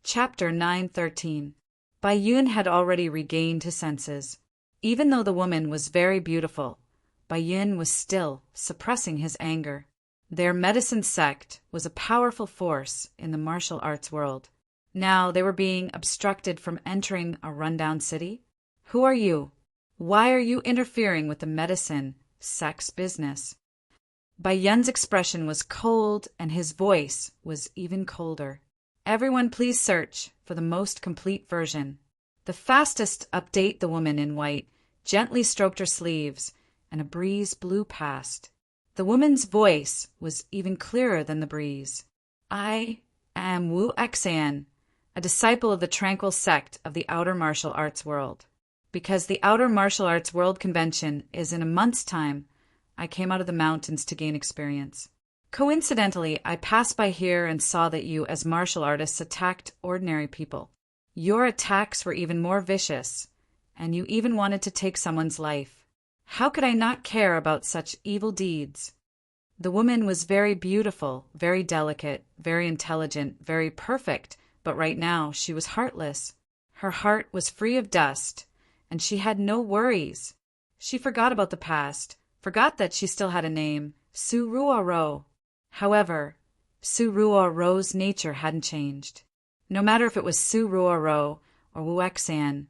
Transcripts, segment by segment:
Chapter 9:13. Bai Yun had already regained his senses. Even though the woman was very beautiful, Bai Yun was still suppressing his anger. Their medicine sect was a powerful force in the martial arts world. Now they were being obstructed from entering a rundown city? Who are you? Why are you interfering with the medicine sect's business? Bai Yun's expression was cold and his voice was even colder. Everyone please search for the most complete version. The fastest update. The woman in white gently stroked her sleeves, and a breeze blew past. The woman's voice was even clearer than the breeze. I am Wu Xan, a disciple of the tranquil sect of the outer martial arts world. Because the outer martial arts world convention is in a month's time, I came out of the mountains to gain experience. Coincidentally, I passed by here and saw that you, as martial artists, attacked ordinary people. Your attacks were even more vicious, and you even wanted to take someone's life. How could I not care about such evil deeds? The woman was very beautiful, very delicate, very intelligent, very perfect, but right now she was heartless. Her heart was free of dust, and she had no worries. She forgot about the past, forgot that she still had a name, Su Ruoro. However, Su Ruoro's nature hadn't changed. No matter if it was Su Ruoro or Wu Xan,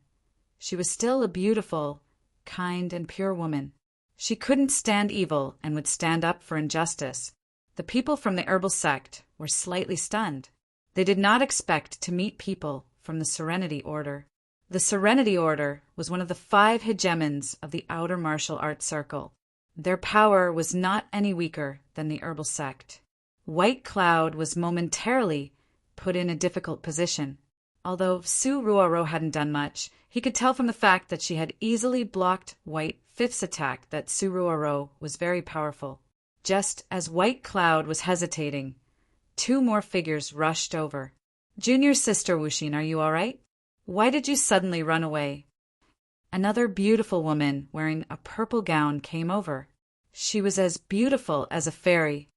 she was still a beautiful, kind, and pure woman. She couldn't stand evil and would stand up for injustice. The people from the herbal sect were slightly stunned. They did not expect to meet people from the Serenity Order. The Serenity Order was one of the 5 hegemons of the outer martial arts circle. Their power was not any weaker than the herbal sect. White Cloud was momentarily put in a difficult position. Although Su Ruoro hadn't done much, he could tell from the fact that she had easily blocked White Fifth's attack that Su Ruoro was very powerful. Just as White Cloud was hesitating, 2 more figures rushed over. Junior sister Wuxin, are you all right? Why did you suddenly run away? Another beautiful woman wearing a purple gown came over. She was as beautiful as a fairy.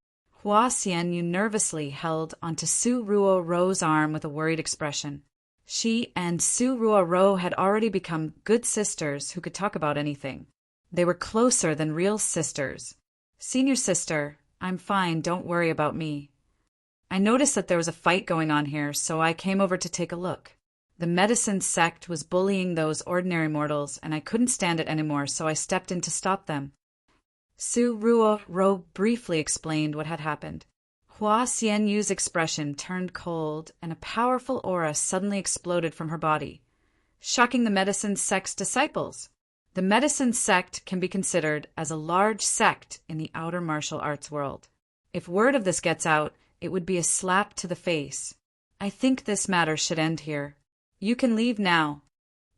Hua Xianyu nervously held onto Su Ruoro's arm with a worried expression. She and Su Ruoro had already become good sisters who could talk about anything. They were closer than real sisters. Senior sister, I'm fine, don't worry about me. I noticed that there was a fight going on here, so I came over to take a look. The medicine sect was bullying those ordinary mortals, and I couldn't stand it anymore, so I stepped in to stop them. Su Ruoro briefly explained what had happened. Hua Xianyu's expression turned cold, and a powerful aura suddenly exploded from her body, shocking the medicine sect's disciples. The medicine sect can be considered as a large sect in the outer martial arts world. If word of this gets out, it would be a slap to the face. I think this matter should end here. You can leave now.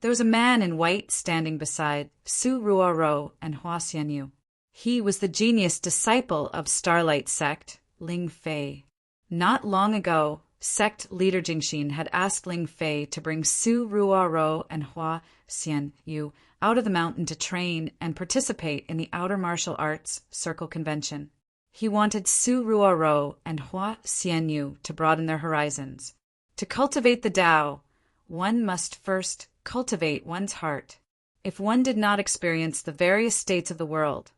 There was a man in white standing beside Su Ruoro and Hua Xianyu. He was the genius disciple of Starlight Sect, Ling Fei. Not long ago, sect leader Jingxin had asked Ling Fei to bring Su Ruoro and Hua Xianyu out of the mountain to train and participate in the outer martial arts circle convention. He wanted Su Ruoro and Hua Xianyu to broaden their horizons. To cultivate the Tao, one must first cultivate one's heart. If one did not experience the various states of the world,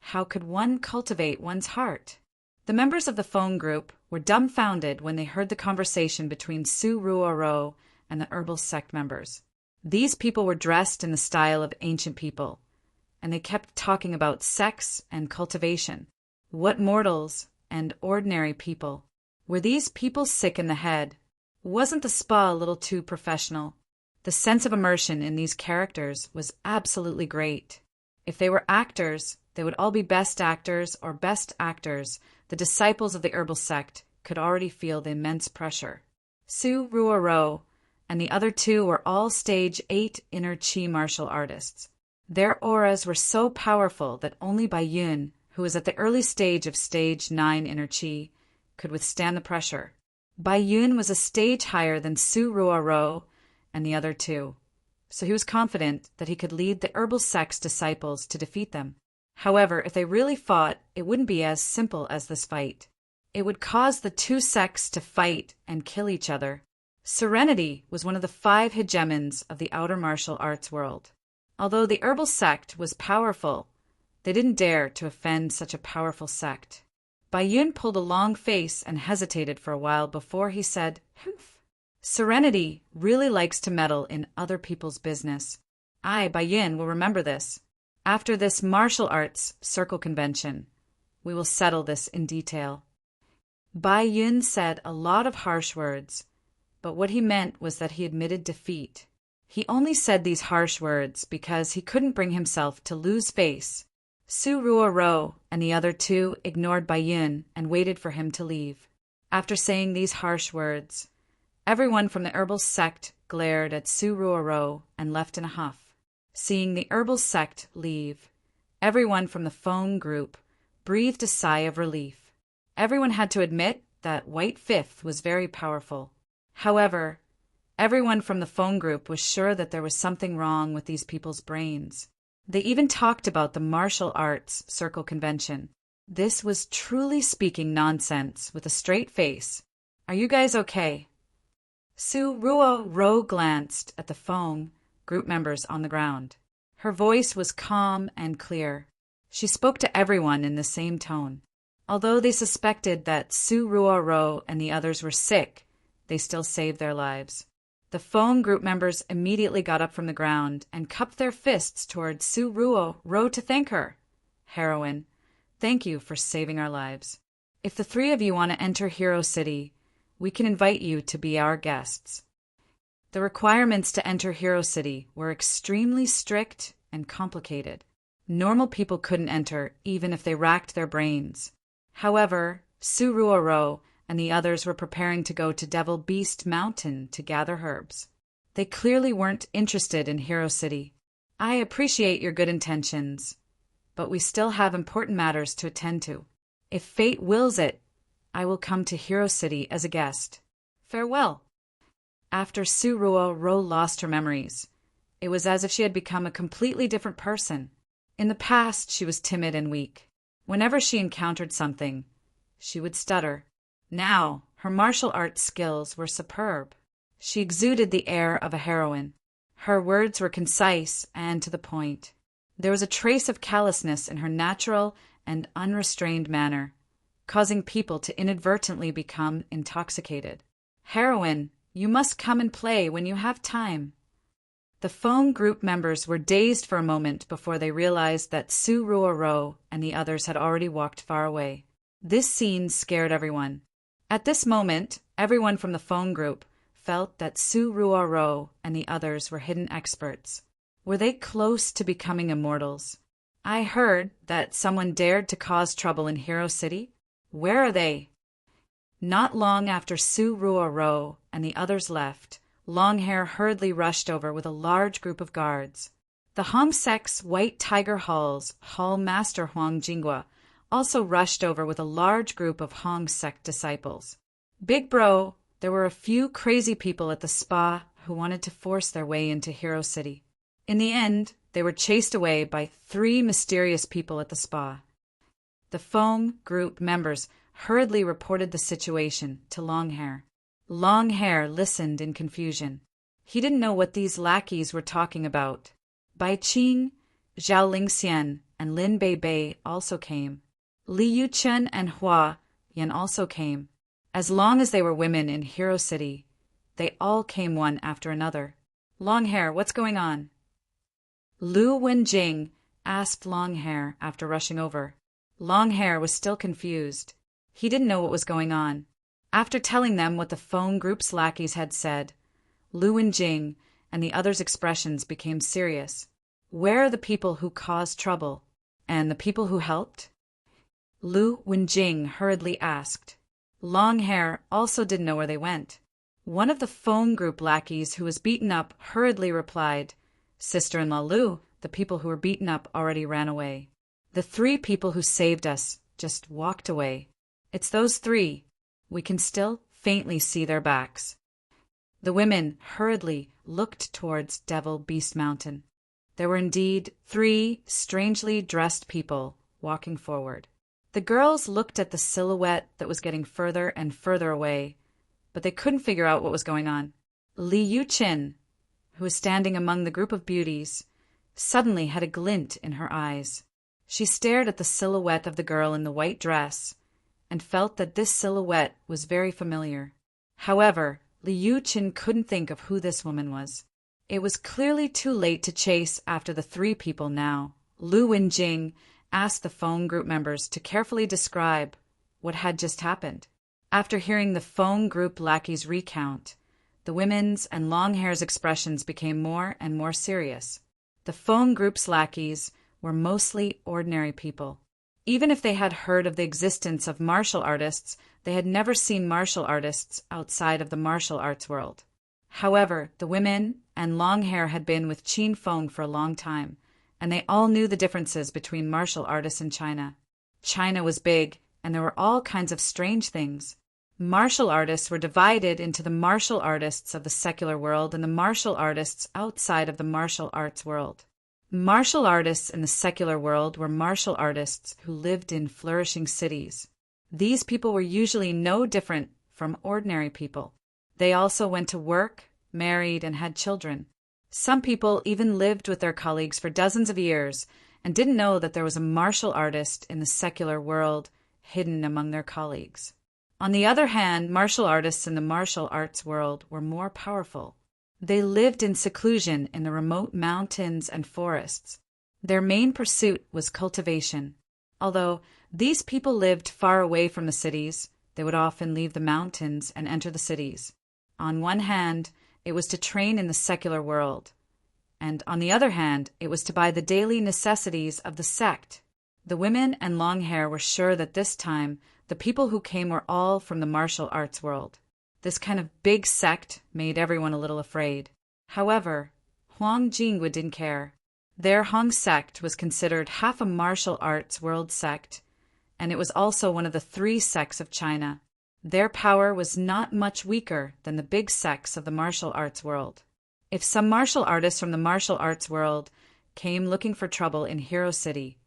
how could one cultivate one's heart? The members of the phone group were dumbfounded when they heard the conversation between Su Ruoro and the herbal sect members. These people were dressed in the style of ancient people, and they kept talking about sex and cultivation. What mortals and ordinary people? Were these people sick in the head? Wasn't the spa a little too professional? The sense of immersion in these characters was absolutely great. If they were actors, they would all be best actors or best actors. The disciples of the herbal sect could already feel the immense pressure. Su Ruoro and the other 2 were all stage 8 inner chi martial artists. Their auras were so powerful that only Bai Yun, who was at the early stage of stage 9 inner chi, could withstand the pressure. Bai Yun was a stage higher than Su Ruoro and the other 2, so he was confident that he could lead the herbal sect's disciples to defeat them. However, if they really fought, it wouldn't be as simple as this fight. It would cause the 2 sects to fight and kill each other. Serenity was one of the 5 hegemons of the outer martial arts world. Although the herbal sect was powerful, they didn't dare to offend such a powerful sect. Bai Yun pulled a long face and hesitated for a while before he said, "Humph. Serenity really likes to meddle in other people's business. I, Bai Yun, will remember this. After this martial arts circle convention, we will settle this in detail." Bai Yun said a lot of harsh words, but what he meant was that he admitted defeat. He only said these harsh words because he couldn't bring himself to lose face. Su Ruo and the other 2 ignored Bai Yun and waited for him to leave. After saying these harsh words, everyone from the herbal sect glared at Su Ruo and left in a huff. Seeing the herbal sect leave, everyone from the phone group breathed a sigh of relief. Everyone had to admit that White Fifth was very powerful. However, everyone from the phone group was sure that there was something wrong with these people's brains. They even talked about the martial arts circle convention. This was truly speaking nonsense with a straight face. "Are you guys okay?" Su Ruo glanced at the phone group members on the ground. Her voice was calm and clear. She spoke to everyone in the same tone. Although they suspected that Su Ruo and the others were sick, they still saved their lives. The phone group members immediately got up from the ground and cupped their fists towards Su Ruo to thank her. "Heroine, thank you for saving our lives. If the 3 of you want to enter Hero City, we can invite you to be our guests." The requirements to enter Hero City were extremely strict and complicated. Normal people couldn't enter even if they racked their brains. However, Su Ruo and the others were preparing to go to Devil Beast Mountain to gather herbs. They clearly weren't interested in Hero City. "I appreciate your good intentions, but we still have important matters to attend to. If fate wills it, I will come to Hero City as a guest. Farewell." After Su Ruo lost her memories, it was as if she had become a completely different person. In the past, she was timid and weak. Whenever she encountered something, she would stutter. Now, her martial arts skills were superb. She exuded the air of a heroine. Her words were concise and to the point. There was a trace of callousness in her natural and unrestrained manner, causing people to inadvertently become intoxicated. "Heroine, you must come and play when you have time." The phone group members were dazed for a moment before they realized that Su Ruo and the others had already walked far away. This scene scared everyone. At this moment, everyone from the phone group felt that Su Ruo and the others were hidden experts. Were they close to becoming immortals? "I heard that someone dared to cause trouble in Hero City. Where are they?" Not long after Su Ruo and the others left, Longhair hurriedly rushed over with a large group of guards. The Hong Sect's White Tiger Hall's Hall Master Huang Jingua also rushed over with a large group of Hong Sect disciples. "Big bro, there were a few crazy people at the spa who wanted to force their way into Hero City. In the end, they were chased away by 3 mysterious people at the spa." The phone group members hurriedly reported the situation to Longhair. Longhair listened in confusion. He didn't know what these lackeys were talking about. Bai Qing, Zhao Lingxian, and Lin Bei also came. Li Yuchen and Hua Yan also came. As long as they were women in Hero City, they all came one after another. "Longhair, what's going on?" Lu Wenjing asked Longhair after rushing over. Longhair was still confused. He didn't know what was going on. After telling them what the phone group's lackeys had said, Lu Wenjing and the others' expressions became serious. "Where are the people who caused trouble? And the people who helped?" Lu Wenjing hurriedly asked. Longhair also didn't know where they went. One of the phone group lackeys who was beaten up hurriedly replied, "Sister-in-law Lu, the people who were beaten up already ran away. The 3 people who saved us just walked away. It's those 3. We can still faintly see their backs." The women hurriedly looked towards Devil Beast Mountain. There were indeed 3 strangely dressed people walking forward. The girls looked at the silhouette that was getting further and further away, but they couldn't figure out what was going on. Li Yuqin, who was standing among the group of beauties, suddenly had a glint in her eyes. She stared at the silhouette of the girl in the white dress and felt that this silhouette was very familiar. However, Li Yuqin couldn't think of who this woman was. It was clearly too late to chase after the three people now. Lu Wenjing asked the phone group members to carefully describe what had just happened. After hearing the phone group lackeys recount, the women's and Longhair's expressions became more and more serious. The phone group's lackeys were mostly ordinary people. Even if they had heard of the existence of martial artists, they had never seen martial artists outside of the martial arts world. However, the women and Longhair had been with Qin Feng for a long time, and they all knew the differences between martial artists in China. China was big, and there were all kinds of strange things. Martial artists were divided into the martial artists of the secular world and the martial artists outside of the martial arts world. Martial artists in the secular world were martial artists who lived in flourishing cities. These people were usually no different from ordinary people. They also went to work, married, and had children. Some people even lived with their colleagues for dozens of years and didn't know that there was a martial artist in the secular world hidden among their colleagues. On the other hand, martial artists in the martial arts world were more powerful. They lived in seclusion in the remote mountains and forests. Their main pursuit was cultivation. Although these people lived far away from the cities, they would often leave the mountains and enter the cities. On one hand, it was to train in the secular world, and on the other hand, it was to buy the daily necessities of the sect. The women and Longhair were sure that this time the people who came were all from the martial arts world. This kind of big sect made everyone a little afraid. However, Huang Jingwu didn't care. Their Hong sect was considered half a martial arts world sect, and it was also one of the three sects of China. Their power was not much weaker than the big sects of the martial arts world. If some martial artists from the martial arts world came looking for trouble in Hero City,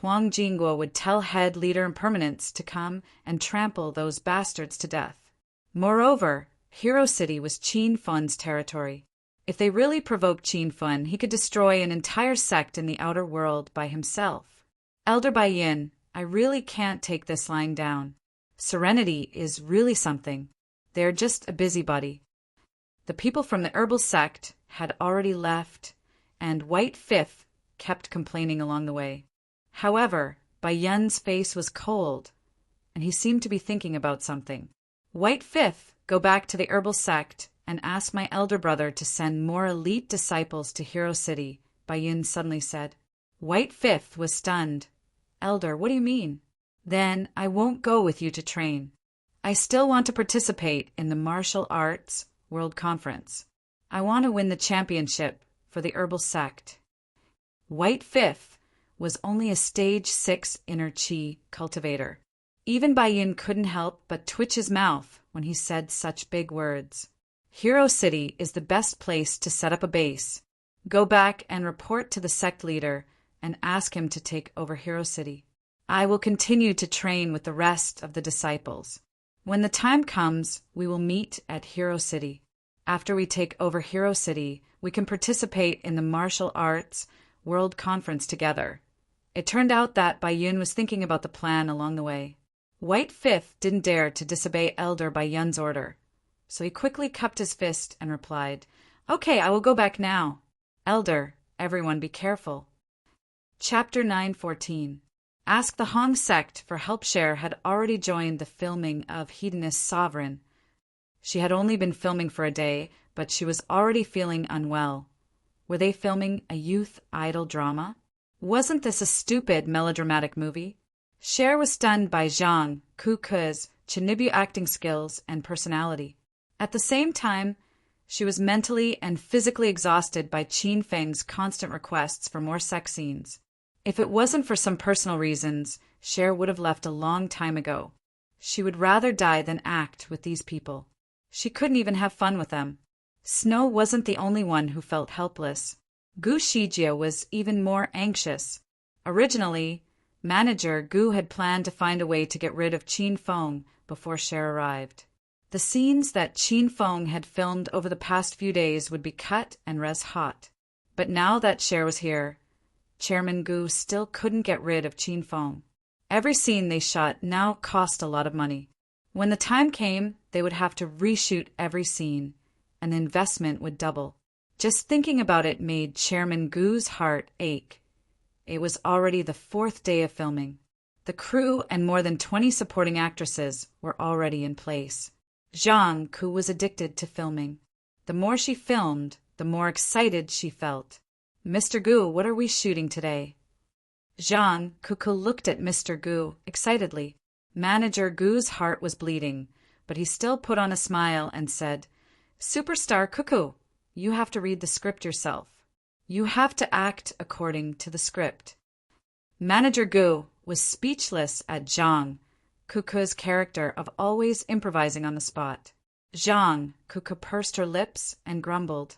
Huang Jingguo would tell head leader Impermanence to come and trample those bastards to death. Moreover, Hero City was Qin Feng's territory. If they really provoked Qin Feng, he could destroy an entire sect in the outer world by himself. Elder Bai Yin, I really can't take this lying down. Serenity is really something. They're just a busybody. The people from the herbal sect had already left, and White Fifth kept complaining along the way. However, Bai Yin's face was cold, and he seemed to be thinking about something. White Fifth, go back to the herbal sect and ask my elder brother to send more elite disciples to Hero City, Bai Yin suddenly said. White Fifth was stunned. Elder, what do you mean? Then I won't go with you to train. I still want to participate in the Martial Arts World Conference. I want to win the championship for the herbal sect. White Fifth was only a stage 6 inner chi cultivator. Even Bai Yin couldn't help but twitch his mouth when he said such big words. Hero City is the best place to set up a base. Go back and report to the sect leader and ask him to take over Hero City. I will continue to train with the rest of the disciples. When the time comes, we will meet at Hero City. After we take over Hero City, we can participate in the Martial Arts World Conference together. It turned out that Bai Yin was thinking about the plan along the way. White Fifth didn't dare to disobey Elder Bai Yin's order, so he quickly cupped his fist and replied, Okay, I will go back now. Elder, everyone be careful. Chapter 9:14. Ask the Hong sect for help. Cher had already joined the filming of Hedonist Sovereign. She had only been filming for a day, but she was already feeling unwell. Were they filming a youth idol drama? Wasn't this a stupid melodramatic movie? Cher was stunned by Zhang Kuke's Chinibu acting skills and personality. At the same time, she was mentally and physically exhausted by Qin Feng's constant requests for more sex scenes. If it wasn't for some personal reasons, Cher would have left a long time ago. She would rather die than act with these people. She couldn't even have fun with them. Snow wasn't the only one who felt helpless. Gu Shijia was even more anxious. Originally, manager Gu had planned to find a way to get rid of Qin Feng before Cher arrived. The scenes that Qin Feng had filmed over the past few days would be cut and res hot. But now that Cher was here, Chairman Gu still couldn't get rid of Qin Feng. Every scene they shot now cost a lot of money. When the time came, they would have to reshoot every scene, and the investment would double. Just thinking about it made Chairman Gu's heart ache. It was already the 4th day of filming. The crew and more than 20 supporting actresses were already in place. Zhang Ku was addicted to filming. The more she filmed, the more excited she felt. "Mr. Gu, what are we shooting today?" Zhang Ku looked at Mr. Gu excitedly. Manager Gu's heart was bleeding, but he still put on a smile and said, "Superstar Cuckoo, you have to read the script yourself. You have to act according to the script." Manager Gu was speechless at Zhang Kuku's character of always improvising on the spot. Zhang Kuku pursed her lips and grumbled,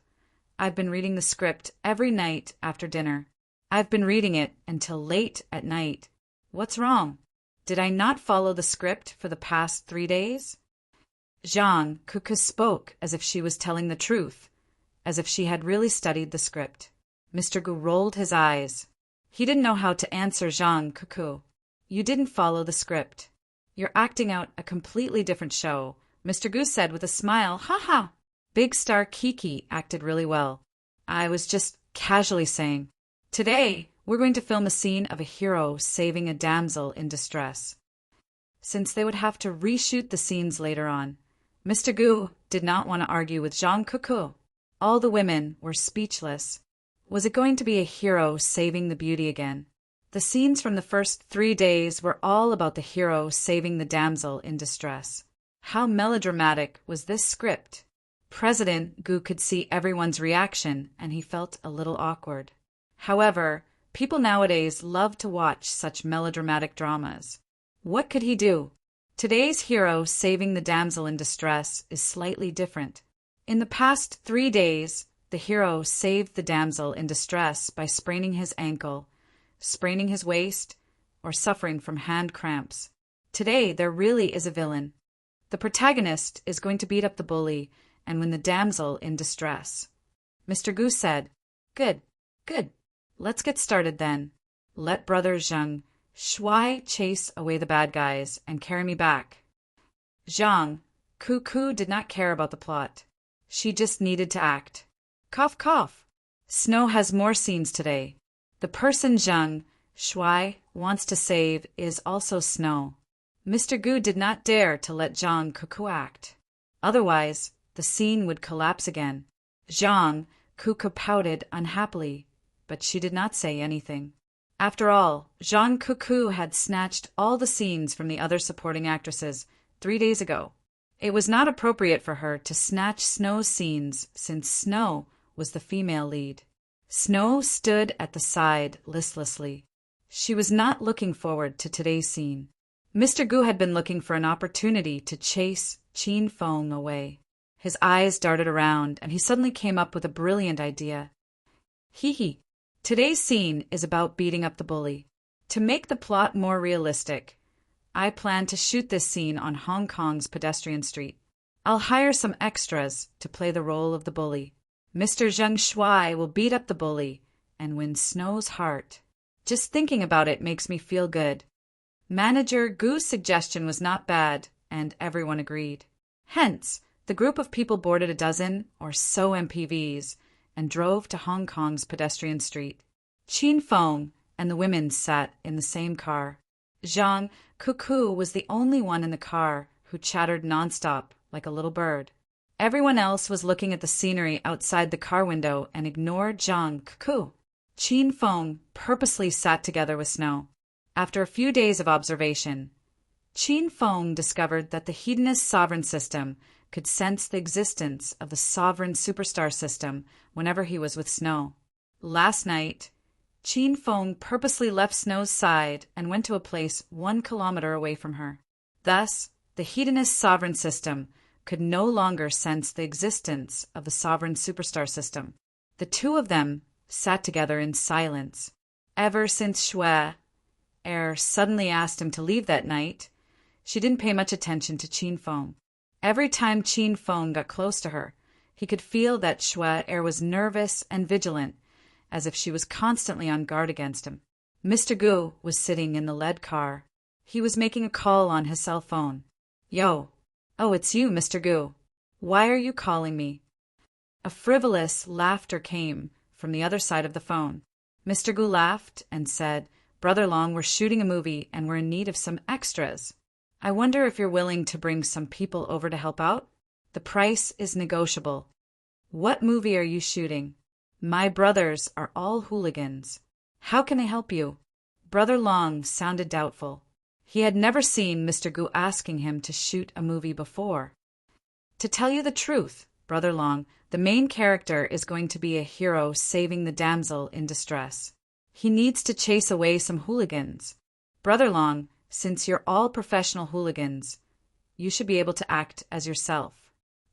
"I've been reading the script every night after dinner. I've been reading it until late at night. What's wrong? Did I not follow the script for the past 3 days?" Zhang Kuku spoke as if she was telling the truth, as if she had really studied the script. Mr. Gu rolled his eyes. He didn't know how to answer Zhang Kuku. "You didn't follow the script. You're acting out a completely different show," Mr. Gu said with a smile. "Ha ha! Big star Kiki acted really well. I was just casually saying. Today, we're going to film a scene of a hero saving a damsel in distress." Since they would have to reshoot the scenes later on, Mr. Gu did not want to argue with Zhang Kuku. All the women were speechless. Was it going to be a hero saving the beauty again? The scenes from the first 3 days were all about the hero saving the damsel in distress. How melodramatic was this script? President Gu could see everyone's reaction, and he felt a little awkward. However, people nowadays love to watch such melodramatic dramas. What could he do? Today's hero saving the damsel in distress is slightly different. In the past 3 days, the hero saved the damsel in distress by spraining his ankle, spraining his waist, or suffering from hand cramps. Today, there really is a villain. The protagonist is going to beat up the bully and win the damsel in distress. Mr. Gu said, Good. Let's get started then. Let brother Zhang Shuai chase away the bad guys and carry me back." Zhang Ku did not care about the plot. She just needed to act. Cough, cough. Snow has more scenes today. The person Zhang Shuai wants to save is also Snow. Mr. Gu did not dare to let Zhang Ku act. Otherwise, the scene would collapse again. Zhang Ku pouted unhappily, but she did not say anything. After all, Zhang Ku had snatched all the scenes from the other supporting actresses 3 days ago. It was not appropriate for her to snatch Snow's scenes since Snow was the female lead. Snow stood at the side listlessly. She was not looking forward to today's scene. Mr. Gu had been looking for an opportunity to chase Qin Feng away. His eyes darted around, and he suddenly came up with a brilliant idea. Hee. Today's scene is about beating up the bully. To make the plot more realistic, I plan to shoot this scene on Hong Kong's pedestrian street. I'll hire some extras to play the role of the bully. Mr. Zheng Shuai will beat up the bully and win Snow's heart. Just thinking about it makes me feel good. Manager Gu's suggestion was not bad, and everyone agreed. Hence, the group of people boarded a dozen or so MPVs and drove to Hong Kong's pedestrian street. Qin Feng and the women sat in the same car. Zhang Ku was the only one in the car who chattered nonstop like a little bird. Everyone else was looking at the scenery outside the car window and ignored Zhang Ku. Qin Feng purposely sat together with Snow. After a few days of observation, Qin Feng discovered that the Hedonist sovereign system could sense the existence of the sovereign superstar system whenever he was with Snow. Last night, Qin Feng purposely left Snow's side and went to a place 1 kilometer away from her. Thus, the Hedonist sovereign system could no longer sense the existence of the sovereign superstar system. The two of them sat together in silence. Ever since Shui suddenly asked him to leave that night, she didn't pay much attention to Qin Feng. Every time Qin Feng got close to her, he could feel that Shui Er was nervous and vigilant, as if she was constantly on guard against him. Mr. Gu was sitting in the lead car. He was making a call on his cell phone. Yo. Oh, it's you, Mr. Gu. Why are you calling me? A frivolous laughter came from the other side of the phone. Mr. Gu laughed and said, Brother Long, we're shooting a movie and we're in need of some extras. I wonder if you're willing to bring some people over to help out? The price is negotiable. What movie are you shooting? My brothers are all hooligans. How can I help you? Brother Long sounded doubtful. He had never seen Mr. Gu asking him to shoot a movie before. To tell you the truth, Brother Long, the main character is going to be a hero saving the damsel in distress. He needs to chase away some hooligans. Brother Long, since you're all professional hooligans, you should be able to act as yourself.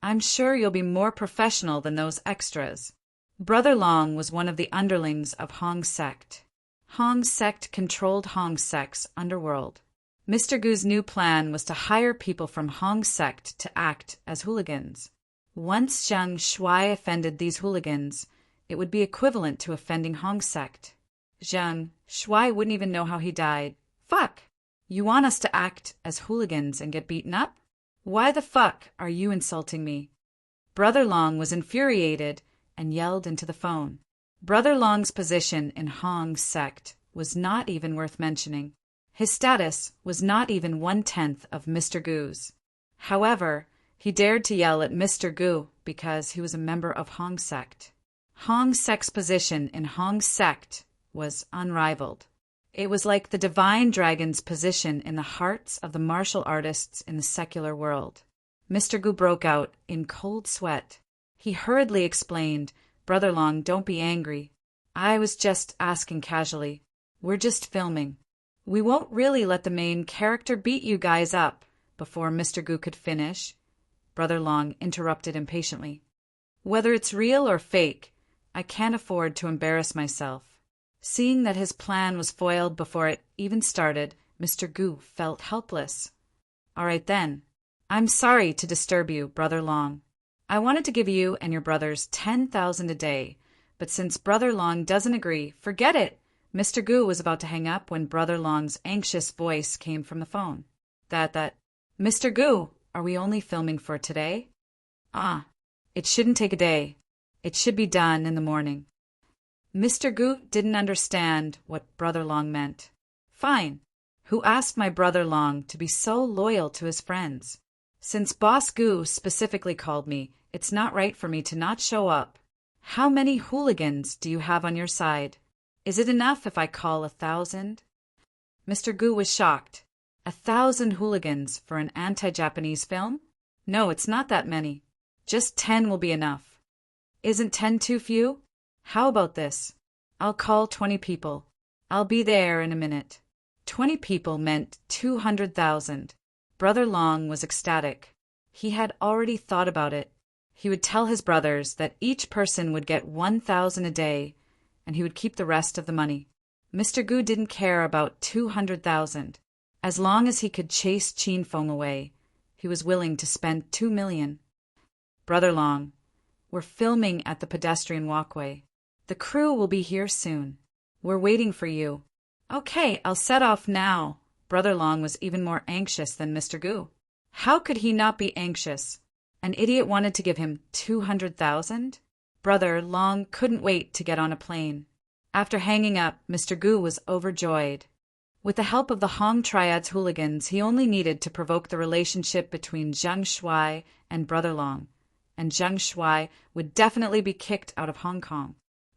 I'm sure you'll be more professional than those extras. Brother Long was one of the underlings of Hong Sect. Hong Sect controlled Hong Sect's underworld. Mr. Gu's new plan was to hire people from Hong Sect to act as hooligans. Once Zhang Shui offended these hooligans, it would be equivalent to offending Hong Sect. Zhang Shui wouldn't even know how he died. Fuck! You want us to act as hooligans and get beaten up? Why the fuck are you insulting me? Brother Long was infuriated and yelled into the phone. Brother Long's position in Hong Sect was not even worth mentioning. His status was not even 1/10 of Mr. Gu's. However, he dared to yell at Mr. Gu because he was a member of Hong Sect. Hong Sect's position in Hong Sect was unrivaled. It was like the divine dragon's position in the hearts of the martial artists in the secular world. Mr. Gu broke out in cold sweat. He hurriedly explained, Brother Long, don't be angry. I was just asking casually. We're just filming. We won't really let the main character beat you guys up. Before Mr. Gu could finish, Brother Long interrupted impatiently. Whether it's real or fake, I can't afford to embarrass myself. Seeing that his plan was foiled before it even started, Mr. Gu felt helpless. All right then. I'm sorry to disturb you, Brother Long. I wanted to give you and your brothers 10,000 a day, but since Brother Long doesn't agree, forget it. Mr. Gu was about to hang up when Brother Long's anxious voice came from the phone. Mr. Gu, are we only filming for today? It shouldn't take a day. It should be done in the morning. Mr. Gu didn't understand what Brother Long meant. Fine. Who asked my Brother Long to be so loyal to his friends? Since Boss Gu specifically called me, it's not right for me to not show up. How many hooligans do you have on your side? Is it enough if I call 1,000? Mr. Gu was shocked. 1,000 hooligans for an anti-Japanese film? No, it's not that many. Just 10 will be enough. Isn't 10 too few? How about this? I'll call 20 people. I'll be there in a minute. 20 people meant 200,000. Brother Long was ecstatic. He had already thought about it. He would tell his brothers that each person would get 1,000 a day, and he would keep the rest of the money. Mr. Gu didn't care about 200,000. As long as he could chase Qin Feng away, he was willing to spend 2 million. Brother Long, we're filming at the pedestrian walkway. The crew will be here soon. We're waiting for you. Okay, I'll set off now. Brother Long was even more anxious than Mr. Gu. How could he not be anxious? An idiot wanted to give him 200,000? Brother Long couldn't wait to get on a plane. After hanging up, Mr. Gu was overjoyed. With the help of the Hong Triad's hooligans, he only needed to provoke the relationship between Zhang Shui and Brother Long, and Zhang Shui would definitely be kicked out of Hong Kong.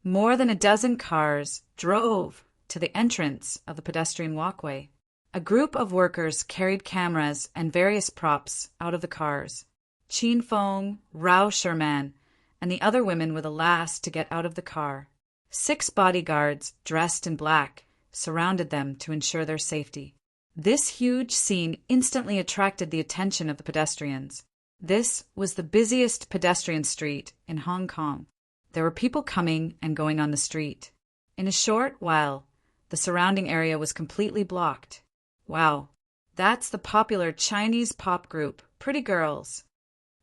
More than a dozen cars drove to the entrance of the pedestrian walkway. A group of workers carried cameras and various props out of the cars. Qin Feng, Rao Sherman, and the other women were the last to get out of the car. 6 bodyguards, dressed in black, surrounded them to ensure their safety. This huge scene instantly attracted the attention of the pedestrians. This was the busiest pedestrian street in Hong Kong. There were people coming and going on the street. In a short while, the surrounding area was completely blocked. Wow, that's the popular Chinese pop group, Pretty Girls.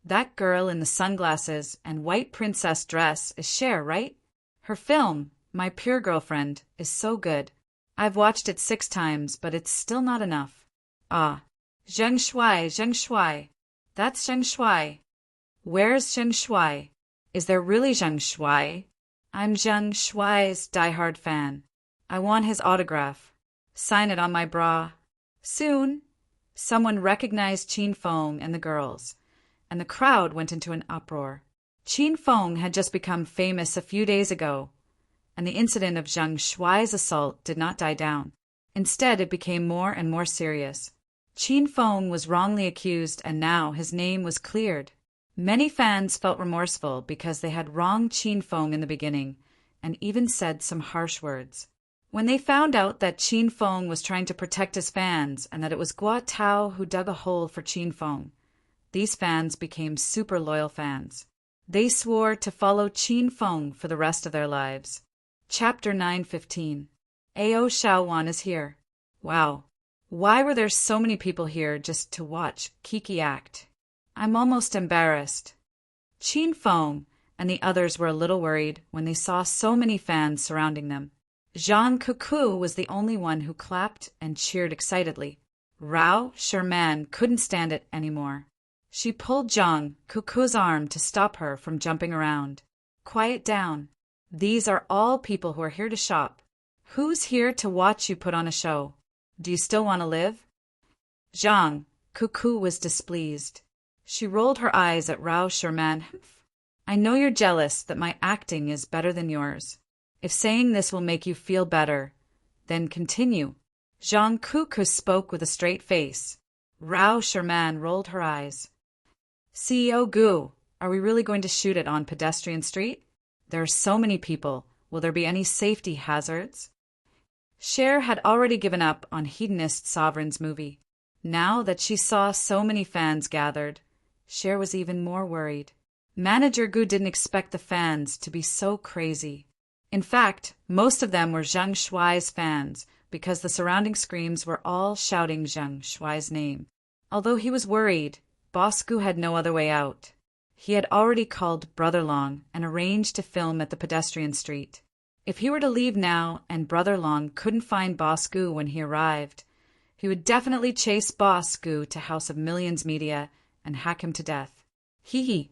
That girl in the sunglasses and white princess dress is Cher, right? Her film, My Pure Girlfriend, is so good. I've watched it 6 times, but it's still not enough. Ah, Zheng Shuai, Zheng Shuai. That's Zheng Shuai. Where's Zheng Shuai? Is there really Zheng Shuai? I'm Zheng Shuai's diehard fan. I want his autograph. Sign it on my bra. Soon. Someone recognized Qin Feng and the girls, and the crowd went into an uproar. Qin Feng had just become famous a few days ago, and the incident of Zheng Shuai's assault did not die down. Instead, it became more and more serious. Qin Feng was wrongly accused, and now his name was cleared. Many fans felt remorseful because they had wronged Qin Feng in the beginning, and even said some harsh words. When they found out that Qin Feng was trying to protect his fans and that it was Guo Tao who dug a hole for Qin Feng, these fans became super loyal fans. They swore to follow Qin Feng for the rest of their lives. Chapter 9:15. Ao Xiaowan is here. Wow. Why were there so many people here just to watch Kiki act? I'm almost embarrassed. Qin Feng and the others were a little worried when they saw so many fans surrounding them. Zhang Cuckoo was the only one who clapped and cheered excitedly. Rao Sherman couldn't stand it anymore. She pulled Zhang Cuckoo's arm to stop her from jumping around. Quiet down. These are all people who are here to shop. Who's here to watch you put on a show? Do you still want to live? Zhang Cuckoo was displeased. She rolled her eyes at Rao Sherman. I know you're jealous that my acting is better than yours. If saying this will make you feel better, then continue. Zhang Cuckoo spoke with a straight face. Rao Sherman rolled her eyes. CEO Gu, are we really going to shoot it on pedestrian street? There are so many people. Will there be any safety hazards? Cher had already given up on Hedonist Sovereign's movie. Now that she saw so many fans gathered, Cher was even more worried. Manager Gu didn't expect the fans to be so crazy. In fact, most of them were Zheng Shuai's fans because the surrounding screams were all shouting Zheng Shuai's name. Although he was worried, Boss Gu had no other way out. He had already called Brother Long and arranged to film at the pedestrian street. If he were to leave now and Brother Long couldn't find Boss Gu when he arrived, he would definitely chase Boss Gu to House of Millions Media and hack him to death. Hee hee.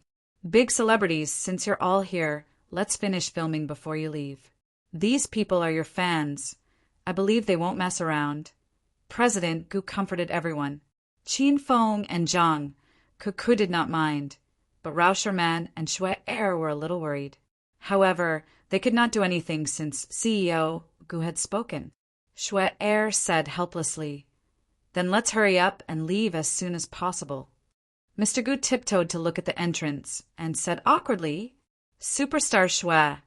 Big celebrities, since you're all here, let's finish filming before you leave. These people are your fans. I believe they won't mess around. President Gu comforted everyone. Qin Feng and Zhang Cuckoo did not mind, but Rao Sherman and Shui Er were a little worried. However, they could not do anything since CEO Gu had spoken. Shui Er said helplessly, Then let's hurry up and leave as soon as possible. Mr. Gu tiptoed to look at the entrance and said awkwardly, Superstar Shui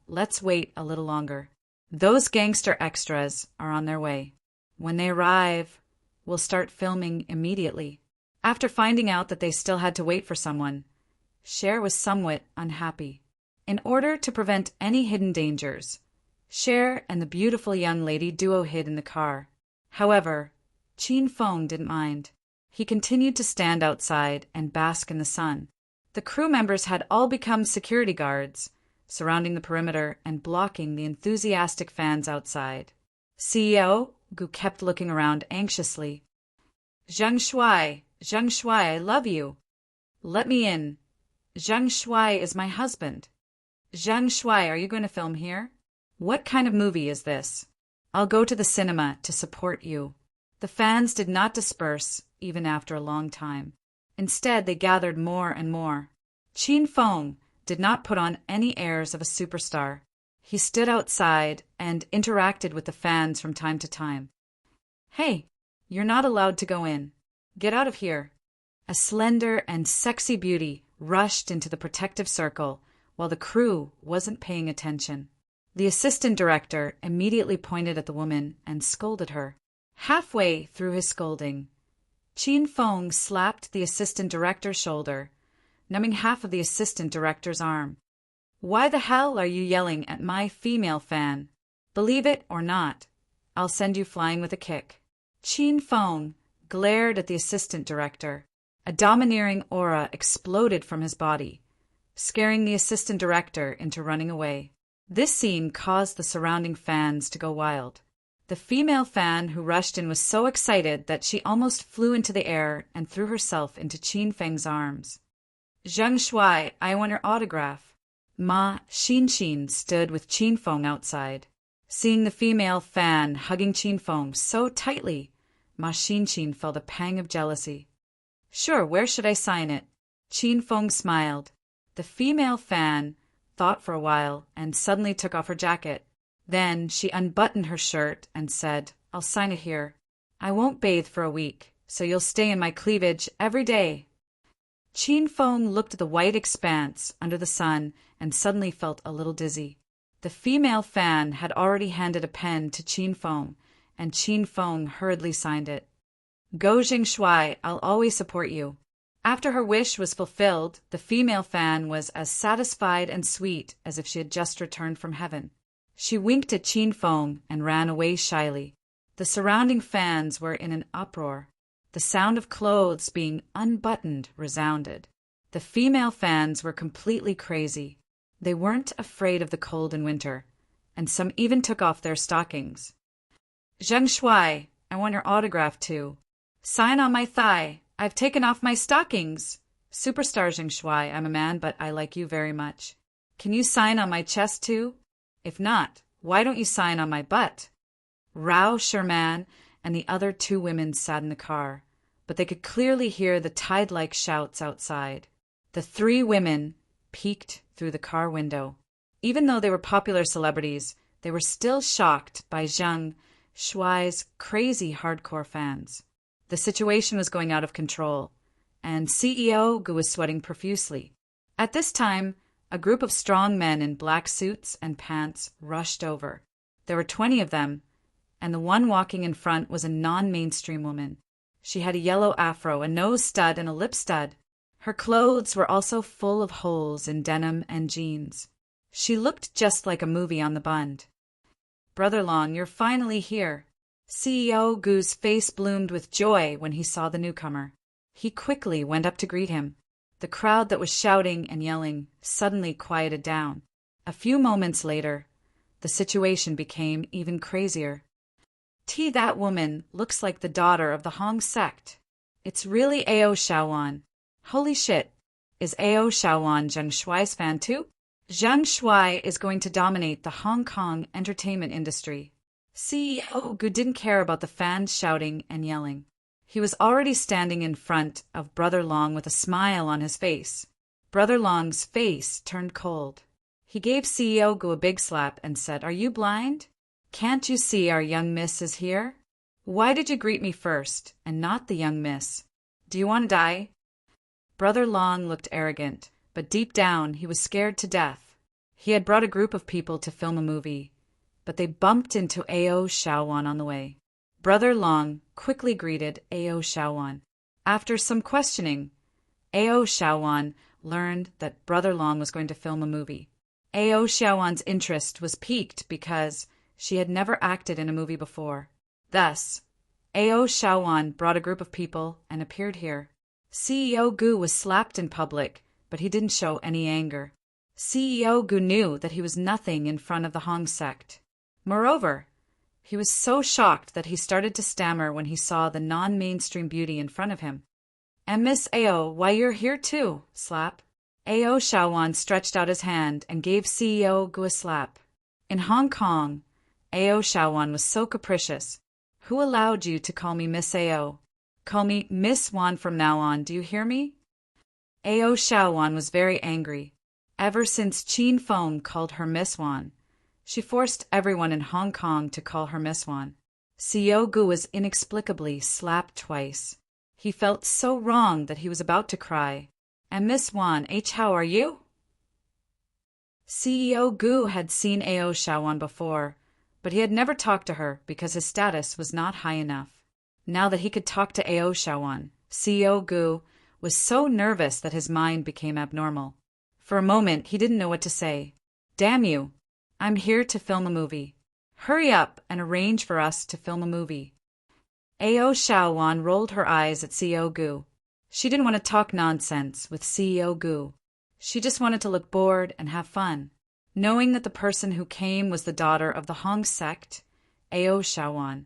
let's wait a little longer. Those gangster extras are on their way. When they arrive, we'll start filming immediately. After finding out that they still had to wait for someone, Cher was somewhat unhappy. In order to prevent any hidden dangers, Cher and the beautiful young lady duo hid in the car. However, Qin Feng didn't mind. He continued to stand outside and bask in the sun. The crew members had all become security guards, surrounding the perimeter and blocking the enthusiastic fans outside. CEO Gu kept looking around anxiously. Zheng Shuai, I love you. Let me in. Zheng Shuai is my husband. Zheng Shuai, are you going to film here? What kind of movie is this? I'll go to the cinema to support you. The fans did not disperse, even after a long time. Instead, they gathered more and more. Qin Feng did not put on any airs of a superstar. He stood outside and interacted with the fans from time to time. Hey, you're not allowed to go in. Get out of here. A slender and sexy beauty rushed into the protective circle while the crew wasn't paying attention. The assistant director immediately pointed at the woman and scolded her. Halfway through his scolding, Qin Feng slapped the assistant director's shoulder, numbing half of the assistant director's arm. Why the hell are you yelling at my female fan? Believe it or not, I'll send you flying with a kick. Qin Feng glared at the assistant director. A domineering aura exploded from his body, scaring the assistant director into running away. This scene caused the surrounding fans to go wild. The female fan who rushed in was so excited that she almost flew into the air and threw herself into Qin Feng's arms. "Zheng Shuai, I want your autograph." Ma Xinxin stood with Qin Feng outside. Seeing the female fan hugging Qin Feng so tightly, Ma Xinxin felt a pang of jealousy. "Sure, where should I sign it?" Qin Feng smiled. The female fan thought for a while and suddenly took off her jacket. Then she unbuttoned her shirt and said, "I'll sign it here. I won't bathe for a week, so you'll stay in my cleavage every day." Qin Feng looked at the white expanse under the sun and suddenly felt a little dizzy. The female fan had already handed a pen to Qin Feng, and Qin Feng hurriedly signed it. "Go Zheng Shuai, I'll always support you." After her wish was fulfilled, the female fan was as satisfied and sweet as if she had just returned from heaven. She winked at Qin Feng and ran away shyly. The surrounding fans were in an uproar. The sound of clothes being unbuttoned resounded. The female fans were completely crazy. They weren't afraid of the cold in winter, and some even took off their stockings. "Zheng Shuai, I want your autograph too." "Sign on my thigh. I've taken off my stockings." "Superstar Zheng Shuai, I'm a man, but I like you very much. Can you sign on my chest too? If not, why don't you sign on my butt?" Rao Sherman and the other two women sat in the car, but they could clearly hear the tide-like shouts outside. The three women peeked through the car window. Even though they were popular celebrities, they were still shocked by Zheng Shuai's crazy hardcore fans. The situation was going out of control, and CEO Gu was sweating profusely. At this time, a group of strong men in black suits and pants rushed over. There were 20 of them, and the one walking in front was a non-mainstream woman. She had a yellow afro, a nose stud, and a lip stud. Her clothes were also full of holes in denim and jeans. She looked just like a movie on the bund. "Brother Long, you're finally here." CEO Gu's face bloomed with joy when he saw the newcomer. He quickly went up to greet him. The crowd that was shouting and yelling suddenly quieted down. A few moments later, the situation became even crazier. That woman looks like the daughter of the Hong sect. It's really Ao Shaowan. Holy shit, is Ao Shaowan Zheng Shuai's fan too? Zheng Shuai is going to dominate the Hong Kong entertainment industry. CEO Gu didn't care about the fans shouting and yelling. He was already standing in front of Brother Long with a smile on his face. Brother Long's face turned cold. He gave CEO Gu a big slap and said, "Are you blind? Can't you see our young miss is here? Why did you greet me first and not the young miss? Do you want to die?" Brother Long looked arrogant, but deep down he was scared to death. He had brought a group of people to film a movie, but they bumped into Ao Shaowan on the way. Brother Long quickly greeted Ao Shaowan. After some questioning, Ao Shaowan learned that Brother Long was going to film a movie. Ao Shaowan's interest was piqued because she had never acted in a movie before. Thus, Ao Shaowan brought a group of people and appeared here. CEO Gu was slapped in public, but he didn't show any anger. CEO Gu knew that he was nothing in front of the Hong sect. Moreover, he was so shocked that he started to stammer when he saw the non-mainstream beauty in front of him. "And Miss Ao, why you're here too?" Slap. Ao Shaowan stretched out his hand and gave CEO Gu a slap. In Hong Kong, Ao Shaowan was so capricious. "Who allowed you to call me Miss Ao? Call me Miss Wan from now on, do you hear me?" Ao Shaowan was very angry. Ever since Qin Feng called her Miss Wan, she forced everyone in Hong Kong to call her Miss Wan. CEO Gu was inexplicably slapped twice. He felt so wrong that he was about to cry. "And Miss Wan, how are you?" CEO Gu had seen Ao Shaowan before, but he had never talked to her because his status was not high enough. Now that he could talk to Ao Shaowan, CEO Gu was so nervous that his mind became abnormal. For a moment, he didn't know what to say. "Damn you. I'm here to film a movie. Hurry up and arrange for us to film a movie." Ao Shaowan rolled her eyes at CEO Gu. She didn't want to talk nonsense with CEO Gu. She just wanted to look bored and have fun. Knowing that the person who came was the daughter of the Hong sect, Ao Shawan,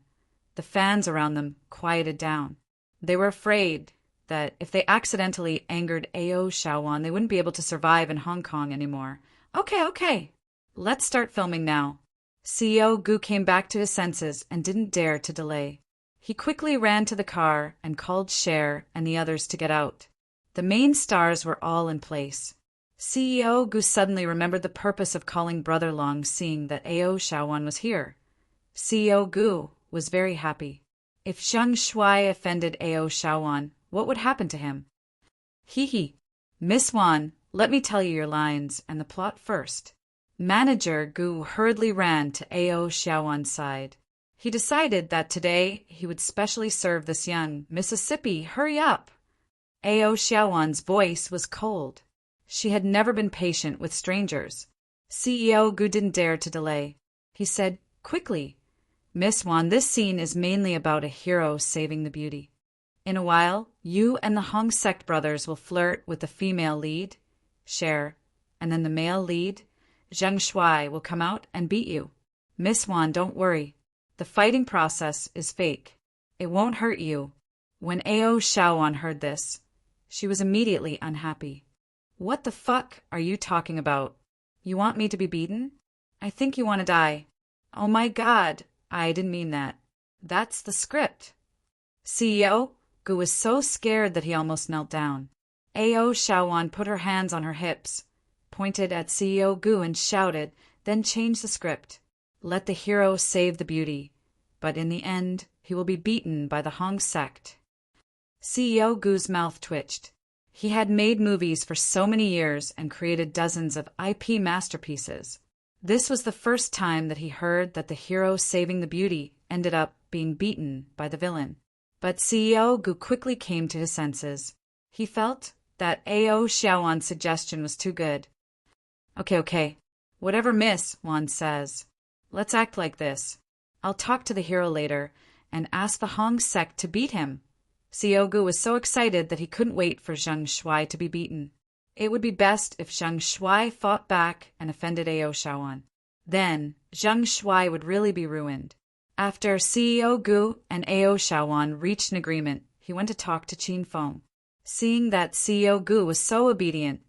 the fans around them quieted down. They were afraid that if they accidentally angered Ao Shawan, they wouldn't be able to survive in Hong Kong anymore. Okay. Let's start filming now. CEO Gu came back to his senses and didn't dare to delay. He quickly ran to the car and called Cher and the others to get out. The main stars were all in place. CEO Gu suddenly remembered the purpose of calling Brother Long, seeing that Ao Shawan was here. CEO Gu was very happy. If Zheng Shuai offended Ao Shawan, what would happen to him? Hee. Miss Wan, let me tell you your lines and the plot first. Manager Gu hurriedly ran to Ao Shawan's side. He decided that today he would specially serve this young Mississippi. Hurry up! Ao Shawan's voice was cold. She had never been patient with strangers. CEO Gu didn't dare to delay. He said, quickly, Miss Wan, this scene is mainly about a hero saving the beauty. In a while, you and the Hong sect brothers will flirt with the female lead, Cher, and then the male lead, Zheng Shuai, will come out and beat you. Miss Wan, don't worry. The fighting process is fake. It won't hurt you. When Ao Shawan heard this, she was immediately unhappy. What the fuck are you talking about? You want me to be beaten? I think you want to die. Oh my God, I didn't mean that. That's the script. CEO Gu was so scared that he almost knelt down. Ao Shawan put her hands on her hips, pointed at CEO Gu and shouted, then changed the script. Let the hero save the beauty, but in the end, he will be beaten by the Hong sect. CEO Gu's mouth twitched. He had made movies for so many years and created dozens of IP masterpieces. This was the first time that he heard that the hero saving the beauty ended up being beaten by the villain. But CEO Gu quickly came to his senses. He felt that Ao Shawan's suggestion was too good. Okay. Whatever Miss Wan says. Let's act like this. I'll talk to the hero later and ask the Hong sect to beat him. CEO Gu was so excited that he couldn't wait for Zheng Shuai to be beaten. It would be best if Zheng Shuai fought back and offended Ao Shawan. Then, Zheng Shuai would really be ruined. After CEO Gu and Ao Shawan reached an agreement, he went to talk to Qin Feng. Seeing that CEO Gu was so obedient,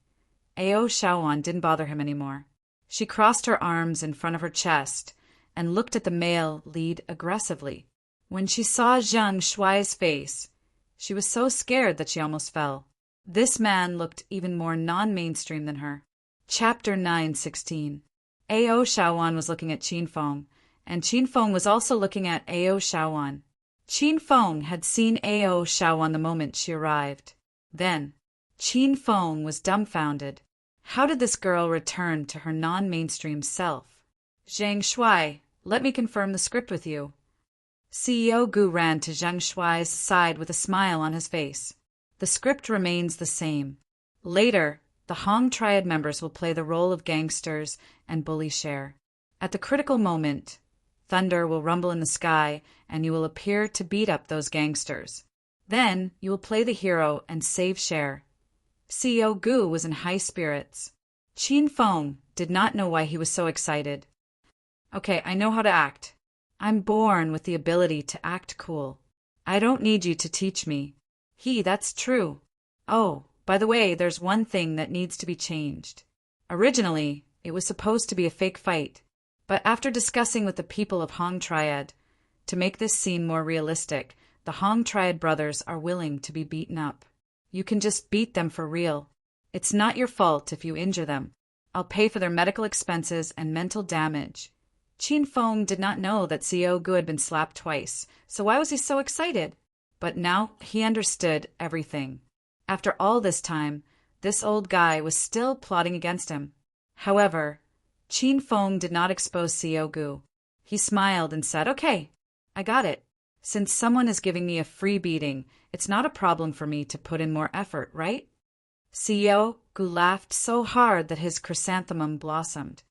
Ao Shawan didn't bother him anymore. She crossed her arms in front of her chest and looked at the male lead aggressively. When she saw Zheng Shuai's face, she was so scared that she almost fell. This man looked even more non-mainstream than her. Chapter 9:16. Ao Shawan was looking at Qin Feng, and Qin Feng was also looking at Ao Shawan. Qin Feng had seen Ao Shawan the moment she arrived. Then, Qin Feng was dumbfounded. How did this girl return to her non-mainstream self? Zheng Shuai, let me confirm the script with you. CEO Gu ran to Zheng Shuai's side with a smile on his face. The script remains the same. Later, the Hong Triad members will play the role of gangsters and bully Cher. At the critical moment, thunder will rumble in the sky and you will appear to beat up those gangsters. Then, you will play the hero and save Cher. CEO Gu was in high spirits. Qin Feng did not know why he was so excited. Okay, I know how to act. I'm born with the ability to act cool. I don't need you to teach me. That's true. Oh, by the way, there's one thing that needs to be changed. Originally, it was supposed to be a fake fight, but after discussing with the people of Hong Triad, to make this scene more realistic, the Hong Triad brothers are willing to be beaten up. You can just beat them for real. It's not your fault if you injure them. I'll pay for their medical expenses and mental damage. Qin Feng did not know that CEO Gu had been slapped twice, so why was he so excited? But now he understood everything. After all this time, this old guy was still plotting against him. However, Qin Feng did not expose CEO Gu. He smiled and said, Okay, I got it. Since someone is giving me a free beating, it's not a problem for me to put in more effort, right? CEO Gu laughed so hard that his chrysanthemum blossomed.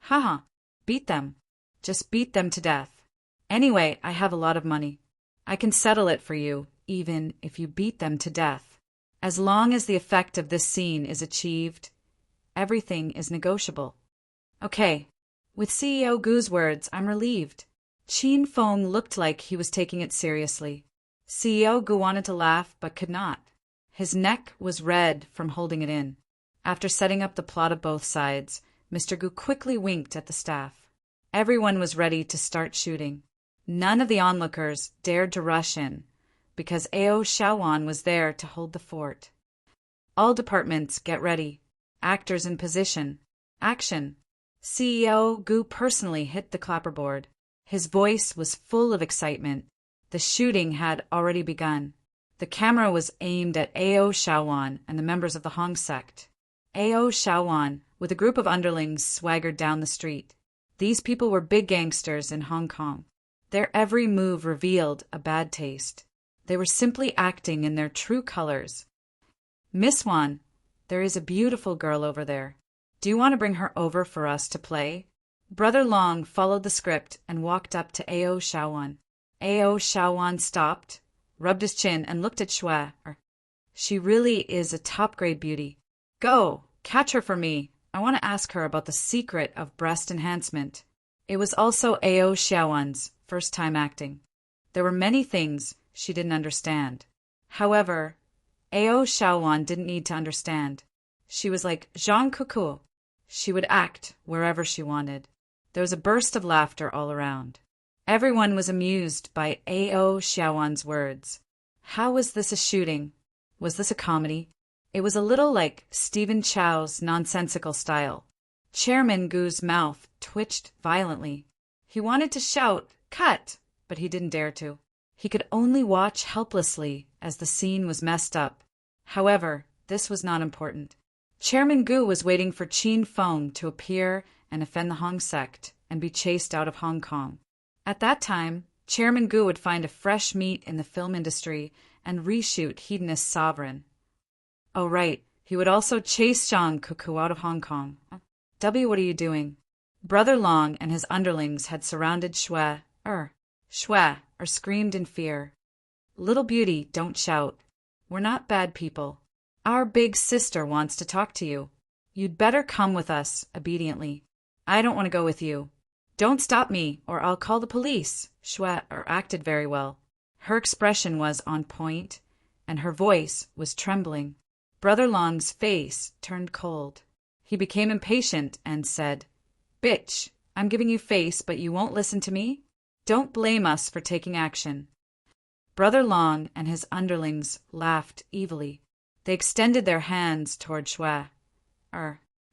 Haha, beat them. Just beat them to death. Anyway, I have a lot of money. I can settle it for you, even if you beat them to death. As long as the effect of this scene is achieved, everything is negotiable. Okay, with CEO Gu's words, I'm relieved. Qin Feng looked like he was taking it seriously. CEO Gu wanted to laugh but could not. His neck was red from holding it in. After setting up the plot of both sides, Mr. Gu quickly winked at the staff. Everyone was ready to start shooting. None of the onlookers dared to rush in, because Ao Shaowan was there to hold the fort. All departments get ready. Actors in position. Action. CEO Gu personally hit the clapperboard. His voice was full of excitement. The shooting had already begun. The camera was aimed at Ao Shaowan and the members of the Hong sect. Ao Shaowan, with a group of underlings, swaggered down the street. These people were big gangsters in Hong Kong. Their every move revealed a bad taste. They were simply acting in their true colors. Miss Wan, there is a beautiful girl over there. Do you want to bring her over for us to play? Brother Long followed the script and walked up to Ao Shaowan. Ao Shaowan stopped, rubbed his chin, and looked at Shui. She really is a top-grade beauty. Go, catch her for me. I want to ask her about the secret of breast enhancement. It was also Ao Shaowan's first time acting. There were many things she didn't understand. However, Ao Shaowan didn't need to understand. She was like Jean Coucou. She would act wherever she wanted. There was a burst of laughter all around. Everyone was amused by Ao Shaowan's words. How was this a shooting? Was this a comedy? It was a little like Stephen Chow's nonsensical style. Chairman Gu's mouth twitched violently. He wanted to shout, "Cut!" but he didn't dare to. He could only watch helplessly as the scene was messed up. However, this was not important. Chairman Gu was waiting for Qin Feng to appear and offend the Hong sect and be chased out of Hong Kong. At that time, Chairman Gu would find a fresh meat in the film industry and reshoot Hedonist Sovereign. Oh right, he would also chase Zhang Cuckoo out of Hong Kong. W, what are you doing? Brother Long and his underlings had surrounded Shui, screamed in fear. Little beauty, don't shout. We're not bad people. Our big sister wants to talk to you. You'd better come with us, obediently. I don't want to go with you. Don't stop me, or I'll call the police. Shui acted very well. Her expression was on point, and her voice was trembling. Brother Long's face turned cold. He became impatient and said, "Bitch, I'm giving you face, but you won't listen to me? Don't blame us for taking action." Brother Long and his underlings laughed evilly. They extended their hands toward Shui.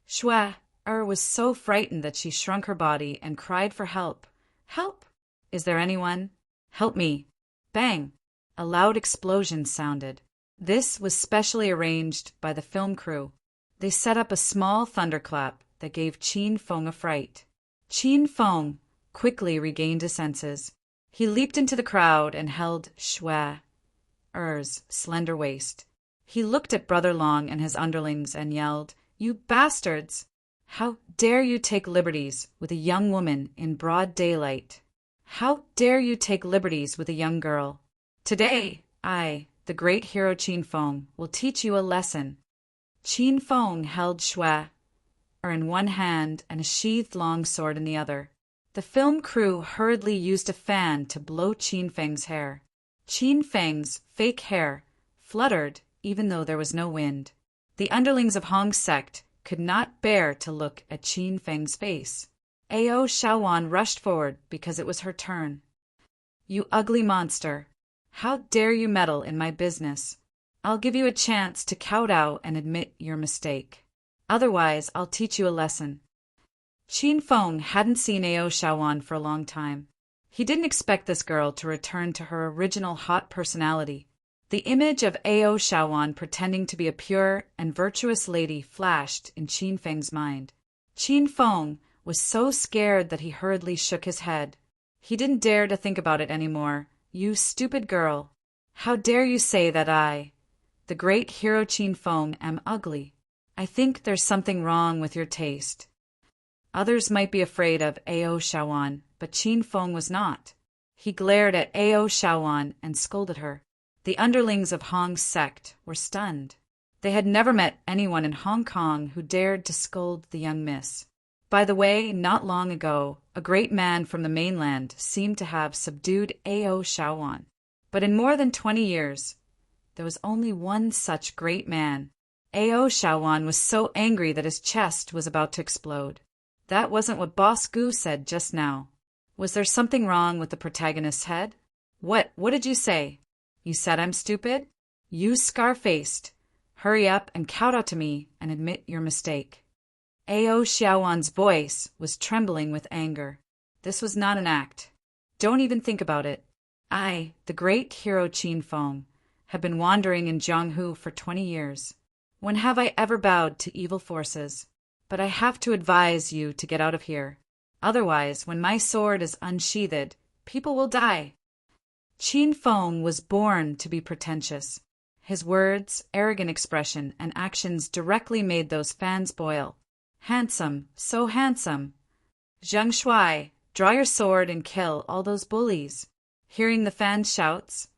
Shui was so frightened that she shrunk her body and cried for help. "Help! Is there anyone? Help me!" Bang! A loud explosion sounded. This was specially arranged by the film crew. They set up a small thunderclap that gave Qin Feng a fright. Qin Feng quickly regained his senses. He leaped into the crowd and held Shui's slender waist. He looked at Brother Long and his underlings and yelled, "You bastards! How dare you take liberties with a young woman in broad daylight? How dare you take liberties with a young girl? Today, I, the great hero Qin Feng, will teach you a lesson." Qin Feng held Shui in one hand and a sheathed long sword in the other. The film crew hurriedly used a fan to blow Qin Feng's hair. Qin Feng's fake hair fluttered even though there was no wind. The underlings of Hong's sect could not bear to look at Qin Feng's face. Ao Shaowan rushed forward because it was her turn. "You ugly monster! How dare you meddle in my business? I'll give you a chance to kowtow and admit your mistake. Otherwise, I'll teach you a lesson." Qin Feng hadn't seen Ao Shaowan for a long time. He didn't expect this girl to return to her original hot personality. The image of Ao Shaowan pretending to be a pure and virtuous lady flashed in Qin Feng's mind. Qin Feng was so scared that he hurriedly shook his head. He didn't dare to think about it anymore. "You stupid girl! How dare you say that I, the great hero Qin Feng, am ugly? I think there's something wrong with your taste." Others might be afraid of Ao Shaowan, but Qin Feng was not. He glared at Ao Shaowan and scolded her. The underlings of Hong's sect were stunned. They had never met anyone in Hong Kong who dared to scold the young miss. By the way, not long ago, a great man from the mainland seemed to have subdued Ao Shaowan. But in more than 20 years, there was only one such great man. Ao Shaowan was so angry that his chest was about to explode. That wasn't what Boss Gu said just now. Was there something wrong with the protagonist's head? What did you say? You said I'm stupid? You scar-faced. Hurry up and kowtow to me and admit your mistake. Ao Shaowan's voice was trembling with anger. This was not an act. Don't even think about it. I, the great hero Qin Feng, have been wandering in Jianghu for 20 years. When have I ever bowed to evil forces? But I have to advise you to get out of here. Otherwise, when my sword is unsheathed, people will die. Qin Feng was born to be pretentious. His words, arrogant expression, and actions directly made those fans boil. Handsome, so handsome. Zheng Shuai, draw your sword and kill all those bullies. Hearing the fans' shouts,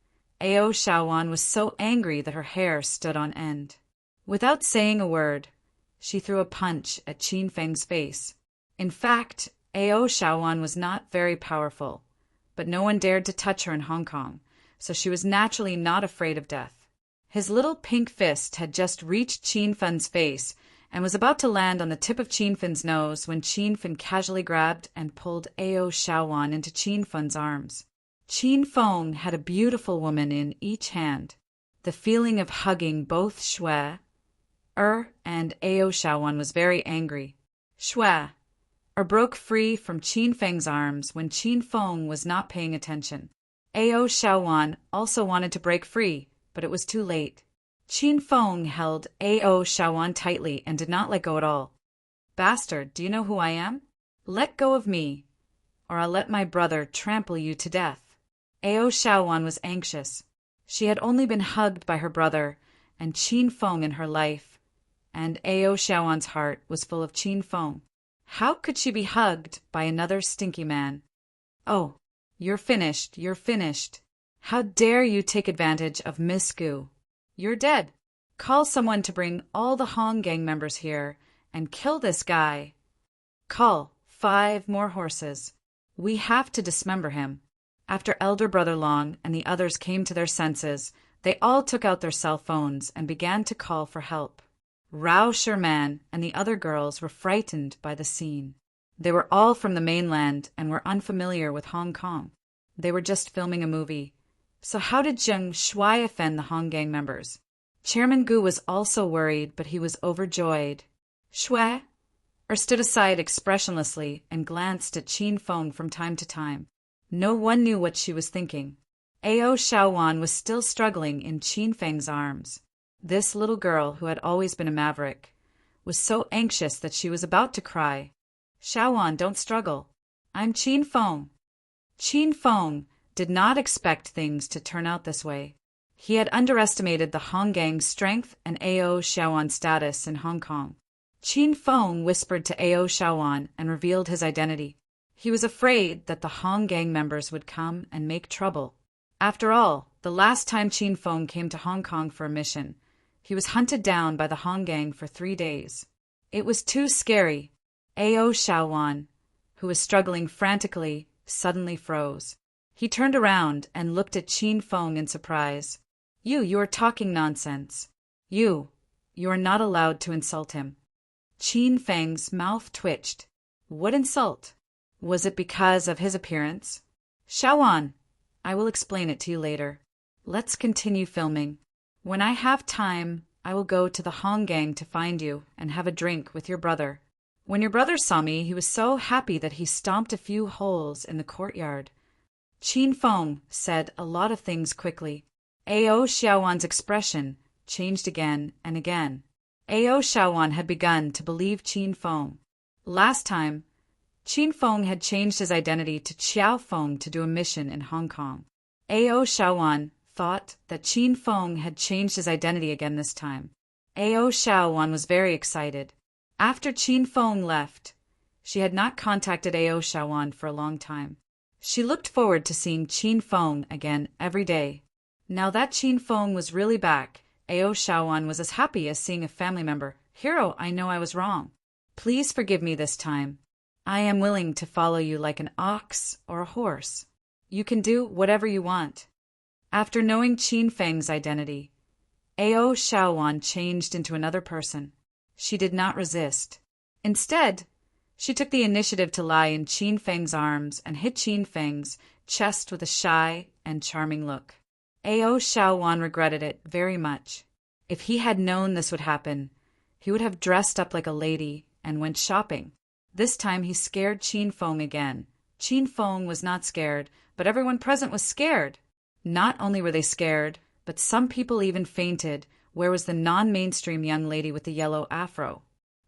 Ao Shaowan was so angry that her hair stood on end. Without saying a word, she threw a punch at Qin Feng's face. In fact, Ao Shaowan was not very powerful, but no one dared to touch her in Hong Kong, so she was naturally not afraid of death. His little pink fist had just reached Qin Feng's face and was about to land on the tip of Qin Feng's nose when Qin Feng casually grabbed and pulled Ao Shaowan into Qin Feng's arms. Qin Feng had a beautiful woman in each hand. The feeling of hugging both Shui and Ao Shaowan was very angry. Shui broke free from Qin Feng's arms when Qin Feng was not paying attention. Ao Shaowan also wanted to break free, but it was too late. Qin Feng held Ao Shaowan tightly and did not let go at all. Bastard, do you know who I am? Let go of me, or I'll let my brother trample you to death. Ao Shaowan was anxious. She had only been hugged by her brother and Qin Feng in her life, and Ao Shaowan's heart was full of Qin Feng. How could she be hugged by another stinky man? Oh, you're finished, you're finished. How dare you take advantage of Miss Gu? You're dead. Call someone to bring all the Hong gang members here and kill this guy. Call 5 more horses. We have to dismember him. After Elder Brother Long and the others came to their senses, they all took out their cell phones and began to call for help. Rao Sherman and the other girls were frightened by the scene. They were all from the mainland and were unfamiliar with Hong Kong. They were just filming a movie. So how did Zheng Shuai offend the Hong gang members? Chairman Gu was also worried, but he was overjoyed. Shui stood aside expressionlessly and glanced at Qin Feng from time to time. No one knew what she was thinking. Ao Shaowan was still struggling in Qin Feng's arms. This little girl, who had always been a maverick, was so anxious that she was about to cry. Shaowan, don't struggle. I'm Qin Feng. Qin Feng did not expect things to turn out this way. He had underestimated the Hong gang's strength and Ao Shaowan's status in Hong Kong. Qin Feng whispered to Ao Shaowan and revealed his identity. He was afraid that the Hong gang members would come and make trouble. After all, the last time Qin Feng came to Hong Kong for a mission, he was hunted down by the Hong gang for 3 days. It was too scary. Ao Shaowan, who was struggling frantically, suddenly froze. He turned around and looked at Qin Feng in surprise. You are talking nonsense. You are not allowed to insult him. Qin Feng's mouth twitched. What insult? Was it because of his appearance? Shaowan, I will explain it to you later. Let's continue filming. When I have time, I will go to the Hong gang to find you and have a drink with your brother. When your brother saw me, he was so happy that he stomped a few holes in the courtyard. Qin Feng said a lot of things quickly. Ao Shaowan's expression changed again and again. Ao Shaowan had begun to believe Qin Feng. Last time, Qin Feng had changed his identity to Qiao Feng to do a mission in Hong Kong. Ao Shaowan thought that Qin Feng had changed his identity again this time. Ao Shaowan was very excited. After Qin Feng left, she had not contacted Ao Shaowan for a long time. She looked forward to seeing Qin Feng again every day. Now that Qin Feng was really back, Ao Shaoan was as happy as seeing a family member. Hero, I know I was wrong. Please forgive me this time. I am willing to follow you like an ox or a horse. You can do whatever you want. After knowing Qin Feng's identity, Ao Shaoan changed into another person. She did not resist. Instead, she took the initiative to lie in Qin Feng's arms and hit Qin Feng's chest with a shy and charming look. Ao Shaoan regretted it very much. If he had known this would happen, he would have dressed up like a lady and went shopping. This time he scared Qin Feng again. Qin Feng was not scared, but everyone present was scared. Not only were they scared, but some people even fainted. Where was the non-mainstream young lady with the yellow afro?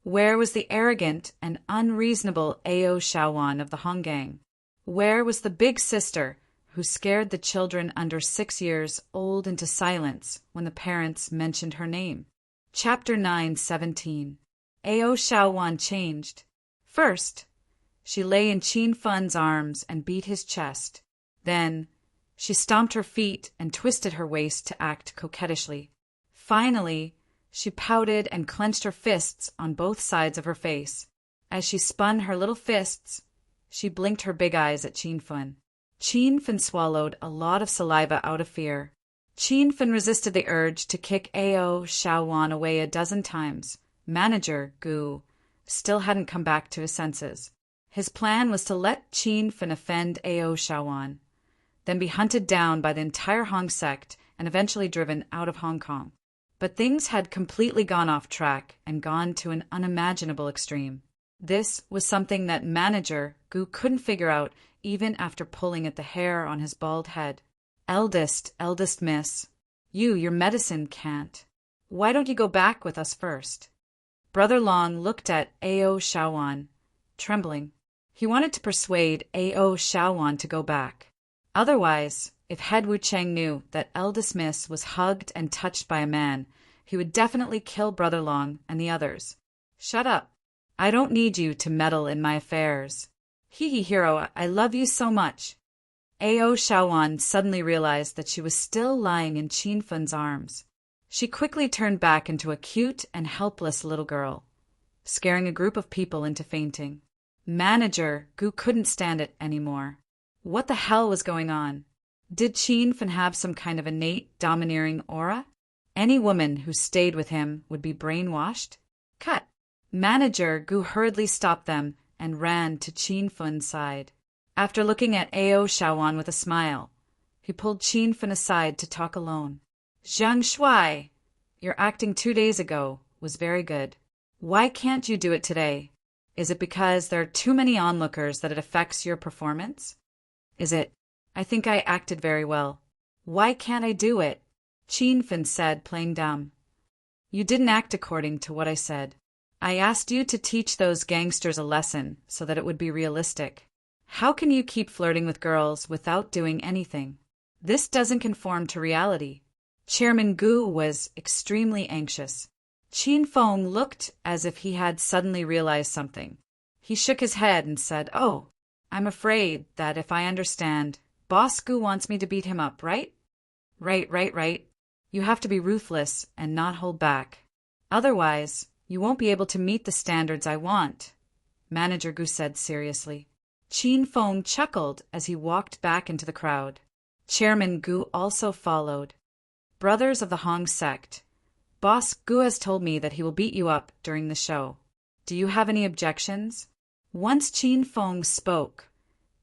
Where was the arrogant and unreasonable Ao Shaoan of the Hong Gang? Where was the big sister who scared the children under 6 years old into silence when the parents mentioned her name? Chapter 9:17. Ao Shaoan changed. First, she lay in Qin Feng's arms and beat his chest. Then, she stomped her feet and twisted her waist to act coquettishly. Finally, she pouted and clenched her fists on both sides of her face. As she spun her little fists, she blinked her big eyes at Qin Feng. Qin Feng swallowed a lot of saliva out of fear. Qin Feng resisted the urge to kick Ao Shaoan away a dozen times. Manager Gu still hadn't come back to his senses. His plan was to let Qin Feng offend Ao Shaoan, then be hunted down by the entire Hong sect and eventually driven out of Hong Kong. But things had completely gone off track and gone to an unimaginable extreme. This was something that Manager Gu couldn't figure out even after pulling at the hair on his bald head. Eldest miss, your medicine can't. Why don't you go back with us first? Brother Long looked at Ao Shaoan, trembling. He wanted to persuade Ao Shaoan to go back. Otherwise, if Head Wucheng knew that eldest miss was hugged and touched by a man, he would definitely kill Brother Long and the others. Shut up. I don't need you to meddle in my affairs. Hero, I love you so much. Ao Shaoan suddenly realized that she was still lying in Qin Feng's arms. She quickly turned back into a cute and helpless little girl, scaring a group of people into fainting. Manager Gu couldn't stand it anymore. What the hell was going on? Did Qin Feng have some kind of innate domineering aura? Any woman who stayed with him would be brainwashed? Cut! Manager Gu hurriedly stopped them and ran to Qin Feng's side. After looking at Ao Shaoan with a smile, he pulled Qin Feng aside to talk alone. Zhang Shuai, your acting 2 days ago was very good. Why can't you do it today? Is it because there are too many onlookers that it affects your performance? Is it? I think I acted very well. Why can't I do it? Qin Feng said, playing dumb. You didn't act according to what I said. I asked you to teach those gangsters a lesson so that it would be realistic. How can you keep flirting with girls without doing anything? This doesn't conform to reality. Chairman Gu was extremely anxious. Qin Feng looked as if he had suddenly realized something. He shook his head and said, Oh, I'm afraid that if I understand, Boss Gu wants me to beat him up, right? Right. You have to be ruthless and not hold back. Otherwise, you won't be able to meet the standards I want, Manager Gu said seriously. Qin Feng chuckled as he walked back into the crowd. Chairman Gu also followed. Brothers of the Hong sect, Boss Gu has told me that he will beat you up during the show. Do you have any objections? Once Qin Feng spoke,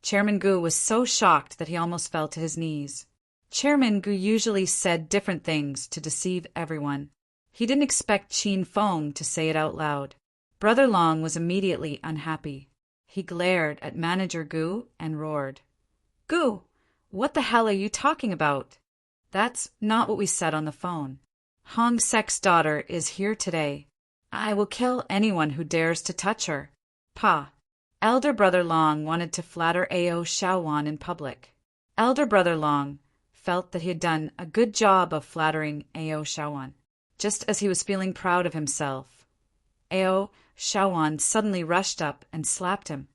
Chairman Gu was so shocked that he almost fell to his knees. Chairman Gu usually said different things to deceive everyone. He didn't expect Qin Feng to say it out loud. Brother Long was immediately unhappy. He glared at Manager Gu and roared. Gu, what the hell are you talking about? That's not what we said on the phone. Hong Sek's daughter is here today. I will kill anyone who dares to touch her. Pa. Elder Brother Long wanted to flatter Ao Shaoan in public. Elder Brother Long felt that he had done a good job of flattering Ao Shaoan. Just as he was feeling proud of himself, Ao Shaoan suddenly rushed up and slapped him.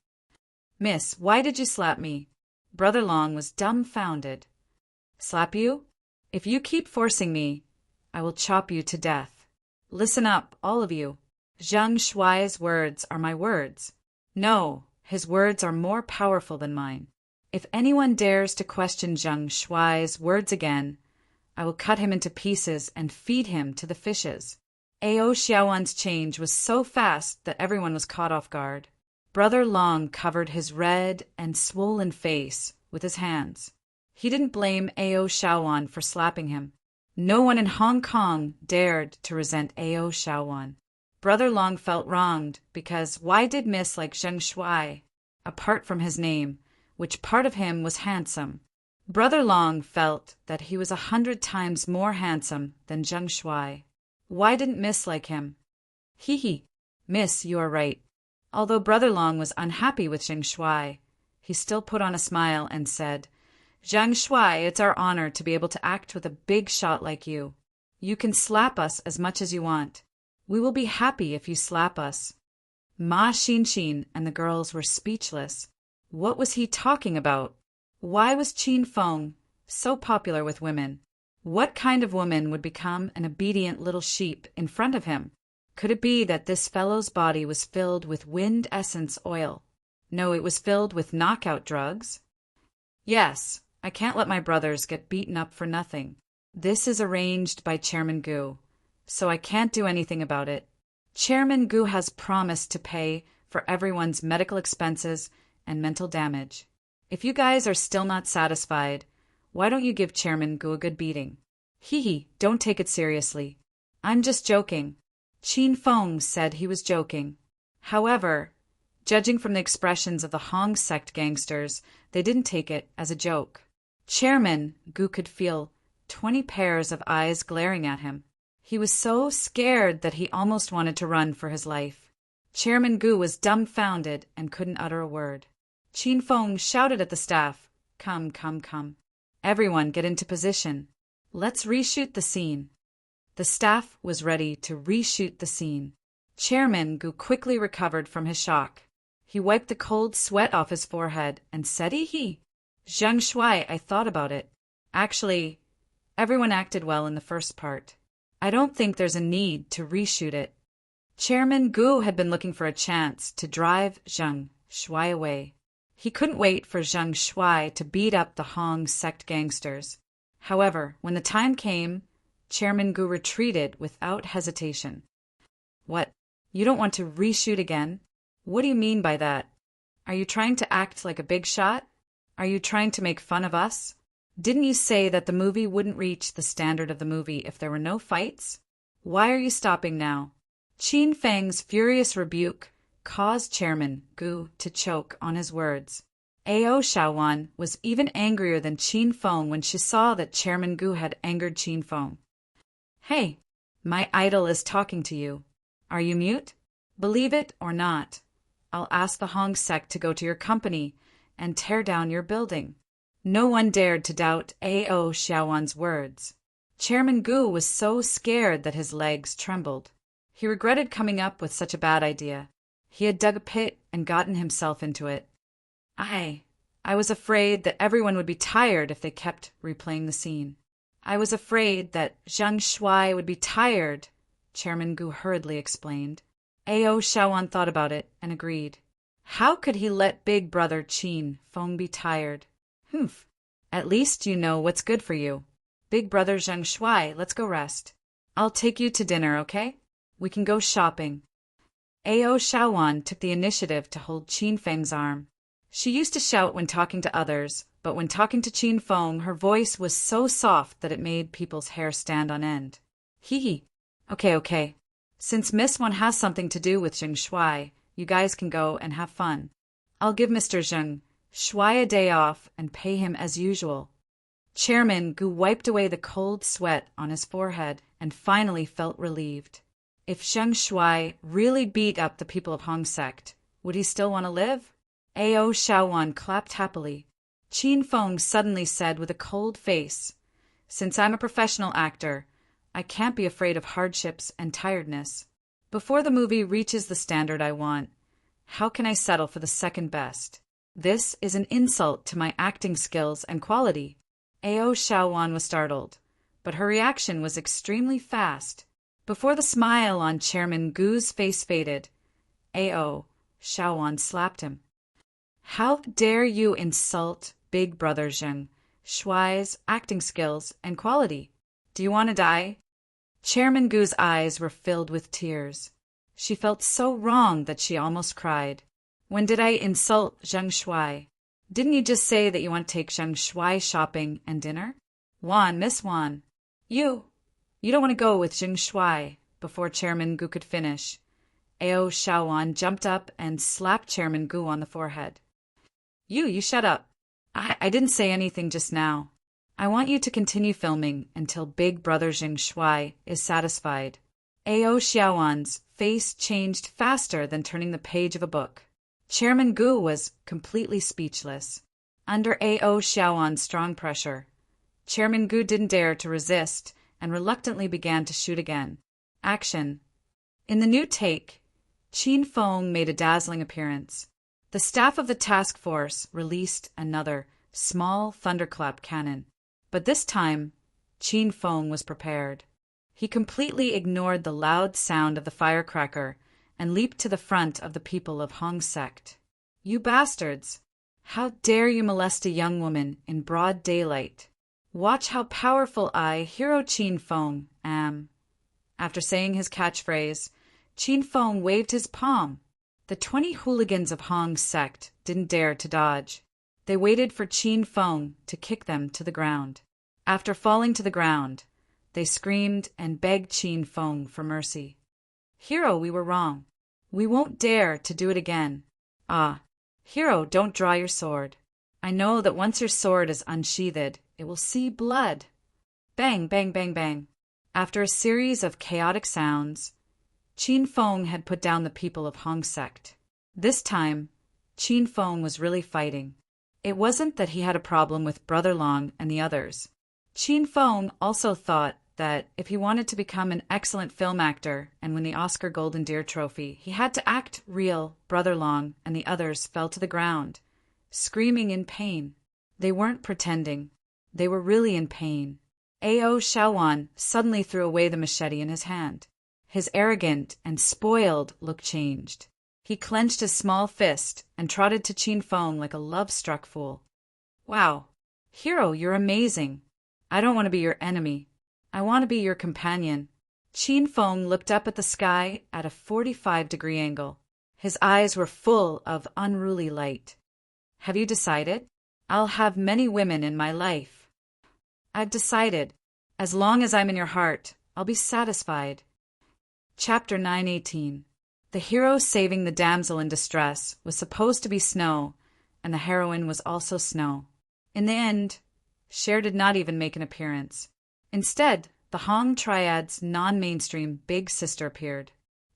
Miss, why did you slap me? Brother Long was dumbfounded. Slap you? If you keep forcing me, I will chop you to death. Listen up, all of you. Zhang Shuai's words are my words. No, his words are more powerful than mine. If anyone dares to question Zhang Shuai's words again, I will cut him into pieces and feed him to the fishes. Ao Xiaowan's change was so fast that everyone was caught off guard. Brother Long covered his red and swollen face with his hands. He didn't blame Ao Xiaowan for slapping him. No one in Hong Kong dared to resent Ao Xiaowan. Brother Long felt wronged because why did Miss like Zheng Shuai? Apart from his name, which part of him was handsome? Brother Long felt that he was 100 times more handsome than Zheng Shuai. Why didn't Miss like him? Hee. Miss, you are right. Although Brother Long was unhappy with Zheng Shuai, he still put on a smile and said, Zhang Shuai, it's our honor to be able to act with a big shot like you. You can slap us as much as you want. We will be happy if you slap us. Ma Xin and the girls were speechless. What was he talking about? Why was Qin Feng so popular with women? What kind of woman would become an obedient little sheep in front of him? Could it be that this fellow's body was filled with wind essence oil? No, it was filled with knockout drugs. Yes, I can't let my brothers get beaten up for nothing. This is arranged by Chairman Gu, so I can't do anything about it. Chairman Gu has promised to pay for everyone's medical expenses and mental damage. If you guys are still not satisfied, why don't you give Chairman Gu a good beating? Hee, don't take it seriously. I'm just joking. Qin Feng said he was joking. However, judging from the expressions of the Hong sect gangsters, they didn't take it as a joke. Chairman Gu could feel 20 pairs of eyes glaring at him. He was so scared that he almost wanted to run for his life. Chairman Gu was dumbfounded and couldn't utter a word. Qin Feng shouted at the staff, Come. Everyone get into position. Let's reshoot the scene. The staff was ready to reshoot the scene. Chairman Gu quickly recovered from his shock. He wiped the cold sweat off his forehead and said, Zhang Shuai, I thought about it. Actually, everyone acted well in the first part. I don't think there's a need to reshoot it. Chairman Gu had been looking for a chance to drive Zhang Shuai away. He couldn't wait for Zhang Shuai to beat up the Hong sect gangsters. However, when the time came, Chairman Gu retreated without hesitation. What? You don't want to reshoot again? What do you mean by that? Are you trying to act like a big shot? Are you trying to make fun of us? Didn't you say that the movie wouldn't reach the standard of the movie if there were no fights? Why are you stopping now? Qin Feng's furious rebuke caused Chairman Gu to choke on his words. Ao Xiaowan was even angrier than Qin Feng when she saw that Chairman Gu had angered Qin Feng. Hey, my idol is talking to you. Are you mute? Believe it or not, I'll ask the Hong sect to go to your company and tear down your building. No one dared to doubt Ao Xiaowan's words. Chairman Gu was so scared that his legs trembled. He regretted coming up with such a bad idea. He had dug a pit and gotten himself into it. I was afraid that everyone would be tired if they kept replaying the scene. I was afraid that Zhang Shuai would be tired, Chairman Gu hurriedly explained. Ao Xiaowan thought about it and agreed. How could he let big brother Qin Feng be tired? Humph. At least you know what's good for you. Big brother Zhang Shuai, let's go rest. I'll take you to dinner, okay? We can go shopping. Ao Xiaowan took the initiative to hold Qin Feng's arm. She used to shout when talking to others, but when talking to Qin Feng, her voice was so soft that it made people's hair stand on end. Hee. Okay. Since Miss One has something to do with Zheng Shuai, you guys can go and have fun. I'll give Mr. Zheng Shuai a day off and pay him as usual. Chairman Gu wiped away the cold sweat on his forehead and finally felt relieved. If Zheng Shuai really beat up the people of Hong sect, would he still want to live? Ao Xiaowan clapped happily. Qin Feng suddenly said with a cold face, Since I'm a professional actor, I can't be afraid of hardships and tiredness. Before the movie reaches the standard I want, how can I settle for the second best? This is an insult to my acting skills and quality. Ao Xiaowan was startled, but her reaction was extremely fast. Before the smile on Chairman Gu's face faded, A.O. Shaowan slapped him. How dare you insult Big Brother Zheng Shuai's acting skills and quality? Do you want to die? Chairman Gu's eyes were filled with tears. She felt so wrong that she almost cried. When did I insult Zheng Shuai? Didn't you just say that you want to take Zheng Shuai shopping and dinner? Wan, Miss Wan. You don't want to go with Zheng Shuai. Before Chairman Gu could finish, A.O. Shaowan jumped up and slapped Chairman Gu on the forehead. You shut up. I didn't say anything just now. I want you to continue filming until Big Brother Zheng Shuai is satisfied. A.O. Shaowan's face changed faster than turning the page of a book. Chairman Gu was completely speechless. Under A.O. Shaowan's strong pressure, Chairman Gu didn't dare to resist and reluctantly began to shoot again. Action. In the new take, Qin Feng made a dazzling appearance. The staff of the task force released another small thunderclap cannon, but this time, Qin Feng was prepared. He completely ignored the loud sound of the firecracker and leaped to the front of the people of Hong's sect. You bastards! How dare you molest a young woman in broad daylight? Watch how powerful I, Hero Qin Feng, am. After saying his catchphrase, Qin Feng waved his palm. The 20 hooligans of Hong's sect didn't dare to dodge. They waited for Qin Feng to kick them to the ground. After falling to the ground, they screamed and begged Qin Feng for mercy. Hero, we were wrong. We won't dare to do it again. Ah, Hero, don't draw your sword. I know that once your sword is unsheathed, it will see blood. Bang, bang, bang, bang. After a series of chaotic sounds, Qin Feng had put down the people of Hong's sect. This time, Qin Feng was really fighting. It wasn't that he had a problem with Brother Long and the others. Qin Feng also thought that if he wanted to become an excellent film actor and win the Oscar Golden Deer Trophy, he had to act real. Brother Long and the others fell to the ground, screaming in pain. They weren't pretending. They were really in pain. A.O. Shaowan suddenly threw away the machete in his hand. His arrogant and spoiled look changed. He clenched his small fist and trotted to Qin Feng like a love-struck fool. Wow, Hero, you're amazing. I don't want to be your enemy. I want to be your companion. Qin Feng looked up at the sky at a 45-degree angle. His eyes were full of unruly light. Have you decided? I'll have many women in my life. I've decided. As long as I'm in your heart, I'll be satisfied. Chapter 918. The hero saving the damsel in distress was supposed to be Snow, and the heroine was also Snow. In the end, Cher did not even make an appearance. Instead, the Hong Triad's non-mainstream big sister appeared.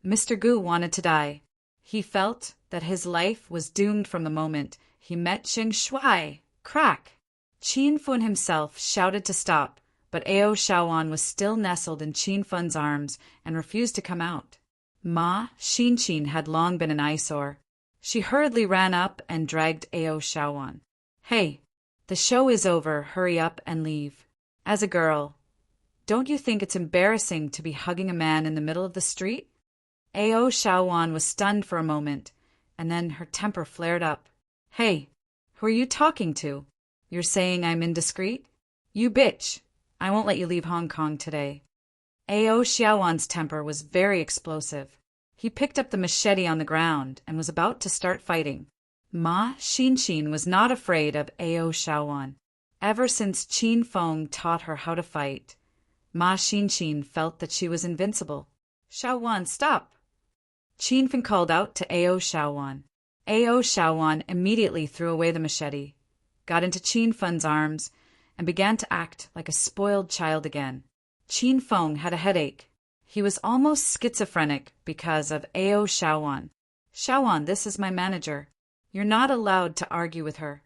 Mr. Gu wanted to die. He felt that his life was doomed from the moment he met Zheng Shuai. Crack! Qin Feng himself shouted to stop, but A.O. Shaowan was still nestled in Qin Feng's arms and refused to come out. Ma Xin had long been an eyesore. She hurriedly ran up and dragged A.O. Shaowan. Hey, the show is over, hurry up and leave. As a girl, don't you think it's embarrassing to be hugging a man in the middle of the street? A.O. Shaowan was stunned for a moment, and then her temper flared up. Hey, who are you talking to? You're saying I'm indiscreet? You bitch! I won't let you leave Hong Kong today. A.O. Shaowan's temper was very explosive. He picked up the machete on the ground and was about to start fighting. Ma Xin was not afraid of A.O. Shaowan. Ever since Qin Feng taught her how to fight, Ma Xin felt that she was invincible. Shaowan, stop! Qin Feng called out to A.O. Shaowan. A.O. Shaowan immediately threw away the machete, got into Qin Feng's arms, and began to act like a spoiled child again. Qin Feng had a headache. He was almost schizophrenic because of A.O. Shaowan. Shaowan, this is my manager. You're not allowed to argue with her.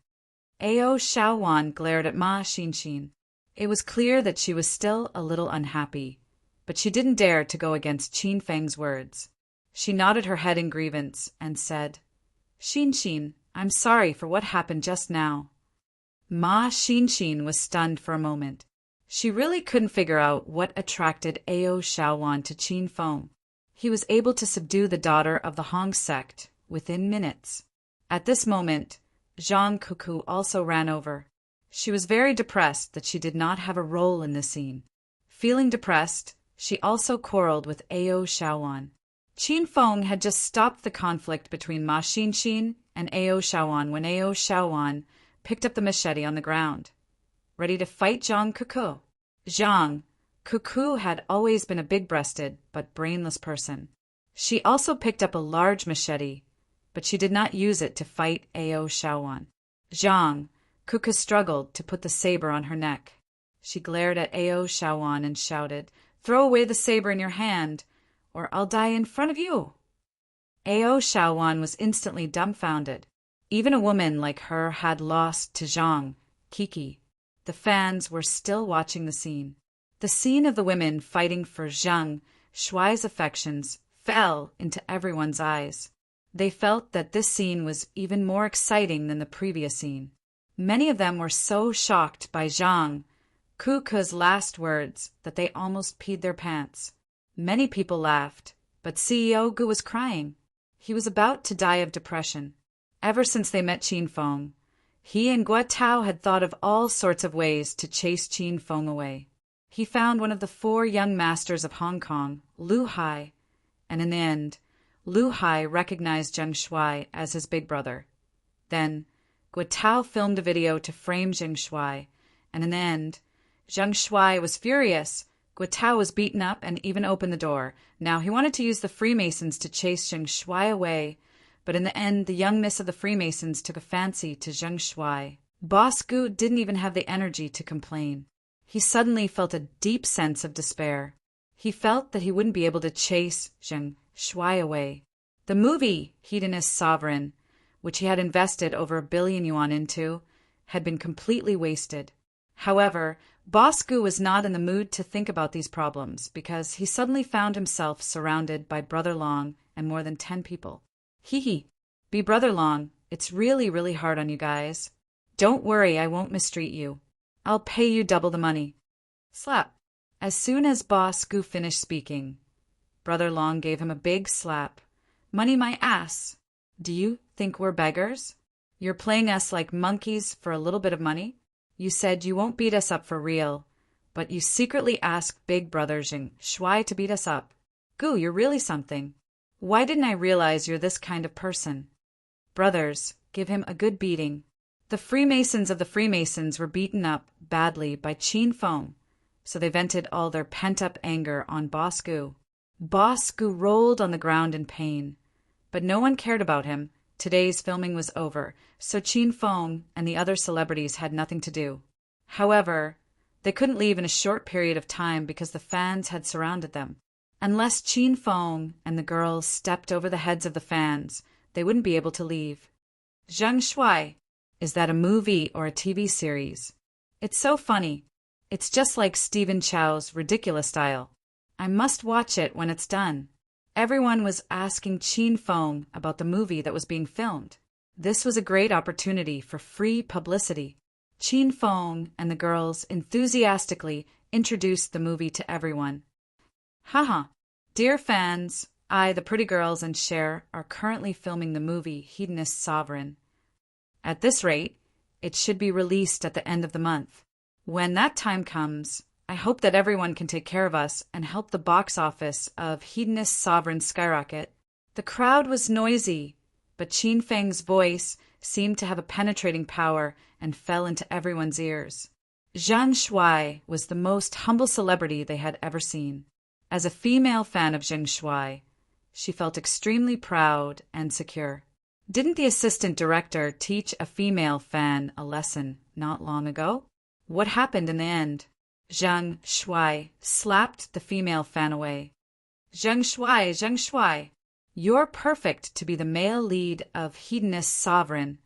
A.O. Shaowan glared at Ma Xin. It was clear that she was still a little unhappy, but she didn't dare to go against Qin Feng's words. She nodded her head in grievance and said, Xin, I'm sorry for what happened just now. Ma Xin was stunned for a moment. She really couldn't figure out what attracted Ao Shaowan to Qin Feng. He was able to subdue the daughter of the Hong sect within minutes. At this moment, Zhang Cuckoo also ran over. She was very depressed that she did not have a role in the scene. Feeling depressed, she also quarreled with Ao Shaowan. Qin Feng had just stopped the conflict between Ma Xinxin and Ao Shaowan when Ao Shaowan picked up the machete on the ground, ready to fight Zhang Cuckoo. Zhang Cuckoo had always been a big-breasted but brainless person. She also picked up a large machete, but she did not use it to fight Ao Shaowan. Zhang Cuckoo struggled to put the saber on her neck. She glared at Ao Shaowan and shouted, "Throw away the saber in your hand, or I'll die in front of you." Ao Shaowan was instantly dumbfounded. Even a woman like her had lost to Zhang Kiki. The fans were still watching the scene. The scene of the women fighting for Zhang Shuai's affections fell into everyone's eyes. They felt that this scene was even more exciting than the previous scene. Many of them were so shocked by Zhang Cuckoo's last words that they almost peed their pants. Many people laughed, but CEO Gu was crying. He was about to die of depression. Ever since they met Qin Feng, he and Guo Tao had thought of all sorts of ways to chase Qin Feng away. He found one of the 4 young masters of Hong Kong, Lu Hai, and in the end, Lu Hai recognized Zheng Shuai as his big brother. Then, Guo Tao filmed a video to frame Zheng Shuai, and in the end, Zheng Shuai was furious. Guo Tao was beaten up and even opened the door. Now he wanted to use the Freemasons to chase Zheng Shuai away, but in the end, the young miss of the Freemasons took a fancy to Zheng Shuai. Boss Gu didn't even have the energy to complain. He suddenly felt a deep sense of despair. He felt that he wouldn't be able to chase Zheng Shuai away. The movie Hedonist Sovereign, which he had invested over 1 billion yuan into, had been completely wasted. However, Boss Gu was not in the mood to think about these problems because he suddenly found himself surrounded by Brother Long and more than 10 people. Hee, be Brother Long, it's really hard on you guys. Don't worry, I won't mistreat you. I'll pay you double the money. Slap. As soon as Boss Gu finished speaking, Brother Long gave him a big slap. Money my ass. Do you think we're beggars? You're playing us like monkeys for a little bit of money? You said you won't beat us up for real, but you secretly asked Big Brother Zheng Shuai to beat us up. Gu, you're really something. Why didn't I realize you're this kind of person? Brothers, give him a good beating. The Freemasons of the Freemasons were beaten up badly by Qin Feng, so they vented all their pent-up anger on Boss Gu. Boss Gu rolled on the ground in pain, but no one cared about him. Today's filming was over, so Qin Feng and the other celebrities had nothing to do. However, they couldn't leave in a short period of time because the fans had surrounded them. Unless Qin Feng and the girls stepped over the heads of the fans, they wouldn't be able to leave. Zheng Shuai, is that a movie or a TV series? It's so funny. It's just like Stephen Chow's Ridiculous Style. I must watch it when it's done. Everyone was asking Qin Feng about the movie that was being filmed. This was a great opportunity for free publicity. Qin Feng and the girls enthusiastically introduced the movie to everyone. Haha. Dear fans, I, the pretty girls, and Cher are currently filming the movie Hedonist Sovereign. At this rate, it should be released at the end of the month. When that time comes, I hope that everyone can take care of us and help the box office of Hedonist Sovereign skyrocket. The crowd was noisy, but Qin Feng's voice seemed to have a penetrating power and fell into everyone's ears. Zheng Shuai was the most humble celebrity they had ever seen. As a female fan of Zheng Shuai, she felt extremely proud and secure. Didn't the assistant director teach a female fan a lesson not long ago? What happened in the end? Zheng Shuai slapped the female fan away. Zheng Shuai, you're perfect to be the male lead of Hedonist Sovereign.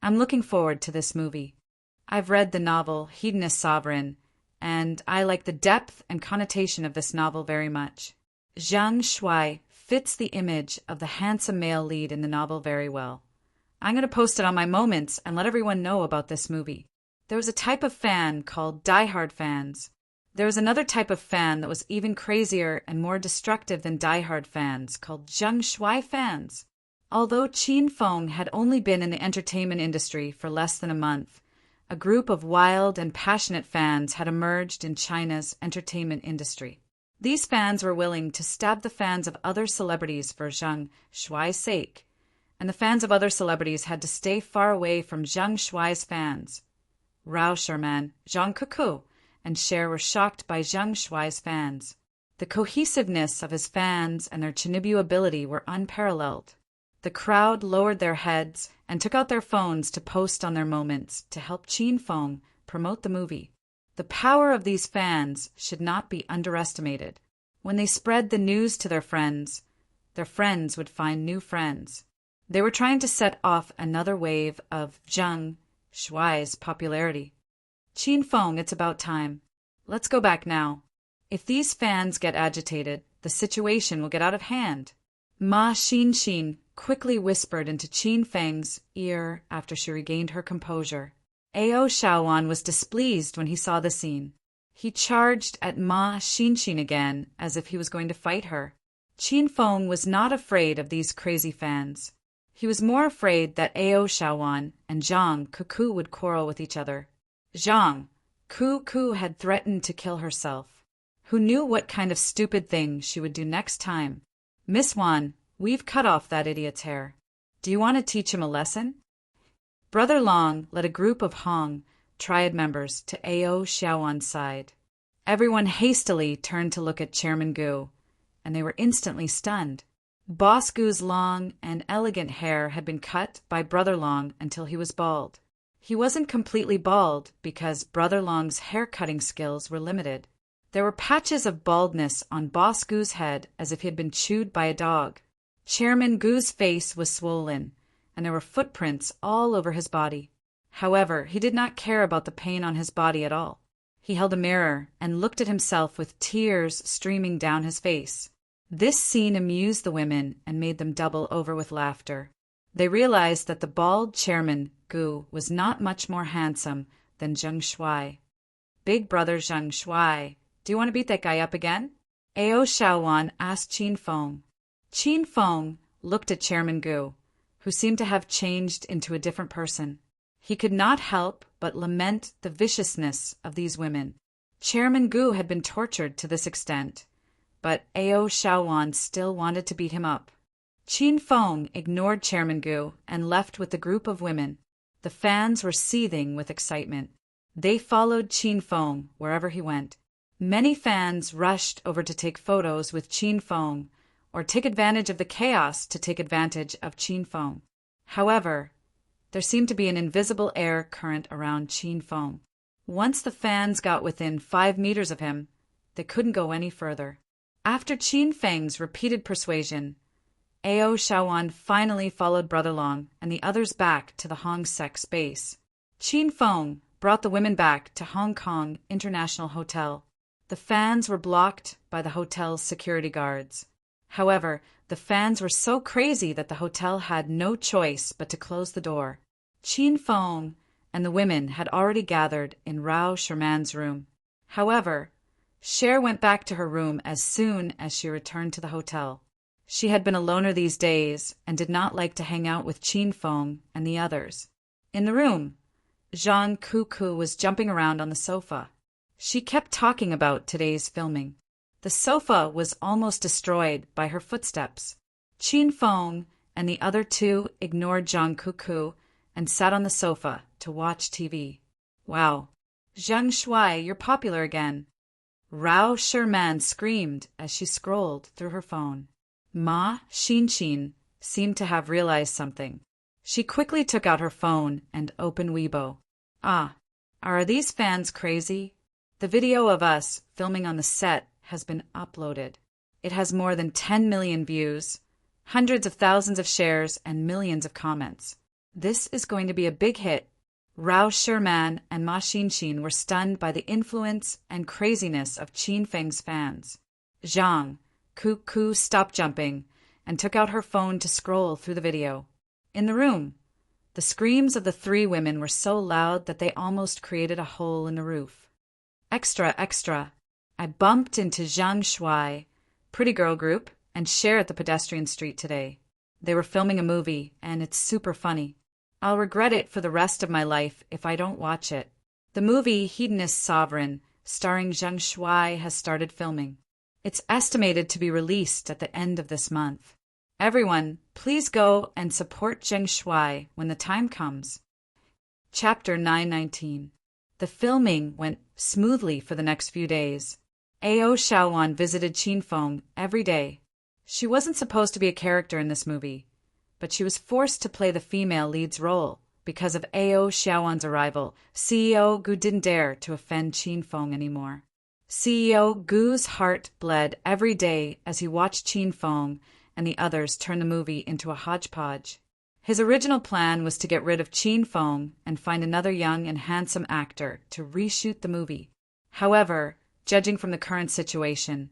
I'm looking forward to this movie. I've read the novel Hedonist Sovereign, and I like the depth and connotation of this novel very much. Zheng Shuai fits the image of the handsome male lead in the novel very well. I'm going to post it on my Moments and let everyone know about this movie. There was a type of fan called diehard fans. There was another type of fan that was even crazier and more destructive than diehard fans called zheng shuai fans. Although Qin Feng had only been in the entertainment industry for less than a month, a group of wild and passionate fans had emerged in China's entertainment industry. These fans were willing to stab the fans of other celebrities for zheng shuai's sake, and the fans of other celebrities had to stay far away from zheng shuai's fans. Rao Sherman, Zhang Kuku, and Cher were shocked by zheng shuai's fans. The cohesiveness of his fans and their Chinibyu ability were unparalleled. The crowd lowered their heads and took out their phones to post on their moments to help Qin Feng promote the movie. The power of these fans should not be underestimated. When they spread the news to their friends would find new friends. They were trying to set off another wave of zheng shuai's popularity. Qin Feng, it's about time. Let's go back now. If these fans get agitated, the situation will get out of hand. Ma Xinxin quickly whispered into Qin Feng's ear after she regained her composure. Ao Shaoan was displeased when he saw the scene. He charged at Ma Xinxin again as if he was going to fight her. Qin Feng was not afraid of these crazy fans. He was more afraid that Ao Shaoan and Zhang Kuku would quarrel with each other. Zhang Kuku had threatened to kill herself. Who knew what kind of stupid thing she would do next time? Miss Wan, we've cut off that idiot's hair. Do you want to teach him a lesson? Brother Long led a group of Hong triad members to Ao Shaoan's side. Everyone hastily turned to look at Chairman Gu, and they were instantly stunned. Boss Gu's long and elegant hair had been cut by Brother Long until he was bald. He wasn't completely bald because Brother Long's hair-cutting skills were limited. There were patches of baldness on Boss Gu's head as if he had been chewed by a dog. Chairman Gu's face was swollen, and there were footprints all over his body. However, he did not care about the pain on his body at all. He held a mirror and looked at himself with tears streaming down his face. This scene amused the women and made them double over with laughter. They realized that the bald Chairman Gu was not much more handsome than Zheng Shuai. Big brother Zheng Shuai, do you want to beat that guy up again? Ao Shaoan asked Qin Feng. Qin Feng looked at Chairman Gu, who seemed to have changed into a different person. He could not help but lament the viciousness of these women. Chairman Gu had been tortured to this extent, but Ao Shaoan still wanted to beat him up. Qin Feng ignored Chairman Gu and left with the group of women. The fans were seething with excitement. They followed Qin Feng wherever he went. Many fans rushed over to take photos with Qin Feng or take advantage of the chaos to take advantage of Qin Feng. However, there seemed to be an invisible air current around Qin Feng. Once the fans got within 5 meters of him, they couldn't go any further. After Qin Feng's repeated persuasion, Ao Shaoan finally followed Brother Long and the others back to the Hong Sek's base. Qin Feng brought the women back to Hong Kong International Hotel. The fans were blocked by the hotel's security guards. However, the fans were so crazy that the hotel had no choice but to close the door. Qin Feng and the women had already gathered in Rao Sherman's room. However, Cher went back to her room as soon as she returned to the hotel. She had been a loner these days and did not like to hang out with Qin Feng and the others. In the room, Zhang Kuku was jumping around on the sofa. She kept talking about today's filming. The sofa was almost destroyed by her footsteps. Qin Feng and the other two ignored Zhang Kuku and sat on the sofa to watch TV. Wow. Zheng Shuai, you're popular again. Rao Sherman screamed as she scrolled through her phone. Ma Xinxin seemed to have realized something. She quickly took out her phone and opened Weibo. Ah, are these fans crazy? The video of us filming on the set has been uploaded. It has more than 10 million views, hundreds of thousands of shares, and millions of comments. This is going to be a big hit. Rao Sherman and Ma Xinxin were stunned by the influence and craziness of Qin Feng's fans. Zhang Kuku stopped jumping and took out her phone to scroll through the video. In the room, The screams of the three women were so loud that they almost created a hole in the roof. Extra, extra. I bumped into Zhang Shuai, pretty girl group, and Cher at the pedestrian street today. They were filming a movie, and it's super funny. I'll regret it for the rest of my life if I don't watch it. The movie Hedonist Sovereign, starring Zhang Shuai, has started filming. It's estimated to be released at the end of this month. Everyone, please go and support Zhang Shuai when the time comes. Chapter 919. The filming went smoothly for the next few days. Ao Xiaowan visited Qinfeng every day. She wasn't supposed to be a character in this movie, but she was forced to play the female lead's role. Because of Ao Xiaowan's arrival, CEO Gu didn't dare to offend Qinfeng anymore. CEO Gu's heart bled every day as he watched Qinfeng and the others turn the movie into a hodgepodge. His original plan was to get rid of Qinfeng and find another young and handsome actor to reshoot the movie. However, judging from the current situation,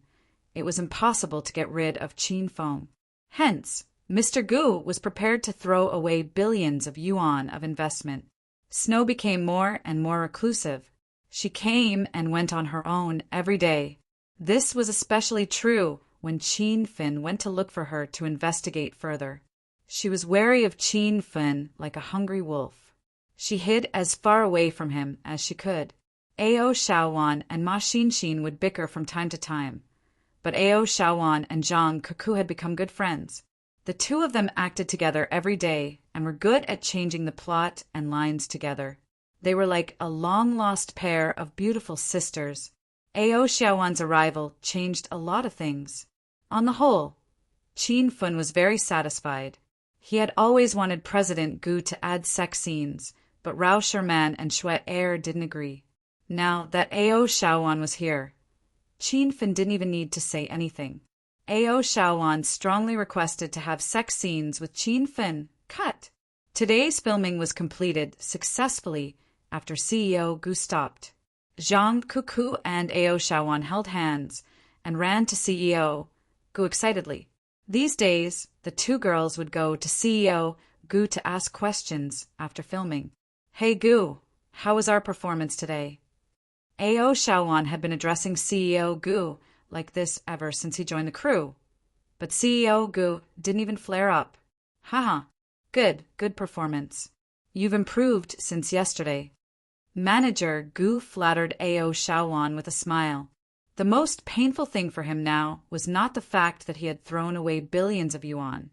it was impossible to get rid of Qinfeng. Hence, Mr. Gu was prepared to throw away billions of yuan of investment. Snow became more and more reclusive. She came and went on her own every day. This was especially true when Qin Fin went to look for her to investigate further. She was wary of Qin Fin like a hungry wolf. She hid as far away from him as she could. Ao Xiaowan and Ma Xinxin would bicker from time to time, but Ao Xiaowan and Zhang Cuckoo had become good friends. The two of them acted together every day and were good at changing the plot and lines together. They were like a long-lost pair of beautiful sisters. Ao Xiaowan's arrival changed a lot of things. On the whole, Qin Fin was very satisfied. He had always wanted President Gu to add sex scenes, but Rao Sherman and Xue Er didn't agree. Now that Ao Xiaowan was here, Qin Fin didn't even need to say anything. Ao Xiaowan strongly requested to have sex scenes with Qin Fin cut. Today's filming was completed successfully after CEO Gu stopped. Zhang Cuckoo and Ao Xiaowan held hands and ran to CEO Gu excitedly. These days, the two girls would go to CEO Gu to ask questions after filming. Hey Gu, how was our performance today? Ao Xiaowan had been addressing CEO Gu like this ever since he joined the crew. But CEO Gu didn't even flare up. Haha, good performance. You've improved since yesterday. Manager Gu flattered Ao Xiaowan with a smile. The most painful thing for him now was not the fact that he had thrown away billions of yuan,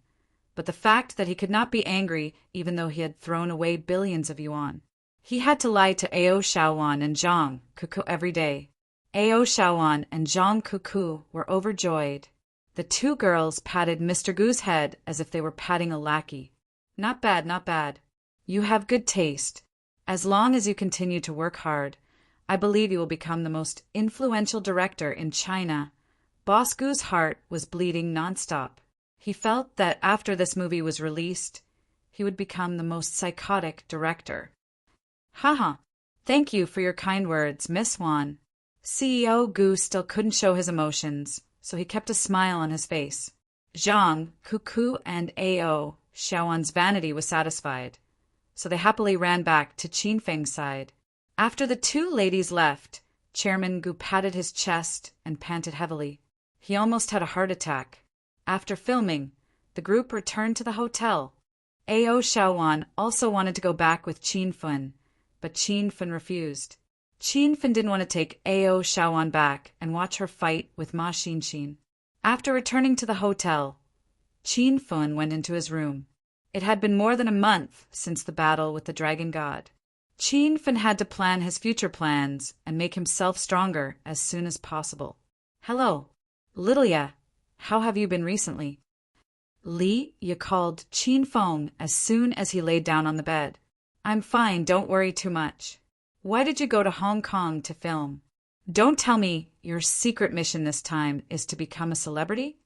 but the fact that he could not be angry even though he had thrown away billions of yuan. He had to lie to Ao Xiaowan and Zhang Cuckoo every day. Ao Xiaowan and Zhang Cuckoo were overjoyed. The two girls patted Mr. Gu's head as if they were patting a lackey. Not bad, not bad. You have good taste. As long as you continue to work hard, I believe you will become the most influential director in China. Boss Gu's heart was bleeding nonstop. He felt that after this movie was released, he would become the most psychotic director. Haha, thank you for your kind words, Miss Wan. CEO Gu still couldn't show his emotions, so he kept a smile on his face. Zhang, Cuckoo, and Ao Xiaowan's vanity was satisfied, so they happily ran back to Qinfeng's side. After the two ladies left, Chairman Gu patted his chest and panted heavily. He almost had a heart attack. After filming, the group returned to the hotel. Ao Xiaowan also wanted to go back with Qin Fin, but Qin Fin refused. Qin Fin didn't want to take Ao Xiaowan back and watch her fight with Ma Xinxin. After returning to the hotel, Qin Fin went into his room. It had been more than a month since the battle with the Dragon God. Qin Fin had to plan his future plans and make himself stronger as soon as possible. Hello, Lilia. How have you been recently? Li Ye called Qin Feng as soon as he laid down on the bed. I'm fine, don't worry too much. Why did you go to Hong Kong to film? Don't tell me your secret mission this time is to become a celebrity?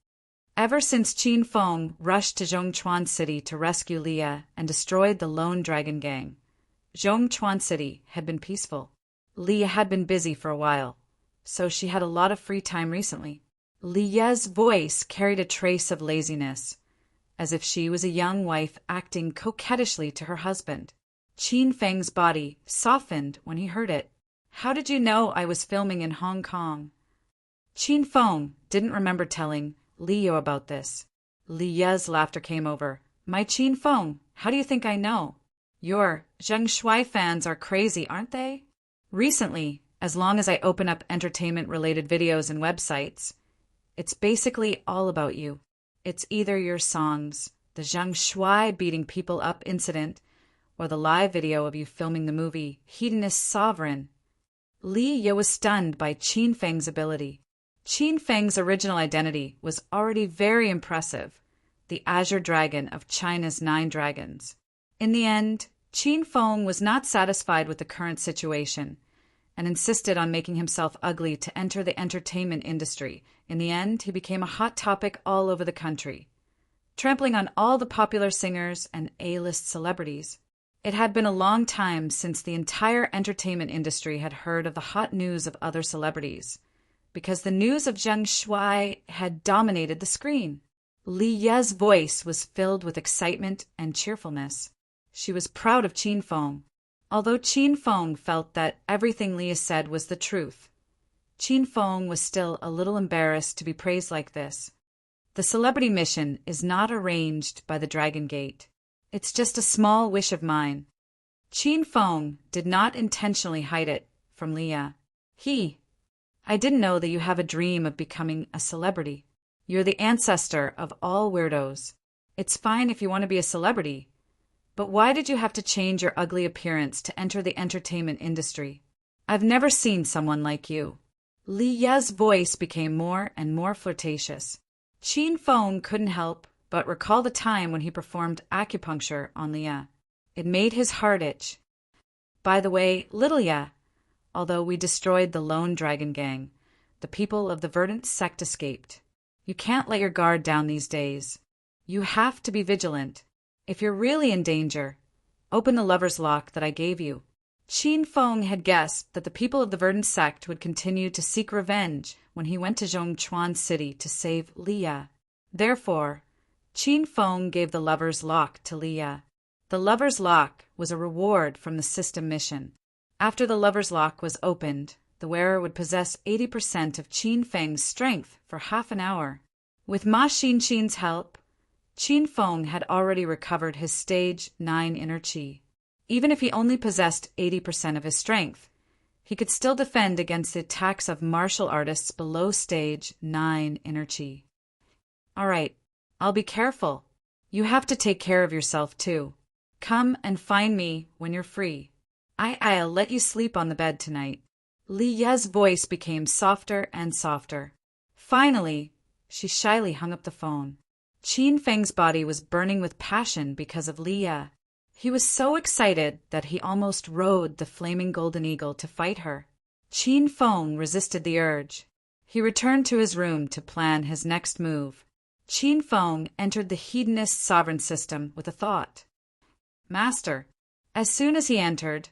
Ever since Qin Feng rushed to Zhongchuan City to rescue Leah and destroyed the Lone Dragon Gang, Zhongchuan City had been peaceful. Leah had been busy for a while, so she had a lot of free time recently. Leah's voice carried a trace of laziness, as if she was a young wife acting coquettishly to her husband. Qin Feng's body softened when he heard it. How did you know I was filming in Hong Kong? Qin Feng didn't remember telling Li Ye about this. Li Ye's laughter came over. My Qin Feng, how do you think I know? Your Zheng Shuai fans are crazy, aren't they? Recently, as long as I open up entertainment-related videos and websites, it's basically all about you. It's either your songs, the Zheng Shuai beating people up incident, or the live video of you filming the movie Hedonist Sovereign. Li Ye was stunned by Qin Feng's ability. Qin Feng's original identity was already very impressive, the Azure Dragon of China's 9 dragons. In the end, Qin Feng was not satisfied with the current situation and insisted on making himself ugly to enter the entertainment industry. In the end, he became a hot topic all over the country, trampling on all the popular singers and A-list celebrities. It had been a long time since the entire entertainment industry had heard of the hot news of other celebrities, because the news of Zheng Shuai had dominated the screen. Li Ye's voice was filled with excitement and cheerfulness. She was proud of Qin Feng, although Qin Feng felt that everything Li Ye said was the truth. Qin Feng was still a little embarrassed to be praised like this. The celebrity mission is not arranged by the Dragon Gate. It's just a small wish of mine. Qin Feng did not intentionally hide it from Li Ye. I didn't know that you have a dream of becoming a celebrity. You're the ancestor of all weirdos. It's fine if you want to be a celebrity, but why did you have to change your ugly appearance to enter the entertainment industry? I've never seen someone like you. Li Ye's voice became more and more flirtatious. Qin Feng couldn't help but recall the time when he performed acupuncture on Li Ye. It made his heart itch. By the way, little Ye, although we destroyed the Lone Dragon Gang, the people of the Verdant sect escaped. You can't let your guard down these days. You have to be vigilant. If you're really in danger, open the lover's lock that I gave you. Qin Feng had guessed that the people of the Verdant sect would continue to seek revenge when he went to Zhongchuan City to save Li Ye. Therefore, Qin Feng gave the lover's lock to Li Ye. The lover's lock was a reward from the system mission. After the lover's lock was opened, the wearer would possess 80% of Qin Feng's strength for half an hour. With Ma Xinxin's help, Qin Feng had already recovered his stage 9 inner qi. Even if he only possessed 80% of his strength, he could still defend against the attacks of martial artists below stage 9 inner qi. All right, I'll be careful. You have to take care of yourself too. Come and find me when you're free. I'll let you sleep on the bed tonight. Li Ye's voice became softer and softer. Finally, she shyly hung up the phone. Qin Feng's body was burning with passion because of Li Ye. He was so excited that he almost rode the flaming golden eagle to fight her. Qin Feng resisted the urge. He returned to his room to plan his next move. Qin Feng entered the Hedonist sovereign system with a thought. Master. As soon as he entered,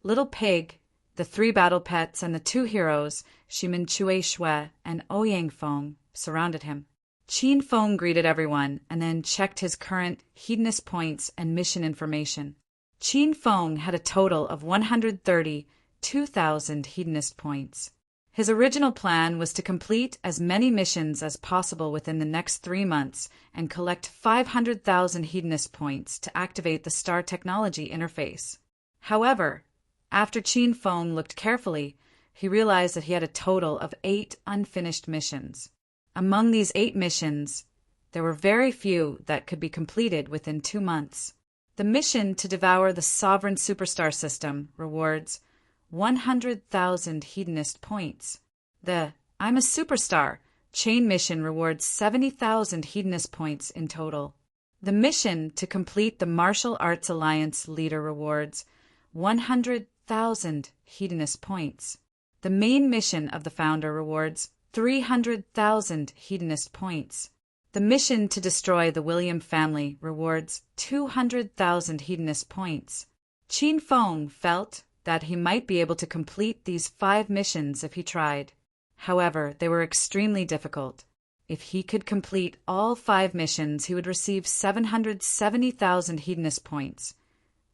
Little Pig, the 3 battle pets, and the 2 heroes, Shimin Chui Shui and Ouyang Feng, surrounded him. Qin Feng greeted everyone and then checked his current hedonist points and mission information. Qin Feng had a total of 132,000 hedonist points. His original plan was to complete as many missions as possible within the next 3 months and collect 500,000 hedonist points to activate the star technology interface. However, after Qin Feng looked carefully, he realized that he had a total of 8 unfinished missions. Among these 8 missions, there were very few that could be completed within 2 months. The mission to devour the sovereign superstar system rewards 100,000 hedonist points. The I'm a superstar chain mission rewards 70,000 hedonist points in total. The mission to complete the Martial Arts Alliance leader rewards 100,000 hedonist points. The main mission of the founder rewards 300,000 hedonist points. The mission to destroy the William family rewards 200,000 hedonist points. Qin Feng felt that he might be able to complete these 5 missions if he tried. However, they were extremely difficult. If he could complete all 5 missions, he would receive 770,000 Hedonist points,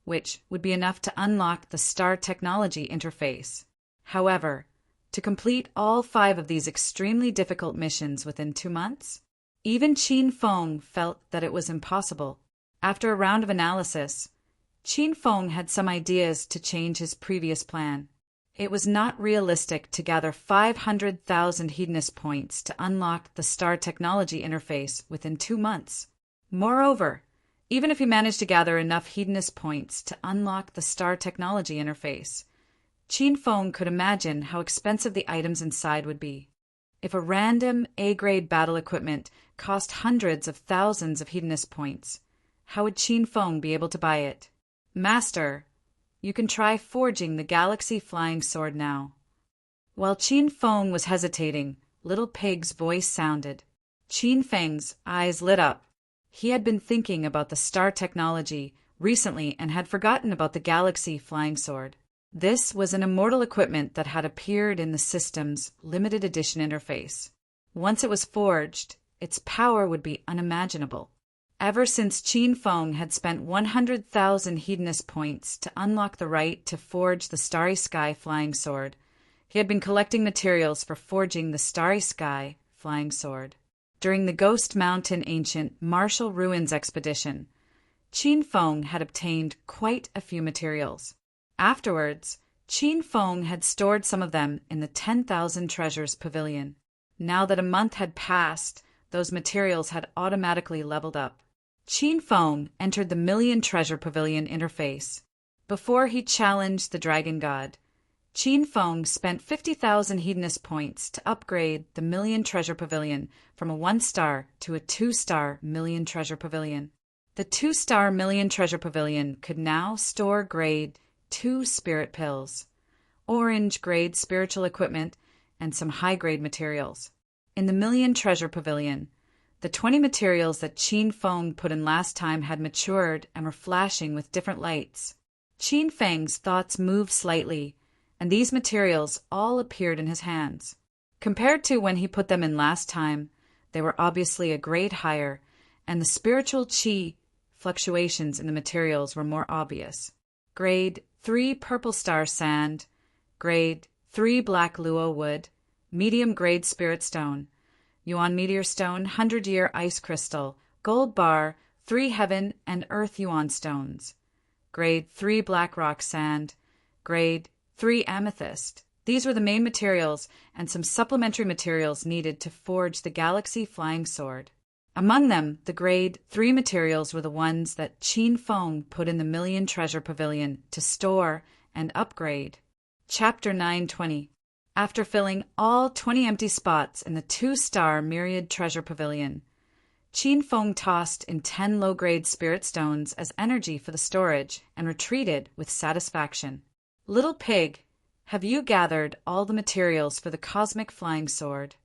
which would be enough to unlock the Star Technology interface. However, to complete all 5 of these extremely difficult missions within 2 months, even Qin Feng felt that it was impossible. After a round of analysis, Qin Feng had some ideas to change his previous plan. It was not realistic to gather 500,000 Hedonist points to unlock the Star Technology interface within 2 months. Moreover, even if he managed to gather enough Hedonist points to unlock the Star Technology interface, Qin Feng could imagine how expensive the items inside would be. If a random A-grade battle equipment cost hundreds of thousands of Hedonist points, how would Qin Feng be able to buy it? Master, you can try forging the Galaxy Flying Sword now. While Qin Feng was hesitating, Little Pig's voice sounded. Qin Feng's eyes lit up. He had been thinking about the Star Technology recently and had forgotten about the Galaxy Flying Sword. This was an immortal equipment that had appeared in the system's limited edition interface. Once it was forged, its power would be unimaginable. Ever since Qin Feng had spent 100,000 Hedonist points to unlock the right to forge the Starry Sky Flying Sword, he had been collecting materials for forging the Starry Sky Flying Sword. During the Ghost Mountain Ancient Martial Ruins expedition, Qin Feng had obtained quite a few materials. Afterwards, Qin Feng had stored some of them in the 10,000 Treasures Pavilion. Now that a month had passed, those materials had automatically leveled up. Qin Feng entered the Million Treasure Pavilion interface. Before he challenged the Dragon God, Qin Feng spent 50,000 Hedonist points to upgrade the Million Treasure Pavilion from a 1-star to a 2-star Million Treasure Pavilion. The 2-star Million Treasure Pavilion could now store grade 2 spirit pills, orange grade spiritual equipment, and some high-grade materials. In the Million Treasure Pavilion, the 20 materials that Qin Feng put in last time had matured and were flashing with different lights. Qin Feng's thoughts moved slightly, and these materials all appeared in his hands. Compared to when he put them in last time, they were obviously a grade higher, and the spiritual qi fluctuations in the materials were more obvious. Grade 3 Purple Star Sand, Grade 3 Black Luo Wood, Medium Grade Spirit Stone, Yuan Meteor Stone, 100-Year Ice Crystal, Gold Bar, 3 Heaven and Earth Yuan Stones, Grade 3 Black Rock Sand, Grade 3 Amethyst. These were the main materials and some supplementary materials needed to forge the Galaxy Flying Sword. Among them, the Grade 3 materials were the ones that Qin Feng put in the Million Treasure Pavilion to store and upgrade. Chapter 920. After filling all 20 empty spots in the 2-star Myriad Treasure Pavilion, Qin Feng tossed in 10 low-grade spirit stones as energy for the storage and retreated with satisfaction. Little Pig, have you gathered all the materials for the Cosmic Flying Sword?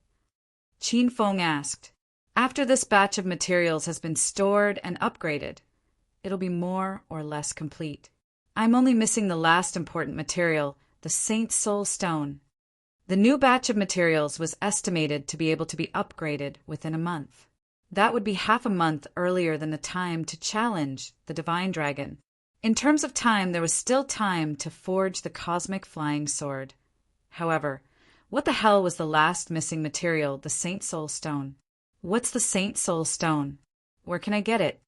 Qin Feng asked. After this batch of materials has been stored and upgraded, it'll be more or less complete. I'm only missing the last important material, the Saint Soul Stone. The new batch of materials was estimated to be able to be upgraded within a month. That would be half a month earlier than the time to challenge the Divine Dragon. In terms of time, there was still time to forge the Cosmic Flying Sword. However, what the hell was the last missing material, the Saint Soul Stone? What's the Saint Soul Stone? Where can I get it?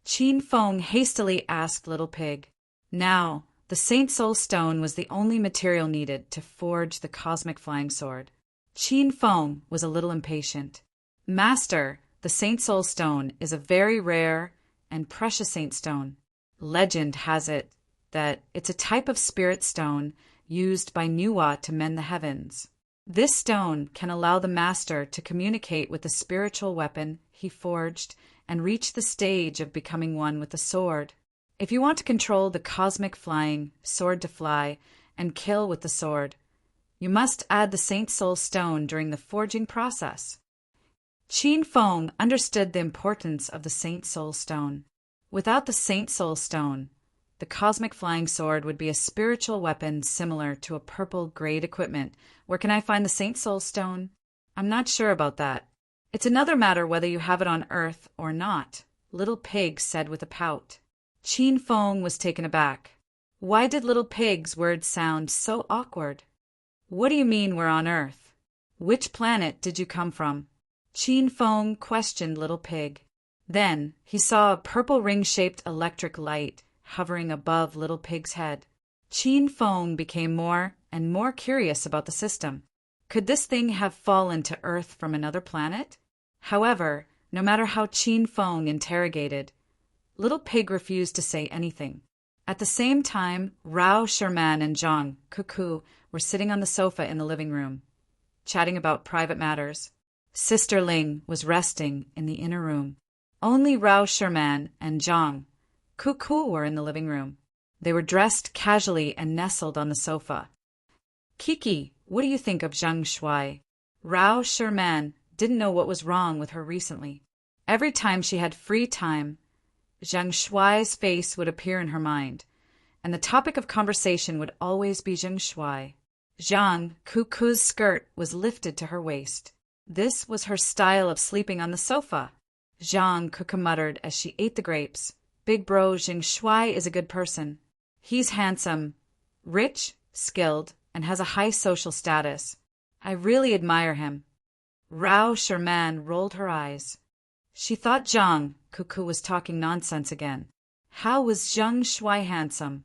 Qin Feng hastily asked Little Pig. Now, the Saint Soul Stone was the only material needed to forge the Cosmic Flying Sword. Qin Feng was a little impatient. Master, the Saint Soul Stone is a very rare and precious saint stone. Legend has it that it's a type of spirit stone used by Nuwa to mend the heavens. This stone can allow the master to communicate with the spiritual weapon he forged and reach the stage of becoming one with the sword. If you want to control the cosmic flying, sword to fly, and kill with the sword, you must add the Saint Soul Stone during the forging process. Qin Feng understood the importance of the Saint Soul Stone. Without the Saint Soul Stone, the cosmic flying sword would be a spiritual weapon similar to a purple grade equipment. Where can I find the Saint Soul Stone? I'm not sure about that. It's another matter whether you have it on earth or not, Little Pig said with a pout. Qin Feng was taken aback. Why did Little Pig's words sound so awkward? What do you mean we're on Earth? Which planet did you come from? Qin Feng questioned Little Pig. Then he saw a purple ring-shaped electric light hovering above Little Pig's head. Qin Feng became more and more curious about the system. Could this thing have fallen to Earth from another planet? However, no matter how Qin Feng interrogated, Little Pig refused to say anything. At the same time, Rao Sherman and Zhang Cuckoo were sitting on the sofa in the living room, chatting about private matters. Sister Ling was resting in the inner room. Only Rao Sherman and Zhang Cuckoo were in the living room. They were dressed casually and nestled on the sofa. Kiki, what do you think of Zhang Shuai? Rao Sherman didn't know what was wrong with her recently. Every time she had free time, Zhang Shuai's face would appear in her mind, and the topic of conversation would always be Zhang Shuai. Zhang Cuckoo's skirt was lifted to her waist. This was her style of sleeping on the sofa. Zhang Cuckoo muttered as she ate the grapes. Big bro Zhang Shuai is a good person. He's handsome, rich, skilled, and has a high social status. I really admire him. Rao Sherman rolled her eyes. She thought Zhang Cuckoo was talking nonsense again. How was Zhang Shuai handsome?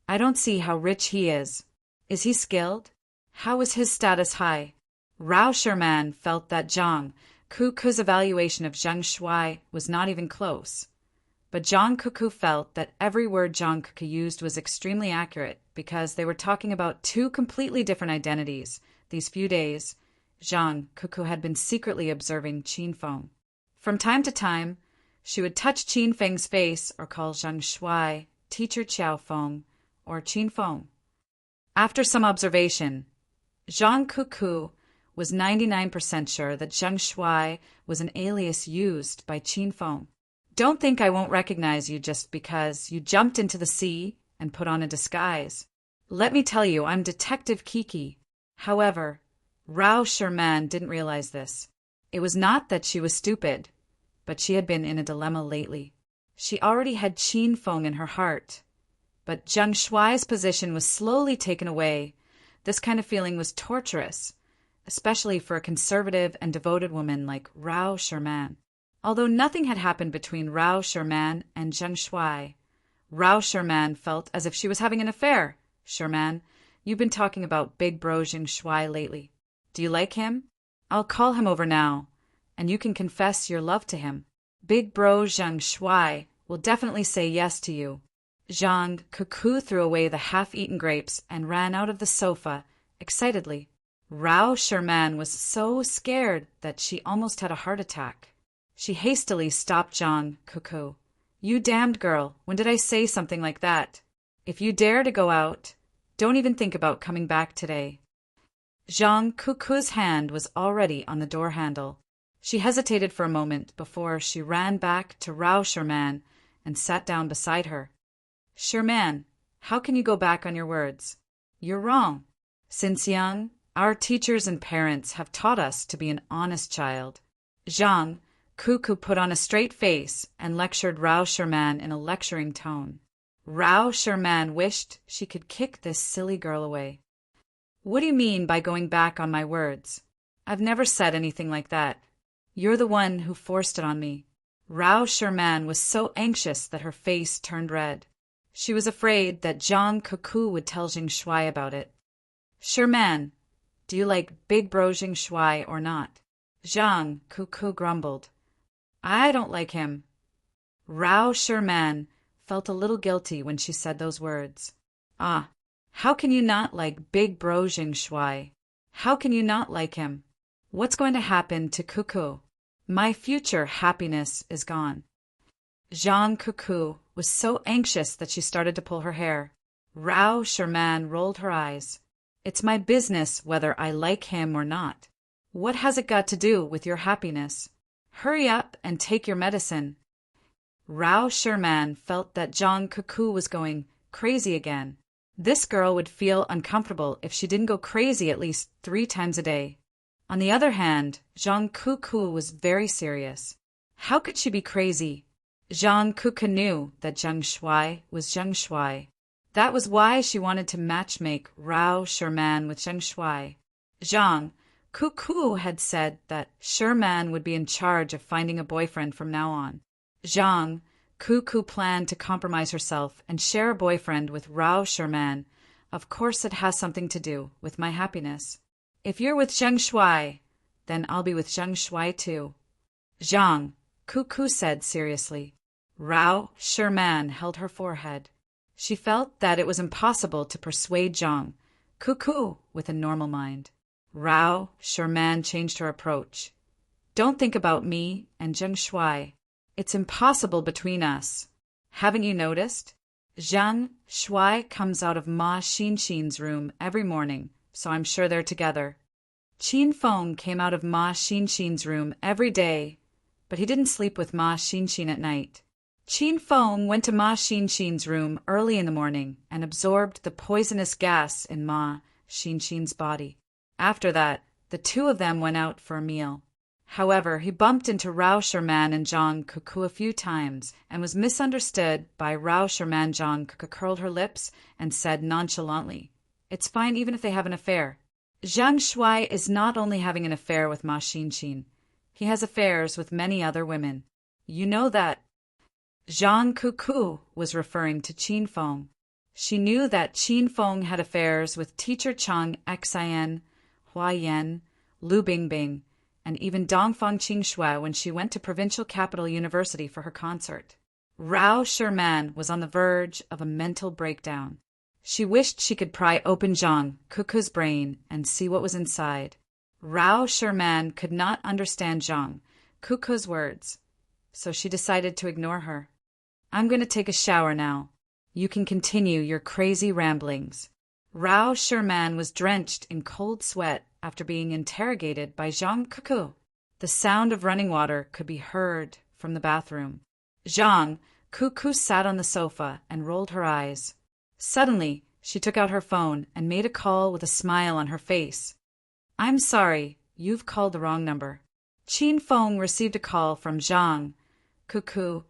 I don't see how rich he is. Is he skilled? How is his status high? Rao Sherman felt that Zhang Cuckoo's evaluation of Zhang Shuai was not even close. But Zhang Cuckoo felt that every word Zhang Cuckoo used was extremely accurate because they were talking about two completely different identities. These few days, Zhang Cuckoo had been secretly observing Qin Feng. From time to time, she would touch Qin Feng's face or call Zhang Shuai Teacher Qiao Feng or Qin Feng. After some observation, Zhang Cuckoo was 99% sure that Zhang Shuai was an alias used by Qin Feng. Don't think I won't recognize you just because you jumped into the sea and put on a disguise. Let me tell you, I'm Detective Kiki. However, Rao Sherman didn't realize this. It was not that she was stupid, but she had been in a dilemma lately. She already had Qin Feng in her heart, but Zhang Shuai's position was slowly taken away. This kind of feeling was torturous, especially for a conservative and devoted woman like Rao Sherman. Although nothing had happened between Rao Sherman and Zhang Shuai, Rao Sherman felt as if she was having an affair. Sherman, you've been talking about big bro Zhang Shuai lately. Do you like him? I'll call him over now, and you can confess your love to him. Big bro Zhang Shuai will definitely say yes to you. Zhang Cuckoo threw away the half-eaten grapes and ran out of the sofa, excitedly. Rao Sherman was so scared that she almost had a heart attack. She hastily stopped Zhang Cuckoo. You damned girl, when did I say something like that? If you dare to go out, don't even think about coming back today. Zhang Cuckoo's hand was already on the door handle. She hesitated for a moment before she ran back to Rao Sherman and sat down beside her. Sherman, how can you go back on your words? You're wrong. Since young, our teachers and parents have taught us to be an honest child. Zhang Cuckoo put on a straight face and lectured Rao Sherman in a lecturing tone. Rao Sherman wished she could kick this silly girl away. What do you mean by going back on my words? I've never said anything like that. You're the one who forced it on me. Rao Sherman was so anxious that her face turned red. She was afraid that Zhang Cuckoo would tell Zhang Shuai about it. Sherman, do you like big bro Zhang Shuai or not? Zhang Cuckoo grumbled. I don't like him. Rao Sherman felt a little guilty when she said those words. Ah, how can you not like big bro Zhang Shuai? How can you not like him? What's going to happen to Cuckoo? My future happiness is gone. Zhang Cuckoo was so anxious that she started to pull her hair. Rao Sherman rolled her eyes. It's my business whether I like him or not. What has it got to do with your happiness? Hurry up and take your medicine. Rao Sherman felt that Zhang Cuckoo was going crazy again. This girl would feel uncomfortable if she didn't go crazy at least 3 times a day. On the other hand, Zhang Kuku was very serious. How could she be crazy? Zhang Kuku knew that Zheng Shuai was Zheng Shuai. That was why she wanted to matchmake Rao Sherman with Zheng Shuai. Zhang Kuku had said that Sherman would be in charge of finding a boyfriend from now on. Zhang Kuku planned to compromise herself and share a boyfriend with Rao Sherman. Of course it has something to do with my happiness. If you're with Zheng Shuai, then I'll be with Zheng Shuai too. Zhang Kuku said seriously. Rao Sherman held her forehead. She felt that it was impossible to persuade Zhang Kuku with a normal mind. Rao Sherman changed her approach. Don't think about me and Zheng Shuai. It's impossible between us. Haven't you noticed? Zheng Shuai comes out of Ma Xinxin's room every morning, so I'm sure they're together. Qin Feng came out of Ma Xinxin's room every day, but he didn't sleep with Ma Xinxin at night. Qin Feng went to Ma Xinxin's room early in the morning and absorbed the poisonous gas in Ma Xinxin's body. After that, the two of them went out for a meal. However, he bumped into Rao Sherman and Zhang Kuku a few times and was misunderstood by Rao Sherman. Zhang Kuku curled her lips and said nonchalantly, "It's fine even if they have an affair." Zheng Shuai is not only having an affair with Ma Xinxin. He has affairs with many other women. You know that. Zhang Kuku was referring to Qin Feng. She knew that Qin Feng had affairs with teacher Chang Xian, Hua Yan, Lu Bingbing, and even Dongfang Qingxue when she went to Provincial Capital University for her concert. Rao Sherman was on the verge of a mental breakdown. She wished she could pry open Zhang Kuku's brain and see what was inside. Rao Sherman could not understand Zhang Kuku's words, so she decided to ignore her. I'm going to take a shower now. You can continue your crazy ramblings. Rao Sherman was drenched in cold sweat after being interrogated by Zhang Kuku. The sound of running water could be heard from the bathroom. Zhang Kuku sat on the sofa and rolled her eyes. Suddenly, she took out her phone and made a call with a smile on her face. I'm sorry, you've called the wrong number. Qin Feng received a call from Zhang Kuku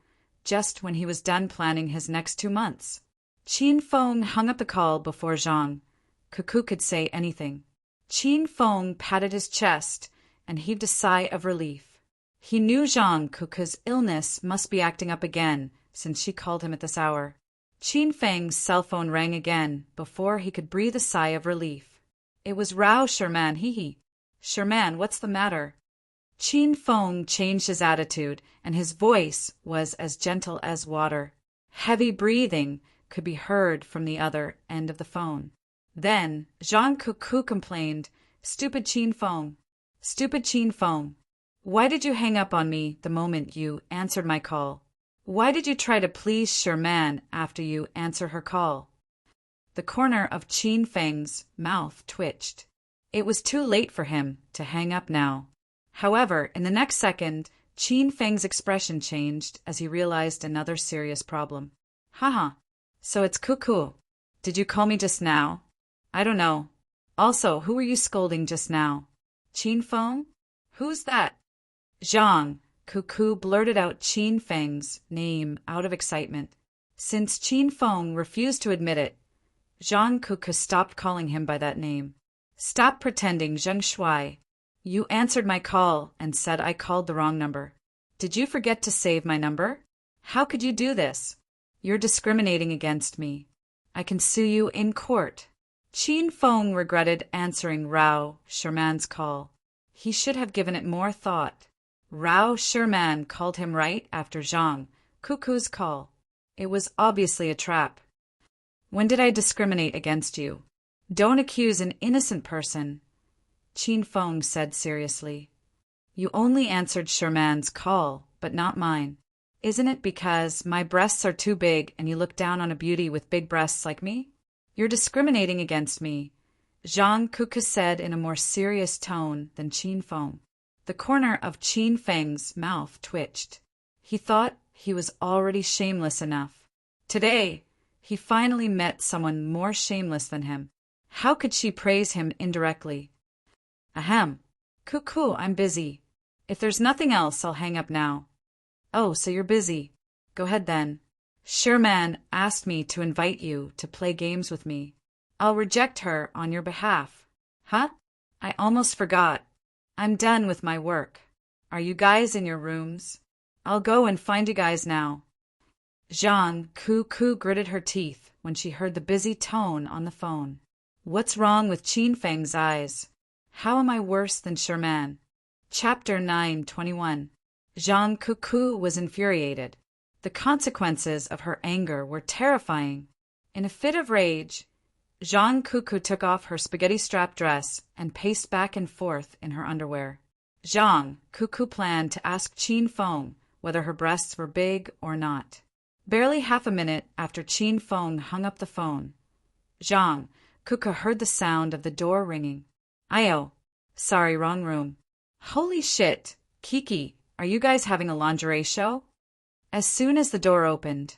just when he was done planning his next 2 months. Qin Feng hung up the call before Zhang Kuku could say anything. Qin Feng patted his chest and heaved a sigh of relief. He knew Zhang Kuku's illness must be acting up again since she called him at this hour. Qin Feng's cell phone rang again before he could breathe a sigh of relief. It was Rao Sherman. Hee. Sherman, what's the matter? Qin Feng changed his attitude, and his voice was as gentle as water. Heavy breathing could be heard from the other end of the phone. Then Zhang Kuku complained, Stupid Qin Feng. Stupid Qin Feng. Why did you hang up on me the moment you answered my call? Why did you try to please Sherman after you answered her call? The corner of Qin Feng's mouth twitched. It was too late for him to hang up now. However, in the next second, Qin Feng's expression changed as he realized another serious problem. Haha, so it's Kuku. Did you call me just now? I don't know. Also, who were you scolding just now? Qin Feng? Who's that? Zhang Kuku blurted out Qin Feng's name out of excitement. Since Qin Feng refused to admit it, Zhang Kuku stopped calling him by that name. Stop pretending, Zheng Shuai. You answered my call and said I called the wrong number. Did you forget to save my number? How could you do this? You're discriminating against me. I can sue you in court. Qin Feng regretted answering Rao Sherman's call. He should have given it more thought. Rao Sherman called him right after Zhang Kuku's call. It was obviously a trap. When did I discriminate against you? Don't accuse an innocent person, Qin Feng said seriously. You only answered Sherman's call, but not mine. Isn't it because my breasts are too big and you look down on a beauty with big breasts like me? You're discriminating against me, Zhang Kuku said in a more serious tone than Qin Feng. The corner of Qin Feng's mouth twitched. He thought he was already shameless enough. Today, he finally met someone more shameless than him. How could she praise him indirectly? Ahem. Cuckoo, I'm busy. If there's nothing else, I'll hang up now. Oh, so you're busy. Go ahead then. Sherman asked me to invite you to play games with me. I'll reject her on your behalf. Huh? I almost forgot. I'm done with my work. Are you guys in your rooms? I'll go and find you guys now. Zhang Cuckoo gritted her teeth when she heard the busy tone on the phone. What's wrong with Qin Feng's eyes? How am I worse than Sherman? Chapter 9:21. Zhang Cuckoo was infuriated. The consequences of her anger were terrifying. In a fit of rage, Zhang Cuckoo took off her spaghetti-strap dress and paced back and forth in her underwear. Zhang Cuckoo planned to ask Qin Feng whether her breasts were big or not. Barely half a minute after Qin Feng hung up the phone, Zhang Cuckoo heard the sound of the door ringing. Ayo. Sorry, wrong room. Holy shit, Kiki, are you guys having a lingerie show? As soon as the door opened,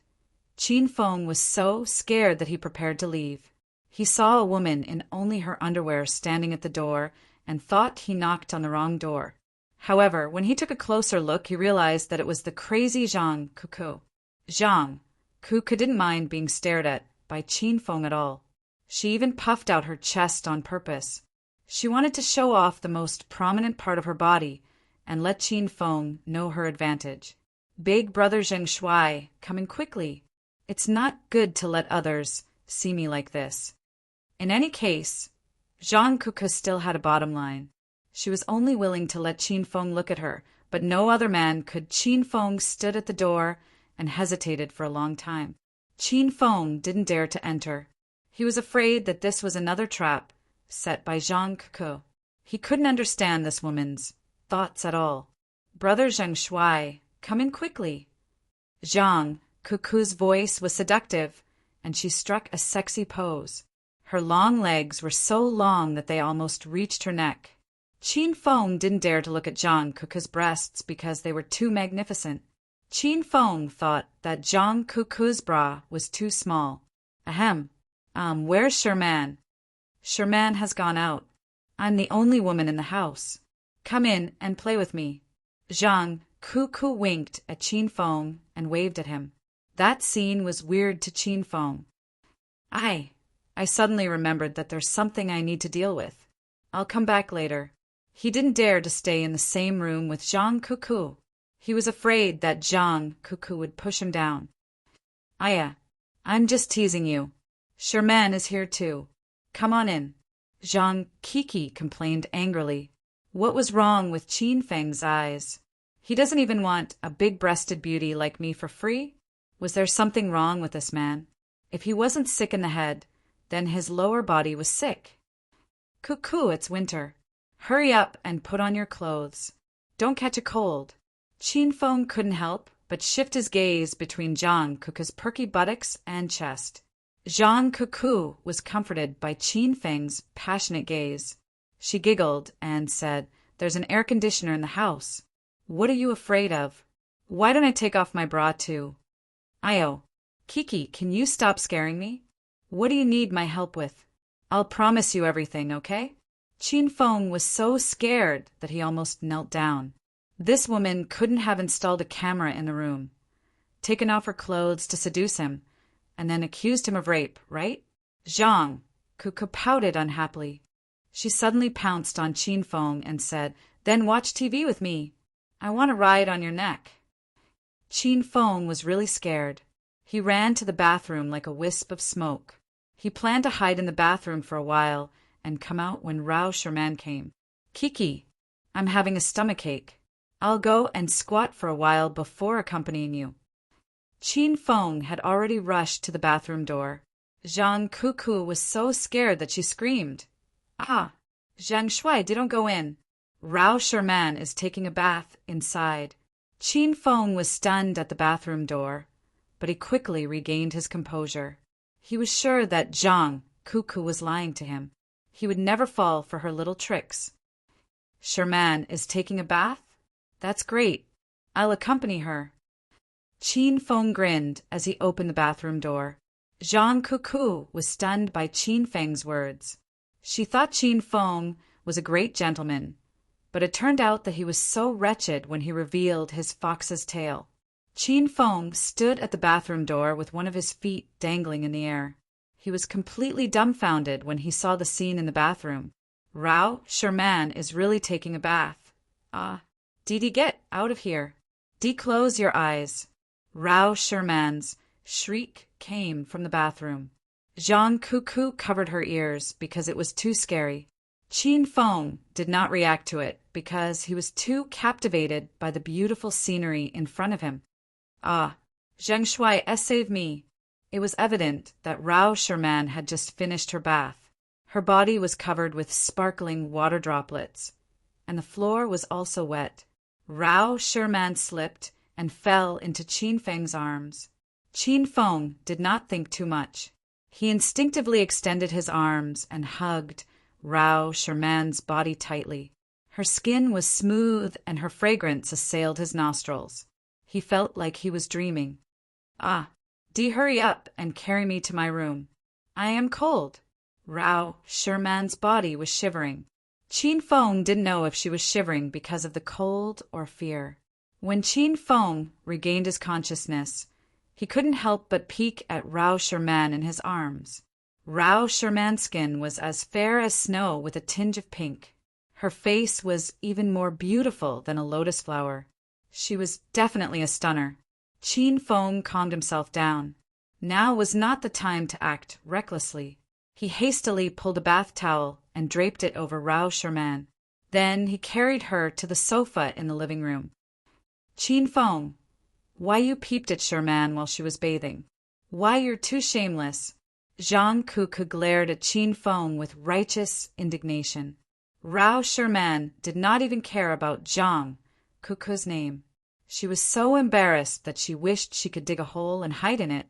Qin Feng was so scared that he prepared to leave. He saw a woman in only her underwear standing at the door and thought he knocked on the wrong door. However, when he took a closer look, he realized that it was the crazy Zhang Cuckoo. Zhang Cuckoo didn't mind being stared at by Qin Feng at all. She even puffed out her chest on purpose. She wanted to show off the most prominent part of her body and let Qin Feng know her advantage. Big brother Zheng Shuai, coming quickly. It's not good to let others see me like this. In any case, Zhang Cuckoo still had a bottom line. She was only willing to let Qin Feng look at her, but no other man could. Qin Feng stood at the door and hesitated for a long time. Qin Feng didn't dare to enter. He was afraid that this was another trap set by Zhang Cuckoo. He couldn't understand this woman's thoughts at all. Brother Zheng Shuai, come in quickly. Zhang Cuckoo's voice was seductive, and she struck a sexy pose. Her long legs were so long that they almost reached her neck. Qin Feng didn't dare to look at Zhang Cuckoo's breasts because they were too magnificent. Qin Feng thought that Zhang Cuckoo's bra was too small. Ahem. Where's Sherman? Sherman has gone out. I'm the only woman in the house. Come in and play with me. Zhang Cuckoo winked at Qin Feng and waved at him. That scene was weird to Qin Feng. I suddenly remembered that there's something I need to deal with. I'll come back later. He didn't dare to stay in the same room with Zhang Cuckoo. He was afraid that Zhang Cuckoo would push him down. Aya, I'm just teasing you. Sherman is here too. Come on in. Zhang Kiki complained angrily. What was wrong with Qin Feng's eyes? He doesn't even want a big-breasted beauty like me for free? Was there something wrong with this man? If he wasn't sick in the head, then his lower body was sick. Cuckoo, it's winter. Hurry up and put on your clothes. Don't catch a cold. Qin Feng couldn't help but shift his gaze between Zhang Cuckoo's perky buttocks and chest. Zhang Cuckoo was comforted by Qin Feng's passionate gaze. She giggled and said, There's an air conditioner in the house. What are you afraid of? Why don't I take off my bra too? Ayo. Kiki, can you stop scaring me? What do you need my help with? I'll promise you everything, okay? Qin Feng was so scared that he almost knelt down. This woman couldn't have installed a camera in the room, taken off her clothes to seduce him, and then accused him of rape, right? Zhang Cuckoo pouted unhappily. She suddenly pounced on Qin Feng and said, Then watch TV with me. I want to ride on your neck. Qin Feng was really scared. He ran to the bathroom like a wisp of smoke. He planned to hide in the bathroom for a while and come out when Rao Sherman came. Kiki, I'm having a stomachache. I'll go and squat for a while before accompanying you. Qin Feng had already rushed to the bathroom door. Zhang Cuckoo was so scared that she screamed. Ah, Zhang Shuai, don't go in. Rao Sherman is taking a bath inside. Qin Feng was stunned at the bathroom door, but he quickly regained his composure. He was sure that Zhang Cuckoo was lying to him. He would never fall for her little tricks. Sherman is taking a bath? That's great. I'll accompany her. Qin Feng grinned as he opened the bathroom door. Zhang Cuckoo was stunned by Qin Feng's words. She thought Qin Feng was a great gentleman, but it turned out that he was so wretched when he revealed his fox's tail. Qin Feng stood at the bathroom door with one of his feet dangling in the air. He was completely dumbfounded when he saw the scene in the bathroom. Rao Sherman is really taking a bath. Didi, get out of here. Close your eyes. Rao Sherman's shriek came from the bathroom. Zhang Cuckoo covered her ears because it was too scary. Qin Feng did not react to it because he was too captivated by the beautiful scenery in front of him. Zheng Shui, save me. It was evident that Rao Sherman had just finished her bath. Her body was covered with sparkling water droplets, and the floor was also wet. Rao Sherman slipped and fell into Qin Feng's arms. Qin Feng did not think too much. He instinctively extended his arms and hugged Rao Sherman's body tightly. Her skin was smooth and her fragrance assailed his nostrils. He felt like he was dreaming. Dee, hurry up and carry me to my room. I am cold. Rao Sherman's body was shivering. Qin Feng didn't know if she was shivering because of the cold or fear. When Qin Feng regained his consciousness, he couldn't help but peek at Rao Sherman in his arms. Rao Sherman's skin was as fair as snow with a tinge of pink. Her face was even more beautiful than a lotus flower. She was definitely a stunner. Qin Feng calmed himself down. Now was not the time to act recklessly. He hastily pulled a bath towel and draped it over Rao Sherman. Then he carried her to the sofa in the living room. Qin Feng, why you peeped at Sherman while she was bathing? Why, you're too shameless. Zhang Cuckoo glared at Qin Feng with righteous indignation. Rao Sherman did not even care about Zhang Cuckoo's name. She was so embarrassed that she wished she could dig a hole and hide in it.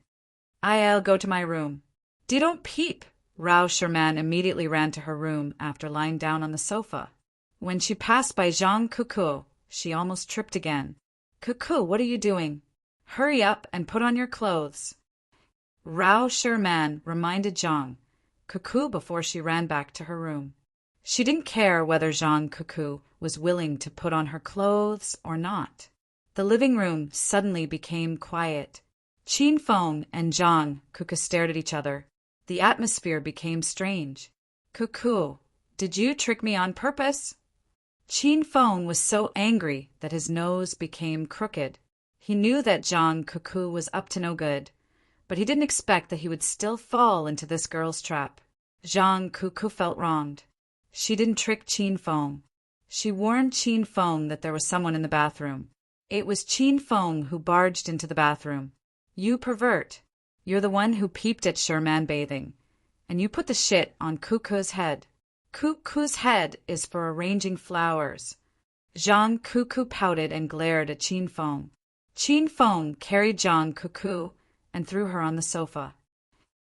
I'll go to my room. Don't peep. Rao Sherman immediately ran to her room after lying down on the sofa. When she passed by Zhang Cuckoo, she almost tripped again. Cuckoo, what are you doing? Hurry up and put on your clothes. Rao Sherman reminded Zhang Cuckoo before she ran back to her room. She didn't care whether Zhang Cuckoo was willing to put on her clothes or not. The living room suddenly became quiet. Qin Feng and Zhang Cuckoo stared at each other. The atmosphere became strange. Cuckoo, did you trick me on purpose? Qin Feng was so angry that his nose became crooked. He knew that Zhang Cuckoo was up to no good, but he didn't expect that he would still fall into this girl's trap. Zhang Cuckoo felt wronged. She didn't trick Qin Feng. She warned Qin Feng that there was someone in the bathroom. It was Qin Feng who barged into the bathroom. You pervert. You're the one who peeped at Sherman bathing, and you put the shit on Cuckoo's head. Cuckoo's head is for arranging flowers. Zhang Cuckoo pouted and glared at Qin Feng. Qin Feng carried Zhang Cuckoo and threw her on the sofa.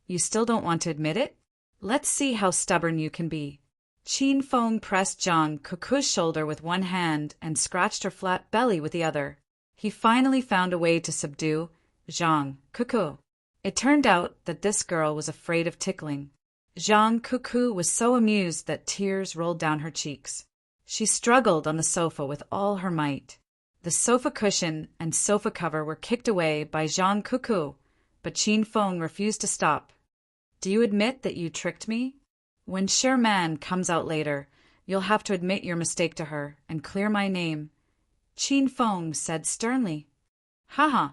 You still don't want to admit it? Let's see how stubborn you can be. Qin Feng pressed Zhang Cuckoo's shoulder with one hand and scratched her flat belly with the other. He finally found a way to subdue Zhang Cuckoo. It turned out that this girl was afraid of tickling. Zhang Cuckoo was so amused that tears rolled down her cheeks. She struggled on the sofa with all her might. The sofa cushion and sofa cover were kicked away by Zhang Cuckoo, but Qin Feng refused to stop. Do you admit that you tricked me? When Sherman comes out later, you'll have to admit your mistake to her and clear my name. Qin Feng said sternly. Haha,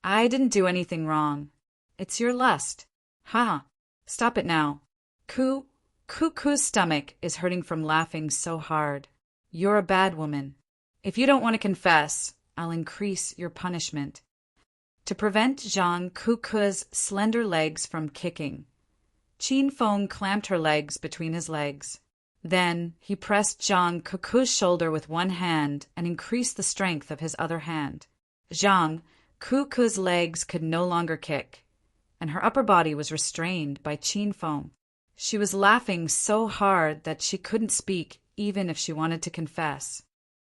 I didn't do anything wrong. It's your lust. Haha, stop it now. Cuckoo's stomach is hurting from laughing so hard. You're a bad woman. If you don't want to confess, I'll increase your punishment. To prevent Zhang Cuckoo's slender legs from kicking, Qin Feng clamped her legs between his legs. Then he pressed Zhang Cuckoo's shoulder with one hand and increased the strength of his other hand. Zhang Cuckoo's legs could no longer kick, and her upper body was restrained by Qin Feng. She was laughing so hard that she couldn't speak even if she wanted to confess.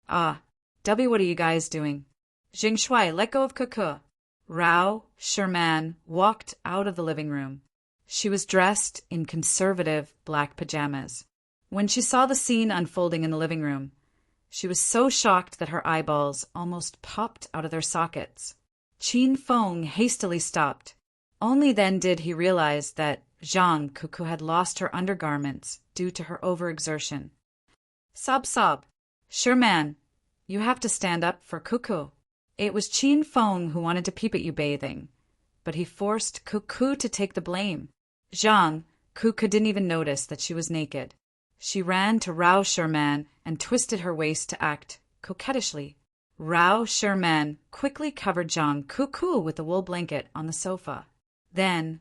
W, what are you guys doing? Jing Shui, let go of Cuckoo. Rao Sherman walked out of the living room. She was dressed in conservative black pajamas. When she saw the scene unfolding in the living room, She was so shocked that her eyeballs almost popped out of their sockets. Qin Feng hastily stopped. Only then did he realize that Zhang Cuckoo had lost her undergarments due to her overexertion. Sob. Sure, man. You have to stand up for Cuckoo. It was Qin Feng who wanted to peep at you bathing, but he forced Cuckoo to take the blame. Zhang Cuckoo didn't even notice that she was naked. She ran to Rao Sherman and twisted her waist to act coquettishly. Rao Sherman quickly covered Zhang Cuckoo with a wool blanket on the sofa. Then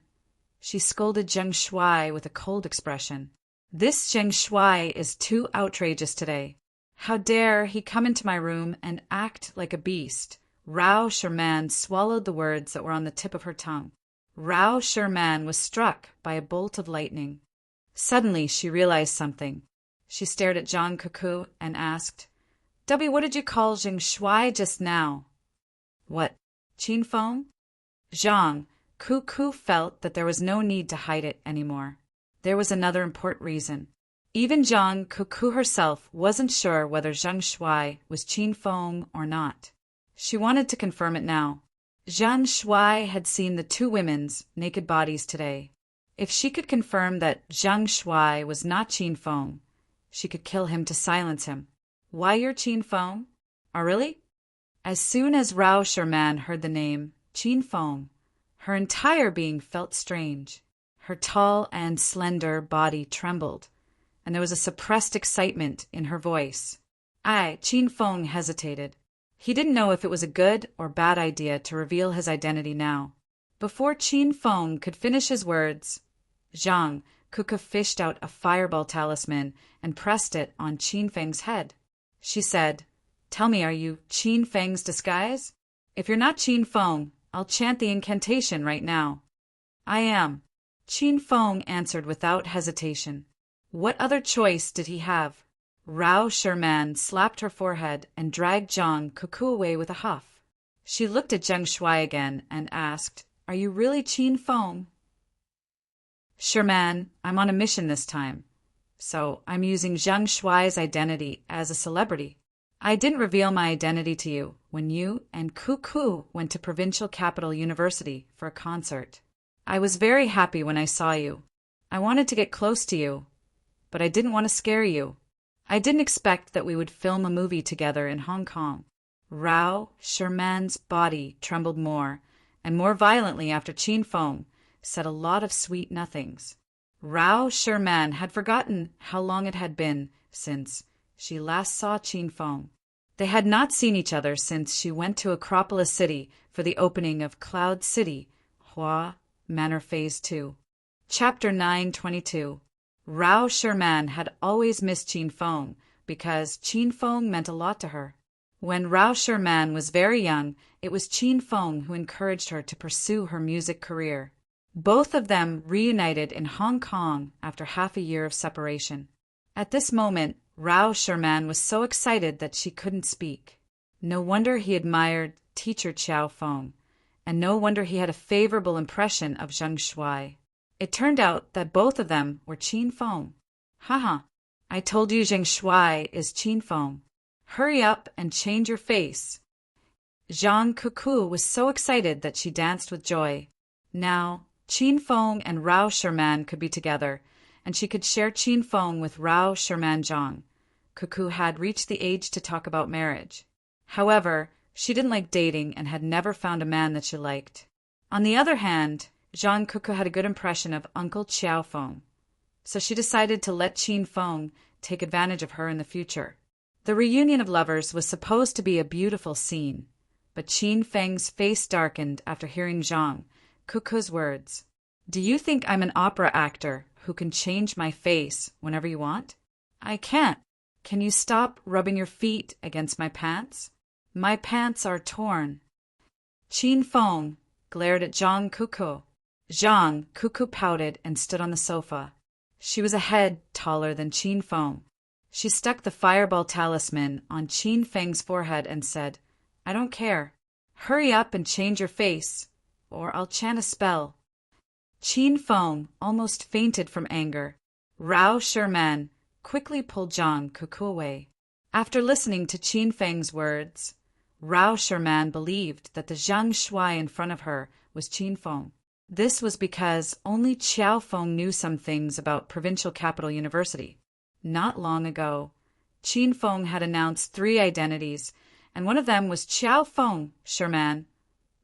she scolded Zheng Shuai with a cold expression. This Zheng Shuai is too outrageous today. How dare he come into my room and act like a beast? Rao Sherman swallowed the words that were on the tip of her tongue. Rao Sherman was struck by a bolt of lightning. Suddenly she realized something. She stared at Zhang Cuckoo and asked, "Dubby, what did you call Zheng Shuai just now?" "What, Qin Feng?" Zhang Cuckoo felt that there was no need to hide it anymore. There was another important reason. Even Zhang Cuckoo herself wasn't sure whether Zheng Shuai was Qin Feng or not. She wanted to confirm it now. Zheng Shuai had seen the two women's naked bodies today. If she could confirm that Zheng Shuai was not Qin Feng, she could kill him to silence him. "Why, you're Qin Feng? Oh, really?" As soon as Rao Sherman heard the name Qin Feng, her entire being felt strange. Her tall and slender body trembled, and there was a suppressed excitement in her voice. Qin Feng hesitated. He didn't know if it was a good or bad idea to reveal his identity now. Before Qin Feng could finish his words, Zhang Cuckoo fished out a fireball talisman and pressed it on Qin Feng's head. She said, "Tell me, are you Qin Feng's disguise? If you're not Qin Feng, I'll chant the incantation right now." "I am," Qin Feng answered without hesitation. What other choice did he have? Rao Sherman slapped her forehead and dragged Zhang Cuckoo away with a huff. She looked at Zheng Shuai again and asked, "Are you really Qin Feng?" "Sherman, I'm on a mission this time, so I'm using Zheng Shuai's identity as a celebrity. I didn't reveal my identity to you when you and Cuckoo went to Provincial Capital University for a concert. I was very happy when I saw you. I wanted to get close to you, but I didn't want to scare you. I didn't expect that we would film a movie together in Hong Kong." Rao Sherman's body trembled more and more violently after Qin Feng said a lot of sweet nothings. Rao Sherman had forgotten how long it had been since she last saw Qin Feng. They had not seen each other since she went to Acropolis City for the opening of Cloud City, Hua Manor Phase 2. Chapter 922. Rao Sherman had always missed Qin Feng because Qin Feng meant a lot to her. When Rao Sherman was very young, it was Qin Feng who encouraged her to pursue her music career. Both of them reunited in Hong Kong after half a year of separation. At this moment, Rao Sherman was so excited that she couldn't speak. No wonder he admired teacher Chiao Feng, and no wonder he had a favorable impression of Zheng Shuai. It turned out that both of them were Qin Feng. "Haha, I told you Zheng Shuai is Qin Feng. Hurry up and change your face." Zhang Cuckoo was so excited that she danced with joy. Now, Qin Feng and Rao Sherman could be together, and she could share Qin Feng with Rao Sherman Zhang. Cuckoo had reached the age to talk about marriage. However, she didn't like dating and had never found a man that she liked. On the other hand, Zhang Cuckoo had a good impression of Uncle Chiao Feng, so she decided to let Qin Feng take advantage of her in the future. The reunion of lovers was supposed to be a beautiful scene, but Qin Feng's face darkened after hearing Zhang Cuckoo's words. "Do you think I'm an opera actor who can change my face whenever you want? I can't. Can you stop rubbing your feet against my pants? My pants are torn." Qin Feng glared at Zhang Cuckoo. Zhang Cuckoo pouted and stood on the sofa. She was a head taller than Qin Feng. She stuck the fireball talisman on Qin Feng's forehead and said, "I don't care. Hurry up and change your face, or I'll chant a spell." Qin Feng almost fainted from anger. Rao Sherman quickly pulled Zhang Cuckoo away. After listening to Qin Feng's words, Rao Sherman believed that the Zhang Shuai in front of her was Qin Feng. This was because only Qiao Feng knew some things about Provincial Capital University. Not long ago, Qin Feng had announced 3 identities, and one of them was Qiao Feng. Sherman,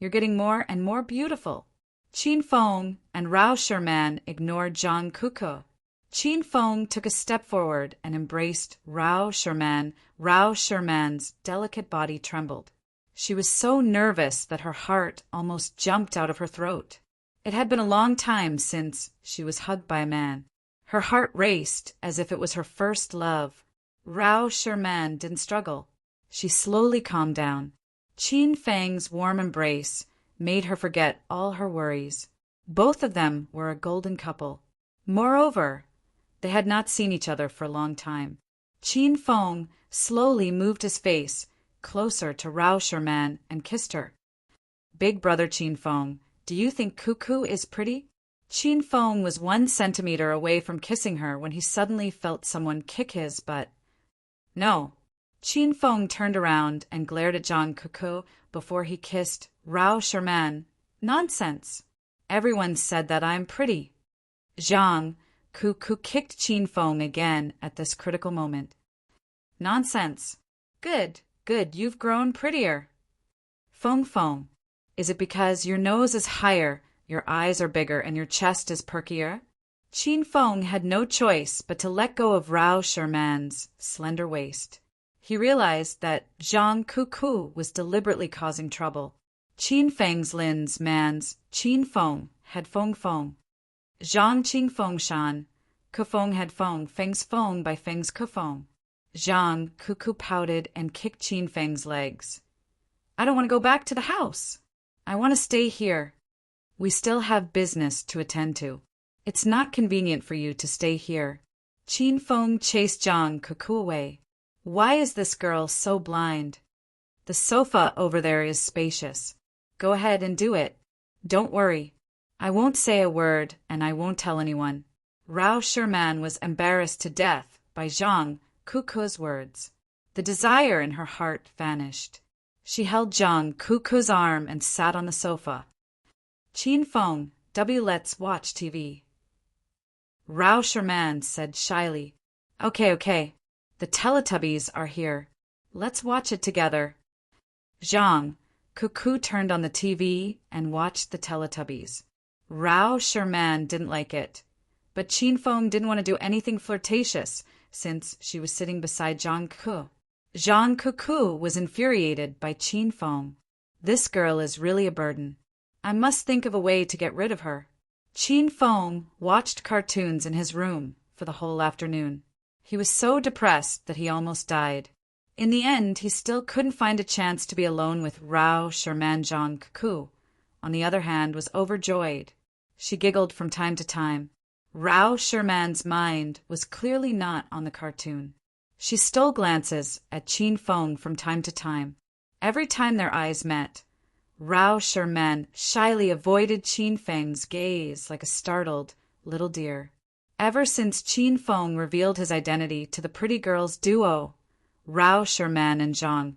you're getting more and more beautiful. Qin Feng and Rao Sherman ignored Zhang Kuku. Qin Feng took a step forward and embraced Rao Sherman. Rao Sherman's delicate body trembled. She was so nervous that her heart almost jumped out of her throat. It had been a long time since she was hugged by a man. Her heart raced as if it was her first love. Rao Sherman didn't struggle. She slowly calmed down. Qin Feng's warm embrace made her forget all her worries. Both of them were a golden couple. Moreover, they had not seen each other for a long time. Qin Feng slowly moved his face closer to Rao Sherman and kissed her. Big brother Qin Feng, do you think Cuckoo is pretty? Qin Feng was 1 centimeter away from kissing her when he suddenly felt someone kick his butt. No. Qin Feng turned around and glared at Zhang Cuckoo before he kissed Rao Sherman. Nonsense. Everyone said that I'm pretty. Zhang Cuckoo kicked Qin Feng again at this critical moment. Nonsense. Good, good, you've grown prettier. Feng, is it because your nose is higher, your eyes are bigger, and your chest is perkier? Qin Feng had no choice but to let go of Rao Sherman's slender waist. He realized that Zhang Cuckoo was deliberately causing trouble. Qin Feng's Lin's man's Qin Feng had Feng. Zhang Qing Feng Shan, Kufeng had Feng's Feng by Feng's Kufeng. Zhang Cuckoo pouted and kicked Qin Feng's legs. I don't want to go back to the house. I want to stay here. We still have business to attend to. It's not convenient for you to stay here. Qin Feng chased Zhang Cuckoo away. Why is this girl so blind? The sofa over there is spacious. Go ahead and do it. Don't worry. I won't say a word, and I won't tell anyone. Rao Sherman was embarrassed to death by Zhang Cuckoo's words. The desire in her heart vanished. She held Zhang Cuckoo's arm and sat on the sofa. Qin Feng, let's watch TV. Rao Sherman said shyly, Okay. The Teletubbies are here. Let's watch it together. Zhang Cuckoo turned on the TV and watched the Teletubbies. Rao Sherman didn't like it, but Qin Feng didn't want to do anything flirtatious since she was sitting beside Zhang Cuckoo. Zhang Cuckoo was infuriated by Qin Feng. This girl is really a burden. I must think of a way to get rid of her. Qin Feng watched cartoons in his room for the whole afternoon. He was so depressed that he almost died. In the end, he still couldn't find a chance to be alone with Rao Sherman. Zhang Cuckoo, on the other hand, was overjoyed. She giggled from time to time. Rao Sherman's mind was clearly not on the cartoon. She stole glances at Qin Feng from time to time. Every time their eyes met, Rao Sherman shyly avoided Qin Feng's gaze like a startled little deer. Ever since Qin Feng revealed his identity to the pretty girls' duo, Rao Sherman and Zhang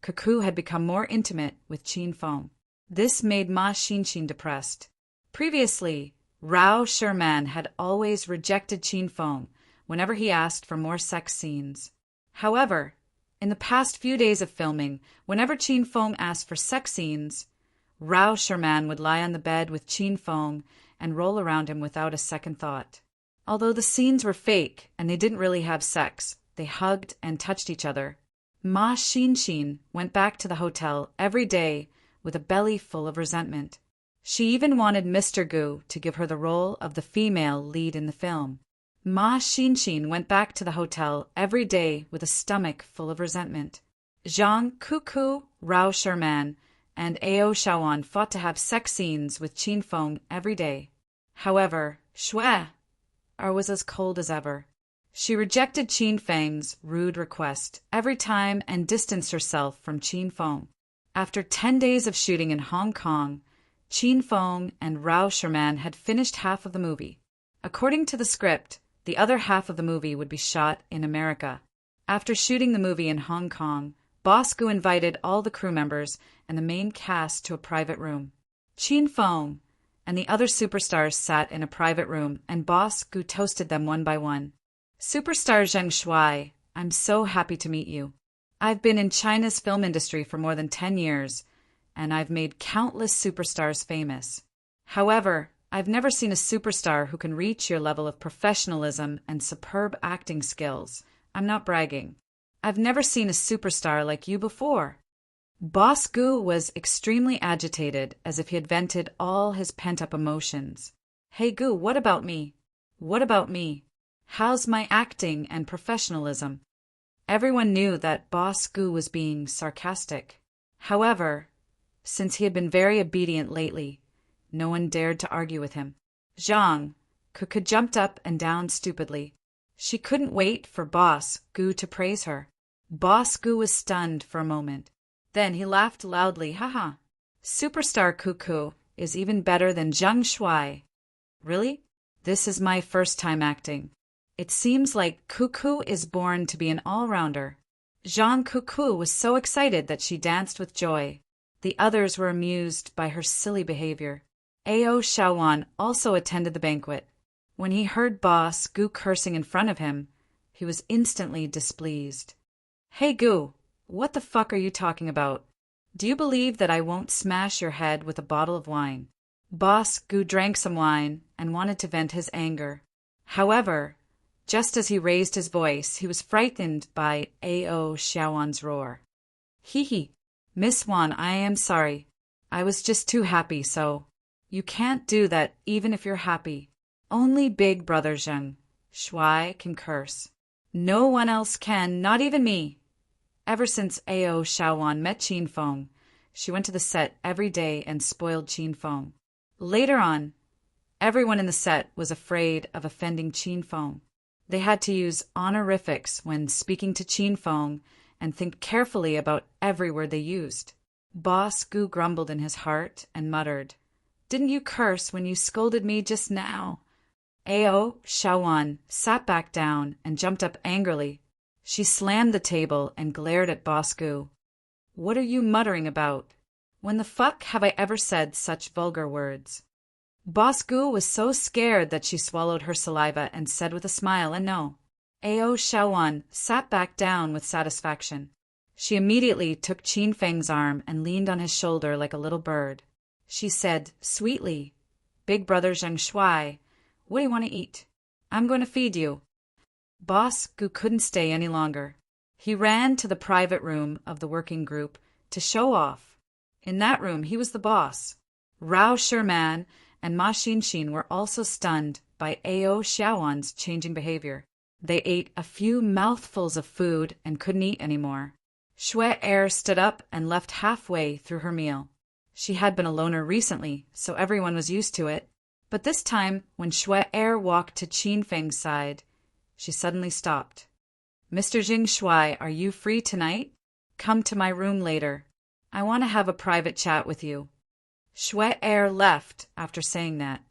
Cuckoo had become more intimate with Qin Feng. This made Ma Xinxin depressed. Previously, Rao Sherman had always rejected Qin Feng whenever he asked for more sex scenes. However, in the past few days of filming, whenever Qin Feng asked for sex scenes, Rao Sherman would lie on the bed with Qin Feng and roll around him without a second thought. Although the scenes were fake and they didn't really have sex, they hugged and touched each other. Ma Xinxin went back to the hotel every day with a belly full of resentment. She even wanted Mr. Gu to give her the role of the female lead in the film. Ma Xinxin went back to the hotel every day with a stomach full of resentment. Zhang Cuckoo, Rao Sherman, and Ao Shaoan fought to have sex scenes with Qin Feng every day. However, Shui was as cold as ever. She rejected Qin Feng's rude request every time and distanced herself from Qin Feng. After 10 days of shooting in Hong Kong, Qin Feng and Rao Sherman had finished half of the movie. According to the script, the other half of the movie would be shot in America. After shooting the movie in Hong Kong, Boss Gu invited all the crew members and the main cast to a private room. Qin Feng and the other superstars sat in a private room, and Boss Gu toasted them one by one. Superstar Zheng Shuai, I'm so happy to meet you. I've been in China's film industry for more than 10 years, and I've made countless superstars famous. However, I've never seen a superstar who can reach your level of professionalism and superb acting skills. I'm not bragging. I've never seen a superstar like you before. Boss Gu was extremely agitated, as if he had vented all his pent-up emotions. Hey Gu, what about me? What about me? How's my acting and professionalism? Everyone knew that Boss Gu was being sarcastic. However, since he had been very obedient lately, no one dared to argue with him. Zhang Kuku jumped up and down stupidly. She couldn't wait for Boss Gu to praise her. Boss Gu was stunned for a moment. Then he laughed loudly. Haha. Superstar Kuku is even better than Zheng Shuai. Really? This is my first time acting. It seems like Kuku is born to be an all-rounder. Zhang Kuku was so excited that she danced with joy. The others were amused by her silly behavior. Ao Shaowan also attended the banquet. When he heard Boss Gu cursing in front of him, he was instantly displeased. Hey Gu, what the fuck are you talking about? Do you believe that I won't smash your head with a bottle of wine? Boss Gu drank some wine and wanted to vent his anger. However, just as he raised his voice, he was frightened by Ao Shaowan's roar. Hee hee. Miss Wan, I am sorry. I was just too happy, so. You can't do that even if you're happy. Only Big Brother Zheng Shuai can curse. No one else can, not even me. Ever since Ao Shaowan met Qin Feng, she went to the set every day and spoiled Qin Feng. Later on, everyone in the set was afraid of offending Qin Feng. They had to use honorifics when speaking to Qin Feng and think carefully about every word they used. Boss Gu grumbled in his heart and muttered, Didn't you curse when you scolded me just now? Ao Shaowan sat back down and jumped up angrily. She slammed the table and glared at Boss Gu. What are you muttering about? When the fuck have I ever said such vulgar words? Boss Gu was so scared that she swallowed her saliva and said with a smile, and no. Ao Shaowan sat back down with satisfaction. She immediately took Qin Feng's arm and leaned on his shoulder like a little bird. She said sweetly, Big Brother Zheng Shuai, what do you want to eat? I'm going to feed you. Boss Gu couldn't stay any longer. He ran to the private room of the working group to show off. In that room, he was the boss. Rao Sherman and Ma Xinxin were also stunned by Ao Shaowan's changing behavior. They ate a few mouthfuls of food and couldn't eat anymore. Xue Er stood up and left halfway through her meal. She had been a loner recently, so everyone was used to it. But this time, when Xue Er walked to Qin Feng's side, she suddenly stopped. Mr. Zheng Shuai, are you free tonight? Come to my room later. I want to have a private chat with you. Xue Er left after saying that.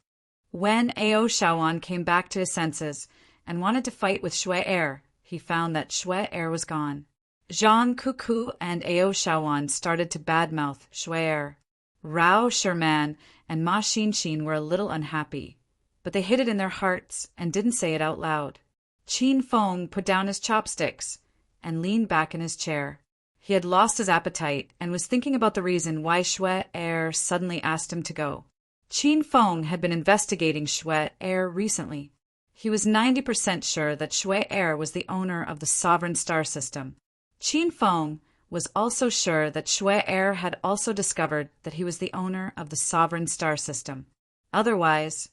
When Ao Shaowan came back to his senses and wanted to fight with Xue Er, he found that Xue Er was gone. Zhang Kuku and Ao Shaowan started to badmouth Xue Er. Rao Sherman and Ma Xinxin were a little unhappy, but they hid it in their hearts and didn't say it out loud. Qin Feng put down his chopsticks and leaned back in his chair. He had lost his appetite and was thinking about the reason why Xue Er suddenly asked him to go. Qin Feng had been investigating Xue Er recently. He was 90% sure that Xue Er was the owner of the Sovereign Star System. Qin Feng was also sure that Xue Er had also discovered that he was the owner of the Sovereign Star System. Otherwise,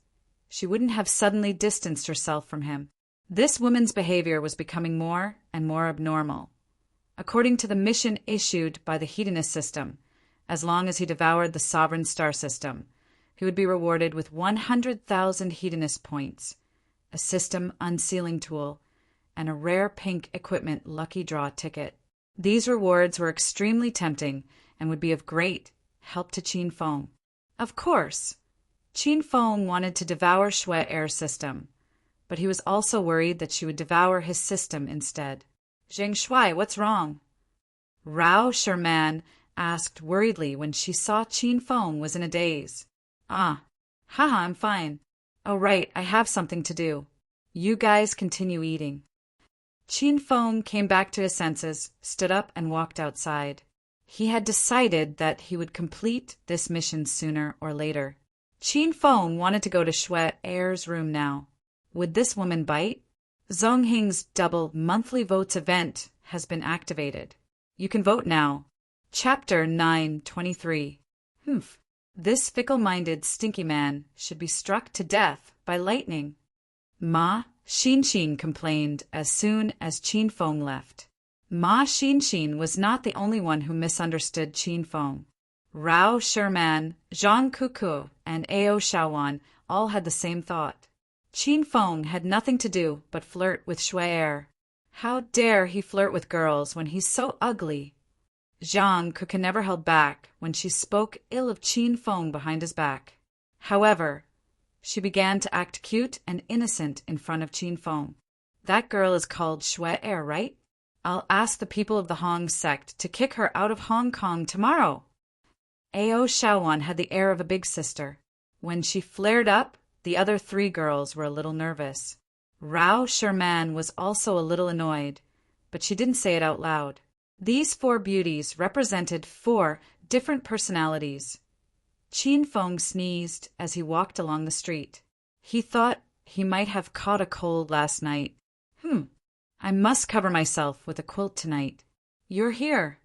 she wouldn't have suddenly distanced herself from him. This woman's behavior was becoming more and more abnormal. According to the mission issued by the Hedonist system, as long as he devoured the Sovereign Star System, he would be rewarded with 100,000 Hedonist points, a system unsealing tool, and a rare pink equipment lucky draw ticket. These rewards were extremely tempting and would be of great help to Qin Feng. Of course, Qin Feng wanted to devour Xue Er's system, but he was also worried that she would devour his system instead. Zhang Shuai, what's wrong? Rao Sherman asked worriedly when she saw Qin Feng was in a daze. Ah, haha, I'm fine. Oh right, I have something to do. You guys continue eating. Qin Feng came back to his senses, stood up and walked outside. He had decided that he would complete this mission sooner or later. Qin Feng wanted to go to Shui Er's room now. Would this woman bite? Zhong Hing's double monthly votes event has been activated. You can vote now. Chapter 923. Humph. This fickle-minded stinky man should be struck to death by lightning. Ma Xinshin complained as soon as Qin Feng left. Ma Xinshin was not the only one who misunderstood Qin Feng. Rao Sherman, Zhang Kuku, and Ao Shaowan all had the same thought. Qin Feng had nothing to do but flirt with Shui Er. How dare he flirt with girls when he's so ugly? Zhang Kuku never held back when she spoke ill of Qin Feng behind his back. However, she began to act cute and innocent in front of Qin Feng. That girl is called Shui Er, right? I'll ask the people of the Hong sect to kick her out of Hong Kong tomorrow. Ao Shaowan had the air of a big sister. When she flared up, the other three girls were a little nervous. Rao Sherman was also a little annoyed, but she didn't say it out loud. These four beauties represented four different personalities. Qin Feng sneezed as he walked along the street. He thought he might have caught a cold last night. I must cover myself with a quilt tonight. You're here.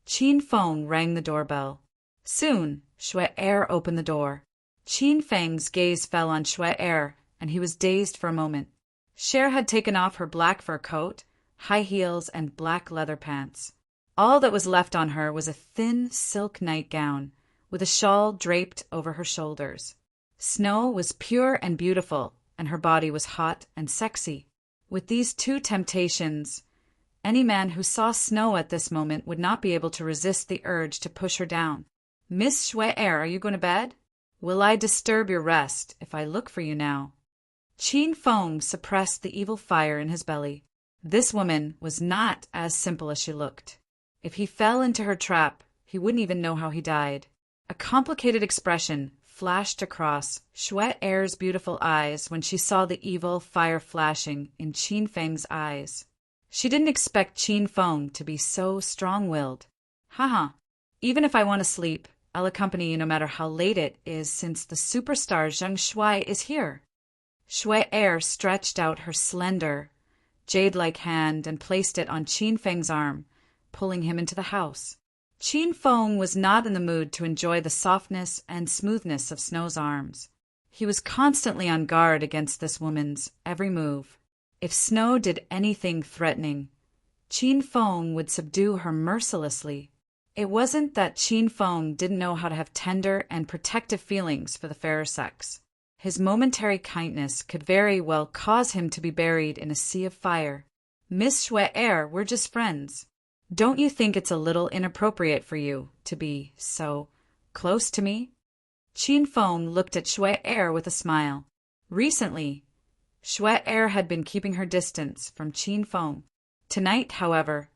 Qin Feng rang the doorbell. Soon, Shui Er opened the door. Qin Feng's gaze fell on Shui Er, and he was dazed for a moment. Cher had taken off her black fur coat, high heels, and black leather pants. All that was left on her was a thin silk nightgown, with a shawl draped over her shoulders. Snow was pure and beautiful, and her body was hot and sexy. With these two temptations, any man who saw Snow at this moment would not be able to resist the urge to push her down. Miss Shui Er, are you going to bed? Will I disturb your rest if I look for you now? Qin Feng suppressed the evil fire in his belly. This woman was not as simple as she looked. If he fell into her trap, he wouldn't even know how he died. A complicated expression flashed across Shui Er's beautiful eyes when she saw the evil fire flashing in Qin Feng's eyes. She didn't expect Qin Feng to be so strong-willed. Haha, even if I want to sleep, I'll accompany you no matter how late it is, since the superstar Zheng Shuai is here. Shui Er stretched out her slender, jade-like hand and placed it on Qin Feng's arm, pulling him into the house. Qin Feng was not in the mood to enjoy the softness and smoothness of Snow's arms. He was constantly on guard against this woman's every move. If Snow did anything threatening, Qin Feng would subdue her mercilessly. It wasn't that Qin Feng didn't know how to have tender and protective feelings for the fairer sex. His momentary kindness could very well cause him to be buried in a sea of fire. Miss Shui Er, we're just friends. Don't you think it's a little inappropriate for you to be so close to me? Qin Feng looked at Shui Er with a smile. Recently, Shui Er had been keeping her distance from Qin Feng. Tonight, however,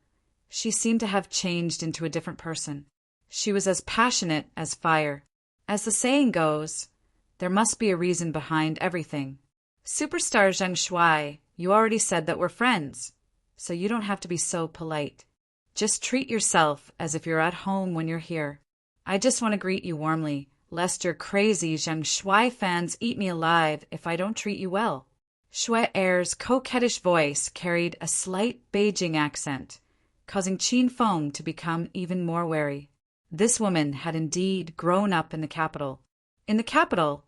she seemed to have changed into a different person. She was as passionate as fire. As the saying goes, there must be a reason behind everything. Superstar Zheng Shuai, you already said that we're friends, so you don't have to be so polite. Just treat yourself as if you're at home when you're here. I just want to greet you warmly, lest your crazy Zheng Shuai fans eat me alive if I don't treat you well. Shui Er's coquettish voice carried a slight Beijing accent, causing Qin Feng to become even more wary. This woman had indeed grown up in the capital. In the capital,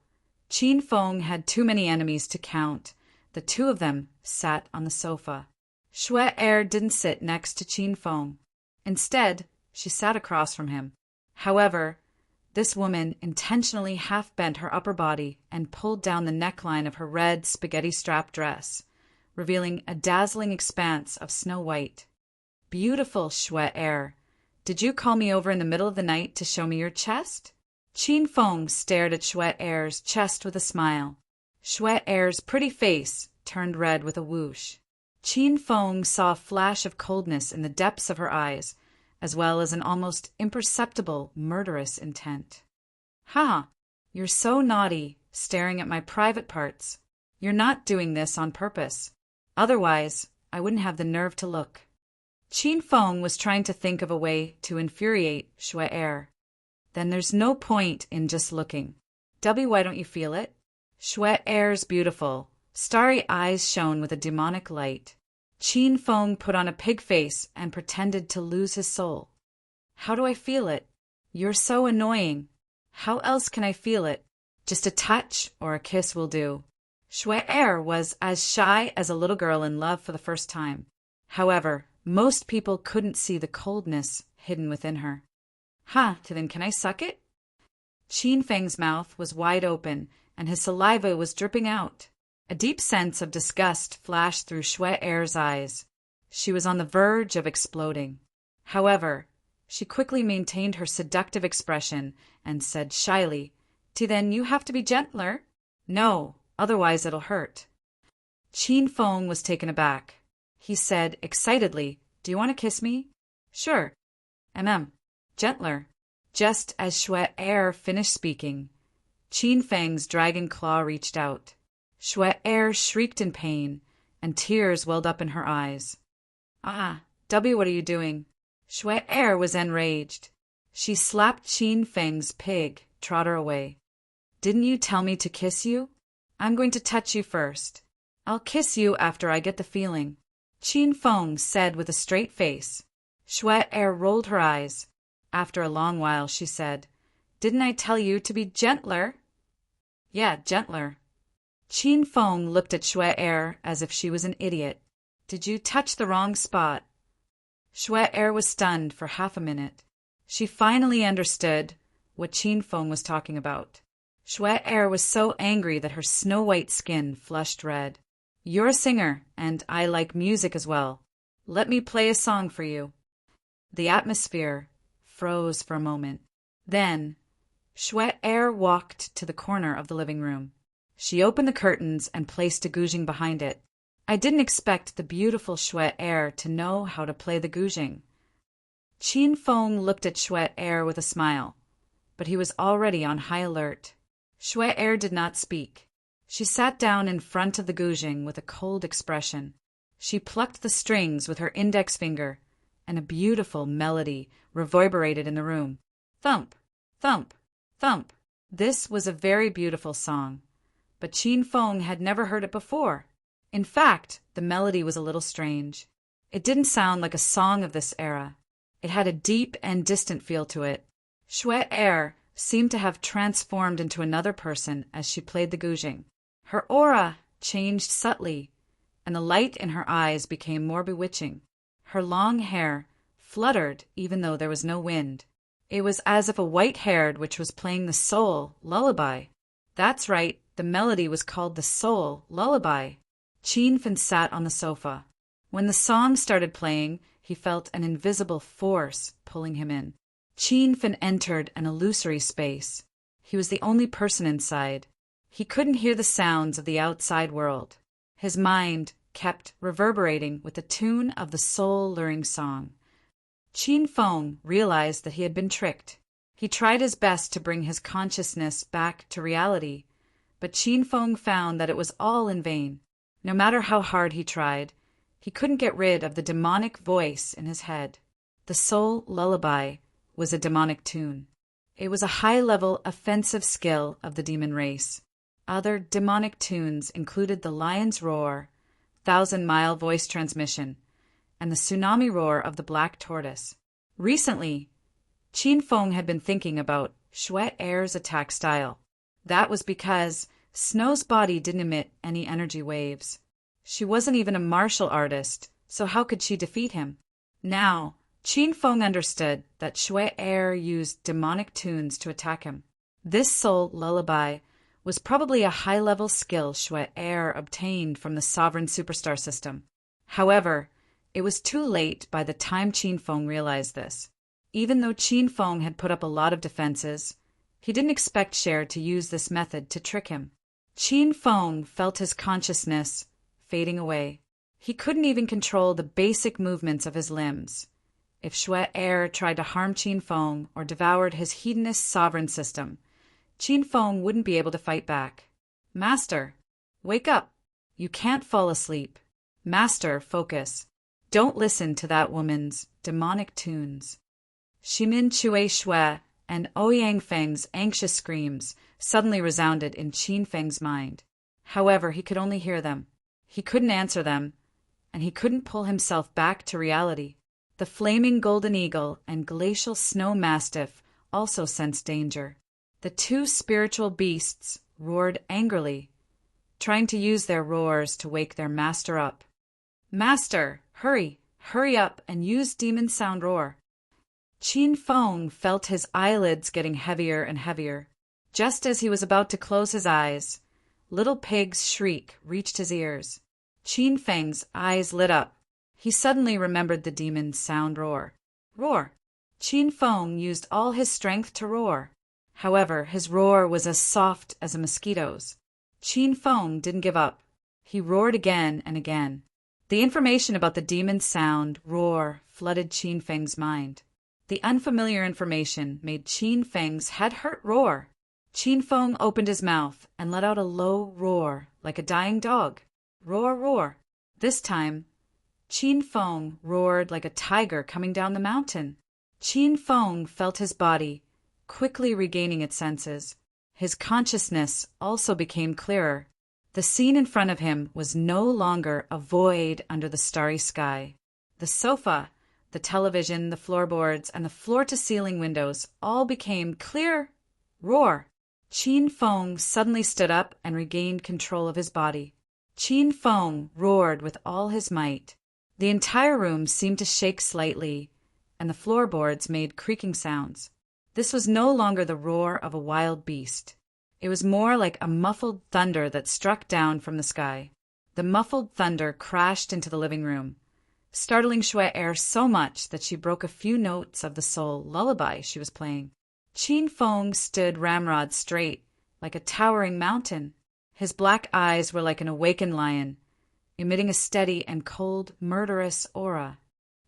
Qin Feng had too many enemies to count. The two of them sat on the sofa. Shui Er didn't sit next to Qin Feng. Instead, she sat across from him. However, this woman intentionally half-bent her upper body and pulled down the neckline of her red spaghetti-strap dress, revealing a dazzling expanse of snow white. Beautiful Shui Er, did you call me over in the middle of the night to show me your chest? Qin Feng stared at Shui Er's chest with a smile. Shui Er's pretty face turned red with a whoosh. Qin Feng saw a flash of coldness in the depths of her eyes, as well as an almost imperceptible murderous intent. "Ha! You're so naughty, staring at my private parts. You're not doing this on purpose. Otherwise, I wouldn't have the nerve to look." Qin Feng was trying to think of a way to infuriate Shui-Er. "Then there's no point in just looking. Why don't you feel it?" Shui-Er's beautiful, starry eyes shone with a demonic light. Qin Feng put on a pig face and pretended to lose his soul. "How do I feel it? You're so annoying. How else can I feel it? Just a touch or a kiss will do." Shui-Er was as shy as a little girl in love for the first time. However, most people couldn't see the coldness hidden within her. Then can I suck it?" Qin Feng's mouth was wide open, and his saliva was dripping out. A deep sense of disgust flashed through Shui-Er's eyes. She was on the verge of exploding. However, she quickly maintained her seductive expression and said shyly, Then you have to be gentler." "No, otherwise it'll hurt." Qin Feng was taken aback. He said excitedly, "Do you want to kiss me?" "Sure. Gentler." Just as Shui-Er finished speaking, Qin Feng's dragon claw reached out. Shui-Er shrieked in pain, and tears welled up in her eyes. What are you doing?" Shui-Er was enraged. She slapped Qin Feng's pig trotter away. "Didn't you tell me to kiss you? I'm going to touch you first. I'll kiss you after I get the feeling," Qin Feng said with a straight face. Shui-Er rolled her eyes. After a long while, she said, "Didn't I tell you to be gentler?" "Yeah, gentler." Qin Feng looked at Shui-Er as if she was an idiot. "Did you touch the wrong spot?" Shui-Er was stunned for half a minute. She finally understood what Qin Feng was talking about. Shui-Er was so angry that her snow-white skin flushed red. "You're a singer, and I like music as well. Let me play a song for you." The atmosphere froze for a moment. Then, Shui-Er walked to the corner of the living room. She opened the curtains and placed a guzheng behind it. I didn't expect the beautiful Shui-Er to know how to play the guzheng. Qin Feng looked at Shui-Er with a smile, but he was already on high alert. Shui-Er did not speak. She sat down in front of the guzheng with a cold expression. She plucked the strings with her index finger, and a beautiful melody reverberated in the room. Thump, thump, thump. This was a very beautiful song, but Qin Feng had never heard it before. In fact, the melody was a little strange. It didn't sound like a song of this era. It had a deep and distant feel to it. Shui-Er seemed to have transformed into another person as she played the guzheng. Her aura changed subtly, and the light in her eyes became more bewitching. Her long hair fluttered even though there was no wind. It was as if a white-haired witch was playing the soul lullaby. That's right, the melody was called the soul lullaby. Qin Feng sat on the sofa. When the song started playing, he felt an invisible force pulling him in. Qin Feng entered an illusory space. He was the only person inside. He couldn't hear the sounds of the outside world. His mind kept reverberating with the tune of the soul-luring song. Qin Feng realized that he had been tricked. He tried his best to bring his consciousness back to reality, but Qin Feng found that it was all in vain. No matter how hard he tried, he couldn't get rid of the demonic voice in his head. The soul lullaby was a demonic tune. It was a high-level offensive skill of the demon race. Other demonic tunes included the lion's roar, 1,000-mile voice transmission, and the tsunami roar of the black tortoise. Recently, Qin Feng had been thinking about Shui-Er's attack style. That was because Snow's body didn't emit any energy waves. She wasn't even a martial artist, so how could she defeat him? Now, Qin Feng understood that Shui-Er used demonic tunes to attack him. This soul lullaby was probably a high-level skill Shui-Er obtained from the Sovereign Superstar system. However, it was too late by the time Qin Feng realized this. Even though Qin Feng had put up a lot of defenses, he didn't expect Cher to use this method to trick him. Qin Feng felt his consciousness fading away. He couldn't even control the basic movements of his limbs. If Shui Er tried to harm Qin Feng or devoured his hedonist sovereign system, Qin Feng wouldn't be able to fight back. Master, wake up. You can't fall asleep. Master, focus. Don't listen to that woman's demonic tunes. Shimin Chue Shui and Ouyang Feng's anxious screams suddenly resounded in Qin Feng's mind. However, he could only hear them. He couldn't answer them, and he couldn't pull himself back to reality. The flaming golden eagle and glacial snow mastiff also sensed danger. The two spiritual beasts roared angrily, trying to use their roars to wake their master up. Master, hurry up and use demon sound roar. Qin Feng felt his eyelids getting heavier and heavier. Just as he was about to close his eyes, Little Pig's shriek reached his ears. Qin Feng's eyes lit up. He suddenly remembered the demon's sound roar. Roar! Qin Feng used all his strength to roar. However, his roar was as soft as a mosquito's. Qin Feng didn't give up. He roared again and again. The information about the demon's sound roar flooded Qin Feng's mind. The unfamiliar information made Qin Feng's head hurt roar. Qin Feng opened his mouth and let out a low roar like a dying dog. Roar, roar. This time, Qin Feng roared like a tiger coming down the mountain. Qin Feng felt his body quickly regaining its senses. His consciousness also became clearer. The scene in front of him was no longer a void under the starry sky. The sofa, the television, the floorboards, and the floor-to-ceiling windows all became clear. Roar! Qin Feng suddenly stood up and regained control of his body. Qin Feng roared with all his might. The entire room seemed to shake slightly, and the floorboards made creaking sounds. This was no longer the roar of a wild beast. It was more like a muffled thunder that struck down from the sky. The muffled thunder crashed into the living room, startling Shui Er so much that she broke a few notes of the soul lullaby she was playing. Qin Feng stood ramrod straight, like a towering mountain. His black eyes were like an awakened lion, emitting a steady and cold, murderous aura.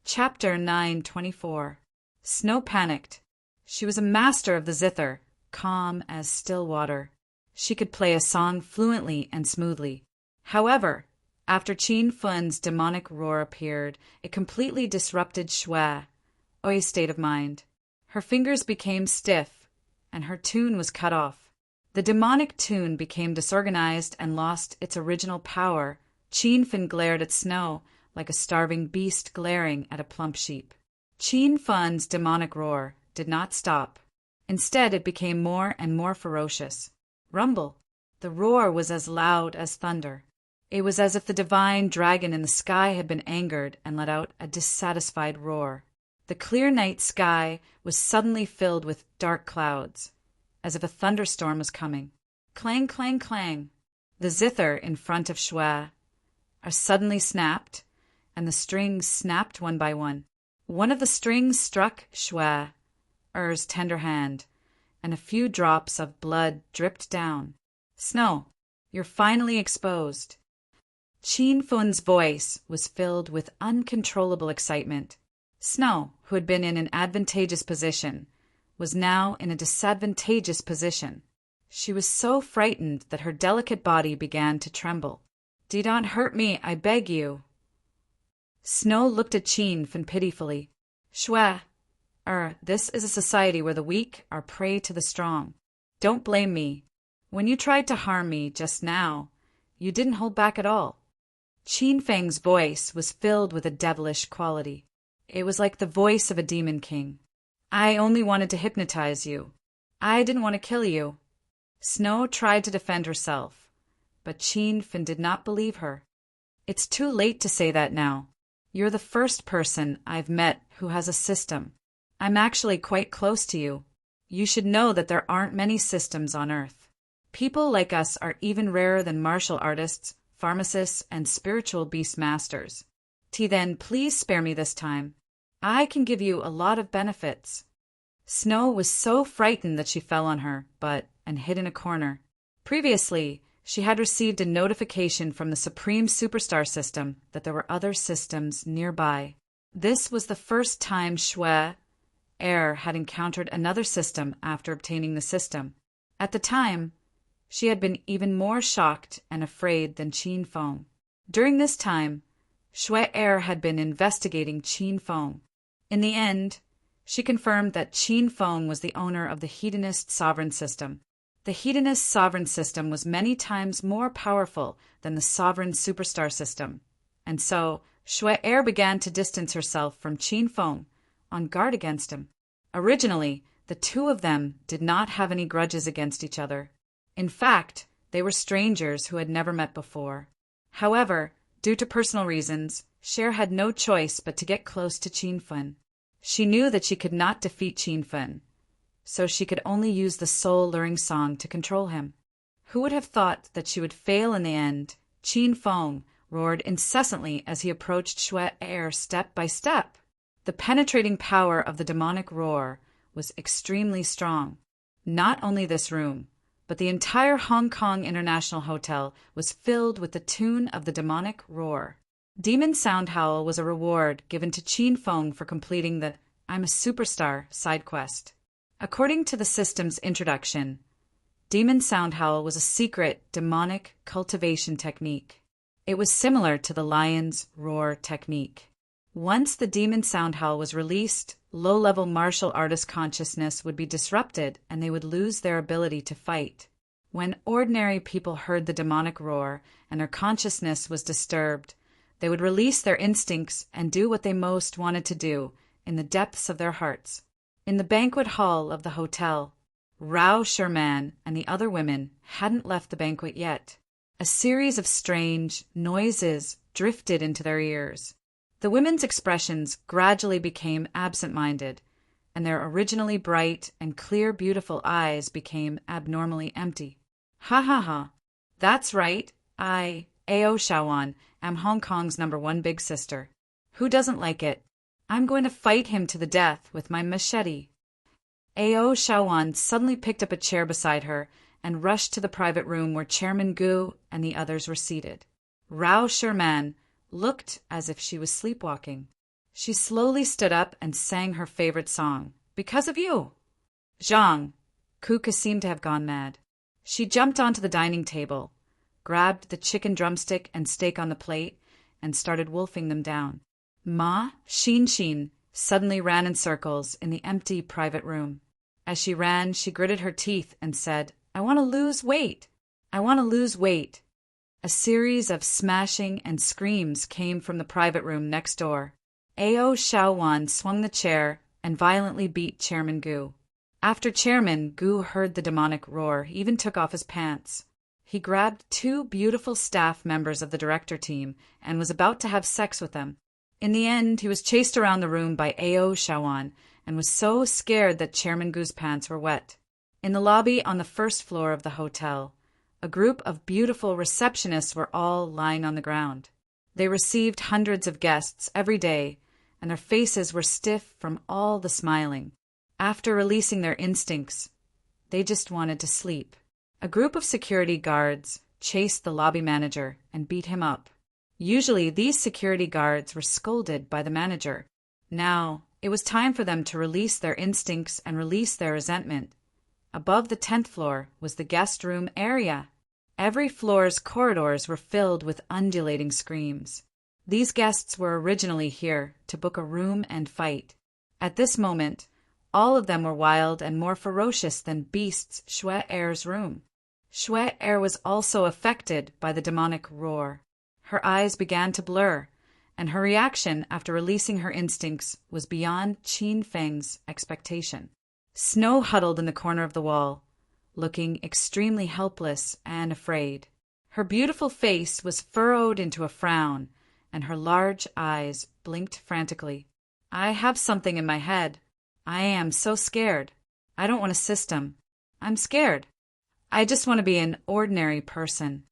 Chapter 9:24. Snow panicked. She was a master of the zither, calm as still water. She could play a song fluently and smoothly. However, after Qin Feng's demonic roar appeared, it completely disrupted Shui's state of mind. Her fingers became stiff, and her tune was cut off. The demonic tune became disorganized and lost its original power. Qin Feng glared at Snow like a starving beast glaring at a plump sheep. Qin Feng's demonic roar did not stop. Instead, it became more and more ferocious. Rumble! The roar was as loud as thunder. It was as if the divine dragon in the sky had been angered and let out a dissatisfied roar. The clear night sky was suddenly filled with dark clouds, as if a thunderstorm was coming. Clang, clang, clang. The zither in front of Shui suddenly snapped, and the strings snapped one by one. One of the strings struck Shui's tender hand, and a few drops of blood dripped down. Snow, you're finally exposed. Qin Feng's voice was filled with uncontrollable excitement. Snow, who had been in an advantageous position, was now in a disadvantageous position. She was so frightened that her delicate body began to tremble. Do not hurt me, I beg you. Snow looked at Qin Feng pitifully. Shui, this is a society where the weak are prey to the strong. Don't blame me. When you tried to harm me just now, you didn't hold back at all. Qin Feng's voice was filled with a devilish quality. It was like the voice of a demon king. I only wanted to hypnotize you. I didn't want to kill you. Snow tried to defend herself, but Qin Feng did not believe her. It's too late to say that now. You're the first person I've met who has a system. I'm actually quite close to you. You should know that there aren't many systems on Earth. People like us are even rarer than martial artists, pharmacists, and spiritual beast masters. Then please spare me this time. I can give you a lot of benefits. Snow was so frightened that she fell on her butt and hid in a corner. Previously, she had received a notification from the Supreme Superstar System that there were other systems nearby. This was the first time Shui Er had encountered another system after obtaining the system. At the time, she had been even more shocked and afraid than Qin Feng. During this time, Shui Er had been investigating Qin Feng. In the end, she confirmed that Qin Feng was the owner of the Hedonist sovereign system. The Hedonist sovereign system was many times more powerful than the sovereign superstar system, and so Shui Er began to distance herself from Qin Feng, on guard against him. Originally, the two of them did not have any grudges against each other. In fact, they were strangers who had never met before. However, due to personal reasons, Cher had no choice but to get close to Qin Feng. She knew that she could not defeat Qin Feng, so she could only use the soul-luring song to control him. Who would have thought that she would fail in the end? Qin Feng roared incessantly as he approached Shui Er step by step. The penetrating power of the demonic roar was extremely strong. Not only this room, but the entire Hong Kong International Hotel was filled with the tune of the demonic roar. Demon Sound Howl was a reward given to Qin Feng for completing the I'm a Superstar side quest. According to the system's introduction, Demon Sound Howl was a secret demonic cultivation technique. It was similar to the lion's roar technique. Once the Demon Sound Howl was released, low-level martial artist consciousness would be disrupted and they would lose their ability to fight. When ordinary people heard the demonic roar and their consciousness was disturbed, they would release their instincts and do what they most wanted to do in the depths of their hearts. In the banquet hall of the hotel, Rao Sherman and the other women hadn't left the banquet yet. A series of strange noises drifted into their ears. The women's expressions gradually became absent-minded, and their originally bright and clear beautiful eyes became abnormally empty. Ha ha ha. That's right, I, Ao Shawan, am Hong Kong's #1 big sister. Who doesn't like it? I'm going to fight him to the death with my machete. Ao Shawan suddenly picked up a chair beside her and rushed to the private room where Chairman Gu and the others were seated. Rao Sherman looked as if she was sleepwalking. She slowly stood up and sang her favorite song, Because of You. Zhang, Kuka seemed to have gone mad. She jumped onto the dining table, grabbed the chicken drumstick and steak on the plate, and started wolfing them down. Ma Xin suddenly ran in circles in the empty private room. As she ran, she gritted her teeth and said, I want to lose weight. I want to lose weight. A series of smashing and screams came from the private room next door. Ao Shaowan swung the chair and violently beat Chairman Gu. After Chairman Gu heard the demonic roar, he even took off his pants. He grabbed 2 beautiful staff members of the director team and was about to have sex with them. In the end, he was chased around the room by Ao Shawan and was so scared that Chairman Gu's pants were wet. In the lobby on the first floor of the hotel, a group of beautiful receptionists were all lying on the ground. They received hundreds of guests every day, and their faces were stiff from all the smiling. After releasing their instincts, they just wanted to sleep. A group of security guards chased the lobby manager and beat him up. Usually, these security guards were scolded by the manager. Now, it was time for them to release their instincts and release their resentment. Above the 10th floor was the guest room area. Every floor's corridors were filled with undulating screams. These guests were originally here to book a room and fight. At this moment, all of them were wild and more ferocious than beasts Shui Er's room. Shui Er was also affected by the demonic roar. Her eyes began to blur, and her reaction after releasing her instincts was beyond Qin Feng's expectation. Snow huddled in the corner of the wall, looking extremely helpless and afraid. Her beautiful face was furrowed into a frown, and her large eyes blinked frantically. I have something in my head. I am so scared. I don't want a system. I'm scared. I just want to be an ordinary person.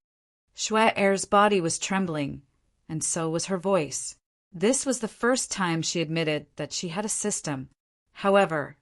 Shui Er's body was trembling, and so was her voice. This was the first time she admitted that she had a system. However,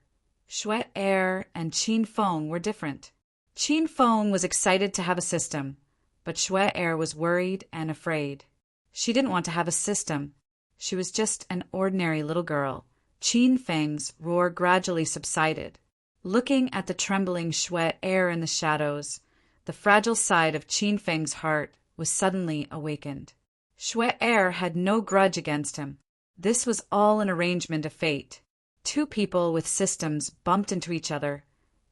Shui Er and Qin Feng were different. Qin Feng was excited to have a system, but Shui Er was worried and afraid. She didn't want to have a system. She was just an ordinary little girl. Qin Feng's roar gradually subsided. Looking at the trembling Shui Er in the shadows, the fragile side of Qin Feng's heart was suddenly awakened. Shui Er had no grudge against him. This was all an arrangement of fate. Two people with systems bumped into each other,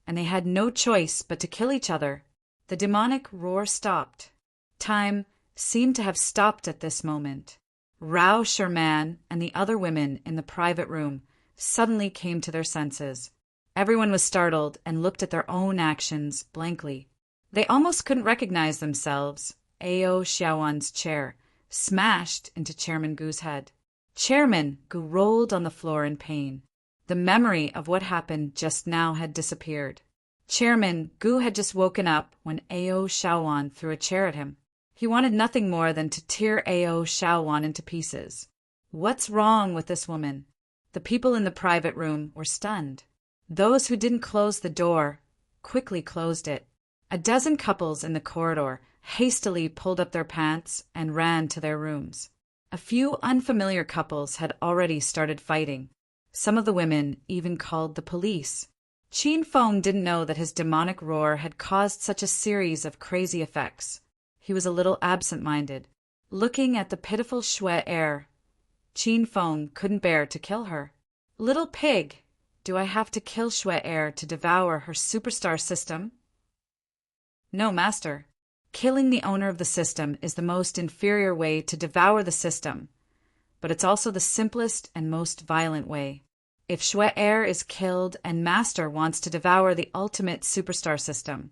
and they had no choice but to kill each other. The demonic roar stopped. Time seemed to have stopped at this moment. Rao Sherman and the other women in the private room suddenly came to their senses. Everyone was startled and looked at their own actions blankly. They almost couldn't recognize themselves. Ao Xiaowan's chair smashed into Chairman Gu's head. Chairman Gu rolled on the floor in pain. The memory of what happened just now had disappeared. Chairman Gu had just woken up when Ao Xiaowan threw a chair at him. He wanted nothing more than to tear Ao Xiaowan into pieces. What's wrong with this woman? The people in the private room were stunned. Those who didn't close the door quickly closed it. A dozen couples in the corridor hastily pulled up their pants and ran to their rooms. A few unfamiliar couples had already started fighting. Some of the women even called the police. Qin Feng didn't know that his demonic roar had caused such a series of crazy effects. He was a little absent-minded. Looking at the pitiful Shui Er, Qin Feng couldn't bear to kill her. Little pig, do I have to kill Shui Er to devour her superstar system? No, master. Killing the owner of the system is the most inferior way to devour the system, but it's also the simplest and most violent way. If Shui Er is killed and Master wants to devour the ultimate superstar system,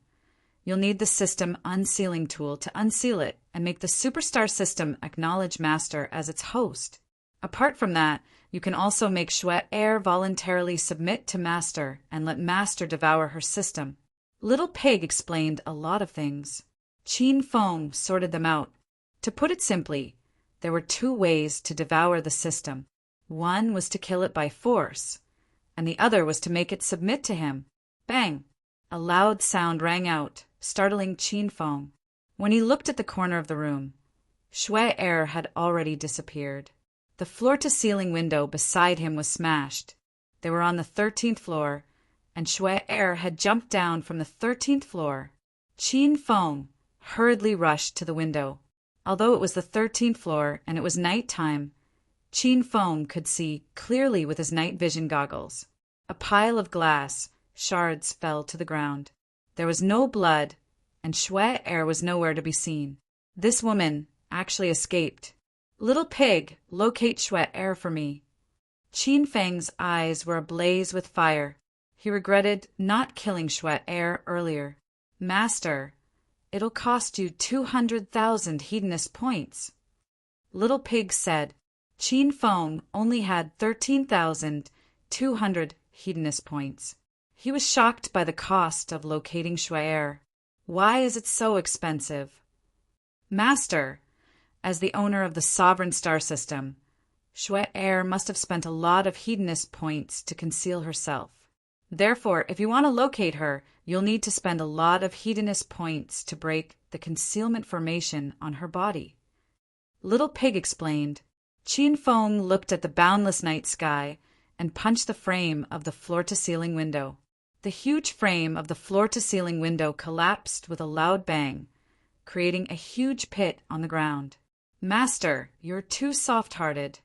you'll need the system unsealing tool to unseal it and make the superstar system acknowledge Master as its host. Apart from that, you can also make Shui Er voluntarily submit to Master and let Master devour her system. Little Pig explained a lot of things. Qin Feng sorted them out. To put it simply, there were two ways to devour the system. One was to kill it by force, and the other was to make it submit to him. Bang! A loud sound rang out, startling Qin Feng. When he looked at the corner of the room, Shui Er had already disappeared. The floor-to-ceiling window beside him was smashed. They were on the 13th floor, and Shui Er had jumped down from the 13th floor. Qin Feng hurriedly rushed to the window. Although it was the 13th floor and it was night time, Qin Feng could see clearly with his night vision goggles. A pile of glass shards fell to the ground. There was no blood, and Shui Er was nowhere to be seen. This woman actually escaped. Little Pig, locate Shui Er for me. Qin Feng's eyes were ablaze with fire. He regretted not killing Shui Er earlier. Master, it'll cost you 200,000 hedonist points. Little Pig said. Qin Feng only had 13,200 hedonist points. He was shocked by the cost of locating Shui Er. Why is it so expensive? Master, as the owner of the sovereign star system, Shui Er must have spent a lot of hedonist points to conceal herself. Therefore, if you want to locate her, you'll need to spend a lot of hedonist points to break the concealment formation on her body. Little Pig explained. Qin Feng looked at the boundless night sky and punched the frame of the floor-to-ceiling window. The huge frame of the floor-to-ceiling window collapsed with a loud bang, creating a huge pit on the ground. Master, you're too soft-hearted.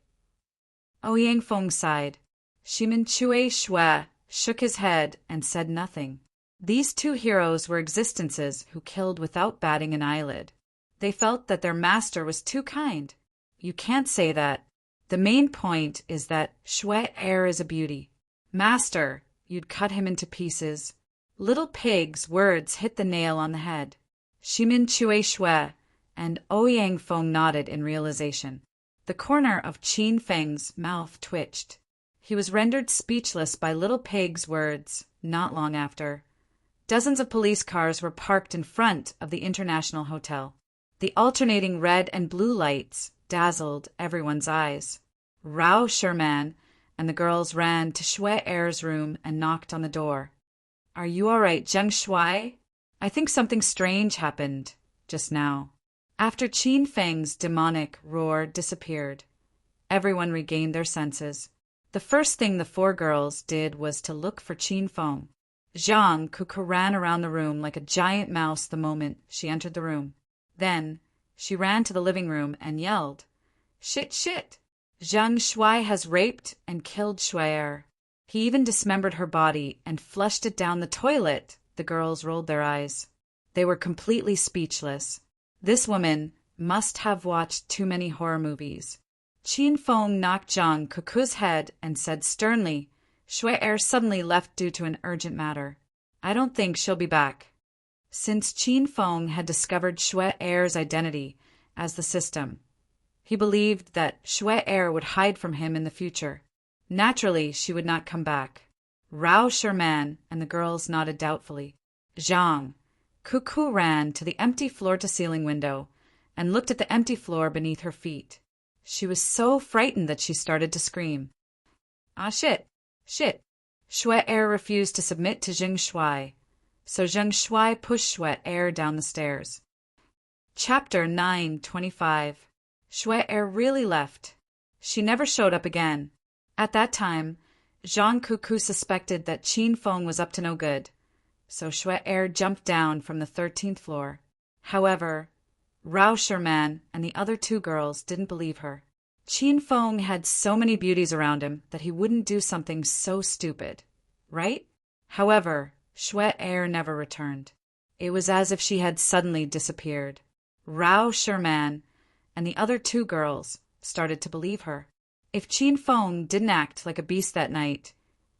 Ouyang Feng sighed. Shimin Chui Shui shook his head and said nothing. These two heroes were existences who killed without batting an eyelid. They felt that their master was too kind. You can't say that. The main point is that Shui Er is a beauty. Master, you'd cut him into pieces. Little Pig's words hit the nail on the head. Shimin Chui Shui and Ouyang Feng nodded in realization. The corner of Qin Feng's mouth twitched. He was rendered speechless by Little Pig's words not long after. Dozens of police cars were parked in front of the International Hotel. The alternating red and blue lights dazzled everyone's eyes. Rao Sherman and the girls ran to Shui Er's room and knocked on the door. Are you all right, Zheng Shui? I think something strange happened, just now. After Qin Feng's demonic roar disappeared, everyone regained their senses. The first thing the four girls did was to look for Qin Feng. Zhang Kuku ran around the room like a giant mouse the moment she entered the room. Then, she ran to the living room and yelled, "Shit, shit! Zhang Shuai has raped and killed Shuai. He even dismembered her body and flushed it down the toilet." The girls rolled their eyes. They were completely speechless. This woman must have watched too many horror movies. Qin Feng knocked Zhang Kuku's head and said sternly, "Shuai suddenly left due to an urgent matter. I don't think she'll be back." Since Qin Feng had discovered Shuai's identity as the system, he believed that Shuai would hide from him in the future. Naturally, she would not come back. Rao Sherman and the girls nodded doubtfully. Zhang Kuku ran to the empty floor-to-ceiling window and looked at the empty floor beneath her feet. She was so frightened that she started to scream. "Ah, shit! Shit!" Shuai refused to submit to Zheng Shuai, so Zheng Shuai pushed Shuai down the stairs. Chapter 9:25. Shuai really left. She never showed up again. At that time, Zhang Kuku suspected that Qin Feng was up to no good, so Shuai jumped down from the 13th floor. However, Rao Sherman and the other two girls didn't believe her. Qin Feng had so many beauties around him that he wouldn't do something so stupid, right? However, Shuai never returned. It was as if she had suddenly disappeared. Rao Sherman and the other two girls started to believe her. If Qin Feng didn't act like a beast that night,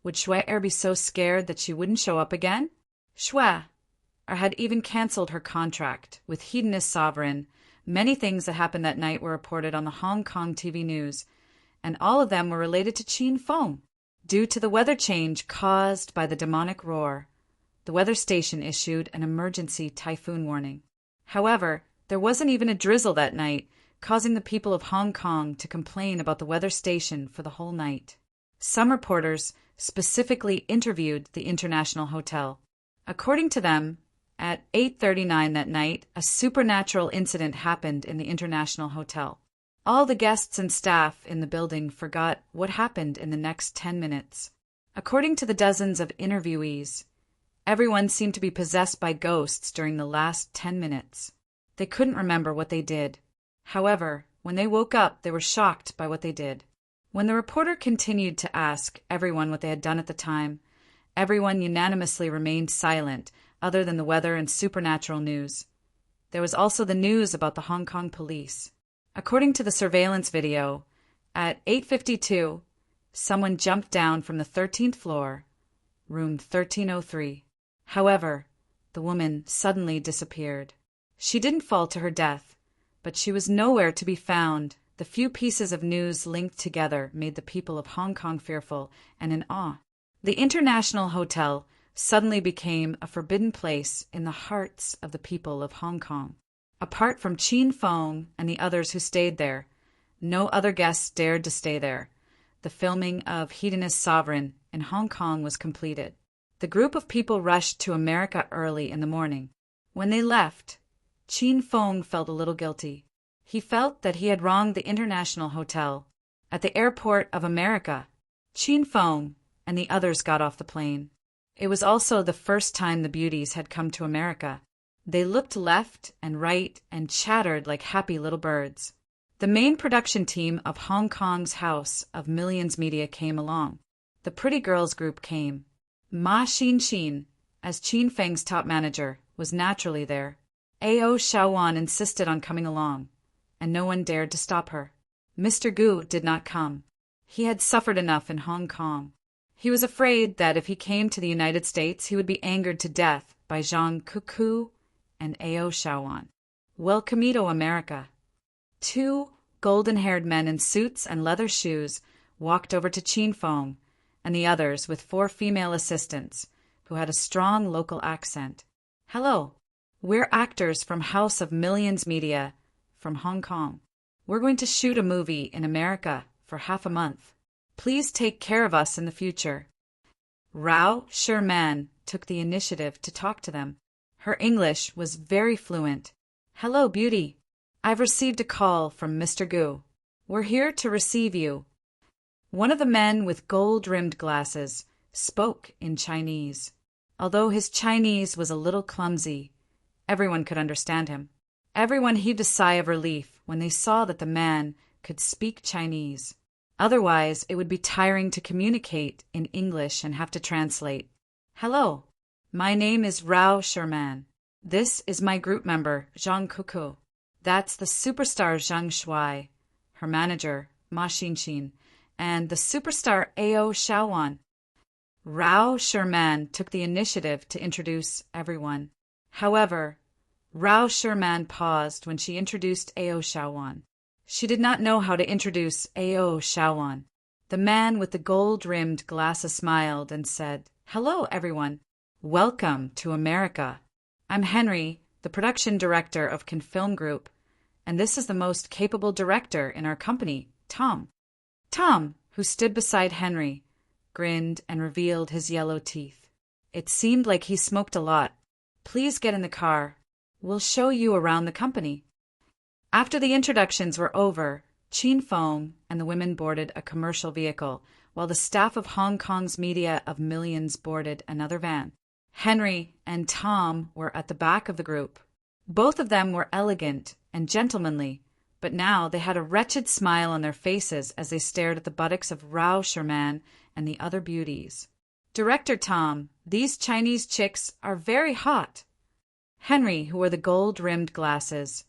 would Shuai be so scared that she wouldn't show up again? Shuai had even canceled her contract with Hedonist Sovereign. Many things that happened that night were reported on the Hong Kong TV news, and all of them were related to Qin Feng. Due to the weather change caused by the demonic roar, the weather station issued an emergency typhoon warning. However, there wasn't even a drizzle that night, causing the people of Hong Kong to complain about the weather station for the whole night. Some reporters specifically interviewed the International Hotel. According to them, at 8:39 that night, a supernatural incident happened in the International Hotel. All the guests and staff in the building forgot what happened in the next 10 minutes. According to the dozens of interviewees, everyone seemed to be possessed by ghosts during the last 10 minutes. They couldn't remember what they did. However, when they woke up, they were shocked by what they did. When the reporter continued to ask everyone what they had done at the time, everyone unanimously remained silent, other than the weather and supernatural news. There was also the news about the Hong Kong police. According to the surveillance video, at 8:52, someone jumped down from the 13th floor, room 1303. However, the woman suddenly disappeared. She didn't fall to her death, but she was nowhere to be found. The few pieces of news linked together made the people of Hong Kong fearful and in awe. The International Hotel suddenly became a forbidden place in the hearts of the people of Hong Kong. Apart from Qin Feng and the others who stayed there, no other guests dared to stay there. The filming of Hedonist Sovereign in Hong Kong was completed. The group of people rushed to America early in the morning. When they left, Qin Feng felt a little guilty. He felt that he had wronged the International Hotel. At the airport of America, Qin Feng and the others got off the plane. It was also the first time the beauties had come to America. They looked left and right and chattered like happy little birds. The main production team of Hong Kong's House of Millions Media came along. The pretty girls group came. Ma Xin, as Qin Feng's top manager, was naturally there. A.O. Shaowan insisted on coming along, and no one dared to stop her. Mr. Gu did not come. He had suffered enough in Hong Kong. He was afraid that if he came to the United States, he would be angered to death by Zhang Kuku and A.O. Shaowan. Welcomito America. Two golden-haired men in suits and leather shoes walked over to Qin Feng and the others with 4 female assistants who had a strong local accent. "Hello, we're actors from House of Millions Media from Hong Kong. We're going to shoot a movie in America for half a month. Please take care of us in the future." Rao Sherman took the initiative to talk to them. Her English was very fluent, Hello, beauty. I've received a call from Mr. Gu. We're here to receive you. One of the men with gold-rimmed glasses spoke in Chinese. Although his Chinese was a little clumsy, everyone could understand him. Everyone heaved a sigh of relief when they saw that the man could speak Chinese. Otherwise, it would be tiring to communicate in English and have to translate. Hello, my name is Rao Sherman. This is my group member, Zhang Kuku. That's the superstar Zhang Shuai, her manager, Ma Xinxin, and the superstar Ao Shaowan. Rao Sherman took the initiative to introduce everyone. However, Rao Sherman paused when she introduced Ao Shaowan. She did not know how to introduce Ao Shaowan. The man with the gold-rimmed glasses smiled and said, "Hello, everyone. Welcome to America. I'm Henry, the production director of Can Film Group, and this is the most capable director in our company, Tom." Tom, who stood beside Henry, grinned and revealed his yellow teeth. It seemed like he smoked a lot. "Please get in the car. We'll show you around the company." After the introductions were over, Chin Fong and the women boarded a commercial vehicle, while the staff of Hong Kong's Media of Millions boarded another van. Henry and Tom were at the back of the group. Both of them were elegant and gentlemanly, but now they had a wretched smile on their faces as they stared at the buttocks of Rao Sherman and the other beauties. "Director Tom, these Chinese chicks are very hot." Henry, who wore the gold-rimmed glasses,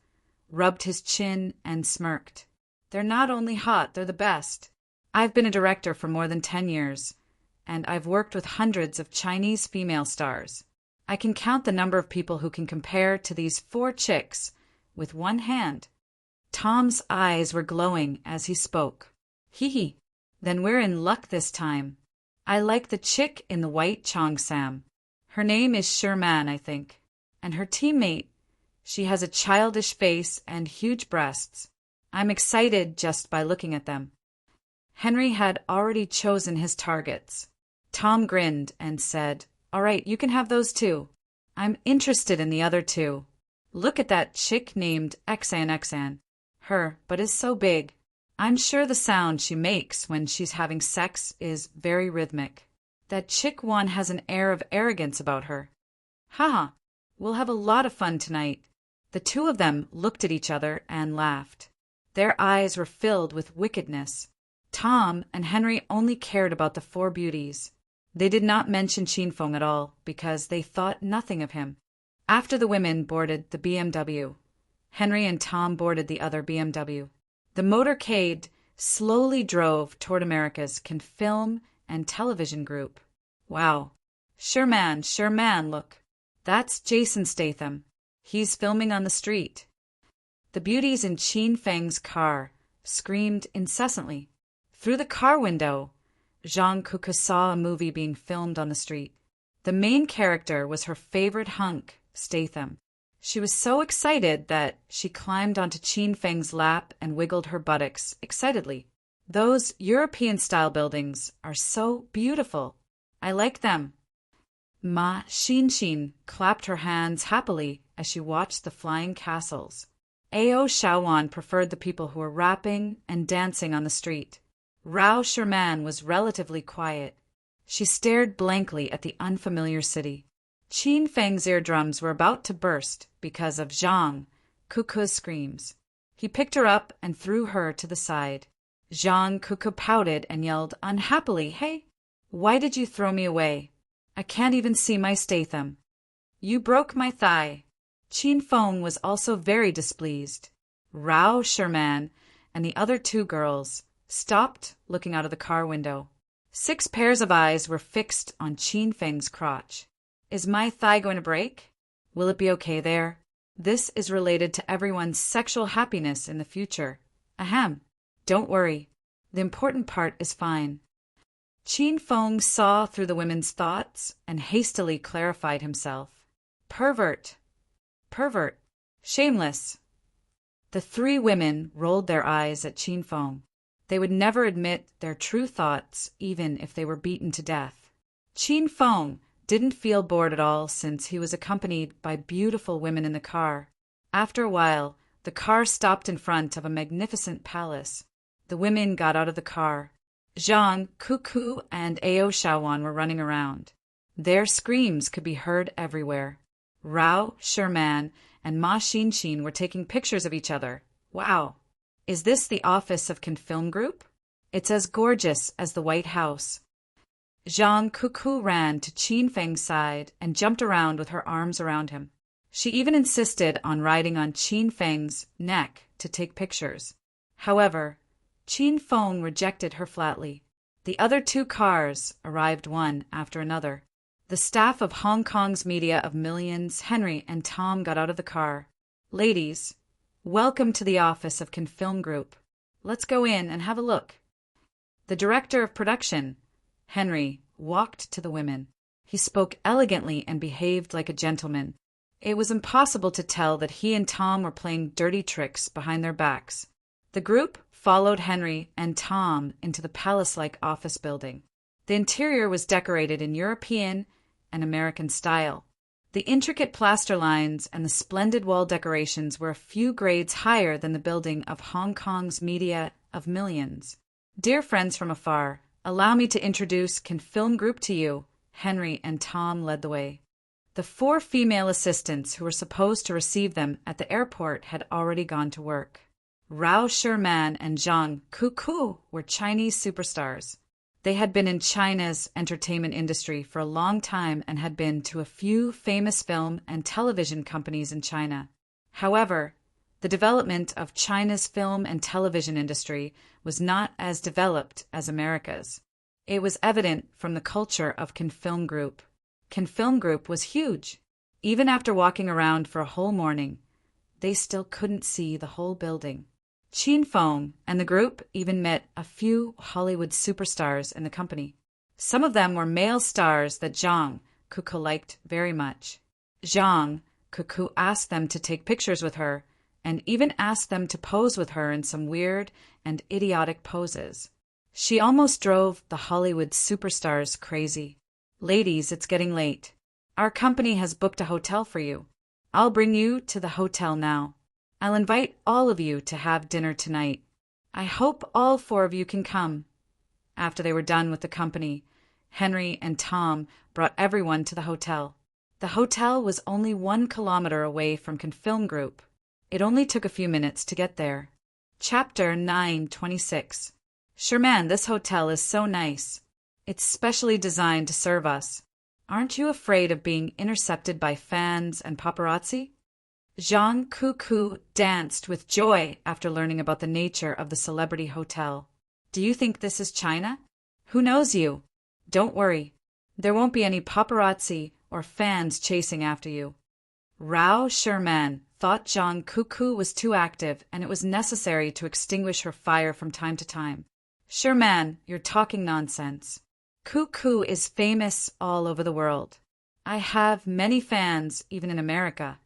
rubbed his chin and smirked. "They're not only hot, they're the best. I've been a director for more than 10 years, and I've worked with hundreds of Chinese female stars. I can count the number of people who can compare to these 4 chicks with one hand." Tom's eyes were glowing as he spoke. "Hee, then we're in luck this time. I like the chick in the white cheongsam. Her name is Sherman, I think. And her teammate, she has a childish face and huge breasts. I'm excited just by looking at them." Henry had already chosen his targets. Tom grinned and said, "All right, you can have those too. I'm interested in the other 2. Look at that chick named Xan. Her butt is so big. I'm sure the sound she makes when she's having sex is very rhythmic. That chick 1 has an air of arrogance about her. Haha, we'll have a lot of fun tonight." The 2 of them looked at each other and laughed. Their eyes were filled with wickedness. Tom and Henry only cared about the 4 beauties. They did not mention Chin Fong at all because they thought nothing of him. After the women boarded the BMW, Henry and Tom boarded the other BMW. The motorcade slowly drove toward America's Can Film and Television Group. "Wow. Sherman, look. That's Jason Statham. He's filming on the street." The beauties in Chin Feng's car screamed incessantly. Through the car window, Zhang Kuku saw a movie being filmed on the street. The main character was her favorite hunk, Statham. She was so excited that she climbed onto Chin Feng's lap and wiggled her buttocks excitedly. "Those European-style buildings are so beautiful. I like them." Ma Xinxin clapped her hands happily as she watched the flying castles. Ao Shaowan preferred the people who were rapping and dancing on the street. Rao Sherman was relatively quiet. She stared blankly at the unfamiliar city. Chin Feng's eardrums were about to burst because of Zhang Kuku's screams. He picked her up and threw her to the side. Zhang Kuku pouted and yelled unhappily, "Hey, why did you throw me away? I can't even see my Statham. You broke my thigh." Chin Fong was also very displeased. Rao Sherman and the other 2 girls stopped looking out of the car window. 6 pairs of eyes were fixed on Chin Feng's crotch. "Is my thigh going to break? Will it be okay there? This is related to everyone's sexual happiness in the future. Ahem. Don't worry. The important part is fine." Chin Fong saw through the women's thoughts and hastily clarified himself. "Pervert. Shameless." The 3 women rolled their eyes at Chin Fong. They would never admit their true thoughts, even if they were beaten to death. Chin Fong didn't feel bored at all since he was accompanied by beautiful women in the car. After a while, the car stopped in front of a magnificent palace. The women got out of the car. Zhang, Cuckoo, and Ao Shaoan were running around. Their screams could be heard everywhere. Rao, Sherman, and Ma Xinshin were taking pictures of each other. Wow! Is this the office of Can Film Group? It's as gorgeous as the White House. Zhang Cuckoo ran to Qin Feng's side and jumped around with her arms around him. She even insisted on riding on Qin Feng's neck to take pictures. However, Qin Feng rejected her flatly. The other two cars arrived one after another. The staff of Hong Kong's Media of Millions, Henry and Tom, got out of the car. Ladies, welcome to the office of Can Film Group. Let's go in and have a look. The director of production, Henry, walked to the women. He spoke elegantly and behaved like a gentleman. It was impossible to tell that he and Tom were playing dirty tricks behind their backs. The group followed Henry and Tom into the palace-like office building. The interior was decorated in European and American style. The intricate plaster lines and the splendid wall decorations were a few grades higher than the building of Hong Kong's Media of Millions. Dear friends from afar, allow me to introduce Can Film Group to you. Henry and Tom led the way. The 4 female assistants who were supposed to receive them at the airport had already gone to work. Rao Sherman and Zhang Cuckoo were Chinese superstars. They had been in China's entertainment industry for a long time and had been to a few famous film and television companies in China. However, the development of China's film and television industry was not as developed as America's. It was evident from the culture of Can Film Group. Can Film Group was huge. Even after walking around for a whole morning, they still couldn't see the whole building. Qin Feng and the group even met a few Hollywood superstars in the company. Some of them were male stars that Zhang Cuckoo liked very much. Zhang Cuckoo asked them to take pictures with her and even asked them to pose with her in some weird and idiotic poses. She almost drove the Hollywood superstars crazy. Ladies, it's getting late. Our company has booked a hotel for you. I'll bring you to the hotel now. I'll invite all of you to have dinner tonight. I hope all 4 of you can come. After they were done with the company, Henry and Tom brought everyone to the hotel. The hotel was only 1 kilometer away from Can Film Group. It only took a few minutes to get there. Chapter 9:26. Sherman, this hotel is so nice. It's specially designed to serve us. Aren't you afraid of being intercepted by fans and paparazzi? Zhang Cuckoo danced with joy after learning about the nature of the celebrity hotel. Do you think this is China? Who knows you? Don't worry. There won't be any paparazzi or fans chasing after you. Rao Sherman thought Zhang Cuckoo was too active and it was necessary to extinguish her fire from time to time. Sherman, you're talking nonsense. Cuckoo is famous all over the world. I have many fans, even in America.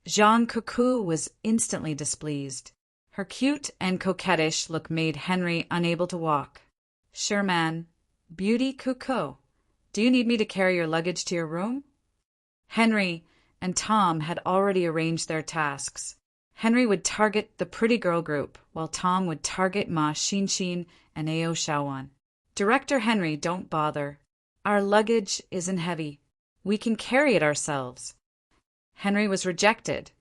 Zhang Cuckoo was instantly displeased. Her cute and coquettish look made Henry unable to walk. Sherman, Beauty Cuckoo, do you need me to carry your luggage to your room? Henry and Tom had already arranged their tasks. Henry would target the pretty girl group, while Tom would target Ma Xinshin and Ao Shaoan. Director Henry, don't bother. Our luggage isn't heavy. We can carry it ourselves. Henry was rejected,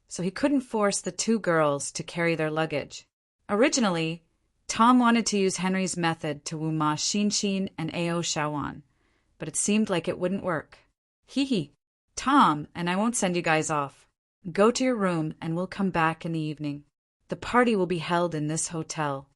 so he couldn't force the 2 girls to carry their luggage. Originally, Tom wanted to use Henry's method to woo Ma Xinshin and Ao Shaoan, but it seemed like it wouldn't work. Hee. Tom, and I won't send you guys off. Go to your room and we'll come back in the evening. The party will be held in this hotel.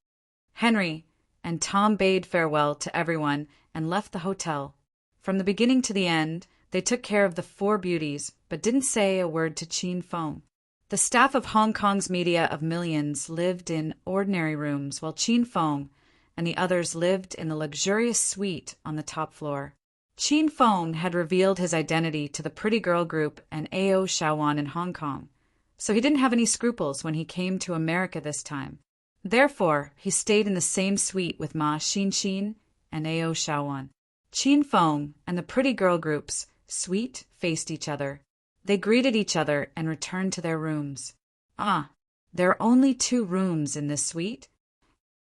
Henry and Tom bade farewell to everyone and left the hotel. From the beginning to the end, they took care of the 4 beauties, but didn't say a word to Qin Feng. The staff of Hong Kong's Media of Millions lived in ordinary rooms, while Qin Feng and the others lived in the luxurious suite on the top floor. Qin Feng had revealed his identity to the pretty girl group and Ao Shaoan in Hong Kong, so he didn't have any scruples when he came to America this time. Therefore, he stayed in the same suite with Ma Xinshin and Ao Shaoan. Qin Feng and the pretty girl group's suite faced each other. They greeted each other and returned to their rooms. Ah, there are only 2 rooms in this suite?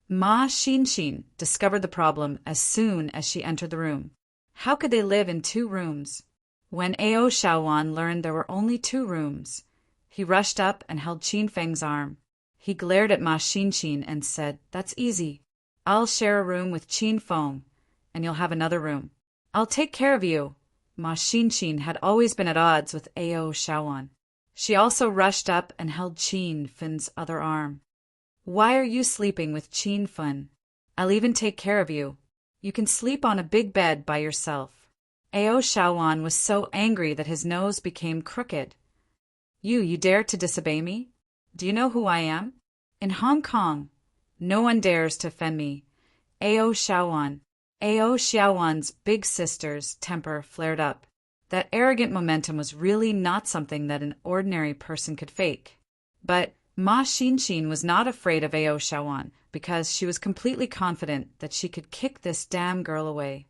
Ma Xinshin discovered the problem as soon as she entered the room. How could they live in 2 rooms? When Ao Shaowan learned there were only 2 rooms, he rushed up and held Qin Feng's arm. He glared at Ma Xinshin and said, "That's easy. I'll share a room with Qin Feng, and you'll have another room. I'll take care of you." Ma Xinshin had always been at odds with Ao Shaowan. She also rushed up and held Qin Feng's other arm. "Why are you sleeping with Qin Feng? I'll even take care of you. You can sleep on a big bed by yourself." Ao Shaowan was so angry that his nose became crooked. You dare to disobey me? Do you know who I am? In Hong Kong, no one dares to offend me. Ao Shaowan. Ao Shaowan's big sister's temper flared up. That arrogant momentum was really not something that an ordinary person could fake. But Ma Xinshin was not afraid of Ao Shaowan because she was completely confident that she could kick this damn girl away.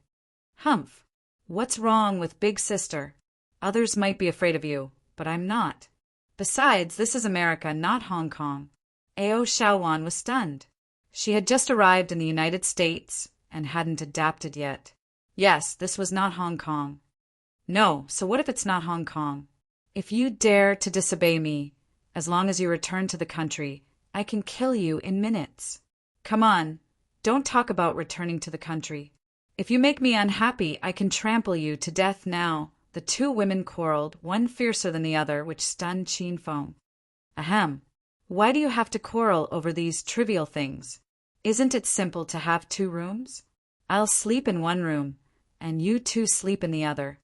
"Humph! What's wrong with big sister? Others might be afraid of you, but I'm not. Besides, this is America, not Hong Kong." Ao Shaowan was stunned. She had just arrived in the United States and hadn't adapted yet. Yes, this was not Hong Kong. No, so what if it's not Hong Kong? "If you dare to disobey me, as long as you return to the country, I can kill you in minutes." "Come on, don't talk about returning to the country. If you make me unhappy, I can trample you to death now." The 2 women quarreled, one fiercer than the other, which stunned Qin Feng. "Ahem. Why do you have to quarrel over these trivial things? Isn't it simple to have 2 rooms? I'll sleep in one room, and you 2 sleep in the other."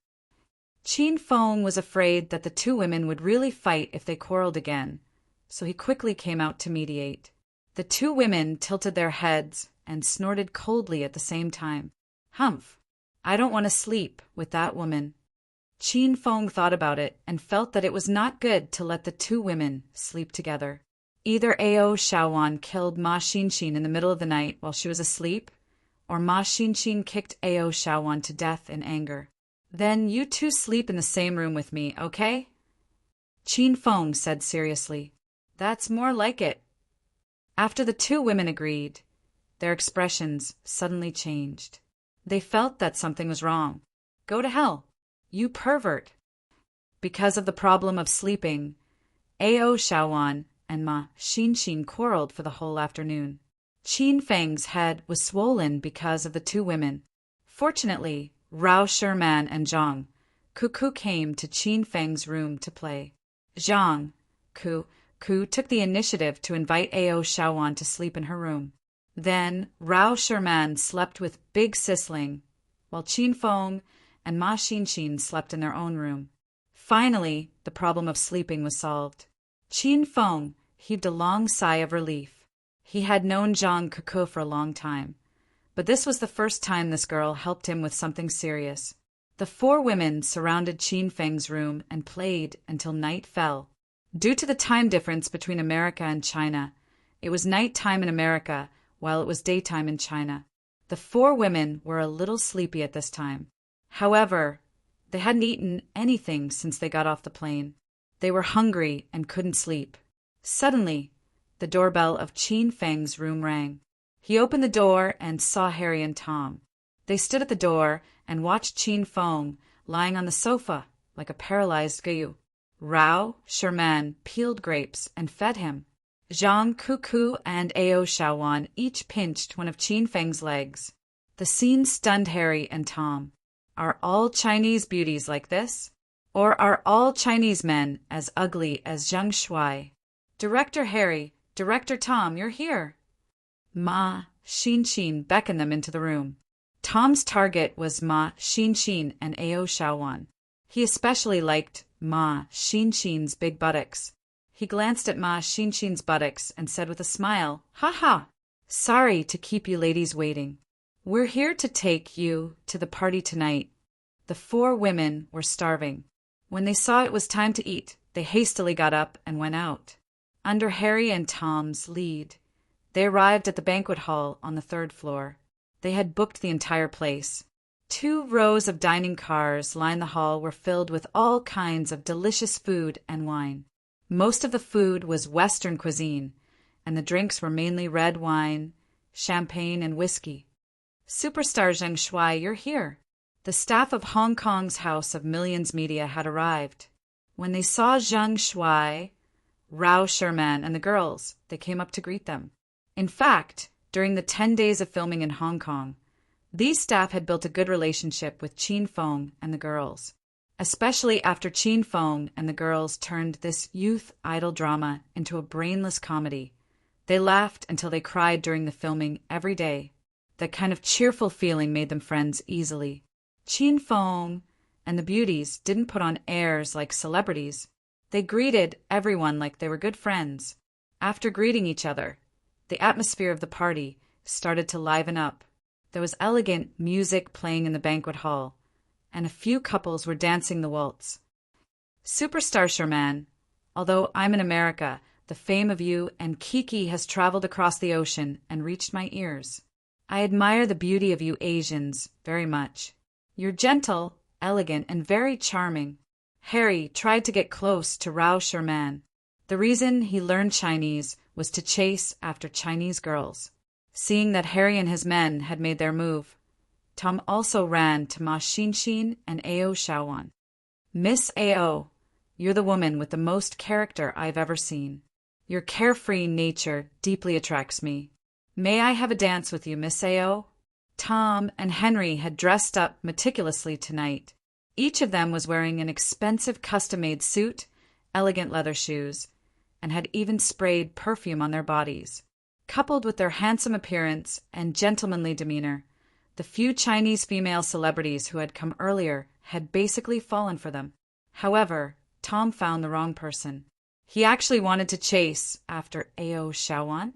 Qin Feng was afraid that the 2 women would really fight if they quarreled again, so he quickly came out to mediate. The 2 women tilted their heads and snorted coldly at the same time. "Humph! I don't want to sleep with that woman." Qin Feng thought about it and felt that it was not good to let the 2 women sleep together. Either Ao Shaowan killed Ma Xinshin in the middle of the night while she was asleep, or Ma Xinshin kicked Ao Shaowan to death in anger. "Then you 2 sleep in the same room with me, okay?" Qin Feng said seriously. "That's more like it." After the 2 women agreed, their expressions suddenly changed. They felt that something was wrong. "Go to hell, you pervert." Because of the problem of sleeping, Ao Shaowan and Ma Xinshin quarreled for the whole afternoon. Qin Feng's head was swollen because of the 2 women. Fortunately, Rao Sherman and Zhang Cuckoo came to Qin Feng's room to play. Zhang Cuckoo took the initiative to invite Ao Shaowan to sleep in her room. Then Rao Sherman slept with Big Sisling, while Qin Feng and Ma Xinshin slept in their own room. Finally, the problem of sleeping was solved. Qin Feng heaved a long sigh of relief. He had known Zhang Cuckoo for a long time, but this was the first time this girl helped him with something serious. The 4 women surrounded Qin Feng's room and played until night fell. Due to the time difference between America and China, it was night time in America while it was daytime in China. The 4 women were a little sleepy at this time. However, they hadn't eaten anything since they got off the plane. They were hungry and couldn't sleep. Suddenly, the doorbell of Qin Feng's room rang. He opened the door and saw Harry and Tom. They stood at the door and watched Qin Feng lying on the sofa like a paralyzed Gayu. Rao Sherman peeled grapes and fed him. Zhang Cuckoo and Ao Shaowan each pinched one of Qin Feng's legs. The scene stunned Harry and Tom. Are all Chinese beauties like this? Or are all Chinese men as ugly as Zheng Shuai? "Director Harry, Director Tom, you're here." Ma Xinshin beckoned them into the room. Tom's target was Ma Xinshin and Ao Shaowan. He especially liked Ma Xinshin's big buttocks. He glanced at Ma Xinshin's buttocks and said with a smile, "Ha ha! Sorry to keep you ladies waiting. We're here to take you to the party tonight." The 4 women were starving. When they saw it was time to eat, they hastily got up and went out. Under Harry and Tom's lead, they arrived at the banquet hall on the 3rd floor. They had booked the entire place. 2 rows of dining cars lined the hall were filled with all kinds of delicious food and wine. Most of the food was Western cuisine, and the drinks were mainly red wine, champagne, and whiskey. Superstar Zheng Shuai, you're here. The staff of Hong Kong's House of Millions Media had arrived. When they saw Zheng Shuai, Rao Sherman, and the girls, they came up to greet them. In fact, during the 10 days of filming in Hong Kong, these staff had built a good relationship with Qin Feng and the girls, especially after Qin Feng and the girls turned this youth idol drama into a brainless comedy. They laughed until they cried during the filming every day. That kind of cheerful feeling made them friends easily. Qin Feng and the beauties didn't put on airs like celebrities. They greeted everyone like they were good friends. After greeting each other, the atmosphere of the party started to liven up. There was elegant music playing in the banquet hall, and a few couples were dancing the waltz. Superstar Sherman, although I'm in America, the fame of you and Kiki has traveled across the ocean and reached my ears. I admire the beauty of you Asians very much. You're gentle, elegant, and very charming. Harry tried to get close to Rao Sherman. The reason he learned Chinese was to chase after Chinese girls. Seeing that Harry and his men had made their move, Tom also ran to Ma Xinxin and Ao Shaowan. Miss Ao, you're the woman with the most character I've ever seen. Your carefree nature deeply attracts me. May I have a dance with you, Miss Ao? Tom and Henry had dressed up meticulously tonight. Each of them was wearing an expensive custom-made suit, elegant leather shoes, and had even sprayed perfume on their bodies. Coupled with their handsome appearance and gentlemanly demeanor, the few Chinese female celebrities who had come earlier had basically fallen for them. However, Tom found the wrong person. He actually wanted to chase after Ao Shaowan.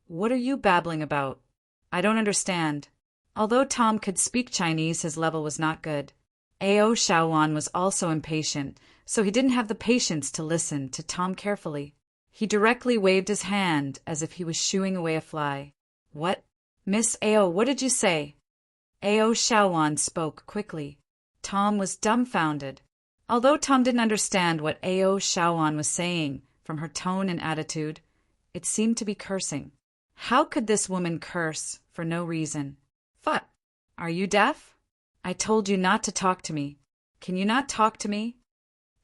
What are you babbling about? I don't understand. Although Tom could speak Chinese, his level was not good. Ao Shaowan was also impatient, so he didn't have the patience to listen to Tom carefully. He directly waved his hand as if he was shooing away a fly. What? Miss Ao, what did you say? Ao Shaowan spoke quickly. Tom was dumbfounded. Although Tom didn't understand what Ao Shaowan was saying, from her tone and attitude, it seemed to be cursing. How could this woman curse for no reason? Are you deaf? I told you not to talk to me. Can you not talk to me?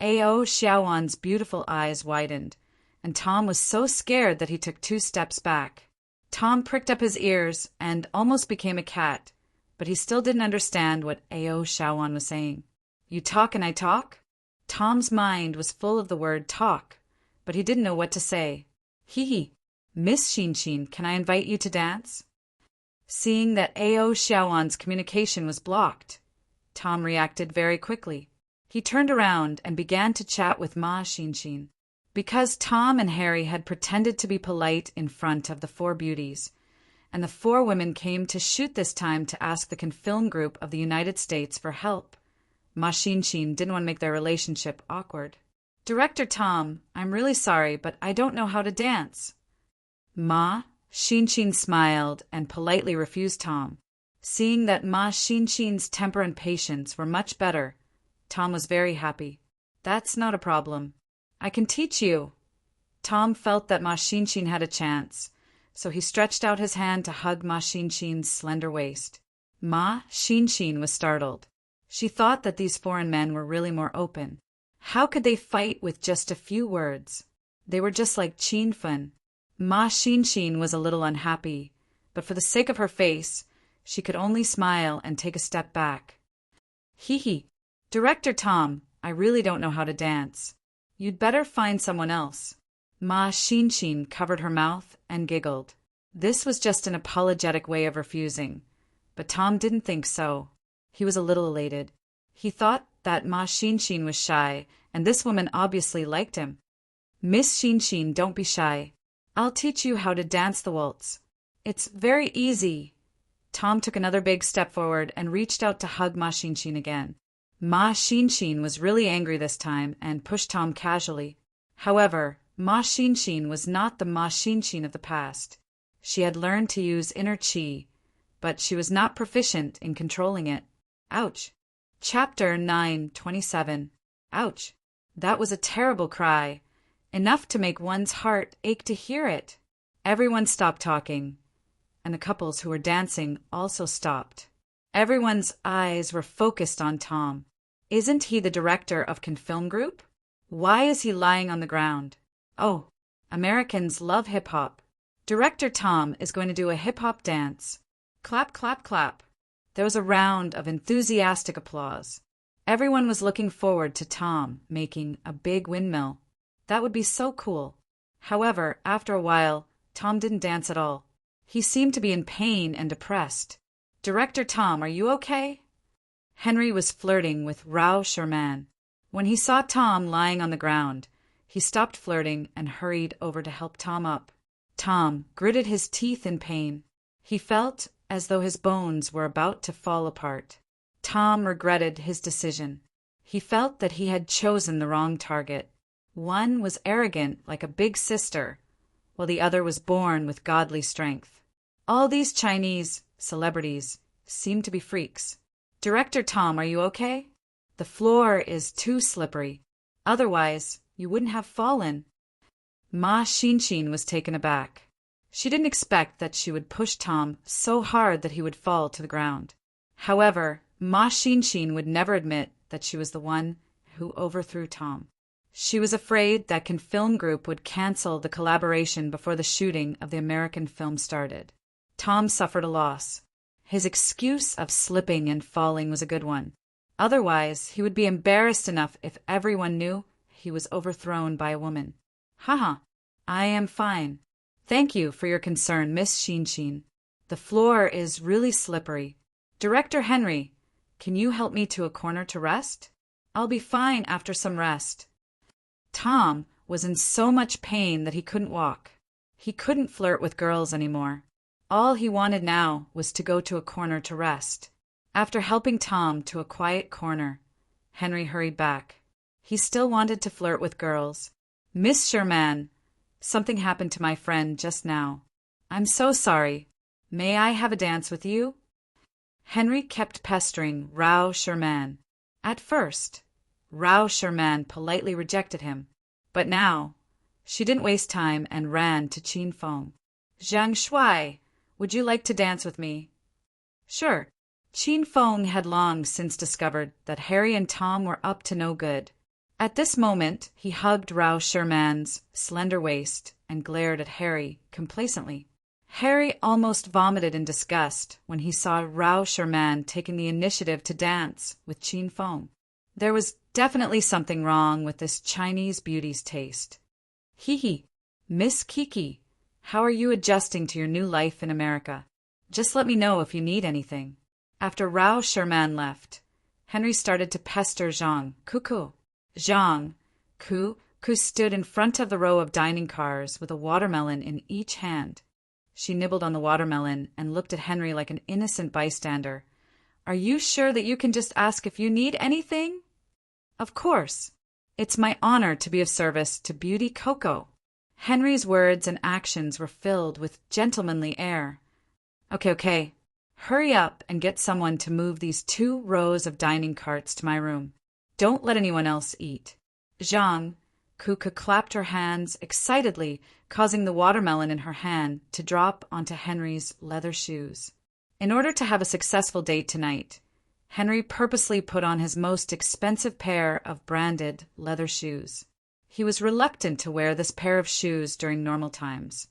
Ao Shaowan's beautiful eyes widened, and Tom was so scared that he took 2 steps back. Tom pricked up his ears and almost became a cat, but he still didn't understand what Ao Shaowan was saying. You talk and I talk? Tom's mind was full of the word talk, but he didn't know what to say. Hee. Miss Xinxin, can I invite you to dance? Seeing that Ao Shaowan's communication was blocked, Tom reacted very quickly. He turned around and began to chat with Ma Xinxin. Because Tom and Harry had pretended to be polite in front of the 4 beauties, and the 4 women came to shoot this time to ask the film group of the United States for help, Ma Xinxin didn't want to make their relationship awkward. Director Tom, I'm really sorry, but I don't know how to dance. Ma Xinxin smiled and politely refused Tom. Seeing that Ma Xinxin's temper and patience were much better, Tom was very happy. That's not a problem. I can teach you. Tom felt that Ma Xinxin had a chance, so he stretched out his hand to hug Ma Xinxin's slender waist. Ma Xinxin was startled. She thought that these foreign men were really more open. How could they fight with just a few words? They were just like Qin Feng. Ma Xinxin was a little unhappy, but for the sake of her face, she could only smile and take a step back. Hee. Director Tom, I really don't know how to dance. You'd better find someone else. Ma Xinxin covered her mouth and giggled. This was just an apologetic way of refusing, but Tom didn't think so. He was a little elated. He thought that Ma Xinxin was shy, and this woman obviously liked him. Miss Xinxin, don't be shy. I'll teach you how to dance the waltz. It's very easy. Tom took another big step forward and reached out to hug Ma Xinxin again. Ma Xinxin was really angry this time and pushed Tom casually. However, Ma Xinxin was not the Ma Xinxin of the past. She had learned to use inner qi, but she was not proficient in controlling it. Ouch. Chapter 9:27. Ouch. That was a terrible cry, enough to make one's heart ache to hear it. Everyone stopped talking, and the couples who were dancing also stopped. Everyone's eyes were focused on Tom. Isn't he the director of Film Group? Why is he lying on the ground? Oh, Americans love hip-hop. Director Tom is going to do a hip-hop dance. Clap, clap, clap. There was a round of enthusiastic applause. Everyone was looking forward to Tom making a big windmill. That would be so cool. However, after a while, Tom didn't dance at all. He seemed to be in pain and depressed. Director Tom, are you okay? Henry was flirting with Rao Sherman. When he saw Tom lying on the ground, he stopped flirting and hurried over to help Tom up. Tom gritted his teeth in pain. He felt as though his bones were about to fall apart. Tom regretted his decision. He felt that he had chosen the wrong target. One was arrogant like a big sister, while the other was born with godly strength. All these Chinese celebrities seem to be freaks. Director Tom, are you okay? The floor is too slippery. Otherwise, you wouldn't have fallen. Ma Xinshin was taken aback. She didn't expect that she would push Tom so hard that he would fall to the ground. However, Ma Xinshin would never admit that she was the one who overthrew Tom. She was afraid that Film Group would cancel the collaboration before the shooting of the American film started. Tom suffered a loss. His excuse of slipping and falling was a good one. Otherwise, he would be embarrassed enough if everyone knew he was overthrown by a woman. Haha, I am fine. Thank you for your concern, Miss Xinshin. The floor is really slippery. Director Henry, can you help me to a corner to rest? I'll be fine after some rest. Tom was in so much pain that he couldn't walk. He couldn't flirt with girls anymore. All he wanted now was to go to a corner to rest. After helping Tom to a quiet corner, Henry hurried back. He still wanted to flirt with girls. Miss Sherman, something happened to my friend just now. I'm so sorry. May I have a dance with you? Henry kept pestering Rao Sherman. At first, Rao Sherman politely rejected him, but now she didn't waste time and ran to Qin Feng. Zhang Shuai, would you like to dance with me? Sure. Qin Feng had long since discovered that Harry and Tom were up to no good. At this moment, he hugged Rao Sherman's slender waist and glared at Harry complacently. Harry almost vomited in disgust when he saw Rao Sherman taking the initiative to dance with Qin Feng. There was definitely something wrong with this Chinese beauty's taste. Hee, Miss Kiki, how are you adjusting to your new life in America? Just let me know if you need anything. After Rao Sherman left, Henry started to pester Zhang Cuckoo. Zhang Cuckoo stood in front of the row of dining cars with a watermelon in each hand. She nibbled on the watermelon and looked at Henry like an innocent bystander. Are you sure that you can just ask if you need anything? Of course. It's my honor to be of service to Beauty Coco. Henry's words and actions were filled with gentlemanly air. Okay. Hurry up and get someone to move these 2 rows of dining carts to my room. Don't let anyone else eat. Zhang Cuckoo clapped her hands excitedly, causing the watermelon in her hand to drop onto Henry's leather shoes. In order to have a successful date tonight, Henry purposely put on his most expensive pair of branded leather shoes. He was reluctant to wear this pair of shoes during normal times,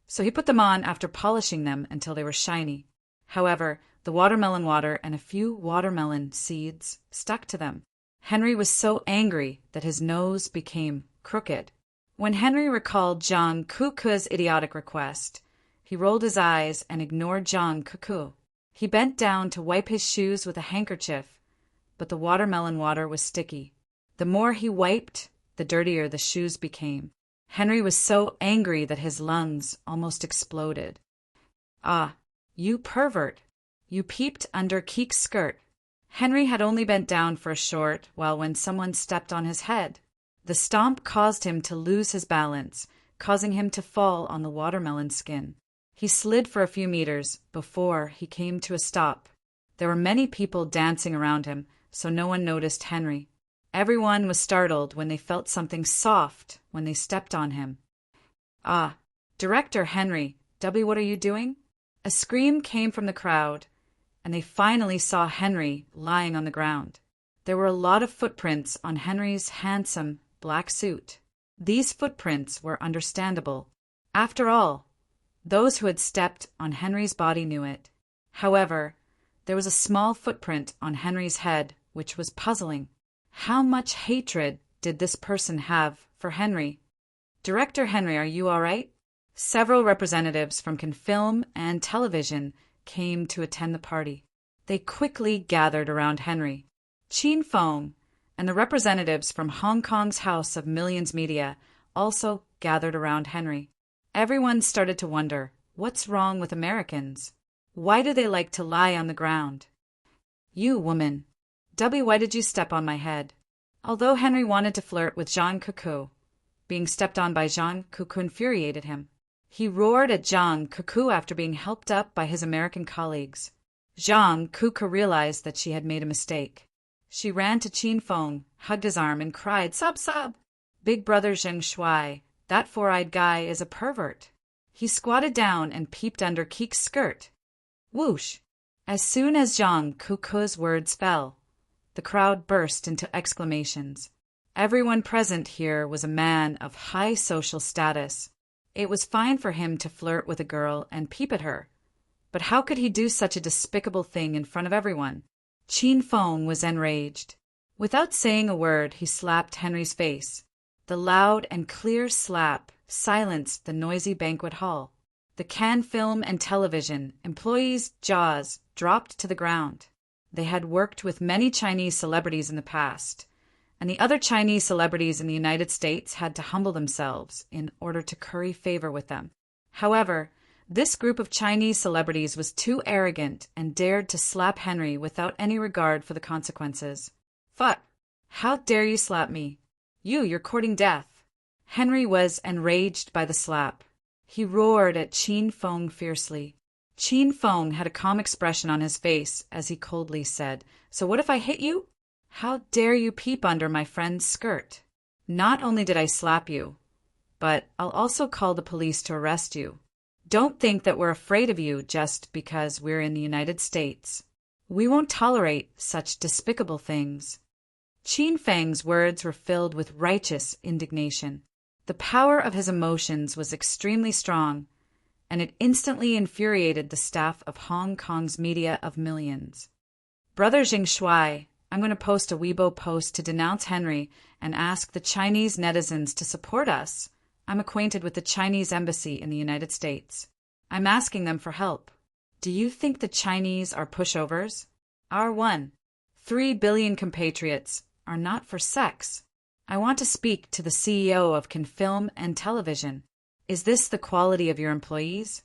so he put them on after polishing them until they were shiny. However, the watermelon water and a few watermelon seeds stuck to them. Henry was so angry that his nose became crooked. When Henry recalled Zhang Cuckoo's idiotic request, he rolled his eyes and ignored Zhang Cuckoo. He bent down to wipe his shoes with a handkerchief, but the watermelon water was sticky. The more he wiped, the dirtier the shoes became. Henry was so angry that his lungs almost exploded. Ah, you pervert! You peeped under Keek's skirt. Henry had only bent down for a short while when someone stepped on his head. The stomp caused him to lose his balance, causing him to fall on the watermelon skin. He slid for a few meters before he came to a stop. There were many people dancing around him, so no one noticed Henry. Everyone was startled when they felt something soft when they stepped on him. "Ah, Director Henry W., what are you doing?" A scream came from the crowd, and they finally saw Henry lying on the ground. There were a lot of footprints on Henry's handsome black suit. These footprints were understandable. After all, those who had stepped on Henry's body knew it. However, there was a small footprint on Henry's head, which was puzzling. How much hatred did this person have for Henry? "Director Henry, are you all right?" Several representatives from film and television came to attend the party. They quickly gathered around Henry. Chin Fong and the representatives from Hong Kong's House of Millions Media also gathered around Henry. Everyone started to wonder, what's wrong with Americans? Why do they like to lie on the ground? "You, woman. W, why did you step on my head?" Although Henry wanted to flirt with Jean Coucou, being stepped on by Jean Coucou infuriated him. He roared at Jean Coucou after being helped up by his American colleagues. Jean Coucou realized that she had made a mistake. She ran to Chin Fong, hugged his arm, and cried, "Sub, sub! Big brother Zheng Shuai, that four-eyed guy is a pervert." He squatted down and peeped under Keek's skirt. Whoosh! As soon as Jean Coucou's words fell, the crowd burst into exclamations. Everyone present here was a man of high social status. It was fine for him to flirt with a girl and peep at her. But how could he do such a despicable thing in front of everyone? Chin Fong was enraged. Without saying a word, he slapped Henry's face. The loud and clear slap silenced the noisy banquet hall. The film and television employees' jaws dropped to the ground. They had worked with many Chinese celebrities in the past, and the other Chinese celebrities in the United States had to humble themselves in order to curry favor with them. However, this group of Chinese celebrities was too arrogant and dared to slap Henry without any regard for the consequences. "Fuck! How dare you slap me? You're courting death." Henry was enraged by the slap. He roared at Chin Fong fiercely. Chin Fong had a calm expression on his face as he coldly said, "So what if I hit you? How dare you peep under my friend's skirt? Not only did I slap you, but I'll also call the police to arrest you. Don't think that we're afraid of you just because we're in the United States. We won't tolerate such despicable things." Chin Fang's words were filled with righteous indignation. The power of his emotions was extremely strong, and it instantly infuriated the staff of Hong Kong's Media of Millions. "Brother Zheng Shuai, I'm going to post a Weibo post to denounce Henry and ask the Chinese netizens to support us. I'm acquainted with the Chinese embassy in the United States. I'm asking them for help. Do you think the Chinese are pushovers? Our 3 billion compatriots are not for sex. I want to speak to the CEO of film and television. Is this the quality of your employees?"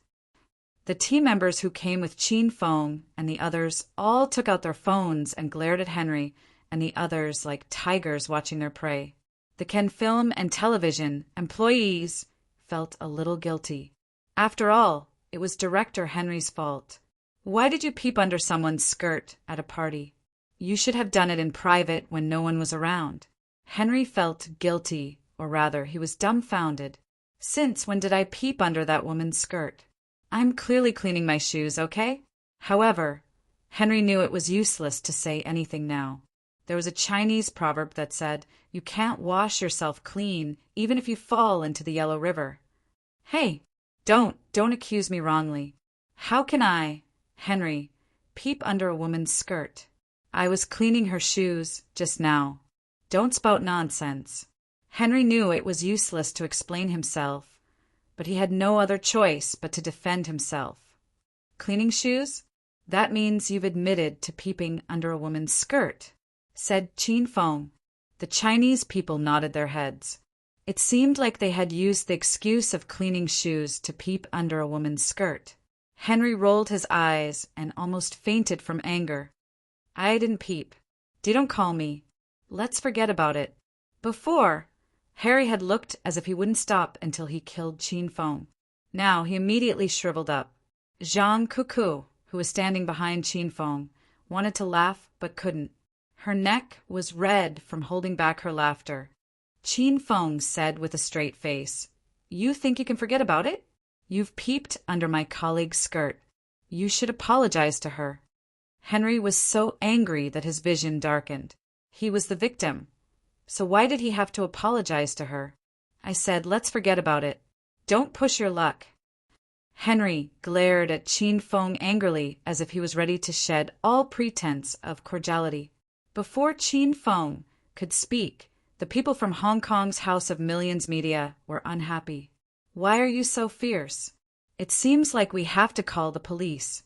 The team members who came with Chin Fong and the others all took out their phones and glared at Henry and the others like tigers watching their prey. The film and television employees felt a little guilty. After all, it was Director Henry's fault. Why did you peep under someone's skirt at a party? You should have done it in private when no one was around. Henry felt guilty, or rather, he was dumbfounded. Since when did I peep under that woman's skirt? I'm clearly cleaning my shoes, okay? However, Henry knew it was useless to say anything now. There was a Chinese proverb that said, "You can't wash yourself clean even if you fall into the Yellow River." Hey, don't accuse me wrongly. How can I, Henry, peep under a woman's skirt? I was cleaning her shoes just now. Don't spout nonsense. Henry knew it was useless to explain himself, but he had no other choice but to defend himself. "Cleaning shoes? That means you've admitted to peeping under a woman's skirt," said Chin Fong. The Chinese people nodded their heads. It seemed like they had used the excuse of cleaning shoes to peep under a woman's skirt. Henry rolled his eyes and almost fainted from anger. "I didn't peep. Don't call me. Let's forget about it." Before, Harry had looked as if he wouldn't stop until he killed Chin Fong. Now he immediately shriveled up. Zhang Cuckoo, who was standing behind Qin Feng, wanted to laugh but couldn't. Her neck was red from holding back her laughter. Qin Feng said with a straight face, "You think you can forget about it? You've peeped under my colleague's skirt. You should apologize to her." Henry was so angry that his vision darkened. He was the victim. So why did he have to apologize to her? I said, "Let's forget about it. Don't push your luck." Henry glared at Qin Feng angrily as if he was ready to shed all pretense of cordiality. Before Qin Feng could speak, the people from Hong Kong's House of Millions media were unhappy. "Why are you so fierce? It seems like we have to call the police.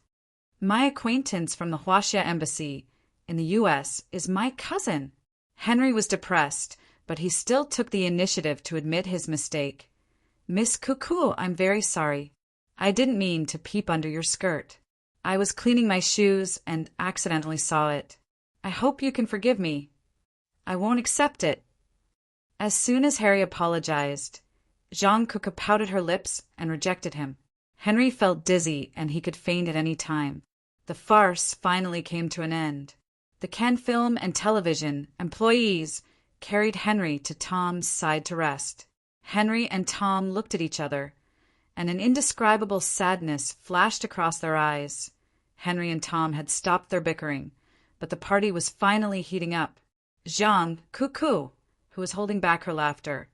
My acquaintance from the Huaxia Embassy in the U.S. is my cousin." Henry was depressed, but he still took the initiative to admit his mistake. "Miss Cuckoo, I'm very sorry. I didn't mean to peep under your skirt. I was cleaning my shoes and accidentally saw it. I hope you can forgive me." "I won't accept it." As soon as Harry apologized, Zhang Cuckoo pouted her lips and rejected him. Henry felt dizzy and he could faint at any time. The farce finally came to an end. The Cannes Film and Television employees carried Henry to Tom's side to rest. Henry and Tom looked at each other, and an indescribable sadness flashed across their eyes. Henry and Tom had stopped their bickering, but the party was finally heating up. Zhang Cuckoo, who was holding back her laughter,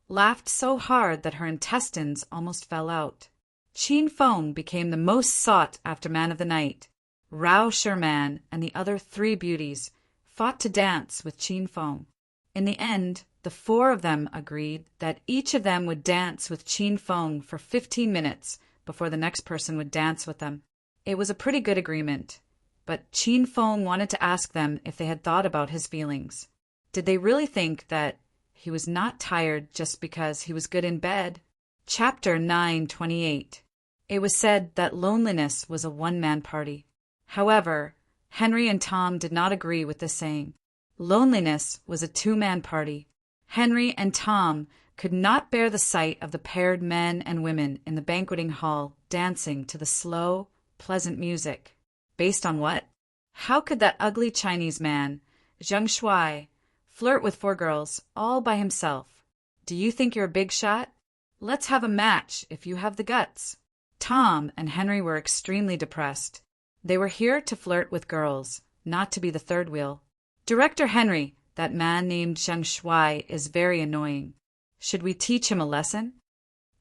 laughed so hard that her intestines almost fell out. Qin Feng became the most sought-after man of the night. Rao Sherman and the other three beauties fought to dance with Qin Feng. In the end, the four of them agreed that each of them would dance with Qin Feng for 15 minutes before the next person would dance with them. It was a pretty good agreement, but Qin Feng wanted to ask them if they had thought about his feelings. Did they really think that he was not tired just because he was good in bed? Chapter 9:28. It was said that loneliness was a one-man party. However, Henry and Tom did not agree with this saying. Loneliness was a two-man party. Henry and Tom could not bear the sight of the paired men and women in the banqueting hall dancing to the slow, pleasant music. Based on what? How could that ugly Chinese man, Zheng Shuai, flirt with four girls all by himself? Do you think you're a big shot? Let's have a match if you have the guts. Tom and Henry were extremely depressed. They were here to flirt with girls, not to be the third wheel. "Director Henry, that man named Zheng Shuai is very annoying. Should we teach him a lesson?"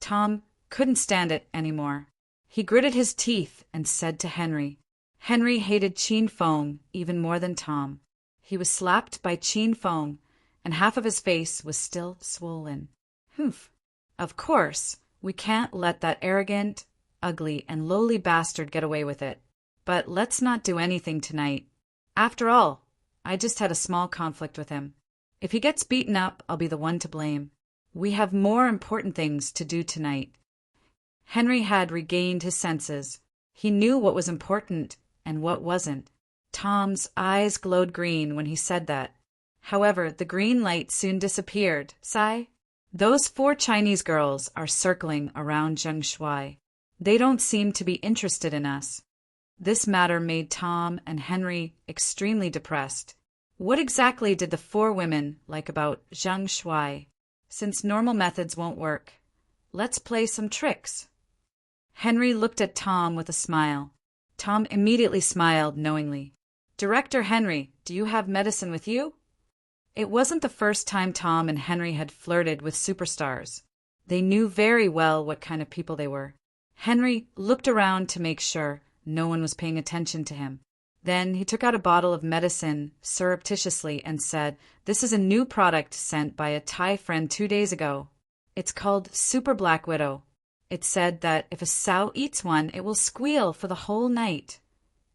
Tom couldn't stand it anymore. He gritted his teeth and said to Henry. Henry hated Qin Feng even more than Tom. He was slapped by Qin Feng, and half of his face was still swollen. "Humph. Of course, we can't let that arrogant, ugly, and lowly bastard get away with it. But let's not do anything tonight. After all, I just had a small conflict with him. If he gets beaten up, I'll be the one to blame. We have more important things to do tonight." Henry had regained his senses. He knew what was important and what wasn't. Tom's eyes glowed green when he said that. However, the green light soon disappeared. "Sigh. Those four Chinese girls are circling around Zheng Shuai. They don't seem to be interested in us." This matter made Tom and Henry extremely depressed. What exactly did the four women like about Zheng Shuai? Since normal methods won't work, let's play some tricks. Henry looked at Tom with a smile. Tom immediately smiled knowingly. "Director Henry, do you have medicine with you?" It wasn't the first time Tom and Henry had flirted with superstars. They knew very well what kind of people they were. Henry looked around to make sure no one was paying attention to him. Then he took out a bottle of medicine surreptitiously and said, "This is a new product sent by a Thai friend 2 days ago. It's called Super Black Widow. It said that if a sow eats one, it will squeal for the whole night."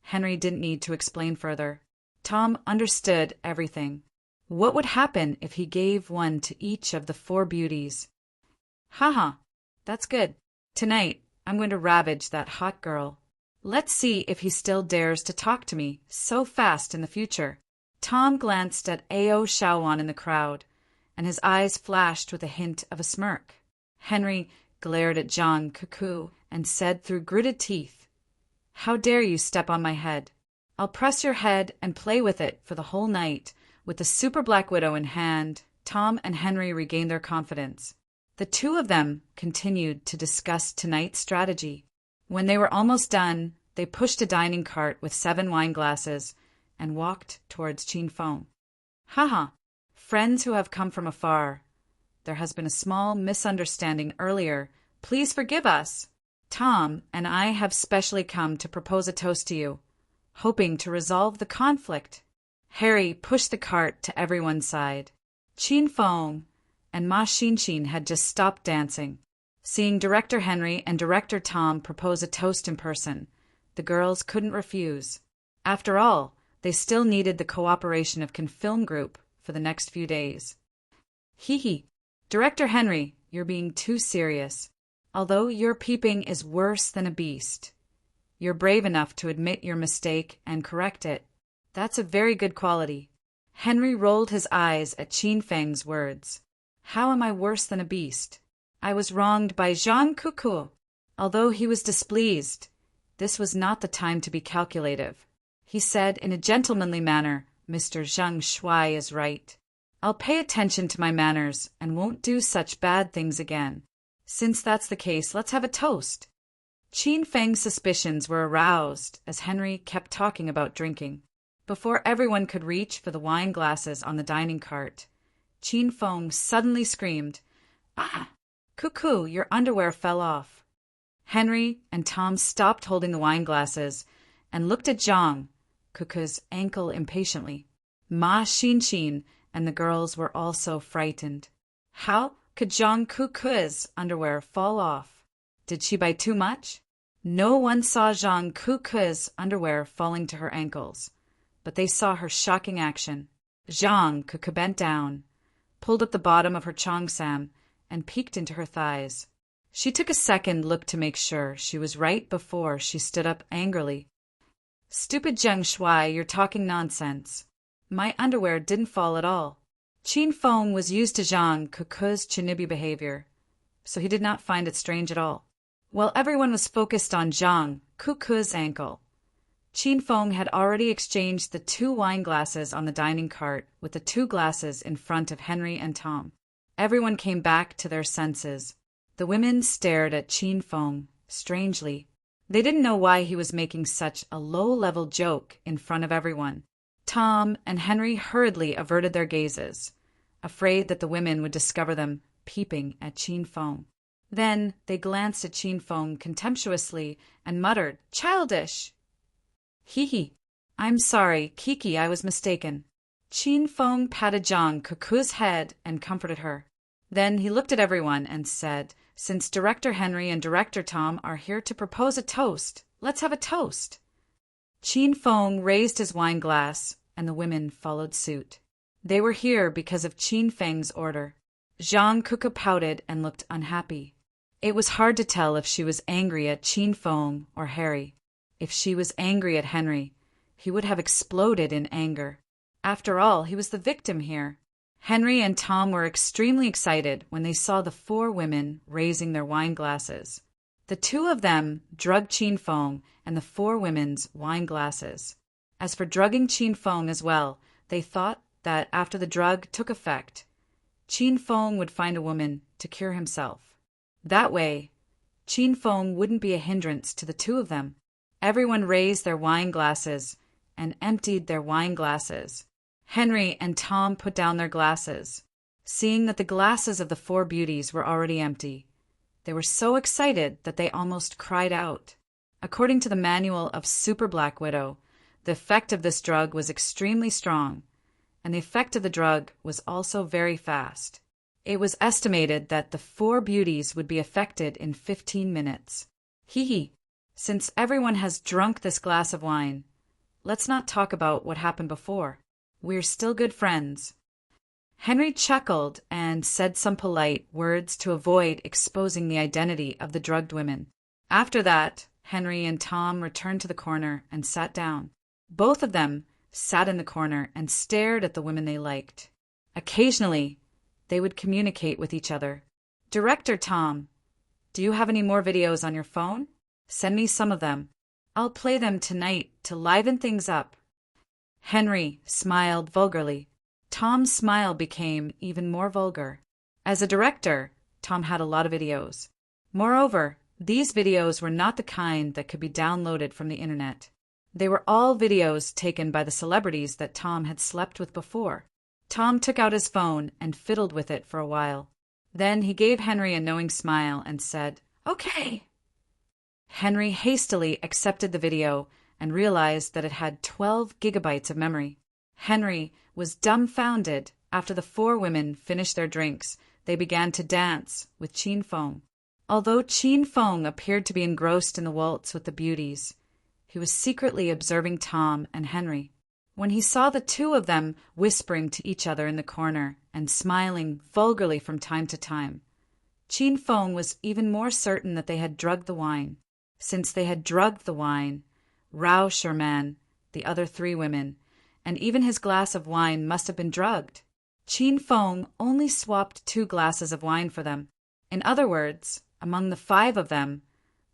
Henry didn't need to explain further. Tom understood everything. What would happen if he gave one to each of the four beauties? Haha, that's good. Tonight, I'm going to ravage that hot girl. Let's see if he still dares to talk to me so fast in the future. Tom glanced at A.O. Shaowan in the crowd, and his eyes flashed with a hint of a smirk. Henry glared at Jean Cuckoo and said through gritted teeth, "How dare you step on my head? I'll press your head and play with it for the whole night." With the Super Black Widow in hand, Tom and Henry regained their confidence. The two of them continued to discuss tonight's strategy. When they were almost done, they pushed a dining cart with 7 wine glasses and walked towards Chin Fong. "Haha, friends who have come from afar. There has been a small misunderstanding earlier. Please forgive us. Tom and I have specially come to propose a toast to you, hoping to resolve the conflict." Harry pushed the cart to everyone's side. Chin Fong and Ma Xin had just stopped dancing. Seeing Director Henry and Director Tom propose a toast in person, the girls couldn't refuse. After all, they still needed the cooperation of Can Film Group for the next few days. "Hee. Director Henry, you're being too serious. Although your peeping is worse than a beast, you're brave enough to admit your mistake and correct it. That's a very good quality." Henry rolled his eyes at Chin Feng's words. "How am I worse than a beast? I was wronged by Jean Cuckoo." Although he was displeased, this was not the time to be calculative. He said in a gentlemanly manner, "Mr. Zhang Shuai is right. I'll pay attention to my manners and won't do such bad things again. Since that's the case, let's have a toast." Chin Feng's suspicions were aroused as Henry kept talking about drinking. Before everyone could reach for the wine glasses on the dining cart, Chin Fong suddenly screamed, "Ah! Cuckoo, your underwear fell off." Henry and Tom stopped holding the wine glasses and looked at Zhang Cuckoo's ankle impatiently. Ma Xin and the girls were also frightened. How could Zhang Cuckoo's underwear fall off? Did she buy too much? No one saw Zhang Cuckoo's underwear falling to her ankles, but they saw her shocking action. Zhang Cuckoo bent down, pulled up the bottom of her cheongsam, and peeked into her thighs. She took a second look to make sure she was right before she stood up angrily. "Stupid Zheng Shuai, you're talking nonsense. My underwear didn't fall at all." Chin Fong was used to Zhang Cuckoo's chinibi behavior, so he did not find it strange at all. While everyone was focused on Zhang Cuckoo's ankle, Chin Fong had already exchanged the 2 wine glasses on the dining cart with the 2 glasses in front of Henry and Tom. Everyone came back to their senses. The women stared at Chin Fong strangely. They didn't know why he was making such a low-level joke in front of everyone. Tom and Henry hurriedly averted their gazes, afraid that the women would discover them peeping at Chin Fong. Then they glanced at Chin Fong contemptuously and muttered, "Childish!" "Hee. I'm sorry, Kiki, I was mistaken." Chin Fong patted Zhang Cuckoo's head and comforted her. Then he looked at everyone and said, "Since Director Henry and Director Tom are here to propose a toast, let's have a toast." Chin Fong raised his wine glass, and the women followed suit. They were here because of Chin Feng's order. Zhang Cuckoo pouted and looked unhappy. It was hard to tell if she was angry at Chin Fong or Harry. If she was angry at Henry, he would have exploded in anger. After all, he was the victim here. Henry and Tom were extremely excited when they saw the 4 women raising their wine glasses. The 2 of them drugged Chin Fong and the 4 women's wine glasses. As for drugging Chin Fong as well, they thought that after the drug took effect, Chin Fong would find a woman to cure himself. That way, Chin Fong wouldn't be a hindrance to the 2 of them. Everyone raised their wine glasses and emptied their wine glasses. Henry and Tom put down their glasses. Seeing that the glasses of the 4 beauties were already empty, they were so excited that they almost cried out. According to the manual of Super Black Widow, the effect of this drug was extremely strong, and the effect of the drug was also very fast. It was estimated that the 4 beauties would be affected in 15 minutes. Hee. Since everyone has drunk this glass of wine, let's not talk about what happened before. We're still good friends. Henry chuckled and said some polite words to avoid exposing the identity of the drugged women. After that, Henry and Tom returned to the corner and sat down. Both of them sat in the corner and stared at the women they liked. Occasionally, they would communicate with each other. "Director Tom, Do you have any more videos on your phone? Send me some of them. I'll play them tonight to liven things up. Henry smiled vulgarly. Tom's smile became even more vulgar. As a director, Tom had a lot of videos. Moreover, these videos were not the kind that could be downloaded from the internet. They were all videos taken by the celebrities that Tom had slept with before. Tom took out his phone and fiddled with it for a while. Then he gave Henry a knowing smile and said, "Okay." Henry hastily accepted the video and realized that it had 12 gigabytes of memory. Henry was dumbfounded. After the four women finished their drinks, they began to dance with Chin Fong. Although Chin Fong appeared to be engrossed in the waltz with the beauties, he was secretly observing Tom and Henry. When he saw the two of them whispering to each other in the corner and smiling vulgarly from time to time, Chin Fong was even more certain that they had drugged the wine. Since they had drugged the wine, Rao Sherman, the other three women, and even his glass of wine must have been drugged. Chin Fong only swapped 2 glasses of wine for them. In other words, among the 5 of them,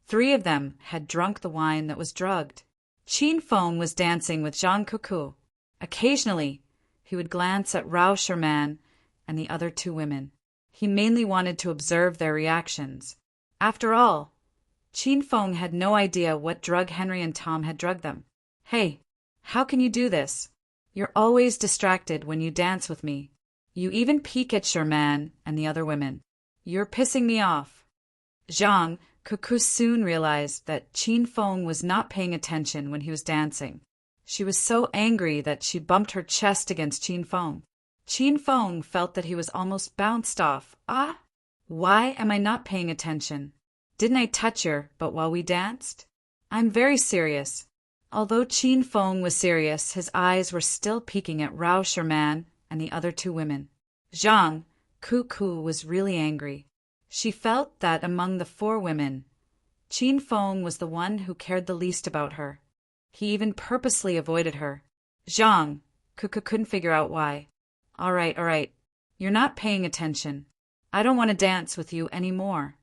3 of them had drunk the wine that was drugged. Chin Fong was dancing with Zhang Cuckoo. Occasionally, he would glance at Rao Sherman and the other 2 women. He mainly wanted to observe their reactions. After all, Chin Fong had no idea what drug Henry and Tom had drugged them. "Hey, how can you do this? You're always distracted when you dance with me. You even peek at Sherman and the other women. You're pissing me off." Zhang Cuckoo soon realized that Chin Fong was not paying attention when he was dancing. She was so angry that she bumped her chest against Chin Fong. Chin Fong felt that he was almost bounced off. "Ah, why am I not paying attention? Didn't I touch her but while we danced? I'm very serious." Although Chin Fong was serious, his eyes were still peeking at Rao Sherman and the other 2 women. Zhang Cuckoo was really angry. She felt that among the 4 women, Chin Fong was the one who cared the least about her. He even purposely avoided her. Zhang Cuckoo couldn't figure out why. All right. You're not paying attention. I don't want to dance with you anymore."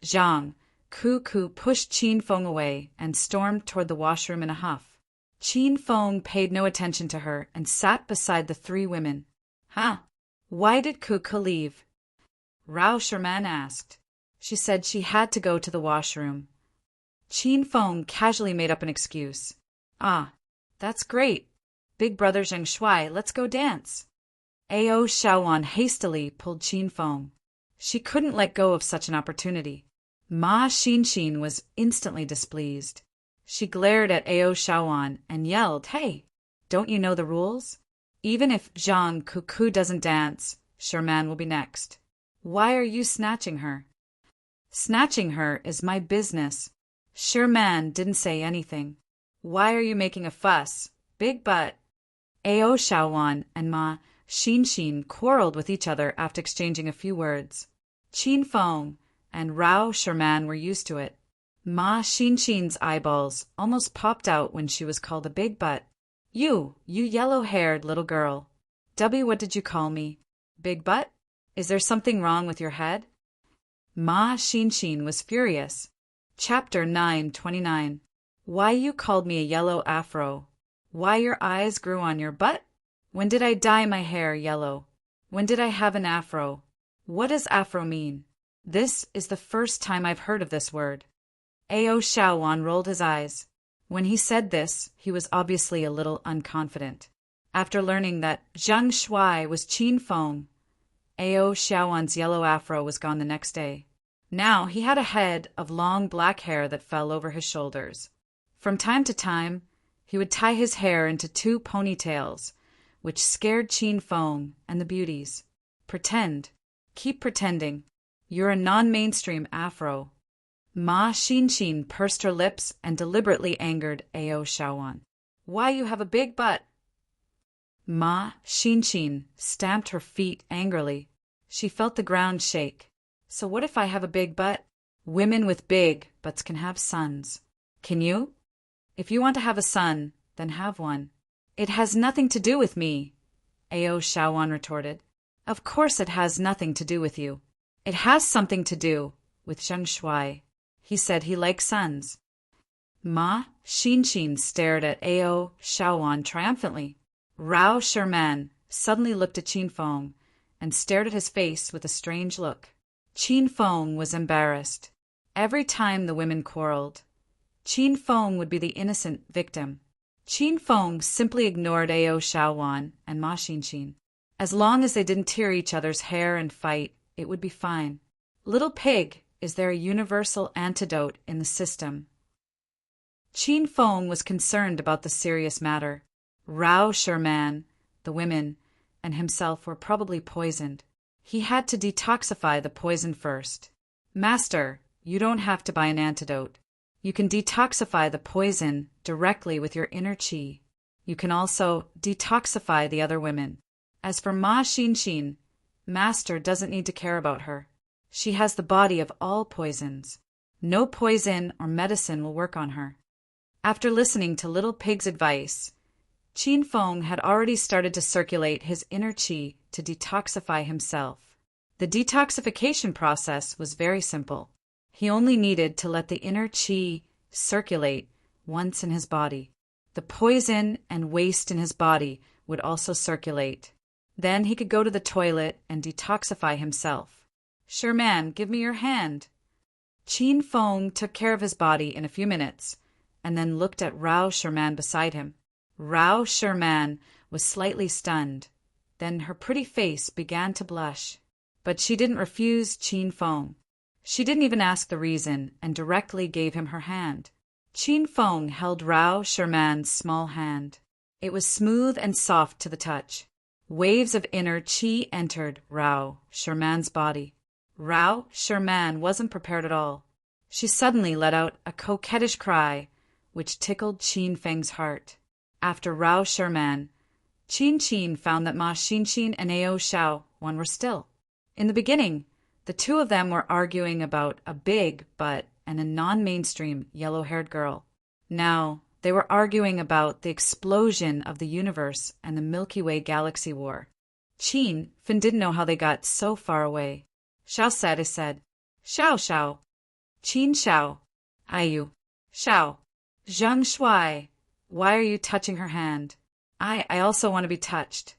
Zhang Cuckoo pushed Chin Fong away and stormed toward the washroom in a huff. Chin Fong paid no attention to her and sat beside the 3 women. "Huh? Why did Cuckoo leave?" Rao Sherman asked. She said she had to go to the washroom. Chin Fong casually made up an excuse. "Ah, that's great. Big brother Zheng Shuai, let's go dance." Ao Shaoan hastily pulled Chin Fong. She couldn't let go of such an opportunity. Ma Xinshin was instantly displeased. She glared at Ao Shaoan and yelled, "Hey, don't you know the rules? Even if Zhang Cuckoo doesn't dance, Sherman will be next. Why are you snatching her?" "Snatching her is my business." Sherman didn't say anything. "Why are you making a fuss? Big butt." Ao Shaoan and Ma Xinshin quarreled with each other after exchanging a few words. Chin Fong and Rao Sherman were used to it. Ma Xinshin's eyeballs almost popped out when she was called a big butt. You yellow-haired little girl. What did you call me? Big butt? Is there something wrong with your head?" Ma Xinshin was furious. Chapter 929. Why you called me a yellow afro? Why your eyes grew on your butt? When did I dye my hair yellow? When did I have an afro? What does afro mean? This is the first time I've heard of this word. Ao Shaoan rolled his eyes. When he said this, he was obviously a little unconfident. After learning that Zhang Shuai was Chin Fong, Ao Shaoan's yellow afro was gone the next day. Now he had a head of long black hair that fell over his shoulders. From time to time, he would tie his hair into 2 ponytails, which scared Chin Fong and the beauties. Pretend. Keep pretending. You're a non-mainstream afro. Ma Xinshin pursed her lips and deliberately angered Ao Shaoan. Why you have a big butt? Ma Xinshin stamped her feet angrily. She felt the ground shake. So what if I have a big butt? Women with big butts can have sons. Can you? If you want to have a son, then have one. It has nothing to do with me, Ao Shaoan retorted. Of course it has nothing to do with you. It has something to do with Zheng Shuai. He said he liked sons. Ma Xinxin stared at Ao Shaowan triumphantly. Rao Sherman suddenly looked at Qin Feng and stared at his face with a strange look. Qin Feng was embarrassed. Every time the women quarreled, Qin Feng would be the innocent victim. Qin Feng simply ignored Ao Shaowan and Ma Xinxin. As long as they didn't tear each other's hair and fight, it would be fine. Little pig, is there a universal antidote in the system? Qin Feng was concerned about the serious matter. Rao Sherman, the women, and himself were probably poisoned. He had to detoxify the poison first. Master, you don't have to buy an antidote. You can detoxify the poison directly with your inner qi. You can also detoxify the other women. As for Ma Xinxin, Master doesn't need to care about her. She has the body of all poisons. No poison or medicine will work on her. After listening to Little Pig's advice, Qin Feng had already started to circulate his inner qi to detoxify himself. The detoxification process was very simple. He only needed to let the inner qi circulate once in his body. The poison and waste in his body would also circulate. Then he could go to the toilet and detoxify himself. Sherman, give me your hand. Qin Feng took care of his body in a few minutes and then looked at Rao Sherman beside him. Rao Sherman was slightly stunned. Then her pretty face began to blush. But she didn't refuse Qin Feng. She didn't even ask the reason and directly gave him her hand. Qin Feng held Rao Sherman's small hand. It was smooth and soft to the touch. Waves of inner qi entered Rao Sherman's body. Rao Sherman wasn't prepared at all. She suddenly let out a coquettish cry, which tickled Qin Feng's heart. After Rao Sherman, Qin found that Ma Xinxin and Ao Shaowan were still. In the beginning, the two of them were arguing about a big butt and a non-mainstream yellow-haired girl. Now, they were arguing about the explosion of the universe and the Milky Way galaxy war. Qin Fen didn't know how they got so far away. Xiao said, Xiao Xiao. Qin Xiao. Ayu. Xiao. Zheng Shuai. Why are you touching her hand? I also want to be touched.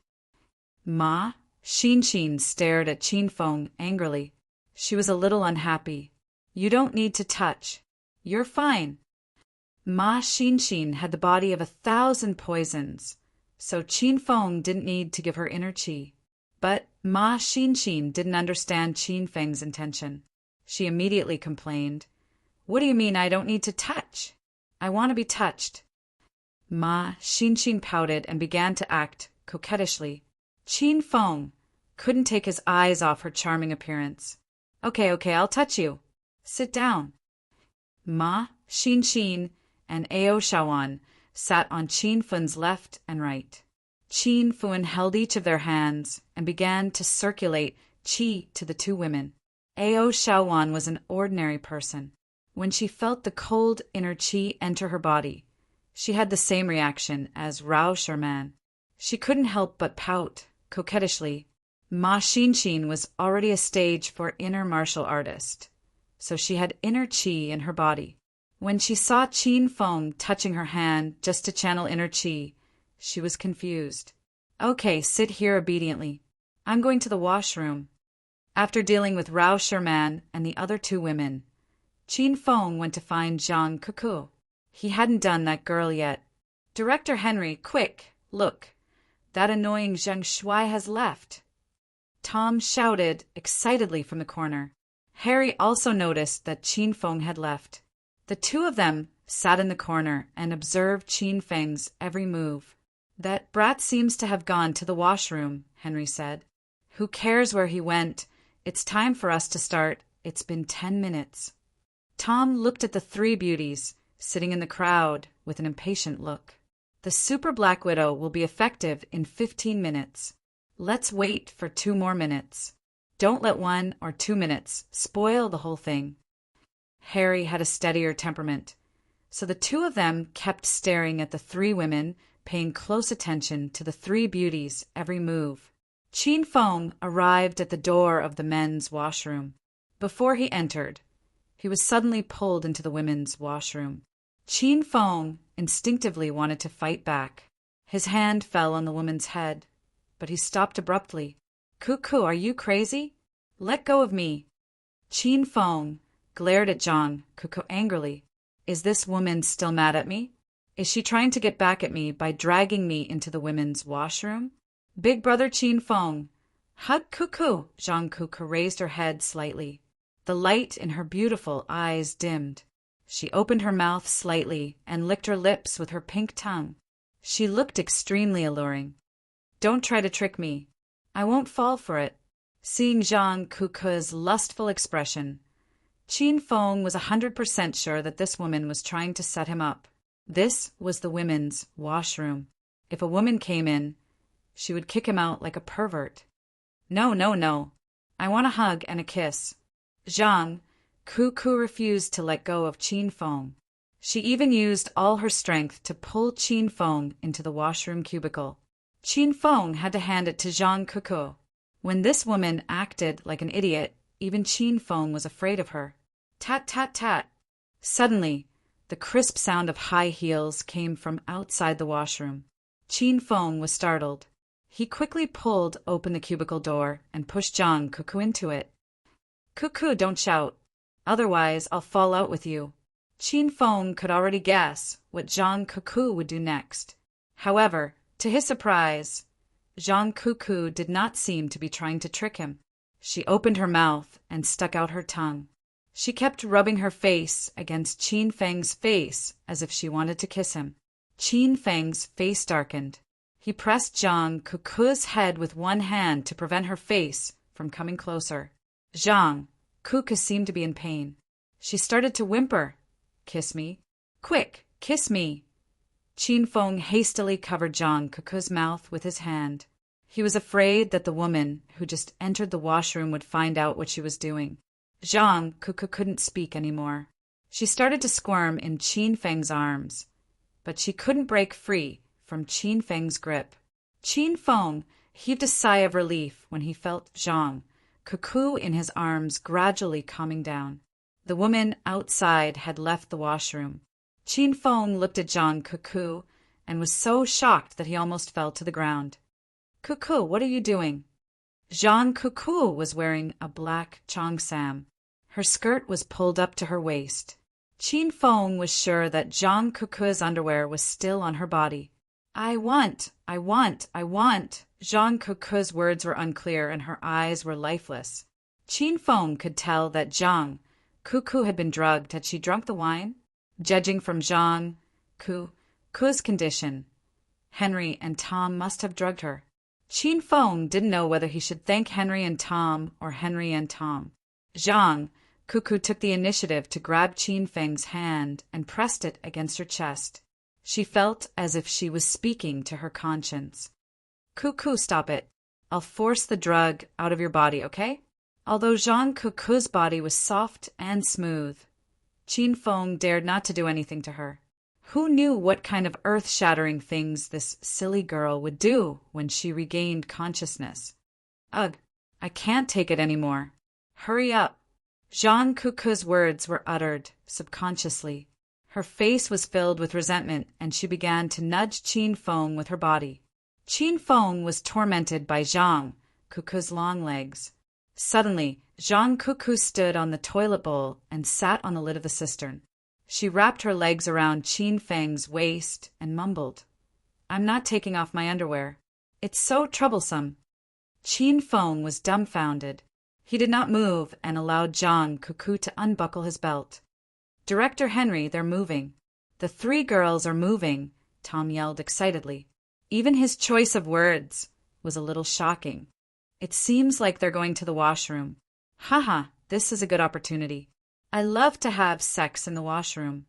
Ma Xinxin stared at Qin Feng angrily. She was a little unhappy. You don't need to touch. You're fine. Ma Xinxin had the body of 1,000 poisons, so Qin Feng didn't need to give her inner qi. But Ma Xinxin didn't understand Qin Feng's intention. She immediately complained, What do you mean I don't need to touch? I want to be touched. Ma Xinxin pouted and began to act coquettishly. Qin Feng couldn't take his eyes off her charming appearance. Okay, I'll touch you. Sit down. Ma Xinxin and Ao Shaowan sat on Qin Fen's left and right. Qin Fen held each of their hands and began to circulate qi to the two women. Ao Shaowan was an ordinary person. When she felt the cold inner qi enter her body, she had the same reaction as Rao Sherman. She couldn't help but pout coquettishly. Ma Xinxin was already a stage for inner martial artist, so she had inner qi in her body. When she saw Qin Feng touching her hand just to channel inner qi, she was confused. Okay, sit here obediently. I'm going to the washroom. After dealing with Rao Sherman and the other two women, Qin Feng went to find Zhang Kuku. He hadn't done that girl yet. Director Henry, quick, look. That annoying Zheng Shuai has left. Tom shouted excitedly from the corner. Harry also noticed that Qin Feng had left. The two of them sat in the corner and observed Qin Feng's every move. That brat seems to have gone to the washroom, Henry said. Who cares where he went? It's time for us to start. It's been 10 minutes. Tom looked at the three beauties sitting in the crowd with an impatient look. The Super Black Widow will be effective in 15 minutes. Let's wait for 2 more minutes. Don't let 1 or 2 minutes spoil the whole thing. Harry had a steadier temperament, so the two of them kept staring at the three women, paying close attention to the three beauties' every move. Qin Feng arrived at the door of the men's washroom. Before he entered, he was suddenly pulled into the women's washroom. Qin Feng instinctively wanted to fight back. His hand fell on the woman's head, but he stopped abruptly. Cuckoo, are you crazy? Let go of me. Qin Feng glared at Zhang Cuckoo angrily. Is this woman still mad at me? Is she trying to get back at me by dragging me into the women's washroom? Big brother Qin Feng. Hug Cuckoo. Zhang Cuckoo raised her head slightly. The light in her beautiful eyes dimmed. She opened her mouth slightly and licked her lips with her pink tongue. She looked extremely alluring. Don't try to trick me. I won't fall for it. Seeing Zhang Cuckoo's lustful expression, Qin Feng was 100% sure that this woman was trying to set him up. This was the women's washroom. If a woman came in, she would kick him out like a pervert. No, no, no. I want a hug and a kiss. Zhang Cuckoo refused to let go of Qin Feng. She even used all her strength to pull Qin Feng into the washroom cubicle. Qin Feng had to hand it to Zhang Cuckoo. When this woman acted like an idiot, even Qin Feng was afraid of her. Tat, tat, tat. Suddenly, the crisp sound of high heels came from outside the washroom. Qin Feng was startled. He quickly pulled open the cubicle door and pushed Zhang Cuckoo into it. Cuckoo, don't shout. Otherwise, I'll fall out with you. Qin Feng could already guess what Zhang Cuckoo would do next. However, to his surprise, Zhang Cuckoo did not seem to be trying to trick him. She opened her mouth and stuck out her tongue. She kept rubbing her face against Qin Feng's face as if she wanted to kiss him. Qin Feng's face darkened. He pressed Zhang Cuckoo's head with one hand to prevent her face from coming closer. Zhang Cuckoo seemed to be in pain. She started to whimper. Kiss me. Quick, kiss me. Qin Feng hastily covered Zhang Cuckoo's mouth with his hand. He was afraid that the woman who just entered the washroom would find out what she was doing. Zhang Cuckoo couldn't speak anymore. She started to squirm in Qin Feng's arms, but she couldn't break free from Qin Feng's grip. Qin Feng heaved a sigh of relief when he felt Zhang Cuckoo in his arms gradually calming down. The woman outside had left the washroom. Qin Feng looked at Zhang Cuckoo and was so shocked that he almost fell to the ground. Cuckoo, what are you doing? Zhang Cuckoo was wearing a black cheongsam. Her skirt was pulled up to her waist. Qin Feng was sure that Zhang Cuckoo's underwear was still on her body. I want. Zhang Cuckoo's words were unclear and her eyes were lifeless. Qin Feng could tell that Zhang Cuckoo had been drugged. Had she drunk the wine? Judging from Zhang Cuckoo's condition, Henry and Tom must have drugged her. Qin Feng didn't know whether he should thank Henry and Tom or Henry and Tom. Zhang Cuckoo took the initiative to grab Qin Feng's hand and pressed it against her chest. She felt as if she was speaking to her conscience. Cuckoo, stop it. I'll force the drug out of your body, okay? Although Zhang Cuckoo's body was soft and smooth, Qin Feng dared not to do anything to her. Who knew what kind of earth-shattering things this silly girl would do when she regained consciousness? Ugh, I can't take it anymore. Hurry up. Zhang Cuckoo's words were uttered subconsciously. Her face was filled with resentment, and she began to nudge Qin Feng with her body. Qin Feng was tormented by Zhang Cuckoo's long legs. Suddenly, Zhang Cuckoo stood on the toilet bowl and sat on the lid of the cistern. She wrapped her legs around Qin Feng's waist and mumbled, I'm not taking off my underwear. It's so troublesome. Qin Feng was dumbfounded. He did not move and allowed Zhang Cuckoo to unbuckle his belt. Director Henry, they're moving. The three girls are moving, Tom yelled excitedly. Even his choice of words was a little shocking. It seems like they're going to the washroom. Haha, this is a good opportunity. I love to have sex in the washroom.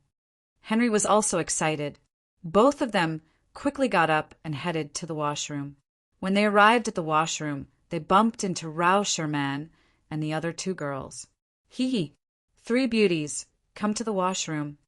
Henry was also excited. Both of them quickly got up and headed to the washroom. When they arrived at the washroom, they bumped into Rauscher Man and the other two girls. Hee, three beauties, come to the washroom.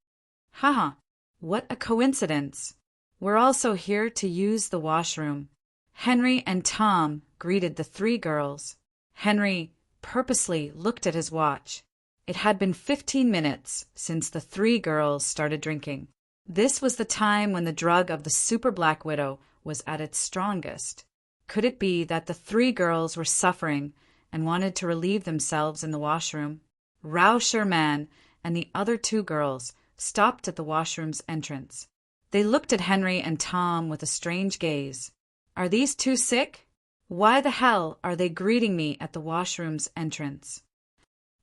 Haha, what a coincidence. We're also here to use the washroom. Henry and Tom greeted the three girls. Henry purposely looked at his watch. It had been 15 minutes since the three girls started drinking. This was the time when the drug of the Super Black Widow was at its strongest. Could it be that the three girls were suffering and wanted to relieve themselves in the washroom? Rao Sherman and the other two girls stopped at the washroom's entrance. They looked at Henry and Tom with a strange gaze. Are these two sick? Why the hell are they greeting me at the washroom's entrance?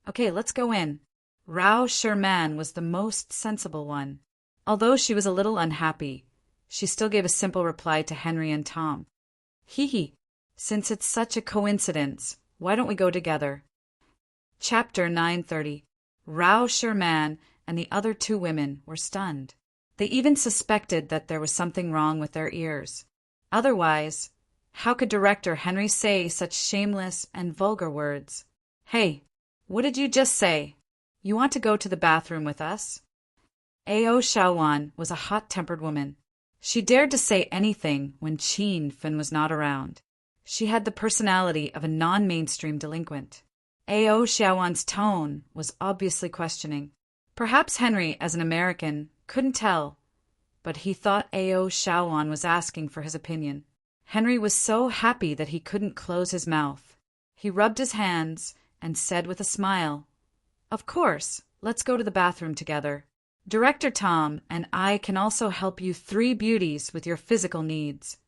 Okay, let's go in. Rao Sherman was the most sensible one. Although she was a little unhappy, she still gave a simple reply to Henry and Tom. Hee, since it's such a coincidence, why don't we go together? Chapter 930. Rao Sherman and the other two women were stunned. They even suspected that there was something wrong with their ears. Otherwise, how could Director Henry say such shameless and vulgar words? Hey, what did you just say? You want to go to the bathroom with us? Ao Shawan was a hot-tempered woman. She dared to say anything when Chin Fin was not around. She had the personality of a non-mainstream delinquent. Ao Shawan's tone was obviously questioning. Perhaps Henry, as an American, couldn't tell, but he thought Ao Shawan was asking for his opinion. Henry was so happy that he couldn't close his mouth. He rubbed his hands and said with a smile, "Of course, let's go to the bathroom together. Director Tom and I can also help you three beauties with your physical needs."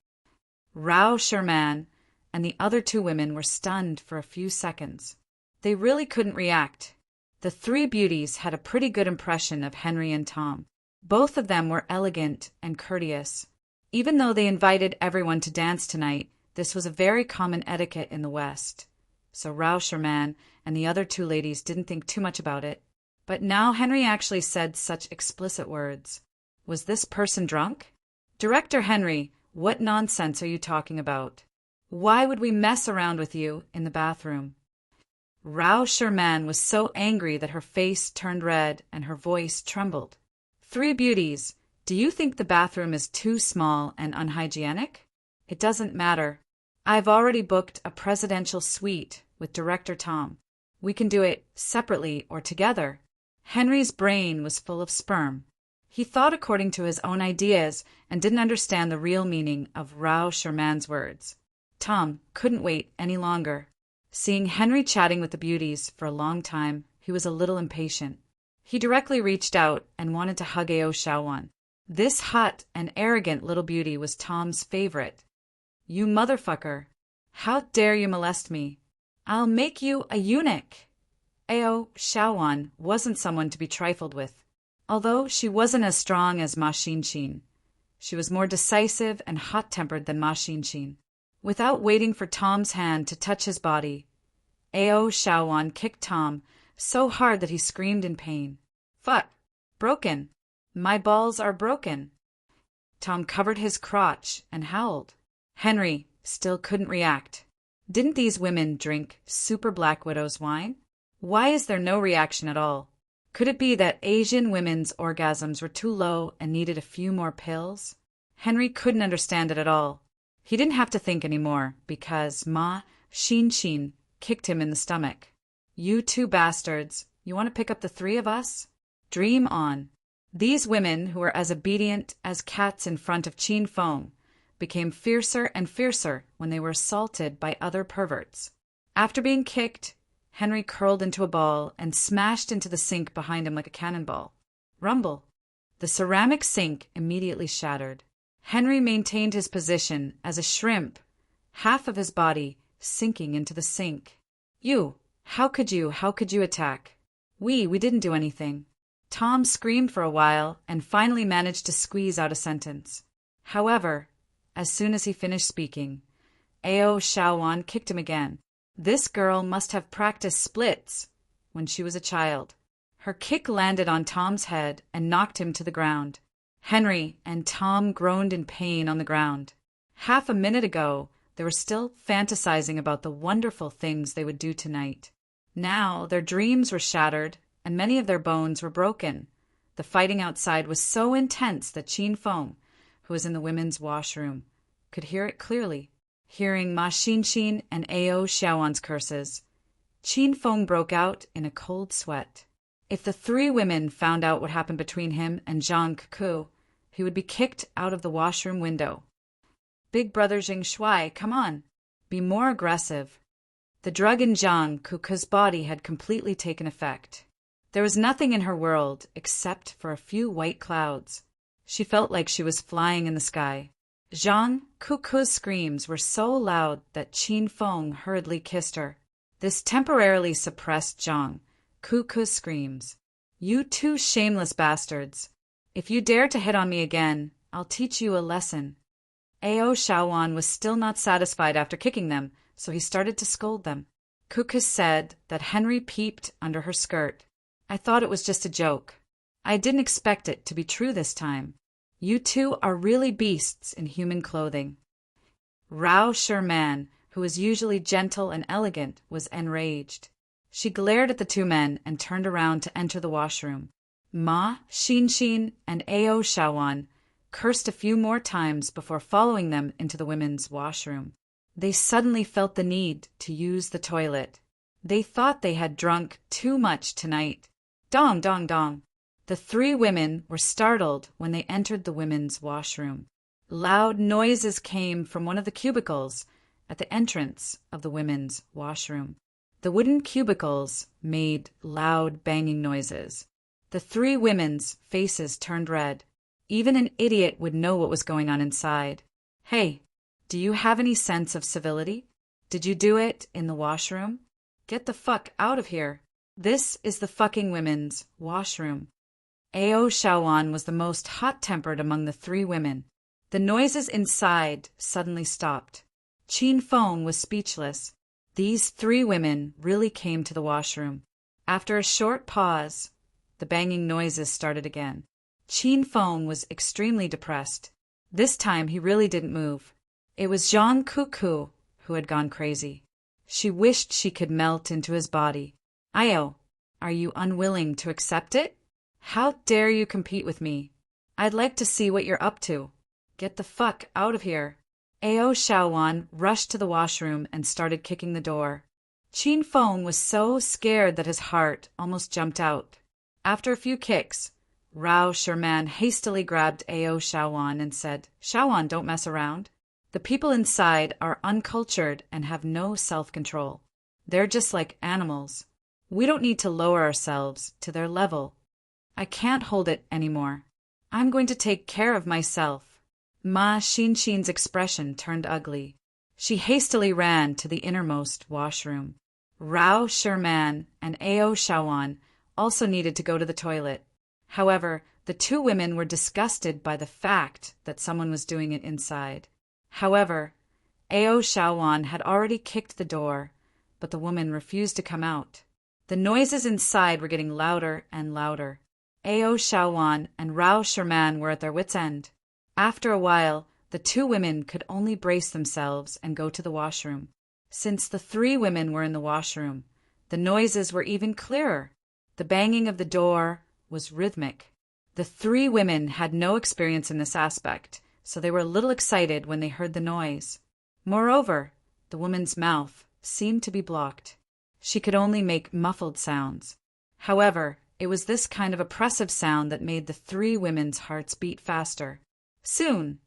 Rao Sherman and the other two women were stunned for a few seconds. They really couldn't react. The three beauties had a pretty good impression of Henry and Tom. Both of them were elegant and courteous. Even though they invited everyone to dance tonight, this was a very common etiquette in the West. So Rao Sherman and the other two ladies didn't think too much about it. But now Henry actually said such explicit words. Was this person drunk? Director Henry, what nonsense are you talking about? Why would we mess around with you in the bathroom? Rao Sherman was so angry that her face turned red and her voice trembled. Three beauties, do you think the bathroom is too small and unhygienic? It doesn't matter. I've already booked a presidential suite with Director Tom. We can do it separately or together. Henry's brain was full of sperm. He thought according to his own ideas and didn't understand the real meaning of Rao Sherman's words. Tom couldn't wait any longer. Seeing Henry chatting with the beauties for a long time, he was a little impatient. He directly reached out and wanted to hug Ao Shawan. This hot and arrogant little beauty was Tom's favorite. You motherfucker! How dare you molest me? I'll make you a eunuch! Ao Shawan wasn't someone to be trifled with. Although she wasn't as strong as Ma Xin, she was more decisive and hot-tempered than Ma Xin. Without waiting for Tom's hand to touch his body, Ao Shawan kicked Tom so hard that he screamed in pain. Fuck! Broken! My balls are broken! Tom covered his crotch and howled. Henry still couldn't react. Didn't these women drink Super Black Widow's wine? Why is there no reaction at all? Could it be that Asian women's orgasms were too low and needed a few more pills? Henry couldn't understand it at all. He didn't have to think anymore because Ma Xin kicked him in the stomach. You two bastards, you want to pick up the three of us? Dream on. These women, who were as obedient as cats in front of Chin Fong, became fiercer and fiercer when they were assaulted by other perverts. After being kicked, Henry curled into a ball and smashed into the sink behind him like a cannonball. Rumble. The ceramic sink immediately shattered. Henry maintained his position as a shrimp, half of his body sinking into the sink. How could you attack? We didn't do anything. Tom screamed for a while and finally managed to squeeze out a sentence. However, as soon as he finished speaking, Ao Shawan kicked him again. This girl must have practiced splits when she was a child. Her kick landed on Tom's head and knocked him to the ground. Henry and Tom groaned in pain on the ground. Half a minute ago, they were still fantasizing about the wonderful things they would do tonight. Now their dreams were shattered and many of their bones were broken. The fighting outside was so intense that Chin Fong, who was in the women's washroom, could hear it clearly. Hearing Ma Xin and Ao Shawan's curses, Chin Fong broke out in a cold sweat. If the three women found out what happened between him and Zhang Cuckoo, he would be kicked out of the washroom window. Big brother Jing Shuai, come on. Be more aggressive. The drug in Zhang Cuckoo's body had completely taken effect. There was nothing in her world except for a few white clouds. She felt like she was flying in the sky. Zhang Cuckoo's screams were so loud that Qin Feng hurriedly kissed her. This temporarily suppressed Zhang Cuckoo's screams. You two shameless bastards. If you dare to hit on me again, I'll teach you a lesson. Ao Shaowan was still not satisfied after kicking them, so he started to scold them. Cuckoo said that Henry peeped under her skirt. I thought it was just a joke. I didn't expect it to be true this time. You two are really beasts in human clothing. Rao Sherman, who was usually gentle and elegant, was enraged. She glared at the two men and turned around to enter the washroom. Ma, Xin, and Ao Shaowan cursed a few more times before following them into the women's washroom. They suddenly felt the need to use the toilet. They thought they had drunk too much tonight. Dong, dong, dong. The three women were startled when they entered the women's washroom. Loud noises came from one of the cubicles at the entrance of the women's washroom. The wooden cubicles made loud banging noises. The three women's faces turned red. Even an idiot would know what was going on inside. Hey, do you have any sense of civility? Did you do it in the washroom? Get the fuck out of here. This is the fucking women's washroom. Ao Shaowan was the most hot-tempered among the three women. The noises inside suddenly stopped. Qin Feng was speechless. These three women really came to the washroom. After a short pause, the banging noises started again. Qin Feng was extremely depressed. This time he really didn't move. It was Zhang Cuckoo who had gone crazy. She wished she could melt into his body. Io, are you unwilling to accept it? How dare you compete with me? I'd like to see what you're up to. Get the fuck out of here. Ao Shaowan rushed to the washroom and started kicking the door. Qin Feng was so scared that his heart almost jumped out. After a few kicks, Rao Sherman hastily grabbed Ao Shaowan and said, Shaowan, don't mess around. The people inside are uncultured and have no self-control. They're just like animals. We don't need to lower ourselves to their level. I can't hold it anymore. I'm going to take care of myself. Ma Xinxin's expression turned ugly. She hastily ran to the innermost washroom. Rao Sherman and Ao Shaowan also needed to go to the toilet. However, the two women were disgusted by the fact that someone was doing it inside. However, Ao Shaowan had already kicked the door, but the woman refused to come out. The noises inside were getting louder and louder. Ao Shaowan and Rao Sherman were at their wits' end. After a while, the two women could only brace themselves and go to the washroom. Since the three women were in the washroom, the noises were even clearer. The banging of the door was rhythmic. The three women had no experience in this aspect, so they were a little excited when they heard the noise. Moreover, the woman's mouth seemed to be blocked. She could only make muffled sounds. However, it was this kind of oppressive sound that made the three women's hearts beat faster. Soon,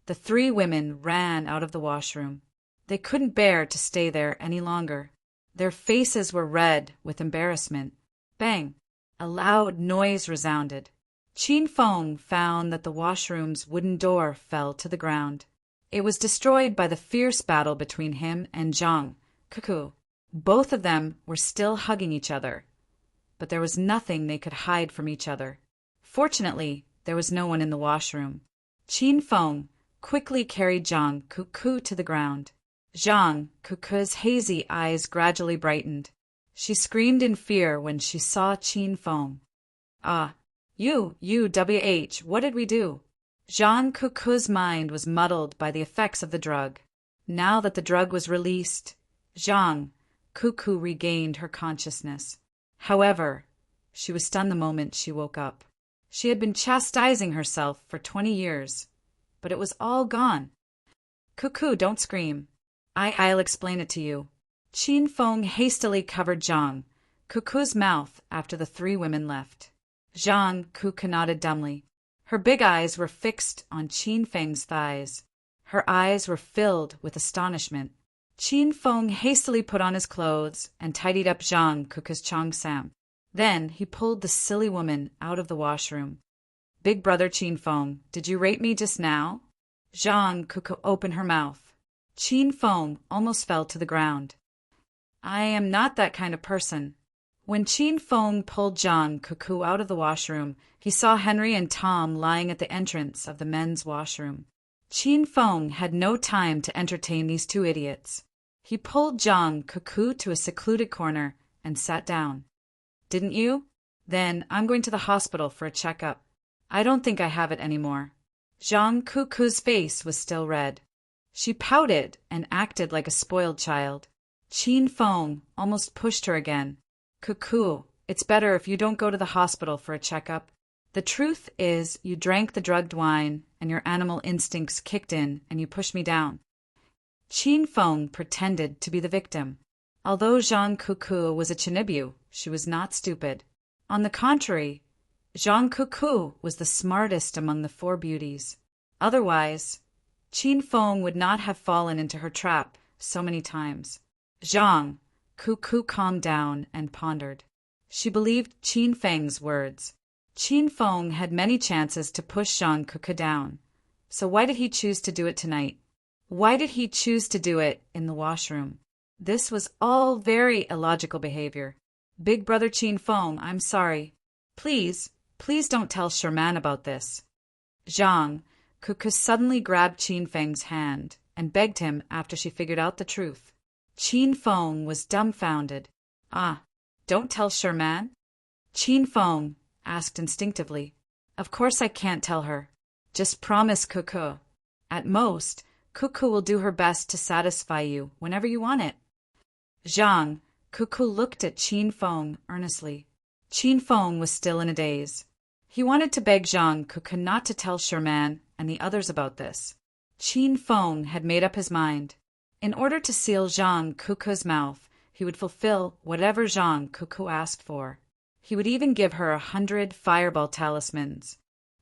the three women ran out of the washroom. They couldn't bear to stay there any longer. Their faces were red with embarrassment. Bang! A loud noise resounded. Qin Feng found that the washroom's wooden door fell to the ground. It was destroyed by the fierce battle between him and Zhang Cuckoo. Both of them were still hugging each other, but there was nothing they could hide from each other. Fortunately, there was no one in the washroom. Qin Feng quickly carried Zhang Cuckoo to the ground. Zhang Cuckoo's hazy eyes gradually brightened. She screamed in fear when she saw Qin Feng. Ah, you, WH, what did we do? Zhang Cuckoo's mind was muddled by the effects of the drug. Now that the drug was released, Zhang Cuckoo regained her consciousness. However, she was stunned the moment she woke up. She had been chastising herself for 20 years, but it was all gone. Cuckoo, don't scream. I'll explain it to you. Qin Feng hastily covered Zhang Cuckoo's mouth after the three women left. Zhang Cuckoo nodded dumbly. Her big eyes were fixed on Qin Feng's thighs. Her eyes were filled with astonishment. Qin Feng hastily put on his clothes and tidied up Zhang Cuckoo's cheongsam. Then he pulled the silly woman out of the washroom. Big brother Qin Feng, did you rape me just now? Zhang Cuckoo opened her mouth. Qin Feng almost fell to the ground. I am not that kind of person. When Qin Feng pulled Zhang Cuckoo out of the washroom, he saw Henry and Tom lying at the entrance of the men's washroom. Qin Feng had no time to entertain these two idiots. He pulled Zhang Cuckoo to a secluded corner and sat down. Didn't you? Then I'm going to the hospital for a checkup. I don't think I have it anymore. Zhang Cuckoo's face was still red. She pouted and acted like a spoiled child. Qin Feng almost pushed her again. Cuckoo, it's better if you don't go to the hospital for a checkup. The truth is, you drank the drugged wine, and your animal instincts kicked in, and you pushed me down. Qin Feng pretended to be the victim. Although Zhang Cuckoo was a Chinibyu, she was not stupid. On the contrary, Zhang Cuckoo was the smartest among the four beauties. Otherwise, Qin Feng would not have fallen into her trap so many times. Zhang Cuckoo calmed down and pondered. She believed Qin Feng's words. Qin Feng had many chances to push Zhang Cuckoo down. So why did he choose to do it tonight? Why did he choose to do it in the washroom? This was all very illogical behavior. Big brother Qin Feng, I'm sorry. Please don't tell Sherman about this. Zhang Cuckoo suddenly grabbed Qin Feng's hand and begged him after she figured out the truth. Qin Feng was dumbfounded. Ah, don't tell Sherman? Qin Feng asked instinctively. Of course I can't tell her. Just promise, Cuckoo. At most, Cuckoo will do her best to satisfy you whenever you want it. Zhang Cuckoo looked at Qin Feng earnestly. Qin Feng was still in a daze. He wanted to beg Zhang Cuckoo not to tell Sherman and the others about this. Qin Feng had made up his mind. In order to seal Zhang Cuckoo's mouth, he would fulfill whatever Zhang Cuckoo asked for. He would even give her 100 fireball talismans.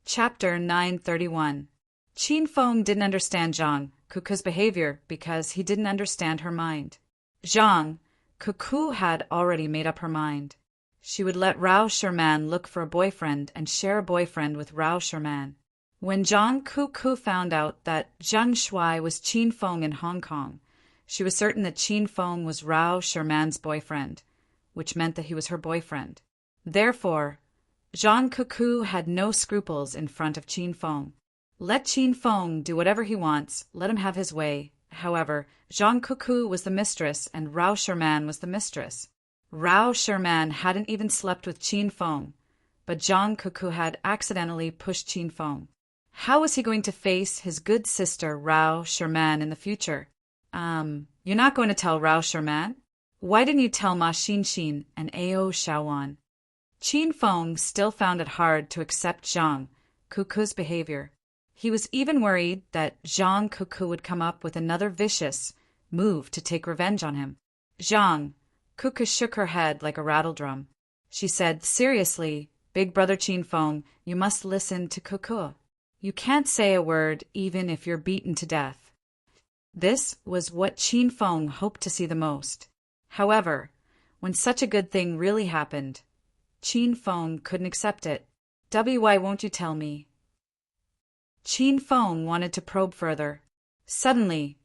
Chapter 931. Qin Feng didn't understand Zhang Cuckoo's behavior because he didn't understand her mind. Zhang Cuckoo had already made up her mind. She would let Rao Sherman look for a boyfriend and share a boyfriend with Rao Sherman. When Zhang Cuckoo found out that Zhang Shuai was Qin Feng in Hong Kong, she was certain that Qin Feng was Rao Sherman's boyfriend, which meant that he was her boyfriend. Therefore, Zhang Cuckoo had no scruples in front of Qin Feng. Let Qin Feng do whatever he wants, let him have his way. However, Zhang Cuckoo was the mistress and Rao Sherman was the mistress. Rao Sherman hadn't even slept with Qin Feng, but Zhang Cuckoo had accidentally pushed Qin Feng. How was he going to face his good sister Rao Sherman in the future? You're not going to tell Rao Sherman? Why didn't you tell Ma Xin and Ao Shaowan? Qin Feng still found it hard to accept Zhang Cuckoo's behavior. He was even worried that Zhang Cuckoo would come up with another vicious move to take revenge on him. Zhang Cuckoo shook her head like a rattledrum. She said, seriously, big brother Qin Feng, you must listen to Cuckoo. You can't say a word even if you're beaten to death. This was what Qin Feng hoped to see the most. However, when such a good thing really happened, Qin Feng couldn't accept it. Why won't you tell me? Qin Feng wanted to probe further. Suddenly,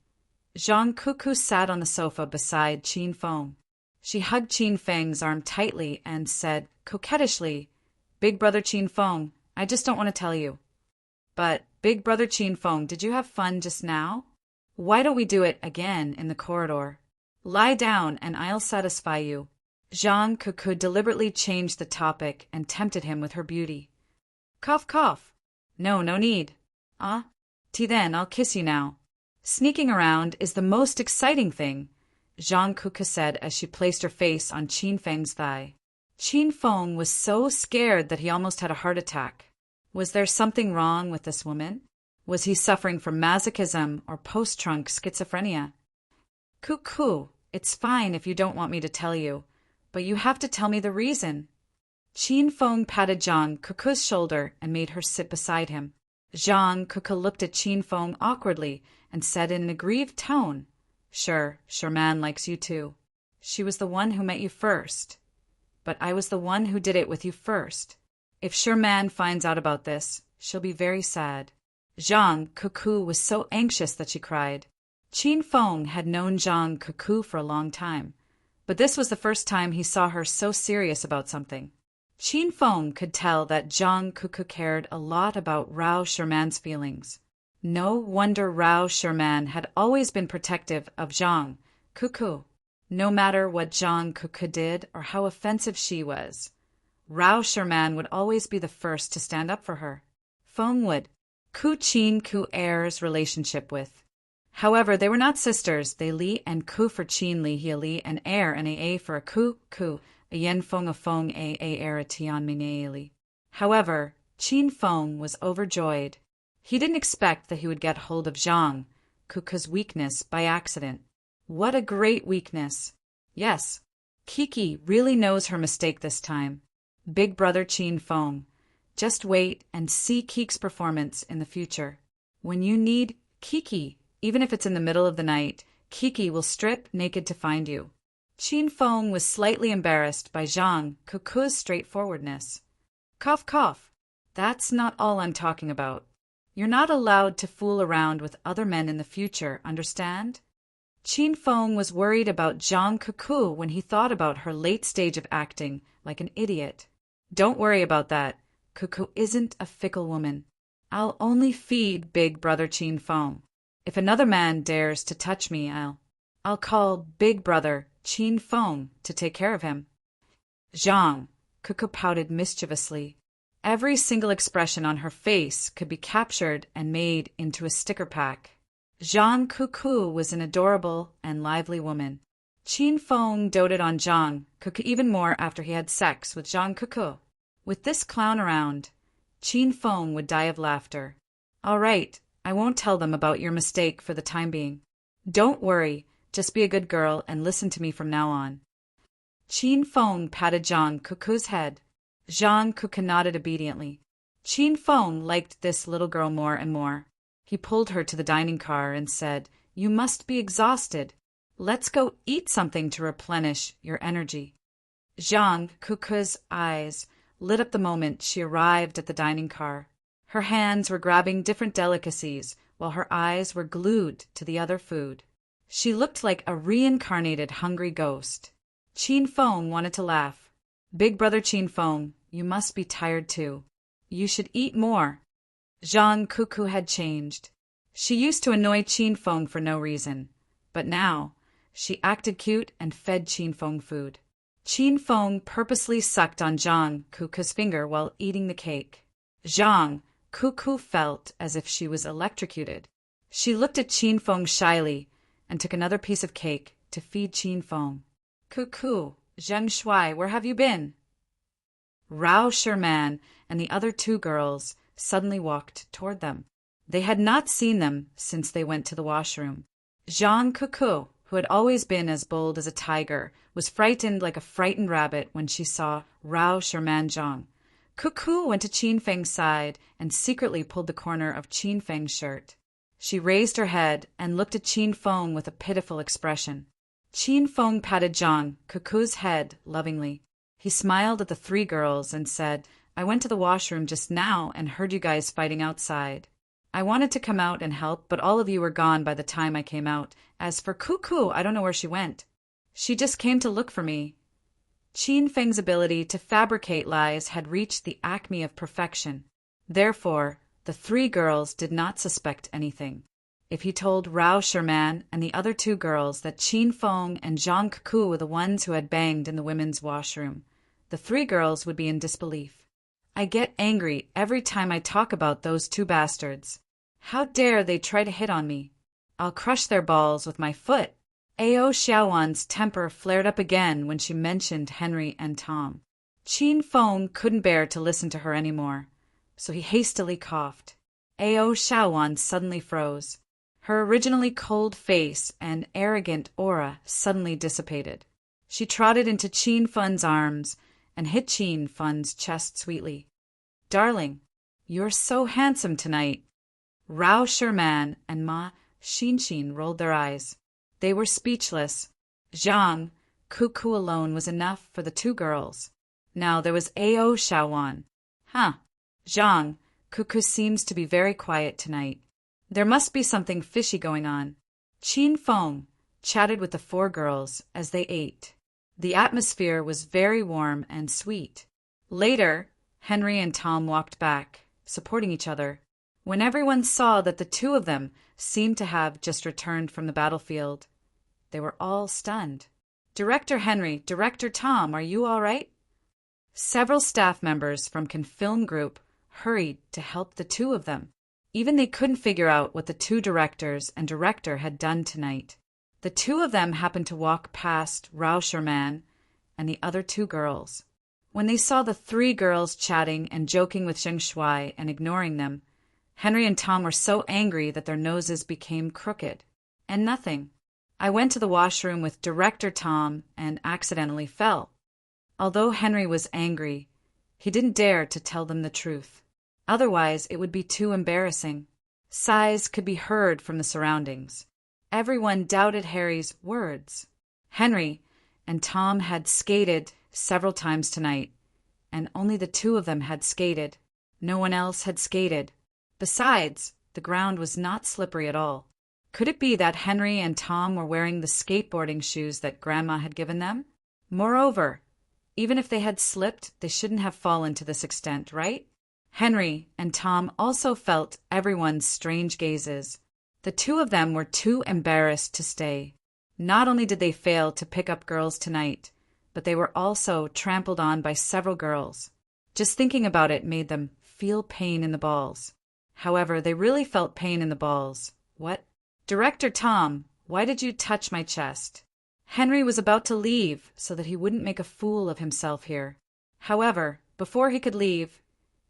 Zhang Cuckoo sat on the sofa beside Qin Feng. She hugged Qin Feng's arm tightly and said, coquettishly, Big brother Qin Feng, I just don't want to tell you. But, big brother Qin Feng, did you have fun just now? Why don't we do it again in the corridor? Lie down and I'll satisfy you. Zhang Cuckoo deliberately changed the topic and tempted him with her beauty. Cough, cough. No need. Then I'll kiss you now. Sneaking around is the most exciting thing, Zhang Cuckoo said as she placed her face on Qin Feng's thigh. Qin Feng was so scared that he almost had a heart attack. Was there something wrong with this woman? Was he suffering from masochism or post-trunk schizophrenia? Cuckoo, it's fine if you don't want me to tell you, But you have to tell me the reason. Qin Feng patted Zhang Kuku's shoulder and made her sit beside him. Zhang Kuku looked at Qin Feng awkwardly and said in an aggrieved tone, Sure, Man likes you too. She was the one who met you first. But I was the one who did it with you first. If Sherman finds out about this, she'll be very sad. Zhang Kuku was so anxious that she cried. Qin Feng had known Zhang Kuku for a long time, but this was the first time he saw her so serious about something. Qin Feng could tell that Zhang Kuku cared a lot about Rao Sherman's feelings. No wonder Rao Sherman had always been protective of Zhang Kuku. No matter what Zhang Kuku did or how offensive she was, Rao Sherman would always be the first to stand up for her. Feng would Ku Qin Ku Air's relationship with. However, they were not sisters. They Li and Ku for Qin Li Hia Li and Air and A for a Ku a Yen Feng A Air a Tian Ming A Li. However, Qin Feng was overjoyed. He didn't expect that he would get hold of Zhang Kuku's weakness by accident. What a great weakness. Yes, Kiki really knows her mistake this time. Big brother Qin Feng. Just wait and see Kiki's performance in the future. When you need Kiki, even if it's in the middle of the night, Kiki will strip naked to find you. Qin Feng was slightly embarrassed by Zhang Kuku's straightforwardness. Cough, cough. That's not all I'm talking about. You're not allowed to fool around with other men in the future, understand? Qin Feng was worried about Zhang Kuku when he thought about her late stage of acting like an idiot. Don't worry about that. Kuku isn't a fickle woman. I'll only feed big brother Qin Feng. If another man dares to touch me, I'll call big brother Qin Feng to take care of him. Zhang Kuku pouted mischievously. Every single expression on her face could be captured and made into a sticker pack. Zhang Kuku was an adorable and lively woman. Qin Feng doted on Zhang Kuku even more after he had sex with Zhang Kuku. With this clown around, Qin Feng would die of laughter. All right, I won't tell them about your mistake for the time being. Don't worry, just be a good girl and listen to me from now on. Qin Feng patted Zhang Kuku's head. Zhang Kuku nodded obediently. Qin Feng liked this little girl more and more. He pulled her to the dining car and said, You must be exhausted. Let's go eat something to replenish your energy. Zhang Kuku's eyes lit up the moment she arrived at the dining car. Her hands were grabbing different delicacies while her eyes were glued to the other food. She looked like a reincarnated hungry ghost. Qin Feng wanted to laugh. Big brother Qin Feng, you must be tired too. You should eat more. Zhang Kuku had changed. She used to annoy Qin Feng for no reason, but now she acted cute and fed Qin Feng food. Qin Feng purposely sucked on Zhang Kuku's finger while eating the cake. Zhang Kuku felt as if she was electrocuted. She looked at Qin Feng shyly and took another piece of cake to feed Qin Feng. Kuku, Zheng Shuai, where have you been? Rao Sherman and the other two girls suddenly walked toward them. They had not seen them since they went to the washroom. Zhang Kuku, who had always been as bold as a tiger, was frightened like a frightened rabbit when she saw Rao Sherman Zhang. Kuku went to Qin Feng's side and secretly pulled the corner of Qin Feng's shirt. She raised her head and looked at Qin Feng with a pitiful expression. Qin Feng patted Zhang Kuku's head lovingly. He smiled at the three girls and said, I went to the washroom just now and heard you guys fighting outside. I wanted to come out and help, but all of you were gone by the time I came out. As for Kuku, I don't know where she went. She just came to look for me. Qin Feng's ability to fabricate lies had reached the acme of perfection. Therefore, the three girls did not suspect anything. If he told Rao Sherman and the other two girls that Qin Feng and Zhang Kuku were the ones who had banged in the women's washroom, the three girls would be in disbelief. I get angry every time I talk about those two bastards. How dare they try to hit on me? I'll crush their balls with my foot. Ao Xiaowan's temper flared up again when she mentioned Henry and Tom. Qin Feng couldn't bear to listen to her anymore, so he hastily coughed. Ao Xiaowan suddenly froze. Her originally cold face and arrogant aura suddenly dissipated. She trotted into Chin Fun's arms and hit Chin Fun's chest sweetly. "Darling, you're so handsome tonight." Rao Sherman and Ma Shinshin rolled their eyes. They were speechless. Zhang, Cuckoo alone was enough for the two girls. Now there was Ao Shaowan. Zhang, Cuckoo seems to be very quiet tonight. There must be something fishy going on. Qin Feng chatted with the four girls as they ate. The atmosphere was very warm and sweet. Later, Henry and Tom walked back, supporting each other. When everyone saw that the two of them seemed to have just returned from the battlefield, they were all stunned. "Director Henry, Director Tom, are you all right?" Several staff members from Confilm Group hurried to help the two of them. Even they couldn't figure out what the two directors and director had done tonight. The two of them happened to walk past Rao Sherman and the other two girls. When they saw the three girls chatting and joking with Zheng Shuai and ignoring them, Henry and Tom were so angry that their noses became crooked. And nothing. I went to the washroom with Director Tom and accidentally fell. Although Henry was angry, he didn't dare to tell them the truth. Otherwise, it would be too embarrassing. Sighs could be heard from the surroundings. Everyone doubted Harry's words. Henry and Tom had skated several times tonight, and only the two of them had skated. No one else had skated. Besides, the ground was not slippery at all. Could it be that Henry and Tom were wearing the skateboarding shoes that Grandma had given them? Moreover, even if they had slipped, they shouldn't have fallen to this extent, right? Henry and Tom also felt everyone's strange gazes. The two of them were too embarrassed to stay. Not only did they fail to pick up girls tonight, but they were also trampled on by several girls. Just thinking about it made them feel pain in the balls. However, they really felt pain in the balls. What? "Director Tom, why did you touch my chest?" Henry was about to leave so that he wouldn't make a fool of himself here. However, before he could leave,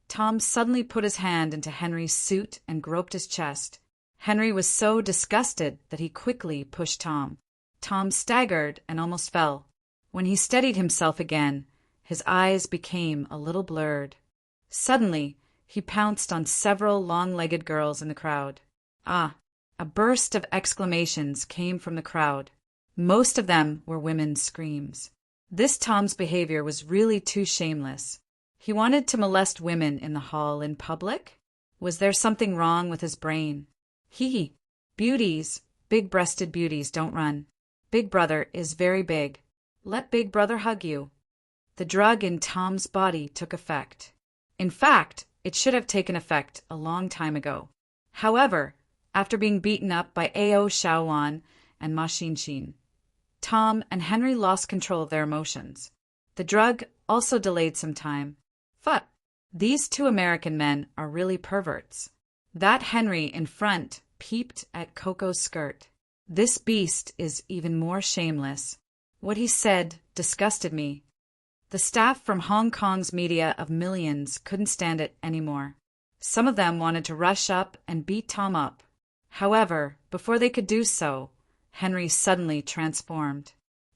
Tom suddenly put his hand into Henry's suit and groped his chest. Henry was so disgusted that he quickly pushed Tom. Tom staggered and almost fell. When he steadied himself again, his eyes became a little blurred. Suddenly, he pounced on several long-legged girls in the crowd. A burst of exclamations came from the crowd. Most of them were women's screams. This Tom's behavior was really too shameless. He wanted to molest women in the hall in public? Was there something wrong with his brain? Beauties, big-breasted beauties, don't run. Big Brother is very big. Let Big Brother hug you. The drug in Tom's body took effect. In fact, it should have taken effect a long time ago. However, after being beaten up by Ao Shaowan and Ma Xinshin, Tom and Henry lost control of their emotions. The drug also delayed some time. These two American men are really perverts. That Henry in front peeped at Coco's skirt. This beast is even more shameless. What he said disgusted me. The staff from Hong Kong's media of millions couldn't stand it anymore. Some of them wanted to rush up and beat Tom up. However, before they could do so, Henry suddenly transformed.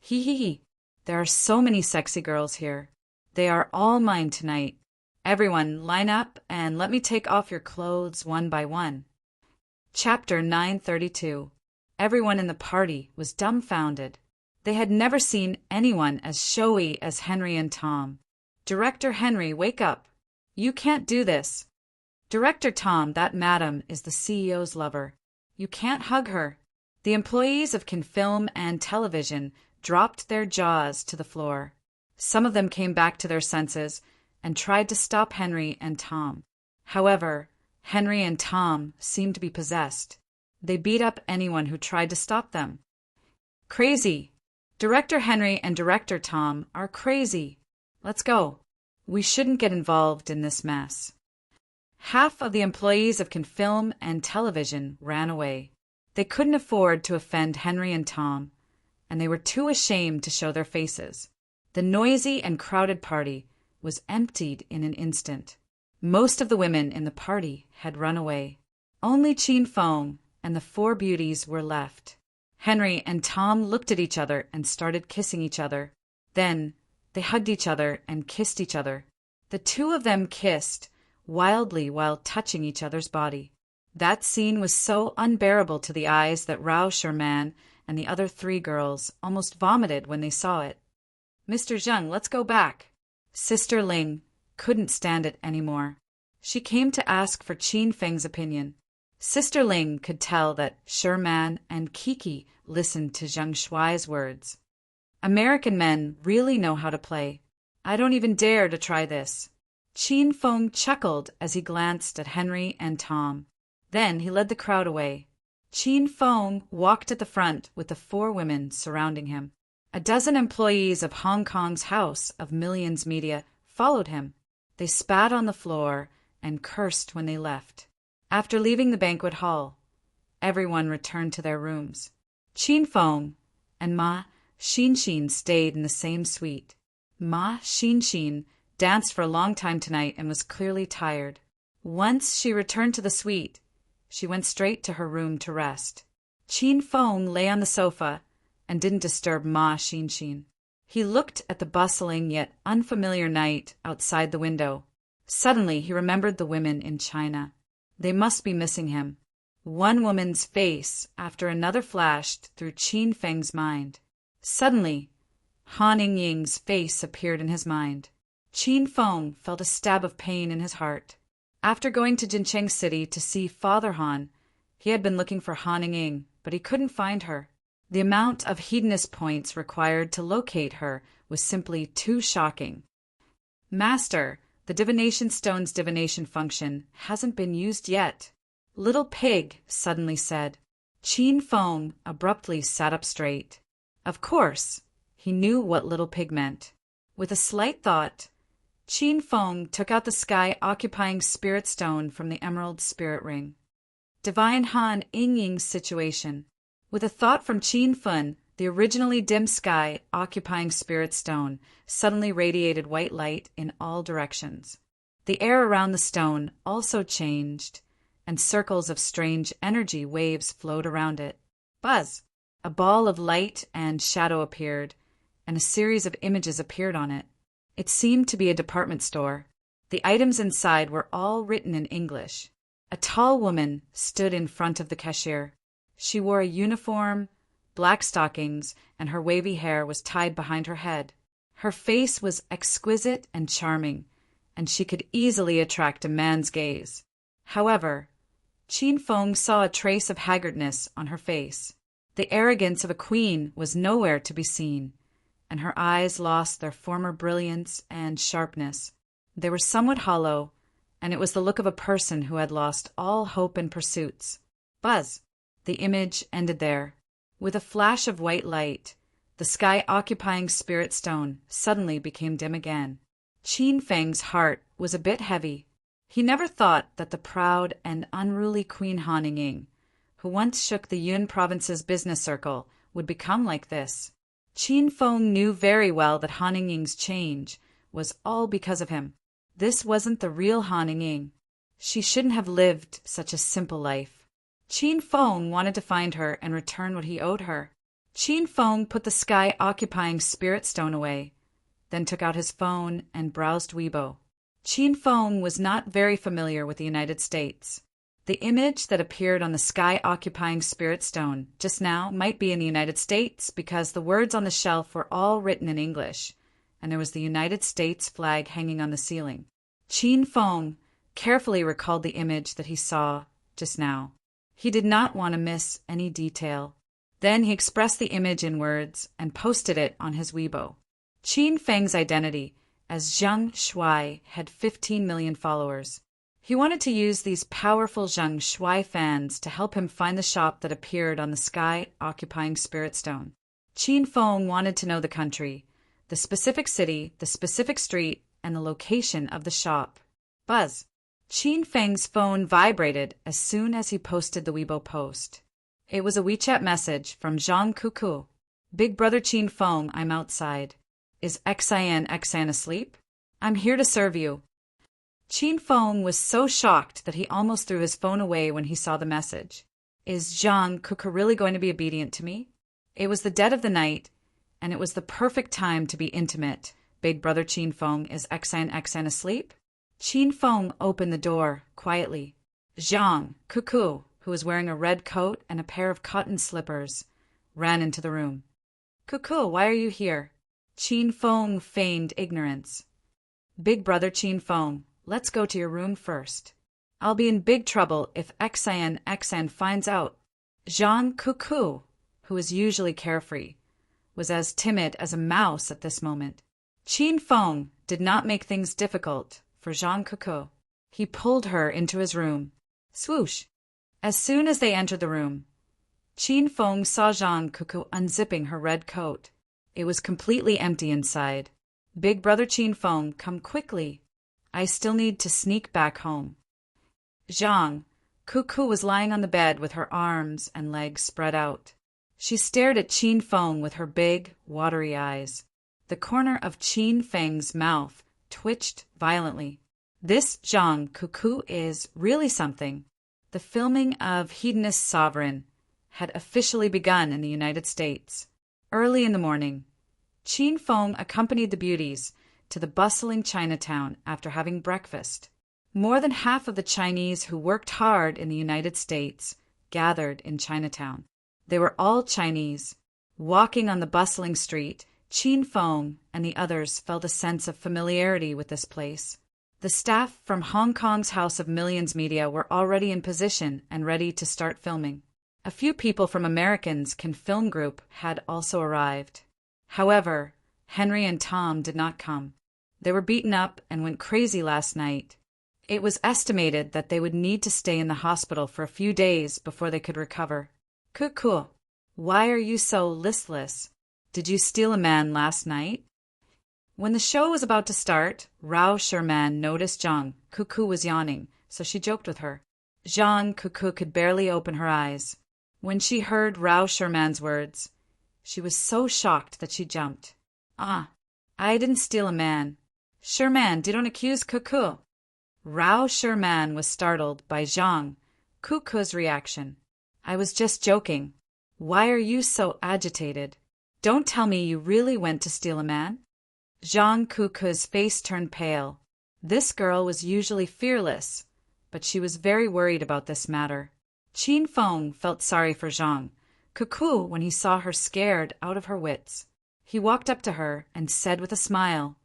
There are so many sexy girls here. They are all mine tonight. Everyone, line up and let me take off your clothes one by one. Chapter 932. Everyone in the party was dumbfounded. They had never seen anyone as showy as Henry and Tom. "Director Henry, wake up. You can't do this." "Director Tom, that madam is the CEO's lover. You can't hug her." The employees of Confilm and Television dropped their jaws to the floor. Some of them came back to their senses and tried to stop Henry and Tom. However, Henry and Tom seemed to be possessed. They beat up anyone who tried to stop them. Crazy. Director Henry and Director Tom are crazy. Let's go. We shouldn't get involved in this mess. Half of the employees of Confilm and Television ran away. They couldn't afford to offend Henry and Tom, and they were too ashamed to show their faces. The noisy and crowded party was emptied in an instant. Most of the women in the party had run away. Only Qin Feng and the four beauties were left. Henry and Tom looked at each other and started kissing each other. Then they hugged each other and kissed each other. The two of them kissed wildly while touching each other's body. That scene was so unbearable to the eyes that Rao Sherman and the other three girls almost vomited when they saw it. "Mr. Zheng, let's go back." Sister Ling couldn't stand it anymore. She came to ask for Qin Feng's opinion. Sister Ling could tell that Sherman and Kiki listened to Zheng Shuai's words. "American men really know how to play. I don't even dare to try this." Qin Feng chuckled as he glanced at Henry and Tom. Then he led the crowd away. Qin Feng walked at the front with the four women surrounding him. A dozen employees of Hong Kong's House of Millions Media followed him. They spat on the floor and cursed when they left. After leaving the banquet hall, everyone returned to their rooms. Qin Feng and Ma Xinxin stayed in the same suite. Ma Xinxin danced for a long time tonight and was clearly tired. Once she returned to the suite, she went straight to her room to rest. Qin Feng lay on the sofa and didn't disturb Ma Xinxin. He looked at the bustling yet unfamiliar night outside the window. Suddenly he remembered the women in China. They must be missing him. One woman's face after another flashed through Qin Feng's mind. Suddenly, Han Yingying's face appeared in his mind. Qin Feng felt a stab of pain in his heart. After going to Jincheng City to see Father Han, he had been looking for Han Yingying, but he couldn't find her. The amount of hedonist points required to locate her was simply too shocking. "Master, the divination stone's divination function hasn't been used yet," Little Pig suddenly said. Qin Feng abruptly sat up straight. Of course, he knew what Little Pig meant. With a slight thought, Qin Feng took out the sky-occupying spirit stone from the emerald spirit ring. Divine Han Yingying's situation. With a thought from Qin Feng, the originally dim sky-occupying spirit stone suddenly radiated white light in all directions. The air around the stone also changed, and circles of strange energy waves flowed around it. Buzz! A ball of light and shadow appeared, and a series of images appeared on it. It seemed to be a department store. The items inside were all written in English. A tall woman stood in front of the cashier. She wore a uniform, black stockings, and her wavy hair was tied behind her head. Her face was exquisite and charming, and she could easily attract a man's gaze. However, Qin Feng saw a trace of haggardness on her face. The arrogance of a queen was nowhere to be seen, and her eyes lost their former brilliance and sharpness. They were somewhat hollow, and it was the look of a person who had lost all hope and pursuits. Buzz! The image ended there. With a flash of white light, the sky-occupying spirit stone suddenly became dim again. Qin Feng's heart was a bit heavy. He never thought that the proud and unruly Queen Han Yingying, who once shook the Yun province's business circle, would become like this. Qin Feng knew very well that Han Yingying's change was all because of him. This wasn't the real Han Yingying. She shouldn't have lived such a simple life. Qin Feng wanted to find her and return what he owed her. Qin Feng put the sky-occupying spirit stone away, then took out his phone and browsed Weibo. Qin Feng was not very familiar with the United States. The image that appeared on the sky-occupying spirit stone just now might be in the United States because the words on the shelf were all written in English, and there was the United States flag hanging on the ceiling. Qin Feng carefully recalled the image that he saw just now. He did not want to miss any detail. Then he expressed the image in words and posted it on his Weibo. Qin Feng's identity as Zheng Shuai had 15 million followers. He wanted to use these powerful Zheng Shuai fans to help him find the shop that appeared on the sky-occupying spirit stone. Qin Feng wanted to know the country, the specific city, the specific street, and the location of the shop. Buzz! Qin Feng's phone vibrated as soon as he posted the Weibo post. It was a WeChat message from Zhang Kuku. "Big brother Qin Feng, I'm outside. Is Xian asleep? I'm here to serve you." Qin Feng was so shocked that he almost threw his phone away when he saw the message. Is Zhang Kuku really going to be obedient to me? It was the dead of the night, and it was the perfect time to be intimate. Big brother Qin Feng, is Xan asleep? Qin Feng opened the door quietly. Zhang Kuku, who was wearing a red coat and a pair of cotton slippers, ran into the room. Kuku, why are you here? Qin Feng feigned ignorance. Big brother Qin Feng, let's go to your room first. I'll be in big trouble if Xan finds out. Zhang Kuku, who was usually carefree, was as timid as a mouse at this moment. Qin Feng did not make things difficult for Zhang Kuku. He pulled her into his room. Swoosh! As soon as they entered the room, Qin Feng saw Zhang Kuku unzipping her red coat. It was completely empty inside. Big brother Qin Feng, come quickly. I still need to sneak back home. Zhang Kuku was lying on the bed with her arms and legs spread out. She stared at Qin Feng with her big, watery eyes. The corner of Qin Feng's mouth twitched violently. This Zhang Kuku is really something. The filming of Hedonist Sovereign had officially begun in the United States. Early in the morning, Qin Feng accompanied the beauties to the bustling Chinatown after having breakfast. More than half of the Chinese who worked hard in the United States gathered in Chinatown. They were all Chinese. Walking on the bustling street, Qin Feng and the others felt a sense of familiarity with this place. The staff from Hong Kong's House of Millions Media were already in position and ready to start filming. A few people from Americans Can Film Group had also arrived. However, Henry and Tom did not come. They were beaten up and went crazy last night. It was estimated that they would need to stay in the hospital for a few days before they could recover. Kuku, why are you so listless? Did you steal a man last night? When the show was about to start, Rao Sherman noticed Zhang Kuku was yawning, so she joked with her. Zhang Kuku could barely open her eyes. When she heard Rao Sherman's words, she was so shocked that she jumped. I didn't steal a man. Sherman, don't accuse Kuku. Rao Sherman was startled by Zhang Kuku's reaction. I was just joking. Why are you so agitated? Don't tell me you really went to steal a man? Zhang Kuku's face turned pale. This girl was usually fearless, but she was very worried about this matter. Qin Feng felt sorry for Zhang Kuku when he saw her scared out of her wits. He walked up to her and said with a smile,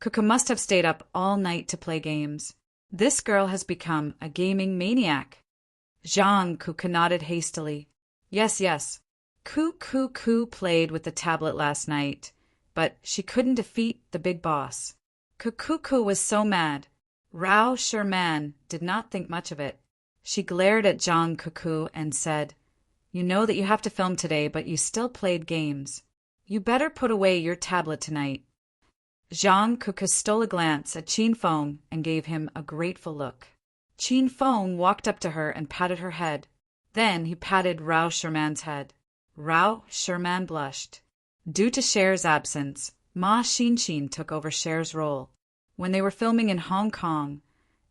Kuku must have stayed up all night to play games. This girl has become a gaming maniac. Zhang Kuku nodded hastily. Yes. Kuku played with the tablet last night, but she couldn't defeat the big boss. Kuku was so mad. Rao Sherman did not think much of it. She glared at Zhang Kuku and said, You know that you have to film today, but you still played games. You better put away your tablet tonight. Zhang Kuku stole a glance at Qin Feng and gave him a grateful look. Qin Feng walked up to her and patted her head. Then he patted Rao Sherman's head. Rao Sherman blushed. Due to Cher's absence, Ma Xinxin took over Cher's role. When they were filming in Hong Kong,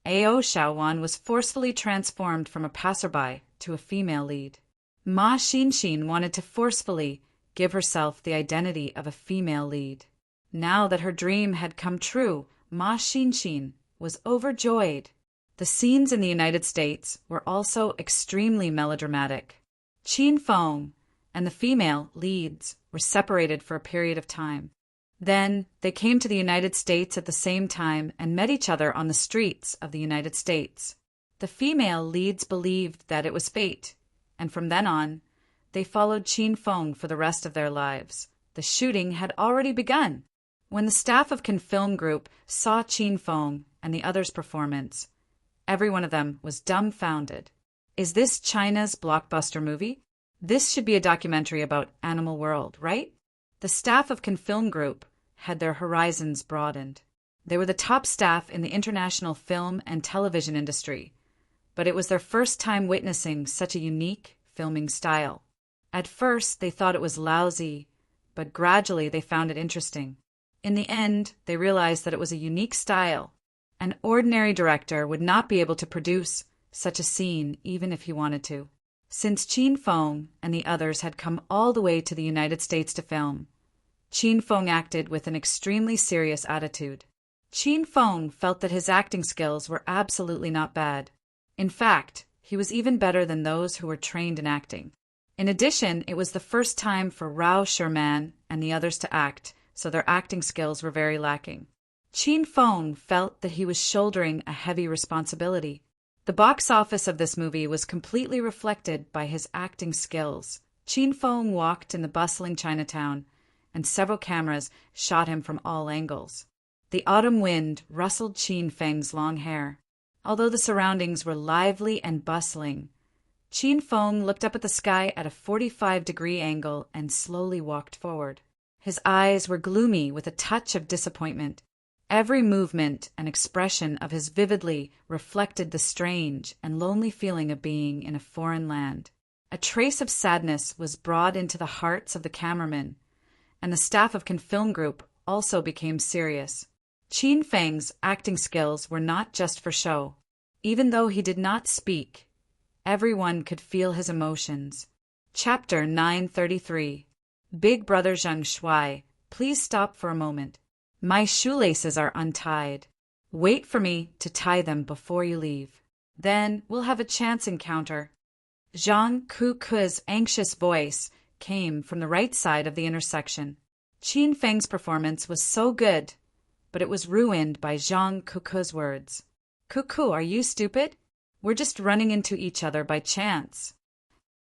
Ao Xiaowan was forcefully transformed from a passerby to a female lead. Ma Xinxin wanted to forcefully give herself the identity of a female lead. Now that her dream had come true, Ma Xinxin was overjoyed. The scenes in the United States were also extremely melodramatic. Qin Feng and the female leads were separated for a period of time. Then they came to the United States at the same time and met each other on the streets of the United States. The female leads believed that it was fate, and from then on, they followed Qin Feng for the rest of their lives. The shooting had already begun. When the staff of Can Film Group saw Qin Feng and the others' performance, every one of them was dumbfounded. Is this China's blockbuster movie? This should be a documentary about Animal World, right? The staff of Can Film Group had their horizons broadened. They were the top staff in the international film and television industry, but it was their first time witnessing such a unique filming style. At first, they thought it was lousy, but gradually they found it interesting. In the end, they realized that it was a unique style. An ordinary director would not be able to produce such a scene even if he wanted to. Since Qin Feng and the others had come all the way to the United States to film, Qin Feng acted with an extremely serious attitude. Qin Feng felt that his acting skills were absolutely not bad. In fact, he was even better than those who were trained in acting. In addition, it was the first time for Rao Sherman and the others to act, so their acting skills were very lacking. Qin Feng felt that he was shouldering a heavy responsibility. The box office of this movie was completely reflected by his acting skills. Qin Feng walked in the bustling Chinatown, and several cameras shot him from all angles. The autumn wind rustled Qin Feng's long hair. Although the surroundings were lively and bustling, Qin Feng looked up at the sky at a 45-degree angle and slowly walked forward. His eyes were gloomy with a touch of disappointment. Every movement and expression of his vividly reflected the strange and lonely feeling of being in a foreign land. A trace of sadness was brought into the hearts of the cameramen, and the staff of Film Group also became serious. Qin Feng's acting skills were not just for show. Even though he did not speak, everyone could feel his emotions. Chapter 933. Big Brother Zheng Shuai, please stop for a moment. My shoelaces are untied. Wait for me to tie them before you leave. Then we'll have a chance encounter. Zhang Kuku's anxious voice came from the right side of the intersection. Qin Feng's performance was so good, but it was ruined by Zhang Kuku's words. Kuku, are you stupid? We're just running into each other by chance.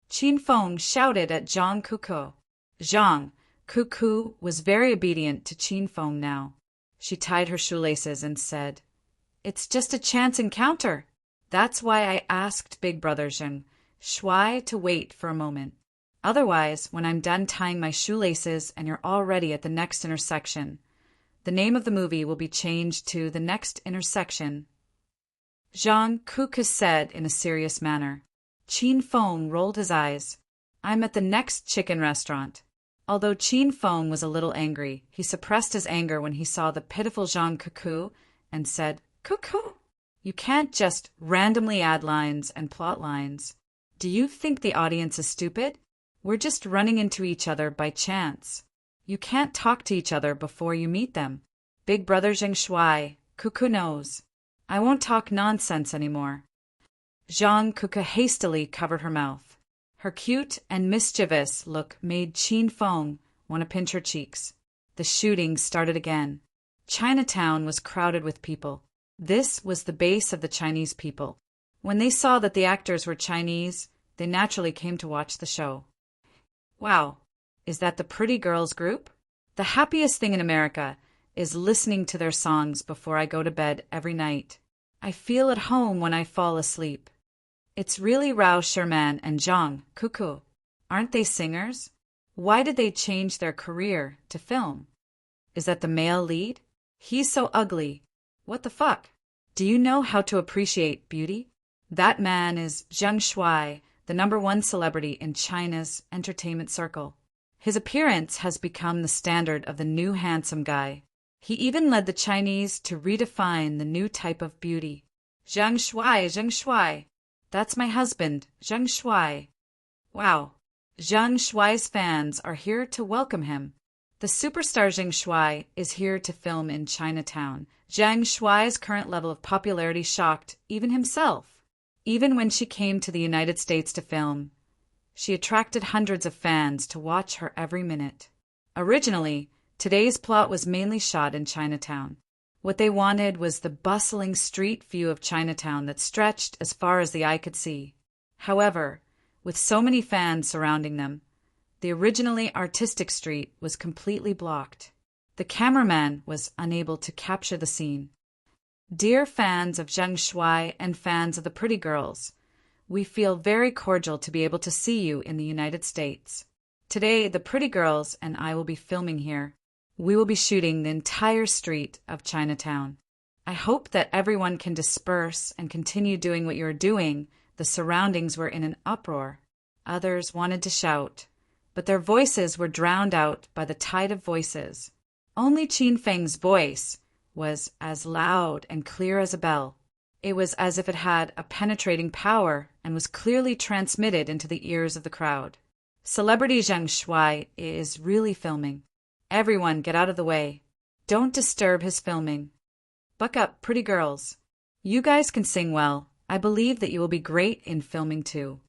Qin Feng shouted at Zhang Kuku. Zhang Kuku was very obedient to Qin Feng now. She tied her shoelaces and said, It's just a chance encounter. That's why I asked Big Brother Zheng Shuai to wait for a moment. Otherwise, when I'm done tying my shoelaces and you're already at the next intersection, the name of the movie will be changed to The Next Intersection. Zhang Kuku said in a serious manner. Qin Feng rolled his eyes. I'm at the next chicken restaurant. Although Qin Feng was a little angry, he suppressed his anger when he saw the pitiful Zhang Kuku and said, Kuku, you can't just randomly add lines and plot lines. Do you think the audience is stupid? We're just running into each other by chance. You can't talk to each other before you meet them. Big Brother Zheng Shuai, Kuku knows. I won't talk nonsense anymore. Zhang Kuku hastily covered her mouth. Her cute and mischievous look made Qin Feng want to pinch her cheeks. The shooting started again. Chinatown was crowded with people. This was the base of the Chinese people. When they saw that the actors were Chinese, they naturally came to watch the show. Wow, is that the Pretty Girls group? The happiest thing in America is listening to their songs before I go to bed every night. I feel at home when I fall asleep. It's really Rao Sherman and Zhang Kuku. Aren't they singers? Why did they change their career to film? Is that the male lead? He's so ugly. What the fuck? Do you know how to appreciate beauty? That man is Zheng Shuai, the #1 celebrity in China's entertainment circle. His appearance has become the standard of the new handsome guy. He even led the Chinese to redefine the new type of beauty. Zheng Shuai, Zheng Shuai. That's my husband, Zheng Shuai. Wow. Zheng Shuai's fans are here to welcome him. The superstar Zheng Shuai is here to film in Chinatown. Zheng Shuai's current level of popularity shocked even himself. Even when she came to the United States to film, she attracted hundreds of fans to watch her every minute. Originally, today's plot was mainly shot in Chinatown. What they wanted was the bustling street view of Chinatown that stretched as far as the eye could see. However, with so many fans surrounding them, the originally artistic street was completely blocked. The cameraman was unable to capture the scene. Dear fans of Zheng Shuai and fans of the Pretty Girls, we feel very cordial to be able to see you in the United States. Today, the Pretty Girls and I will be filming here. We will be shooting the entire street of Chinatown. I hope that everyone can disperse and continue doing what you're doing. The surroundings were in an uproar. Others wanted to shout, but their voices were drowned out by the tide of voices. Only Qin Feng's voice was as loud and clear as a bell. It was as if it had a penetrating power and was clearly transmitted into the ears of the crowd. Celebrity Zheng Shuai is really filming. Everyone get out of the way. Don't disturb his filming. Buck up, pretty girls. You guys can sing well. I believe that you will be great in filming too.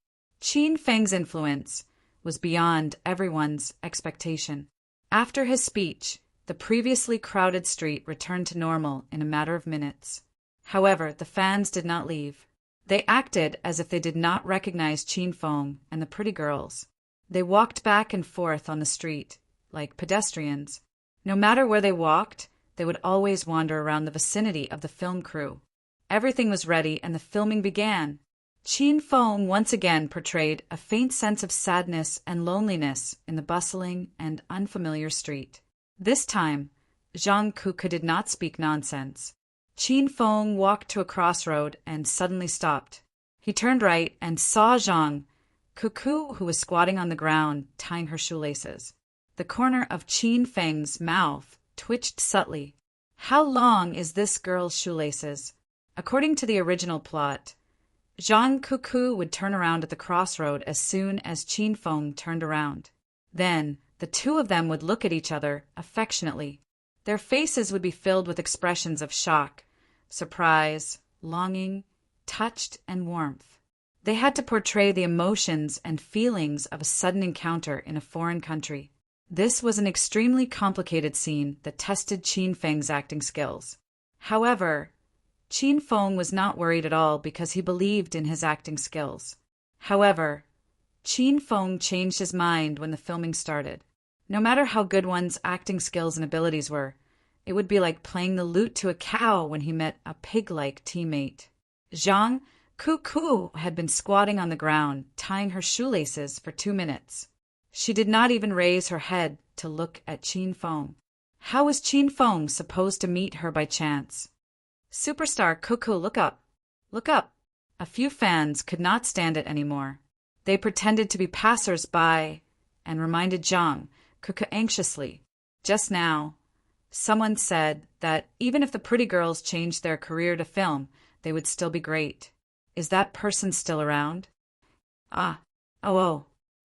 Qin Feng's influence was beyond everyone's expectation. After his speech, the previously crowded street returned to normal in a matter of minutes. However, the fans did not leave. They acted as if they did not recognize Qin Feng and the pretty girls. They walked back and forth on the street, like pedestrians. No matter where they walked, they would always wander around the vicinity of the film crew. Everything was ready and the filming began. Qin Feng once again portrayed a faint sense of sadness and loneliness in the bustling and unfamiliar street. This time, Zhang Kuku did not speak nonsense. Qin Feng walked to a crossroad and suddenly stopped. He turned right and saw Zhang Kuku, who was squatting on the ground, tying her shoelaces. The corner of Qin Feng's mouth twitched subtly. How long is this girl's shoelaces? According to the original plot, Zhang Kuku would turn around at the crossroad as soon as Qin Feng turned around. Then, the two of them would look at each other affectionately. Their faces would be filled with expressions of shock, surprise, longing, touched, and warmth. They had to portray the emotions and feelings of a sudden encounter in a foreign country. This was an extremely complicated scene that tested Qin Feng's acting skills. However, Qin Feng was not worried at all because he believed in his acting skills. However, Qin Feng changed his mind when the filming started. No matter how good one's acting skills and abilities were, it would be like playing the lute to a cow when he met a pig-like teammate. Zhang Kuku had been squatting on the ground, tying her shoelaces for 2 minutes. She did not even raise her head to look at Qin Feng. How was Qin Feng supposed to meet her by chance? Superstar Kuku, look up! Look up! A few fans could not stand it anymore. They pretended to be passers-by and reminded Zhang Kuku anxiously. Just now, someone said that even if the pretty girls changed their career to film, they would still be great. Is that person still around? Oh,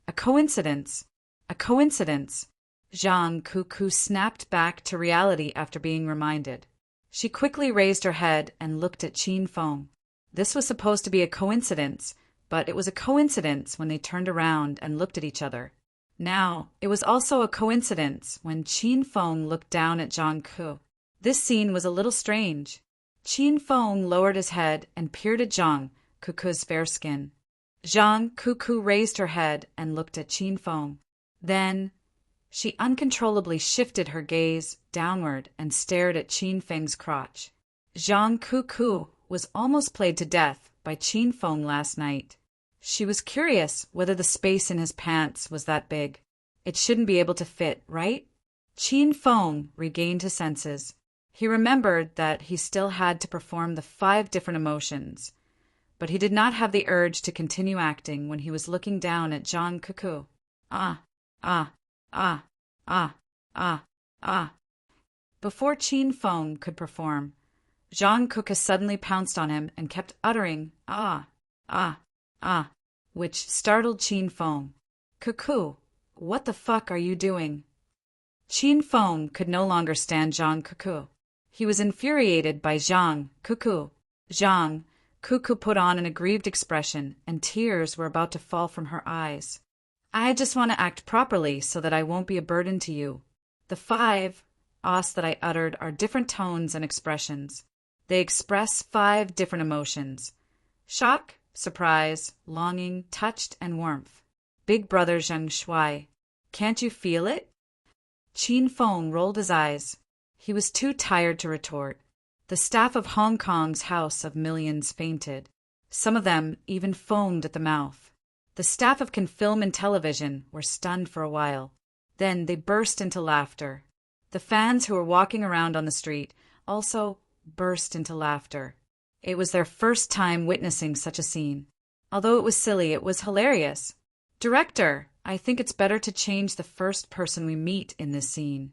a coincidence. A coincidence. Zhang Kuku snapped back to reality after being reminded. She quickly raised her head and looked at Qin Feng. This was supposed to be a coincidence, but it was a coincidence when they turned around and looked at each other. Now, it was also a coincidence when Qin Feng looked down at Zhang Kuku. This scene was a little strange. Qin Feng lowered his head and peered at Zhang Kuku's fair skin. Zhang Kuku raised her head and looked at Qin Feng. Then, she uncontrollably shifted her gaze downward and stared at Qin Feng's crotch. Zhang Kuku was almost played to death by Qin Feng last night. She was curious whether the space in his pants was that big. It shouldn't be able to fit, right? Qin Feng regained his senses. He remembered that he still had to perform the 5 different emotions, but he did not have the urge to continue acting when he was looking down at Zhang Kuku. Before Qin Feng could perform, Zhang Kuku suddenly pounced on him and kept uttering which startled Qin Feng. Kuku, what the fuck are you doing? Qin Feng could no longer stand Zhang Kuku. He was infuriated by Zhang Kuku. Zhang Kuku put on an aggrieved expression, and tears were about to fall from her eyes. I just want to act properly so that I won't be a burden to you. The 5 ahs that I uttered are different tones and expressions. They express 5 different emotions: shock, surprise, longing, touched, and warmth. Big brother Zheng Shuai, can't you feel it? Qin Feng rolled his eyes. He was too tired to retort. The staff of Hong Kong's House of Millions fainted. Some of them even foamed at the mouth. The staff of Can Film and Television were stunned for a while. Then they burst into laughter. The fans who were walking around on the street also burst into laughter. It was their first time witnessing such a scene. Although it was silly, it was hilarious. Director, I think it's better to change the first person we meet in this scene.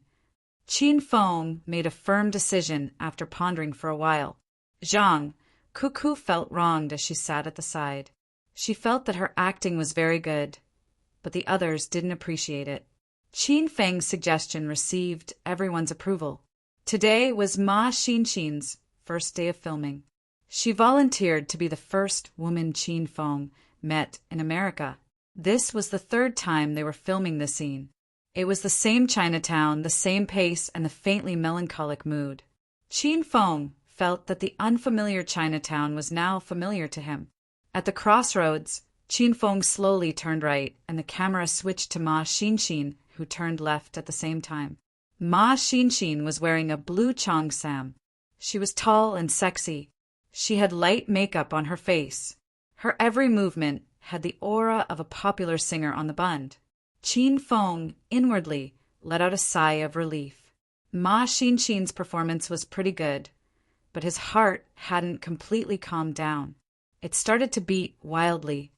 Qin Feng made a firm decision after pondering for a while. Zhang Cuckoo felt wronged as she sat at the side. She felt that her acting was very good, but the others didn't appreciate it. Qin Feng's suggestion received everyone's approval. Today was Ma Xinxin's first day of filming. She volunteered to be the first woman Qin Feng met in America. This was the third time they were filming the scene. It was the same Chinatown, the same pace, and the faintly melancholic mood. Qin Feng felt that the unfamiliar Chinatown was now familiar to him. At the crossroads, Qin Feng slowly turned right, and the camera switched to Ma Xinxin, who turned left at the same time. Ma Xinxin was wearing a blue cheongsam. She was tall and sexy. She had light makeup on her face. Her every movement had the aura of a popular singer on the bund. Qin Feng, inwardly, let out a sigh of relief. Ma Xinxin's performance was pretty good, but his heart hadn't completely calmed down. It started to beat wildly.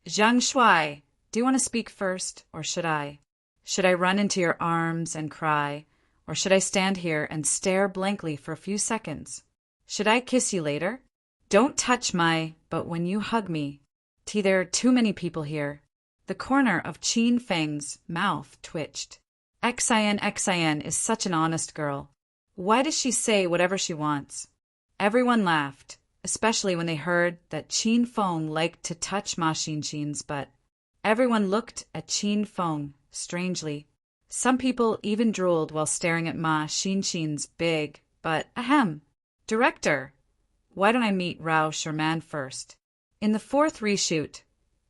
Zhang Shuai, do you want to speak first, or should I? Should I run into your arms and cry, or should I stand here and stare blankly for a few seconds? Should I kiss you later? Don't touch but when you hug me. There are too many people here. The corner of Qin Feng's mouth twitched. Xin is such an honest girl. Why does she say whatever she wants? Everyone laughed, especially when they heard that Qin Feng liked to touch Ma Xinxin's butt. Everyone looked at Qin Feng strangely. Some people even drooled while staring at Ma Xinxin's big butt. Ahem. Director, why don't I meet Rao Sherman first? In the fourth reshoot,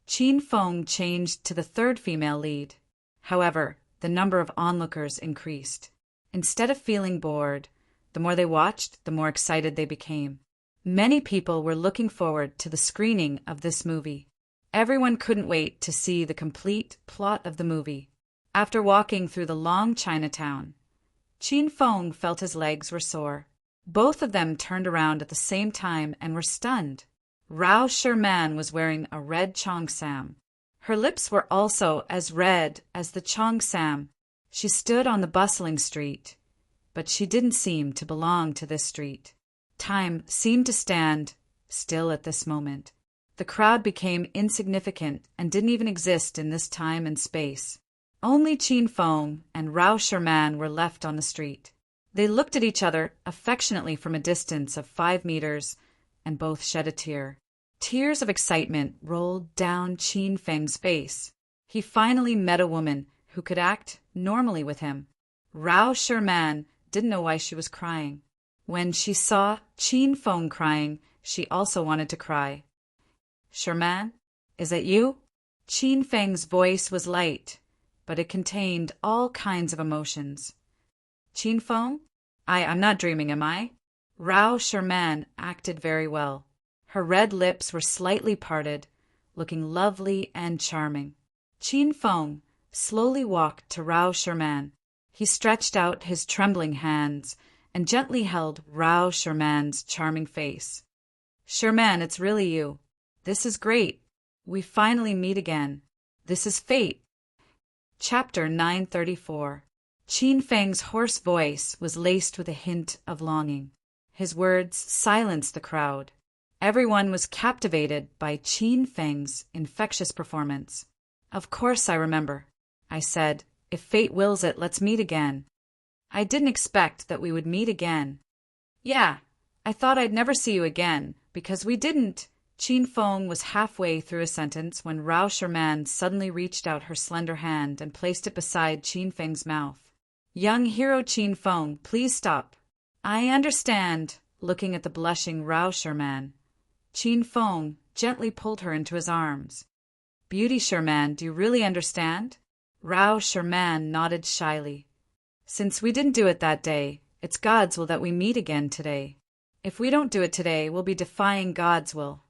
Qin Feng changed to the third female lead. However, the number of onlookers increased. Instead of feeling bored, the more they watched, the more excited they became. Many people were looking forward to the screening of this movie. Everyone couldn't wait to see the complete plot of the movie. After walking through the long Chinatown, Qin Feng felt his legs were sore. Both of them turned around at the same time and were stunned. Rao Sherman was wearing a red cheongsam. Her lips were also as red as the cheongsam. She stood on the bustling street, but she didn't seem to belong to this street. Time seemed to stand still at this moment. The crowd became insignificant and didn't even exist in this time and space. Only Qin Feng and Rao Sherman were left on the street. They looked at each other affectionately from a distance of 5 meters, and both shed a tear. Tears of excitement rolled down Qin Feng's face. He finally met a woman who could act normally with him. Rao Sherman didn't know why she was crying. When she saw Qin Feng crying, she also wanted to cry. Sherman, is that you? Qin Feng's voice was light, but it contained all kinds of emotions. Qin Feng? I'm not dreaming, am I? Rao Sherman acted very well. Her red lips were slightly parted, looking lovely and charming. Qin Feng slowly walked to Rao Sherman. He stretched out his trembling hands and gently held Rao Sherman's charming face. Sherman, it's really you. This is great. We finally meet again. This is fate. Chapter 934. Qin Feng's hoarse voice was laced with a hint of longing. His words silenced the crowd. Everyone was captivated by Qin Feng's infectious performance. Of course I remember. I said, if fate wills it, let's meet again. I didn't expect that we would meet again. Yeah, I thought I'd never see you again, because we didn't. Qin Feng was halfway through a sentence when Rao Sherman suddenly reached out her slender hand and placed it beside Qin Feng's mouth. Young hero Qin Feng, please stop. I understand, looking at the blushing Rao Sherman. Qin Feng gently pulled her into his arms. Beauty Sherman, do you really understand? Rao Sherman nodded shyly. Since we didn't do it that day, it's God's will that we meet again today. If we don't do it today, we'll be defying God's will.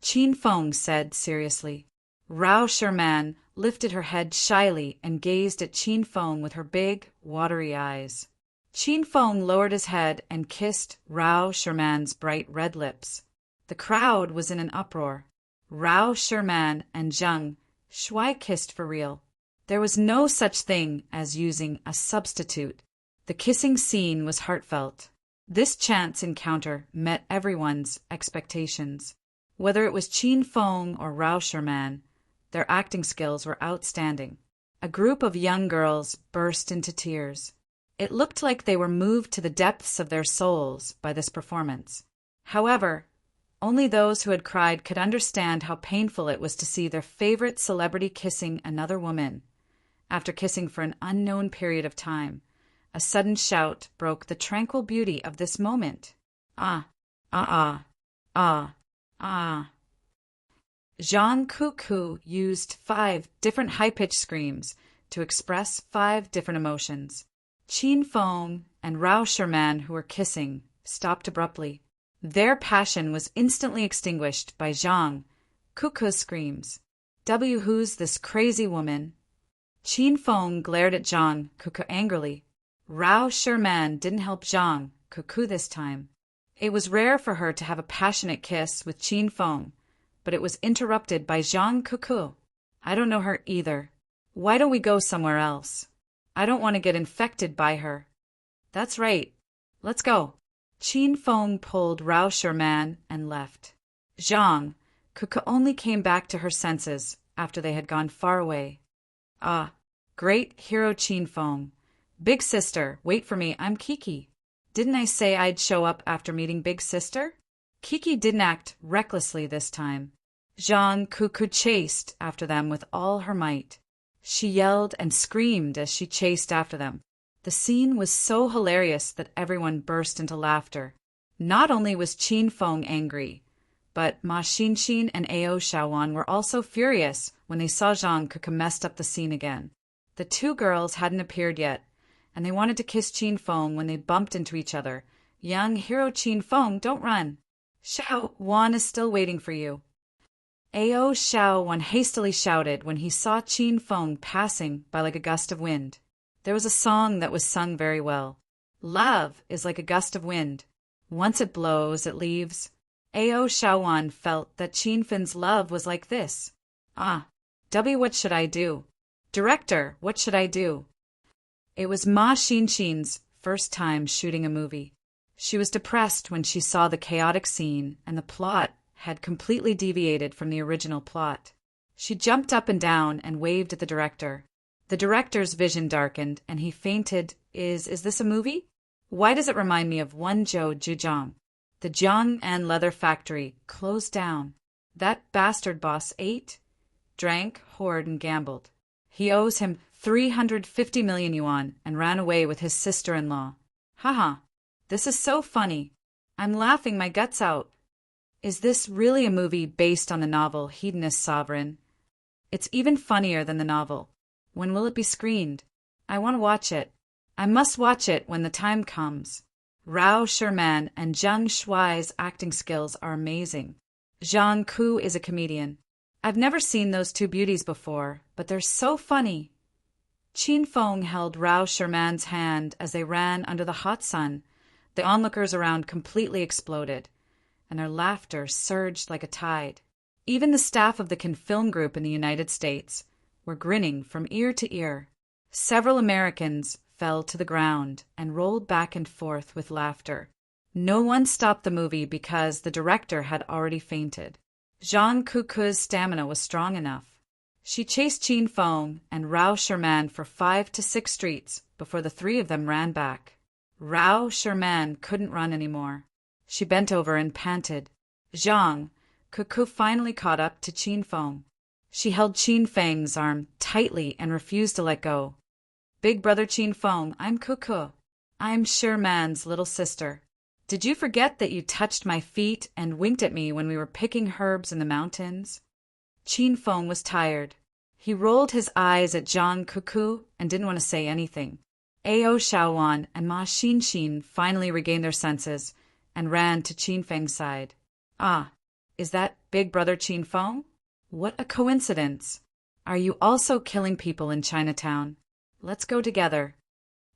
Qin Feng said seriously. Rao Sherman lifted her head shyly and gazed at Qin Feng with her big, watery eyes. Qin Feng lowered his head and kissed Rao Sherman's bright red lips. The crowd was in an uproar. Rao Sherman and Zhang Shuai kissed for real. There was no such thing as using a substitute. The kissing scene was heartfelt. This chance encounter met everyone's expectations. Whether it was Qin Feng or Rao Sherman, their acting skills were outstanding. A group of young girls burst into tears. It looked like they were moved to the depths of their souls by this performance. However, only those who had cried could understand how painful it was to see their favorite celebrity kissing another woman. After kissing for an unknown period of time, a sudden shout broke the tranquil beauty of this moment. Ah, ah, ah, ah, ah. Zhang Cuckoo used 5 different high-pitched screams to express 5 different emotions. Qin Feng and Rao Sherman, who were kissing, stopped abruptly. Their passion was instantly extinguished by Zhang Cuckoo's screams. Who's this crazy woman? Qin Feng glared at Zhang Cuckoo angrily. Rao Sherman didn't help Zhang Cuckoo this time. It was rare for her to have a passionate kiss with Qin Feng, but it was interrupted by Zhang Cuckoo. I don't know her either. Why don't we go somewhere else? I don't want to get infected by her. That's right. Let's go. Qin Feng pulled Rao Sherman and left. Zhang Cuckoo only came back to her senses after they had gone far away. Ah, great hero Qin Feng. Big sister, wait for me, I'm Kiki. Didn't I say I'd show up after meeting Big Sister? Kiki didn't act recklessly this time. Zhang Cuckoo chased after them with all her might. She yelled and screamed as she chased after them. The scene was so hilarious that everyone burst into laughter. Not only was Qin Feng angry, but Ma Xinxin and Ao Shaowan were also furious when they saw Zhang Cuckoo messed up the scene again. The 2 girls hadn't appeared yet, and they wanted to kiss Qin Feng when they bumped into each other. Young hero Qin Feng, don't run. Shaowan is still waiting for you. Ao Shaowan hastily shouted when he saw Qin Feng passing by like a gust of wind. There was a song that was sung very well. Love is like a gust of wind. Once it blows, it leaves. Ao Shaowan felt that Qin Feng's love was like this. Ah, what should I do? Director, what should I do? It was Ma Xinxin's first time shooting a movie. She was depressed when she saw the chaotic scene and the plot had completely deviated from the original plot. She jumped up and down and waved at the director. The director's vision darkened, and he fainted. Is this a movie? Why does it remind me of Wenzhou Zhejiang? The Jiang'an leather factory closed down. That bastard boss ate, drank, whored, and gambled. He owes him 350 million yuan and ran away with his sister-in-law. Haha, this is so funny. I'm laughing my guts out. Is this really a movie based on the novel Hedonist Sovereign? It's even funnier than the novel. When will it be screened? I want to watch it. I must watch it when the time comes. Rao Sherman and Zhang Shuai's acting skills are amazing. Zhang Ku is a comedian. I've never seen those 2 beauties before, but they're so funny. Qin Feng held Rao Sherman's hand as they ran under the hot sun. The onlookers around completely exploded, and their laughter surged like a tide. Even the staff of the Cannes Film Group in the United States were grinning from ear to ear. Several Americans fell to the ground and rolled back and forth with laughter. No one stopped the movie because the director had already fainted. Zhang Cuckoo's stamina was strong enough. She chased Qin Feng and Rao Sherman for 5 to 6 streets before the 3 of them ran back. Rao Sherman couldn't run anymore. She bent over and panted. Zhang Cuckoo finally caught up to Qin Feng. She held Qin Feng's arm tightly and refused to let go. Big brother Qin Feng, I'm Cuckoo. I'm Sherman's little sister. Did you forget that you touched my feet and winked at me when we were picking herbs in the mountains? Qin Feng was tired. He rolled his eyes at Zhang Cuckoo and didn't want to say anything. Ao Shaowan and Ma Xinxin finally regained their senses and ran to Qin Feng's side. Ah, is that big brother Qin Feng? What a coincidence. Are you also killing people in Chinatown? Let's go together.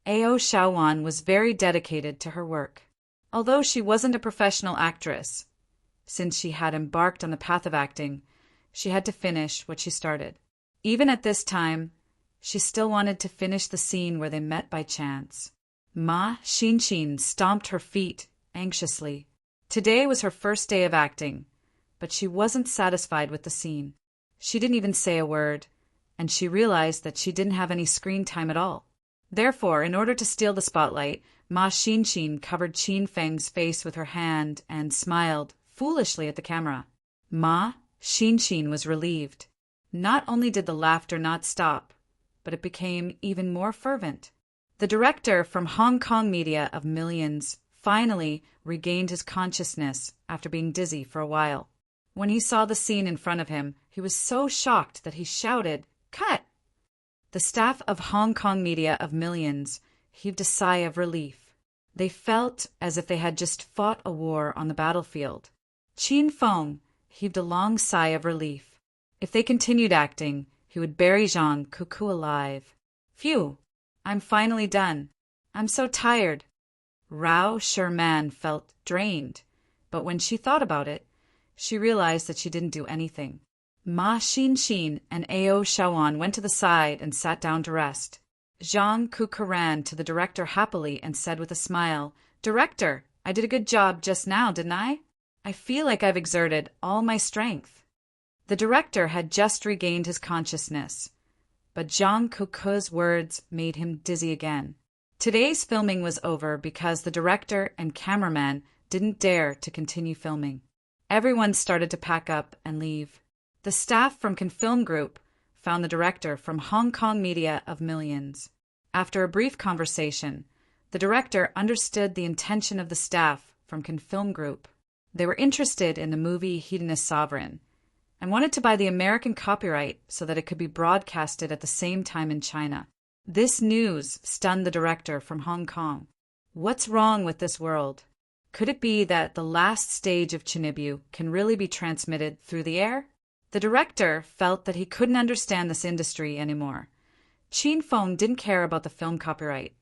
Ao Shaowan was very dedicated to her work. Although she wasn't a professional actress, since she had embarked on the path of acting, she had to finish what she started. Even at this time, she still wanted to finish the scene where they met by chance. Ma Xinshin stomped her feet anxiously. Today was her first day of acting, but she wasn't satisfied with the scene. She didn't even say a word, and she realized that she didn't have any screen time at all. Therefore, in order to steal the spotlight, Ma Xinshin covered Qin Feng's face with her hand and smiled foolishly at the camera. Ma Xinshin was relieved. Not only did the laughter not stop, but it became even more fervent. The director from Hong Kong Media of Millions finally regained his consciousness after being dizzy for a while. When he saw the scene in front of him, he was so shocked that he shouted, "Cut!" The staff of Hong Kong Media of Millions heaved a sigh of relief. They felt as if they had just fought a war on the battlefield. Qin Feng heaved a long sigh of relief. If they continued acting, he would bury Zhang Cuckoo alive. Phew! I'm finally done. I'm so tired. Rao Sherman felt drained, but when she thought about it, she realized that she didn't do anything. Ma Xinshin and Ao Shaoan went to the side and sat down to rest. Zhang Cuckoo ran to the director happily and said with a smile, "Director, I did a good job just now, didn't I? I feel like I've exerted all my strength." The director had just regained his consciousness, but Zhang Cuckoo's words made him dizzy again. Today's filming was over because the director and cameraman didn't dare to continue filming. Everyone started to pack up and leave. The staff from Confilm Group found the director from Hong Kong Media of Millions. After a brief conversation, the director understood the intention of the staff from Confilm Group. They were interested in the movie Hedonist Sovereign and wanted to buy the American copyright so that it could be broadcasted at the same time in China. This news stunned the director from Hong Kong. What's wrong with this world? Could it be that the last stage of Chinibu can really be transmitted through the air? The director felt that he couldn't understand this industry anymore. Qin Feng didn't care about the film copyright,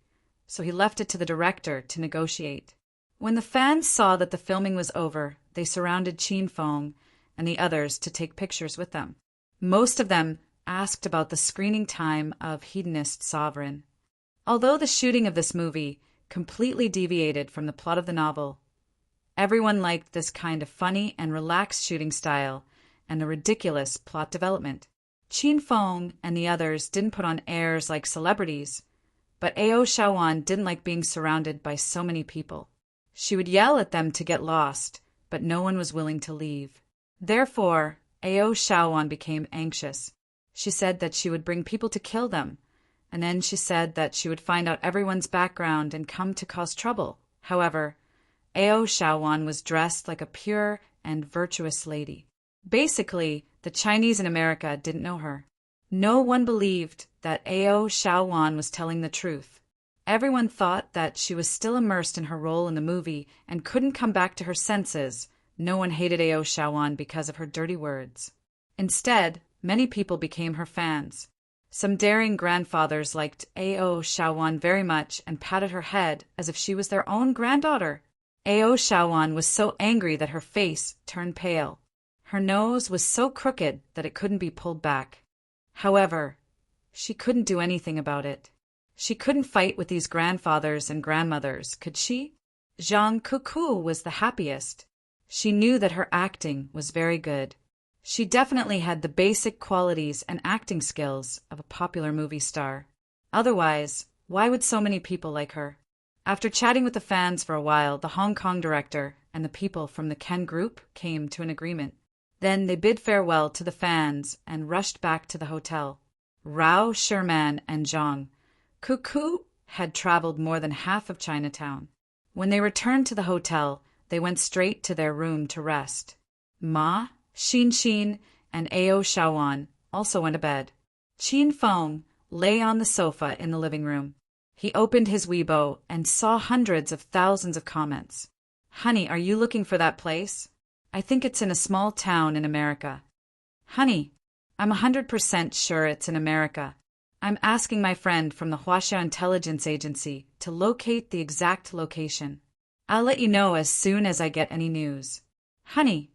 so he left it to the director to negotiate. When the fans saw that the filming was over, they surrounded Qin Feng and the others to take pictures with them. Most of them asked about the screening time of Hedonist Sovereign. Although the shooting of this movie completely deviated from the plot of the novel, everyone liked this kind of funny and relaxed shooting style and the ridiculous plot development. Qin Feng and the others didn't put on airs like celebrities, but Ao Shaoan didn't like being surrounded by so many people. She would yell at them to get lost, but no one was willing to leave. Therefore, Ao Shaoan became anxious. She said that she would bring people to kill them, and then she said that she would find out everyone's background and come to cause trouble. However, Ao Shaoan was dressed like a pure and virtuous lady. Basically, the Chinese in America didn't know her. No one believed that Ao Shaoan was telling the truth. Everyone thought that she was still immersed in her role in the movie and couldn't come back to her senses. No one hated Ao Shaoan because of her dirty words. Instead, many people became her fans. Some daring grandfathers liked Ao Shaoan very much and patted her head as if she was their own granddaughter. Ao Shaoan was so angry that her face turned pale. Her nose was so crooked that it couldn't be pulled back. However, she couldn't do anything about it. She couldn't fight with these grandfathers and grandmothers, could she? Zhang Cuckoo was the happiest. She knew that her acting was very good. She definitely had the basic qualities and acting skills of a popular movie star. Otherwise, why would so many people like her? After chatting with the fans for a while, the Hong Kong director and the people from the Ken Group came to an agreement. Then they bid farewell to the fans and rushed back to the hotel. Rao Sherman and Zhang Cuckoo had traveled more than half of Chinatown. When they returned to the hotel, they went straight to their room to rest. Ma Xinshin and Ao Shaoan also went to bed. Qin Feng lay on the sofa in the living room. He opened his Weibo and saw hundreds of thousands of comments. "Honey, are you looking for that place? I think it's in a small town in America." "Honey, I'm 100% sure it's in America. I'm asking my friend from the Huaxia Intelligence Agency to locate the exact location. I'll let you know as soon as I get any news. Honey,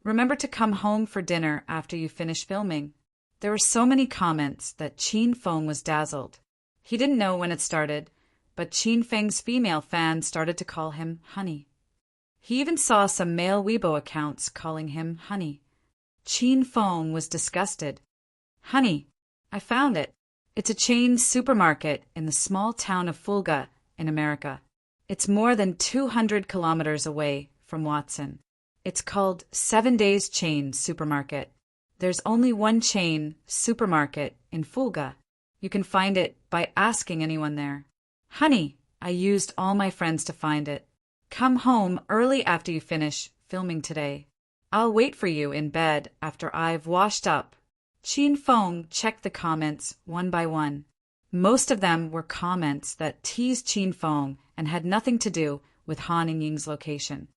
remember to come home for dinner after you finish filming." There were so many comments that Qin Feng was dazzled. He didn't know when it started, but Qin Feng's female fans started to call him Honey. He even saw some male Weibo accounts calling him Honey. Qin Feng was disgusted. Honey, I found it. It's a chain supermarket in the small town of Fulga in America. It's more than 200 kilometers away from Watson. It's called 7 Days Chain Supermarket. There's only one chain supermarket in Fulga. You can find it by asking anyone there. Honey, I used all my friends to find it. Come home early after you finish filming today. I'll wait for you in bed after I've washed up. Qin Feng checked the comments one by one. Most of them were comments that teased Qin Feng and had nothing to do with Han Ying's location.